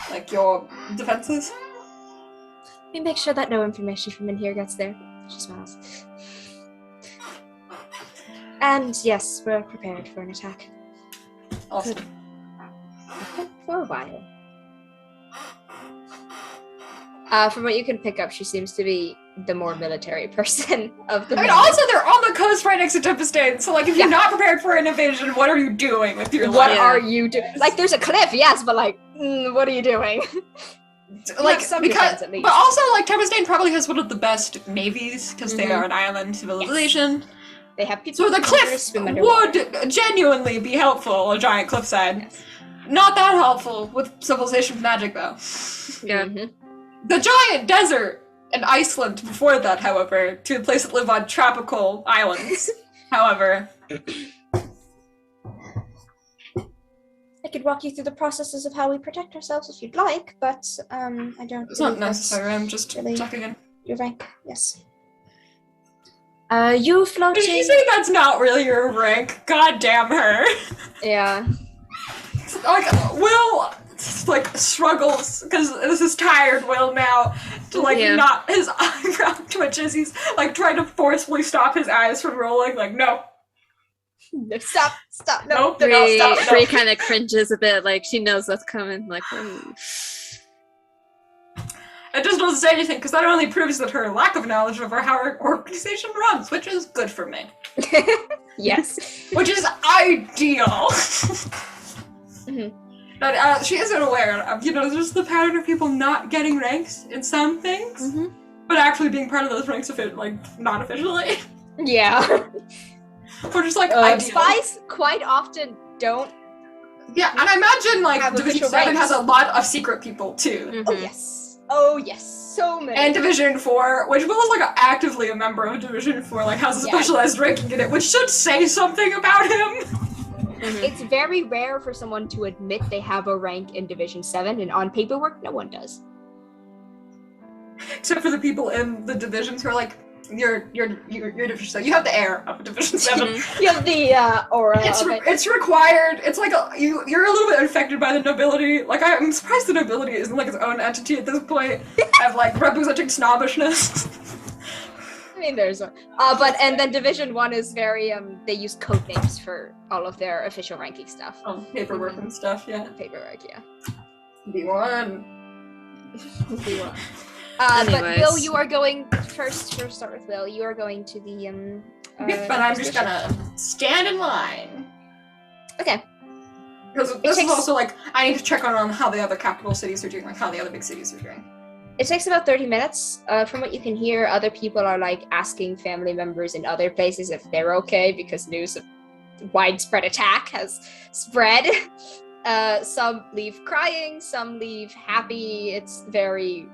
Like your defenses. We make sure that no information from in here gets there. She smiles. And yes, we're prepared for an attack. Awesome. For a while. From what you can pick up, she seems to be the more military person of the I mean, men. also they're on the coast right next to Tempestane, so like if you're not prepared for an invasion, what are you doing with your What life? are you doing? Like, there's a cliff, yes, but like, what are you doing? Like some because, defense, at least. but also like Tempestane probably has one of the best navies because they Mhm. are an island civilization. They have people So the who cliff swim underwater. would genuinely be helpful, a giant cliffside. Yes. Not that helpful with civilization magic though. Yeah. Mhm. The giant desert in Iceland before that, however, to a place that live on tropical islands. However, I could walk you through the processes of how we protect ourselves if you'd like, but I don't. it's not believe that's necessary. I'm just really- checking in. Your rank, yes. You floating? Did she say that's not really your rank? God damn her. Yeah. Like, Will, like struggles because this is tired Will now to like not his eyebrow twitches. He's like trying to forcefully stop his eyes from rolling. Like no, Stop! no, Bree stop. kind of cringes a bit, like she knows what's coming. Like, ooh. It just doesn't say anything because that only proves that her lack of knowledge of how her organization runs, which is good for me. Yes. Which is ideal. But she isn't aware of, just the pattern of people not getting ranks in some things, but actually being part of those ranks not officially. Yeah. Or just ideal. Spies quite often don't. Yeah, and I imagine Division 7 ranks. has a lot of secret people too. Oh yes, so many. And Division 4, which Will is actively a member of Division 4, has a specialized ranking in it, which should say something about him. It's very rare for someone to admit they have a rank in Division 7, and on paperwork, no one does. Except for the people in the divisions who are you're Division 7. You have the air of Division 7. You have the aura of it. It's required. It's you're a little bit infected by the nobility. I'm surprised the nobility isn't its own entity at this point of representing snobbishness. I mean, there's one. And then Division 1 is very, they use code names for all of their official ranking stuff. Oh, paperwork and stuff, yeah. Paperwork, yeah. B1. B1. But Will, you are going first. First, start with Will. You are going to the, but I'm just gonna stand in line. Okay. Because this is also, I need to check on how the other capital cities are doing, how the other big cities are doing. It takes about 30 minutes. From what you can hear, other people are asking family members in other places if they're okay because news of widespread attack has spread. Some leave crying, some leave happy. It's very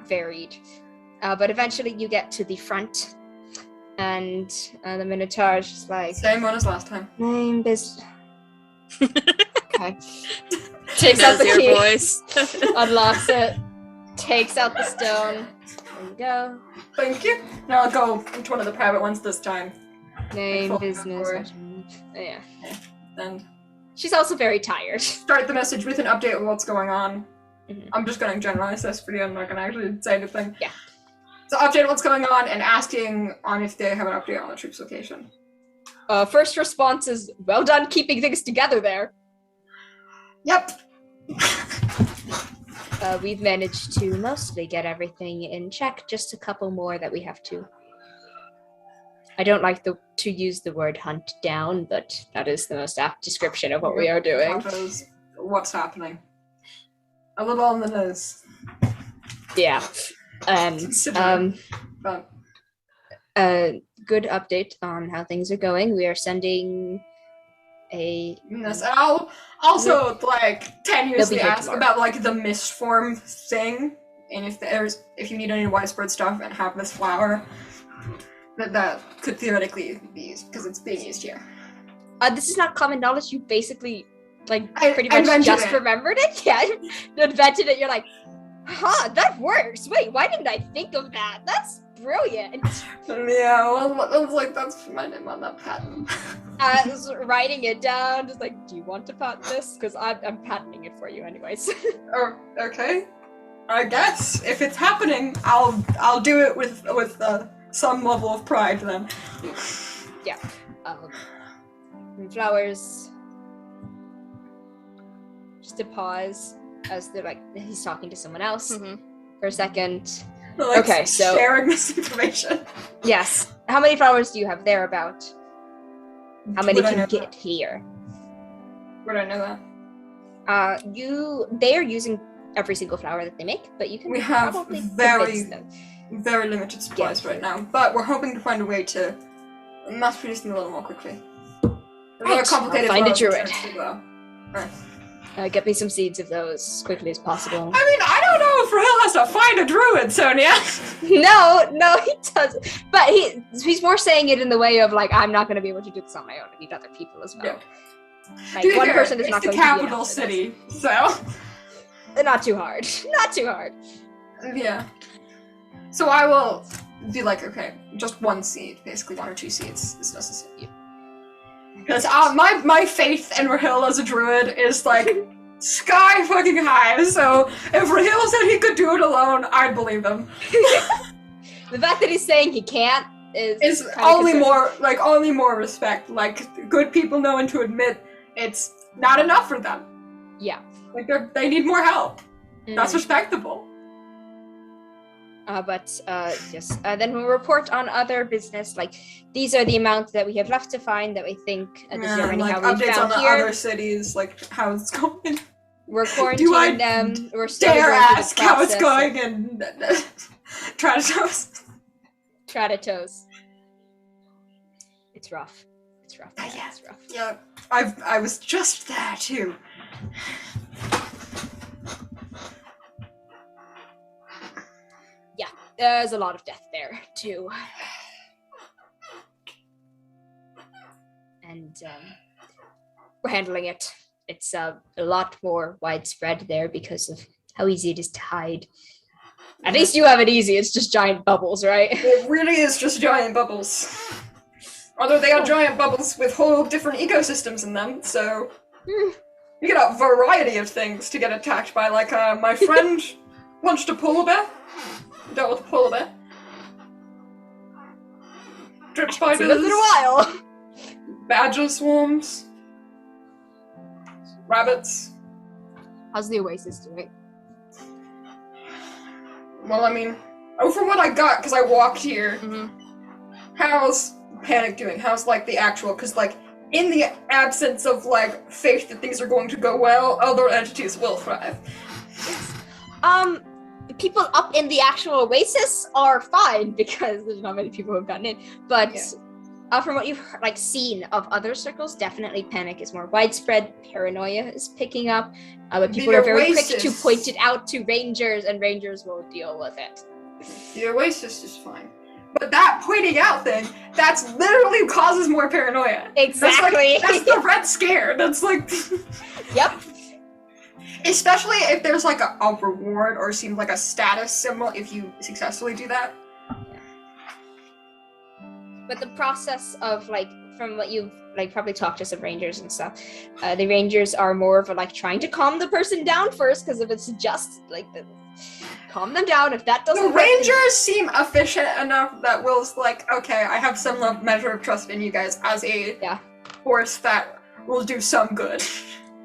varied. But eventually you get to the front and the Minotaur is just same one as last time. Name is... Okay. Takes out the key. Voice. Unlocks it. Takes out the stone. There you go. Thank you. Now I'll go into one of the private ones this time. Name, business. Yeah. And she's also very tired. Start the message with an update of what's going on. I'm just going to generalize this for you. I'm not going to actually say anything. Yeah. So update what's going on and asking on if they have an update on the troops location. First response is, well done keeping things together there. Yep. We've managed to mostly get everything in check. Just a couple more that we have to. I don't like to use the word hunt down, but that is the most apt description of what we are doing. What's happening? A little on the nose. Yeah. Good update on how things are going. We are sending a... Yes, and I'll also, tenuously ask about, the mist form thing, and if you need any widespread stuff and have this flower, that could theoretically be used, because it's being used here. This is not common knowledge. You basically, pretty much just remembered it? Yeah, you invented it. You're like, huh, that works. Wait, why didn't I think of that? That's brilliant. Yeah, well, I was that's my name on that patent. I was writing it down, just do you want to patent this? Because I'm patenting it for you anyways. Oh, okay. I guess if it's happening, I'll do it with some level of pride then. Yeah. Flowers. Just a pause as they're he's talking to someone else for a second. Okay, so sharing this information. Yes. How many flowers do you have thereabout? How many can you get here? Would I know that? They are using every single flower that they make, but you can. We have very limited supplies right now, but we're hoping to find a way to mass produce them a little more quickly. Right. Complicated. Find a druid. Right. Get me some seeds of those as quickly as possible. I mean, I don't know if Rahil has to find a druid, Sonya. No, he doesn't. But he's more saying it in the way of I'm not going to be able to do this on my own. I need other people as well. Yeah. One person is not going to be It's the capital city, so not too hard. Not too hard. Yeah. So I will be okay, just one seed, basically 1 or 2 seeds is necessary. Because my faith in Rahil as a druid is sky fucking high. So if Raheel said he could do it alone, I'd believe him. The fact that he's saying he can't is only more respect. Like, good people knowing to admit it's not enough for them. Yeah. Like, they need more help. That's respectable. Yes. Then we'll report on other business. Like, these are the amounts that we have left to find that we think determining how we updates found on here. the other cities, like how it's going. We're quarantining them. We're still Dare going through the ask how it's process going in Traditos. Traditos. It's rough. It's rough. Yeah. It's rough. Yeah, I was just there too. Yeah, there's a lot of death there too. And we're handling it. It's a lot more widespread there because of how easy it is to hide. At least you have it easy. It's just giant bubbles, right? It really is just giant bubbles. Although they are giant bubbles with whole different ecosystems in them, so you get a variety of things to get attacked by. Like, my friend punched a polar bear. Dealt with a polar bear. Drip spiders. It's been a while. Badger swarms. Rabbits. How's the Oasis doing? Well, I mean, from what I got, because I walked here, how's Panic doing? How's, like, the actual, because, like, in the absence of, like, faith that things are going to go well, other entities will thrive. People up in the actual Oasis are fine because there's not many people who have gotten in. But from what you've like seen of other circles, definitely panic is more widespread. Paranoia is picking up. But people are very quick to point it out to rangers, and rangers will deal with it. The Oasis is fine. But that pointing out thing, that's literally causes more paranoia. Exactly. That's the red scare. That's like... Yep. Especially if there's like a reward or seems like a status symbol if you successfully do that. But the process of like, from what you've like probably talked to some rangers and stuff, the rangers are more of a, like trying to calm the person down first, because if it's just like calm them down, if that doesn't the rangers seem efficient enough that Will's like, okay, I have some measure of trust in you guys as a force that will do some good.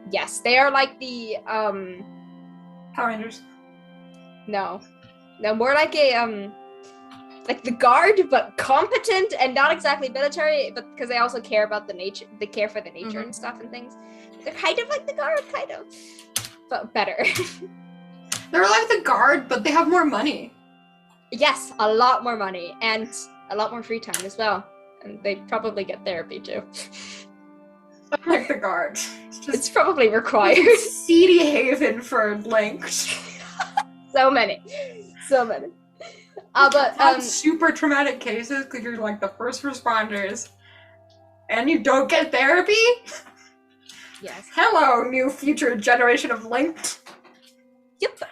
Yes, they are like the Power Rangers. No, more like a like the guard, but competent and not exactly military, but because they also care about the nature, they care for the nature and stuff and things. They're kind of like the guard, kind of, but better. They're like the guard, but they have more money. Yes, a lot more money and a lot more free time as well, and they probably get therapy too. Like the guard. It's probably required. Seedy haven for linked. So many. But super traumatic cases because you're like the first responders, and you don't get therapy. Yes. Hello, new future generation of linked. Yep.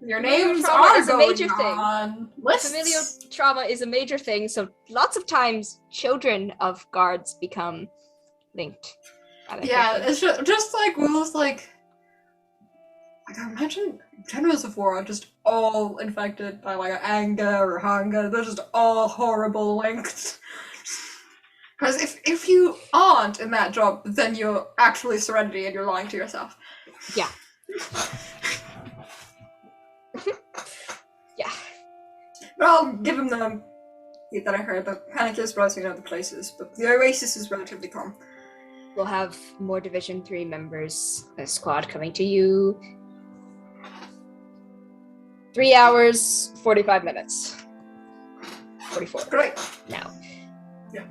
Your names are a major thing. on lists. Familial trauma is a major thing, so lots of times children of guards become linked. Yeah, it's just like Will's like I imagine generals of war are just all infected by like anger or hunger. They're just all horrible linked. Because if you aren't in that job, then you're actually Serenity and you're lying to yourself. Yeah. Yeah. But I'll give him the that I heard. The panic is rising in other places, but the Oasis is relatively calm. We'll have more Division 3 members, a squad coming to you. 3 hours, 45 minutes. 44. Great. Now. Yeah.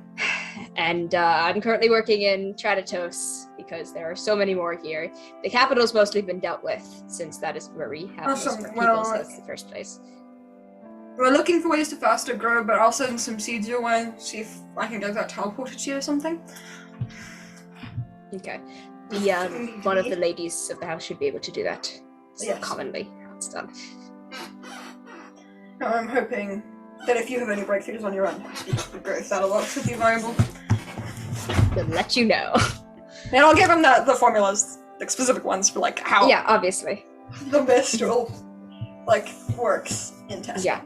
And I'm currently working in Traditos because there are so many more here. The capital's mostly been dealt with since that is where we have most of our people, so that's the first place. We're looking for ways to faster grow, but I'll send some seeds your way, see if I can get that teleported to you or something. Okay. One of the ladies of the house should be able to do that. So commonly, it's done. I'm hoping that if you have any breakthroughs on your own, if that'll work with you, viable. We'll let you know. And I'll give him the formulas like specific ones for like how Yeah, obviously. the mistral like works in testing. Yeah.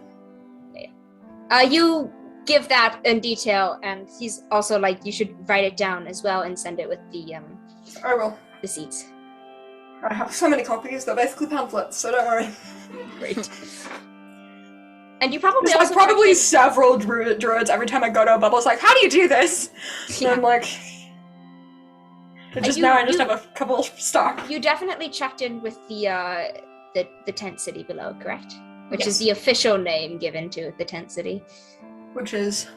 You give that in detail, and he's also like, you should write it down as well and send it with I will. the seats. I have so many copies. They're basically pamphlets, so don't worry. Great. And you probably There's also like probably checked several druids every time I go to a bubble. It's like, how do you do this? in- And I'm like, just now I just have a couple of stock. You definitely checked in with the tent city below, correct? Which is Yes. the official name given to the tent city. Which is,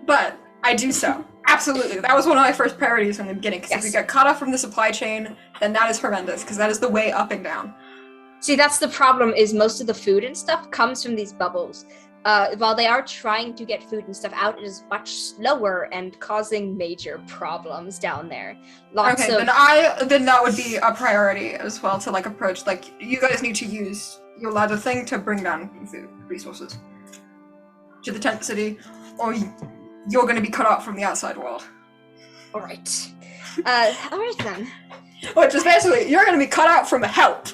but I do so. Absolutely. That was one of my first priorities from the beginning, because if we Yes. get cut off from the supply chain, then that is horrendous, because that is the way up and down. See, that's the problem, is most of the food and stuff comes from these bubbles. While they are trying to get food and stuff out, it is much slower and causing major problems down there. Lots Okay, of then that would be a priority as well to like approach, like, you guys need to use your ladder thing to bring down food resources to the tent city, or you're going to be cut off from the outside world. all right. All right then. Which is basically, you're going to be cut out from help.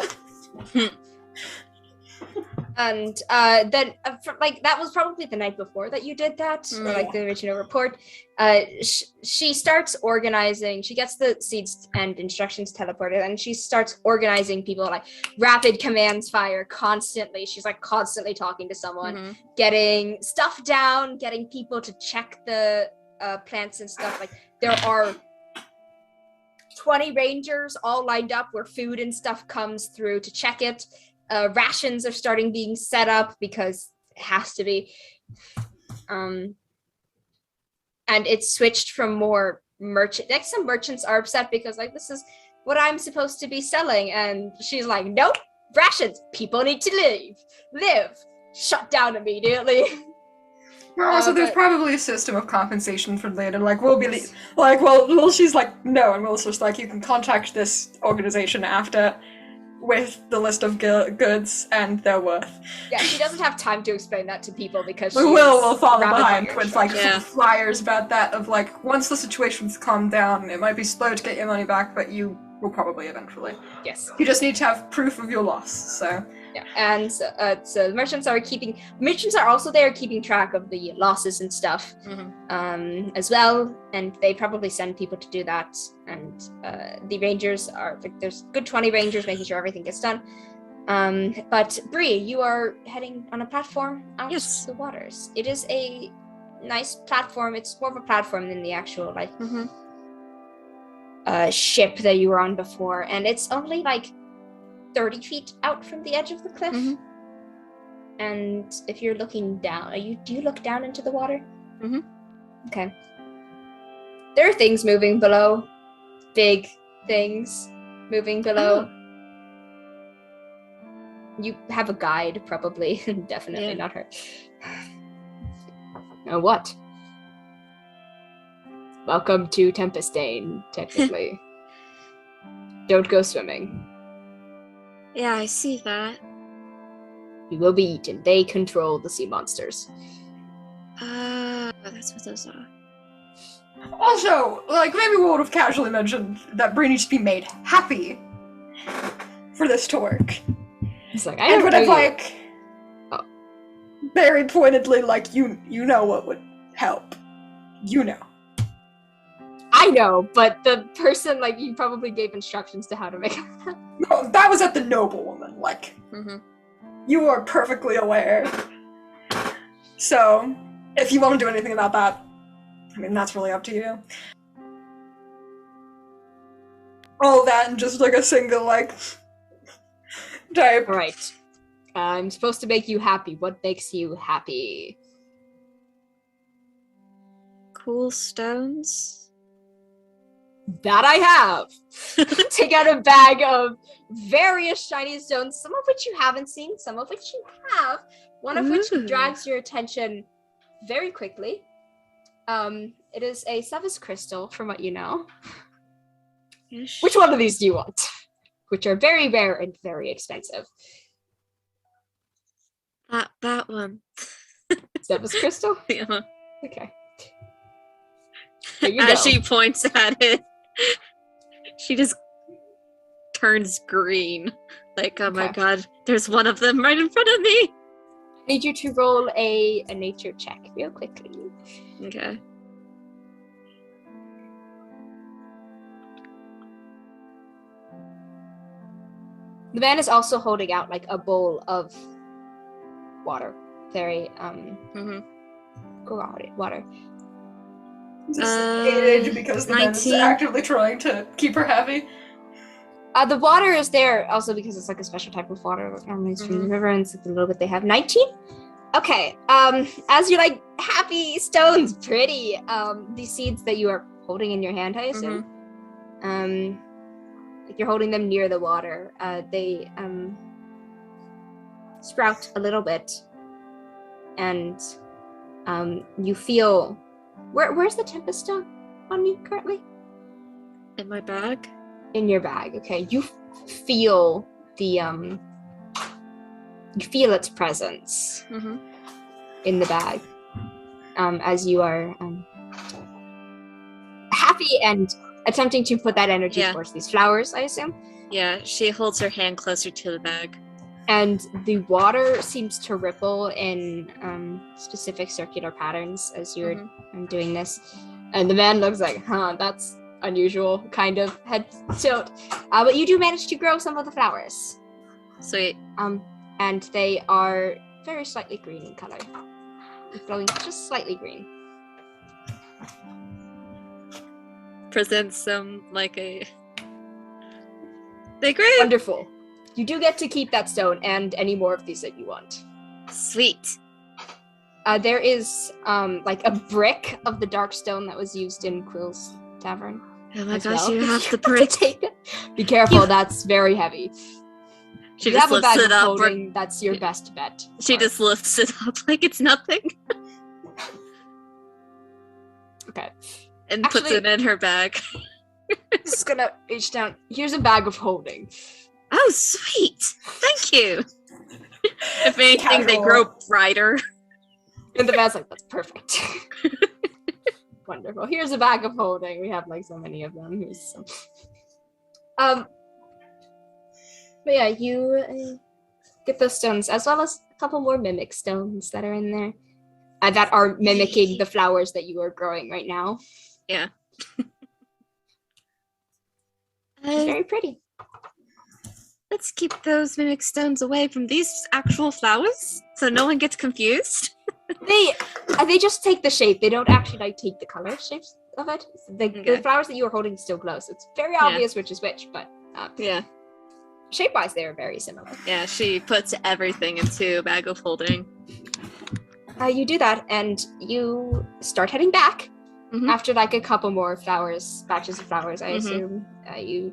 And then, like, that was probably the night before that you did that, or like the original report. She starts organizing. She gets the seeds and instructions teleported, and she starts organizing people, like rapid commands fire constantly. She's like constantly talking to someone, getting stuff down, getting people to check the plants and stuff. Like, there are 20 rangers all lined up where food and stuff comes through to check it. Rations are starting being set up because it has to be. And it's switched from more merchant. Like, some merchants are upset because, like, this is what I'm supposed to be selling. And she's like, nope, rations. People need to live. Shut down immediately. Also, there's probably a system of compensation for later. Like, we'll be like, well, she's like, no, and Will's just like, you can contact this organization after with the list of goods and their worth. Yeah, she doesn't have time to explain that to people because Will follow rapid behind fire with like Yeah. flyers about that of like, once the situation's calmed down, it might be slow to get your money back, but you will probably eventually. Yes. You just need to have proof of your loss, so. Yeah, and so merchants are also there keeping track of the losses and stuff, as well, and they probably send people to do that. And the rangers are like, there's good 20 rangers making sure everything gets done. But Bree, you are heading on a platform out the waters. It is a nice platform. It's more of a platform than the actual like ship that you were on before, and it's only like 30 feet out from the edge of the cliff. And if you're looking down, do you look down into the water? Okay. There are things moving below. Big things moving below. You have a guide, probably. Definitely not her. Now what? Welcome to Tempestane, technically. Don't go swimming. Yeah, I see that. You will be eaten. They control the sea monsters. That's what those are. Also, like, maybe we would have casually mentioned that Bree needs to be made happy for this to work. It's like, And would have, like, very pointedly, like, you know what would help. You know. I know, but the person, like, you probably gave instructions to how to make it. No, that was at the noblewoman, like, you are perfectly aware. So, if you want to do anything about that, I mean, that's really up to you. All that and just, like, a single, like, type. Right. I'm supposed to make you happy. What makes you happy? Cool stones? That I have! Take out a bag of various shiny stones, some of which you haven't seen, some of which you have, one of which drags your attention very quickly. It is a Sevis crystal, from what you know. Which one of these do you want? Which are very rare and very expensive. That one. Sevis crystal? Yeah. Okay. There you As go. she points at it, she just turns green. Like, oh my Okay. god, there's one of them right in front of me. I need you to roll a nature check real quickly. Okay. The man is also holding out like a bowl of water. Very water. Because the man is 19. actively trying to keep her happy. The water is there also because it's like a special type of water that normally is from the river, and it's a little bit they have. 19? Okay. As you're like happy stones, pretty. These seeds that you are holding in your hand, I assume. Like you're holding them near the water. They sprout a little bit, and you feel. Where's the Tempest Stone on you currently? In my bag? In your bag, okay. You feel the you feel its presence in the bag, as you are happy and attempting to put that energy towards these flowers, I assume. Yeah, she holds her hand closer to the bag. And the water seems to ripple in specific circular patterns as you're doing this. And the man looks like, that's unusual kind of head tilt. But you do manage to grow some of the flowers. Sweet. And they are very slightly green in color. Glowing just slightly green. Presents them like a... They grew! Wonderful. You do get to keep that stone and any more of these that you want. Sweet. There is like a brick of the dark stone that was used in Quill's tavern. Oh my as gosh, well. you have the brick. Take it. Be careful, that's very heavy. She you just have a lifts bag it of up. holding, that's your best bet. She just lifts it up like it's nothing. Okay. And puts it in her bag. Just gonna reach down. Here's a bag of holding. Oh, sweet. Thank you. If anything, they grow brighter. And the man's like, that's perfect. Wonderful. Here's a bag of holding. We have like so many of them. Here's some. But yeah, you get those stones as well as a couple more mimic stones that are in there that are mimicking the flowers that you are growing right now. Yeah. It's very pretty. Let's keep those mimic stones away from these actual flowers so no one gets confused. They just take the shape. They don't actually like take the color shapes of it. The flowers that you are holding still glow, so it's very obvious which is which, but shape-wise they are very similar. Yeah, she puts everything into a bag of holding. You do that and you start heading back after like a couple more batches of flowers, I assume. We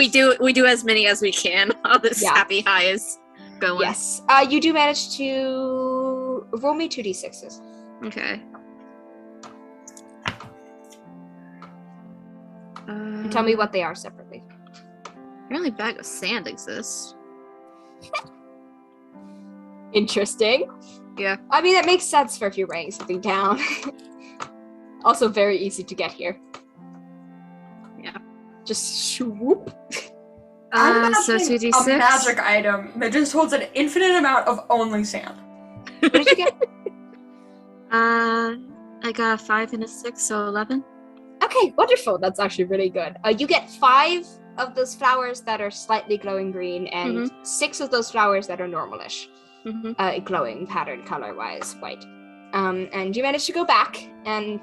do as many as we can while this happy high is going. Yes. You do manage to roll me 2d6s. Okay. And tell me what they are separately. Apparently a bag of sand exists. Interesting. Yeah. I mean, that makes sense for if you're writing something down. Also very easy to get here. Yeah. Just swoop. So 2d6. A magic item that just holds an infinite amount of only sand. What did you get? I got a 5 and a 6, so 11. Okay, wonderful. That's actually really good. You get 5 of those flowers that are slightly glowing green and 6 of those flowers that are normalish. Glowing pattern color-wise white. And you manage to go back, and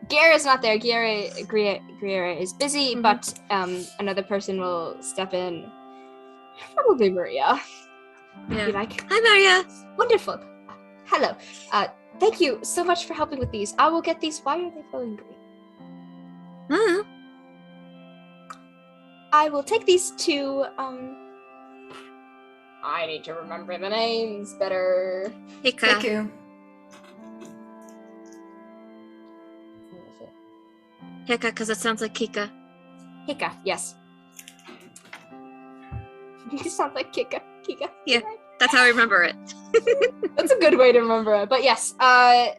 Guerra's not there. Guerra is busy, but another person will step in. Probably Maria. Yeah. Be like, hi, Maria. Wonderful. Hello. Thank you so much for helping with these. I will get these. Why are they glowing green? I will take these to I need to remember the names better. Hika. Hika, because it sounds like Kika. Hika, yes. It sounds like Kika. Yeah, that's how I remember it. That's a good way to remember it. But yes,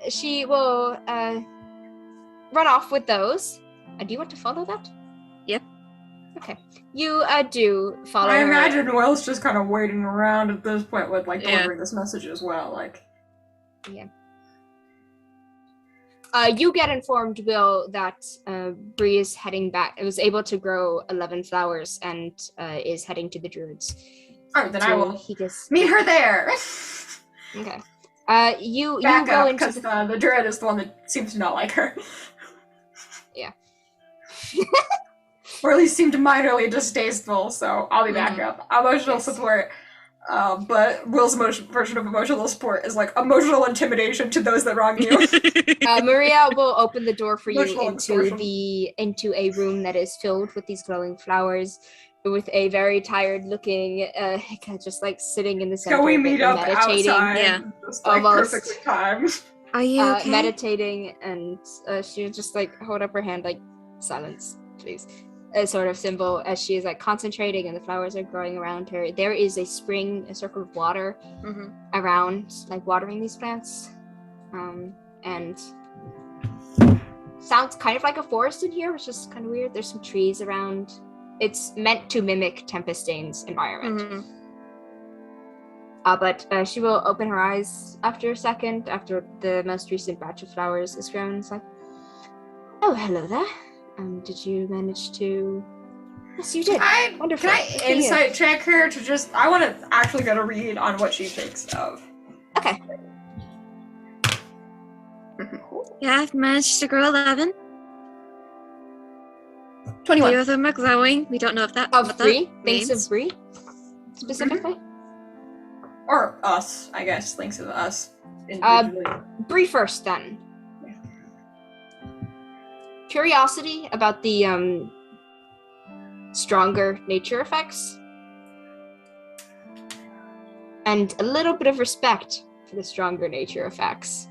she will run off with those. Do you want to follow that? Yep. You do follow I her. imagine Will's just kind of waiting around at this point with, like, delivering this message as well, like... Yeah. You get informed, Will, that Bree is heading back. It was able to grow 11 flowers and is heading to the druids. Alright, then I will He gets... meet her there! Okay. You Back go up, into because the druid is the one that seems to not like her. Yeah. Or at least seemed minorly distasteful, so I'll be back up. Emotional support. But Will's version of emotional support is like emotional intimidation to those that wrong you. Maria will open the door for you Emotional extortion. into a room that is filled with these glowing flowers, with a very tired looking, just like sitting in the center. Can we of it meet and up meditating. outside? Yeah. Just like Almost. perfectly timed. Are you okay? Meditating, and she'll just like hold up her hand like silence, please. A sort of symbol as she is like concentrating and the flowers are growing around her. There is a spring, a circle of water around, like watering these plants. And sounds kind of like a forest in here, which is kind of weird. There's some trees around. It's meant to mimic Tempestane's environment. But she will open her eyes after a second, after the most recent batch of flowers is grown. It's like, oh, hello there. Did you manage to... Yes, you did. Wonderful. Can I insight check her to just... I want to actually get a read on what she thinks of. Okay. Yeah, I've managed to grow 11. 21. 3 of them are glowing. We don't know if that... Of what Bree? that Thanks means. of Bree? Specifically? Or us, I guess. Thinks of us. Individually. Bree first, then. Curiosity about the stronger nature effects, and a little bit of respect for the stronger nature effects.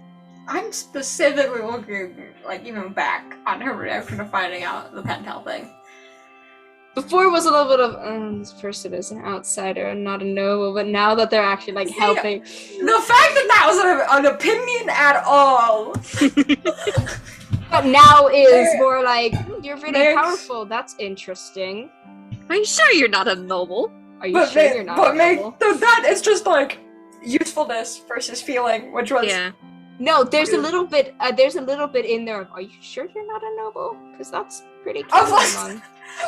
I'm specifically looking, like, even back on her reaction to finding out the Pentel thing. Before it was a little bit of, this person is an outsider and not a noble, but now that they're actually, like, helping... The fact that that was an opinion at all! But now is more like, you're really Next. powerful, that's interesting. Are you sure you're not a noble? Are you sure you're not a noble? That is just, like, usefulness versus feeling, which was... Yeah. No, there's a little bit in there of, are you sure you're not a noble? Because that's pretty Oh, common.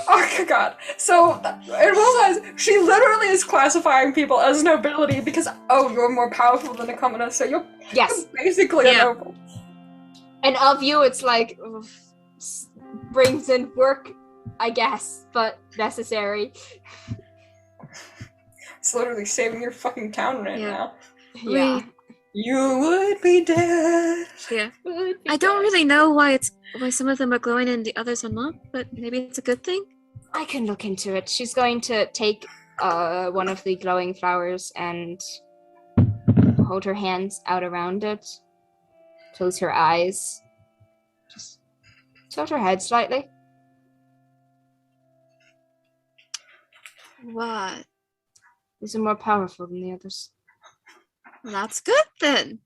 Oh my god. So, in Will's eyes, she literally is classifying people as nobility because, oh, you're more powerful than a commoner, so you're basically a noble. And of you, it's like, brings in work, I guess, but necessary. It's literally saving your fucking town right now. Yeah. You would be dead. Yeah. I don't really know why some of them are glowing and the others are not, but maybe it's a good thing. I can look into it. She's going to take one of the glowing flowers and hold her hands out around it. Close her eyes. Just tilt her head slightly. What? These are more powerful than the others. That's good then.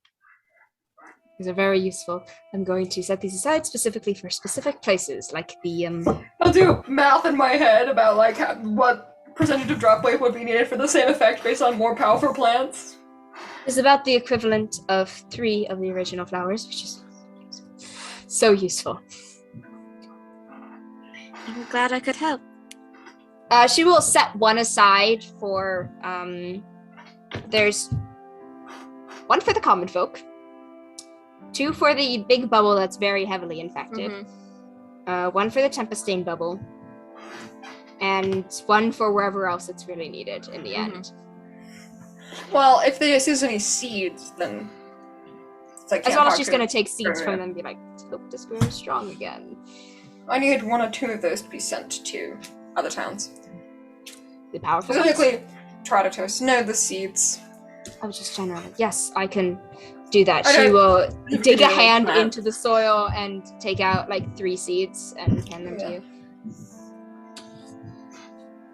These are very useful. I'm going to set these aside specifically for specific places, like the I'll do math in my head about like what percentage of drop weight would be needed for the same effect based on more powerful plants. It's about the equivalent of 3 of the original flowers, which is so useful. I'm glad I could help. She will set one aside for there's 1 for the common folk, 2 for the big bubble that's very heavily infected, 1 for the Tempestane bubble, and 1 for wherever else it's really needed in the end. Well, if there's any seeds, then it's like As well as she's going to take seeds from them and be like, hope this grows strong again. I need 1 or 2 of those to be sent to other towns. The powerful Specifically, Trotatos. No, the seeds. I was just generally. Yes, I can do that. Okay. She will dig a really hand flat. into the soil and take out like 3 seeds and hand them to you.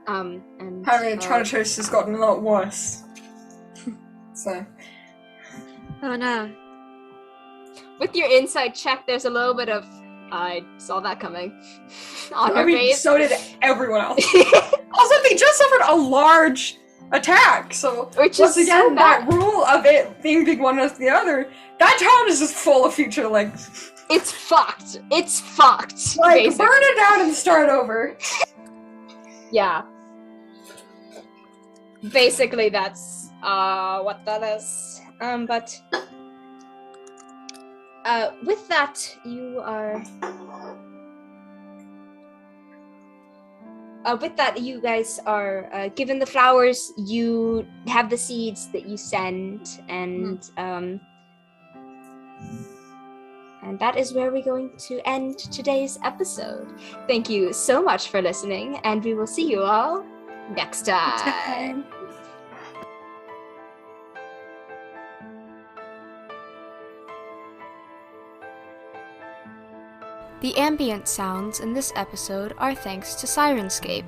And Apparently, Trotatos has gotten a lot worse. So. Oh no. with your insight check, there's a little bit of I saw that coming. On I her mean, face. so did everyone else. Also, they just suffered a large attack, so Which once is again, so that bad. rule of it being big one after the other, that town is just full of future legs. It's fucked. It's fucked. Like, basically. burn it down and start over. Yeah. Basically, that's what that is. But with that, you are. With that, you guys are given the flowers. You have the seeds that you send, and that is where we're going to end today's episode. Thank you so much for listening, and we will see you all next time. The ambient sounds in this episode are thanks to Sirenscape.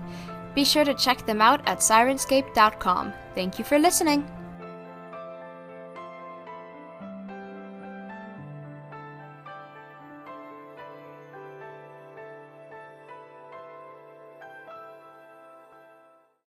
Be sure to check them out at sirenscape.com. Thank you for listening.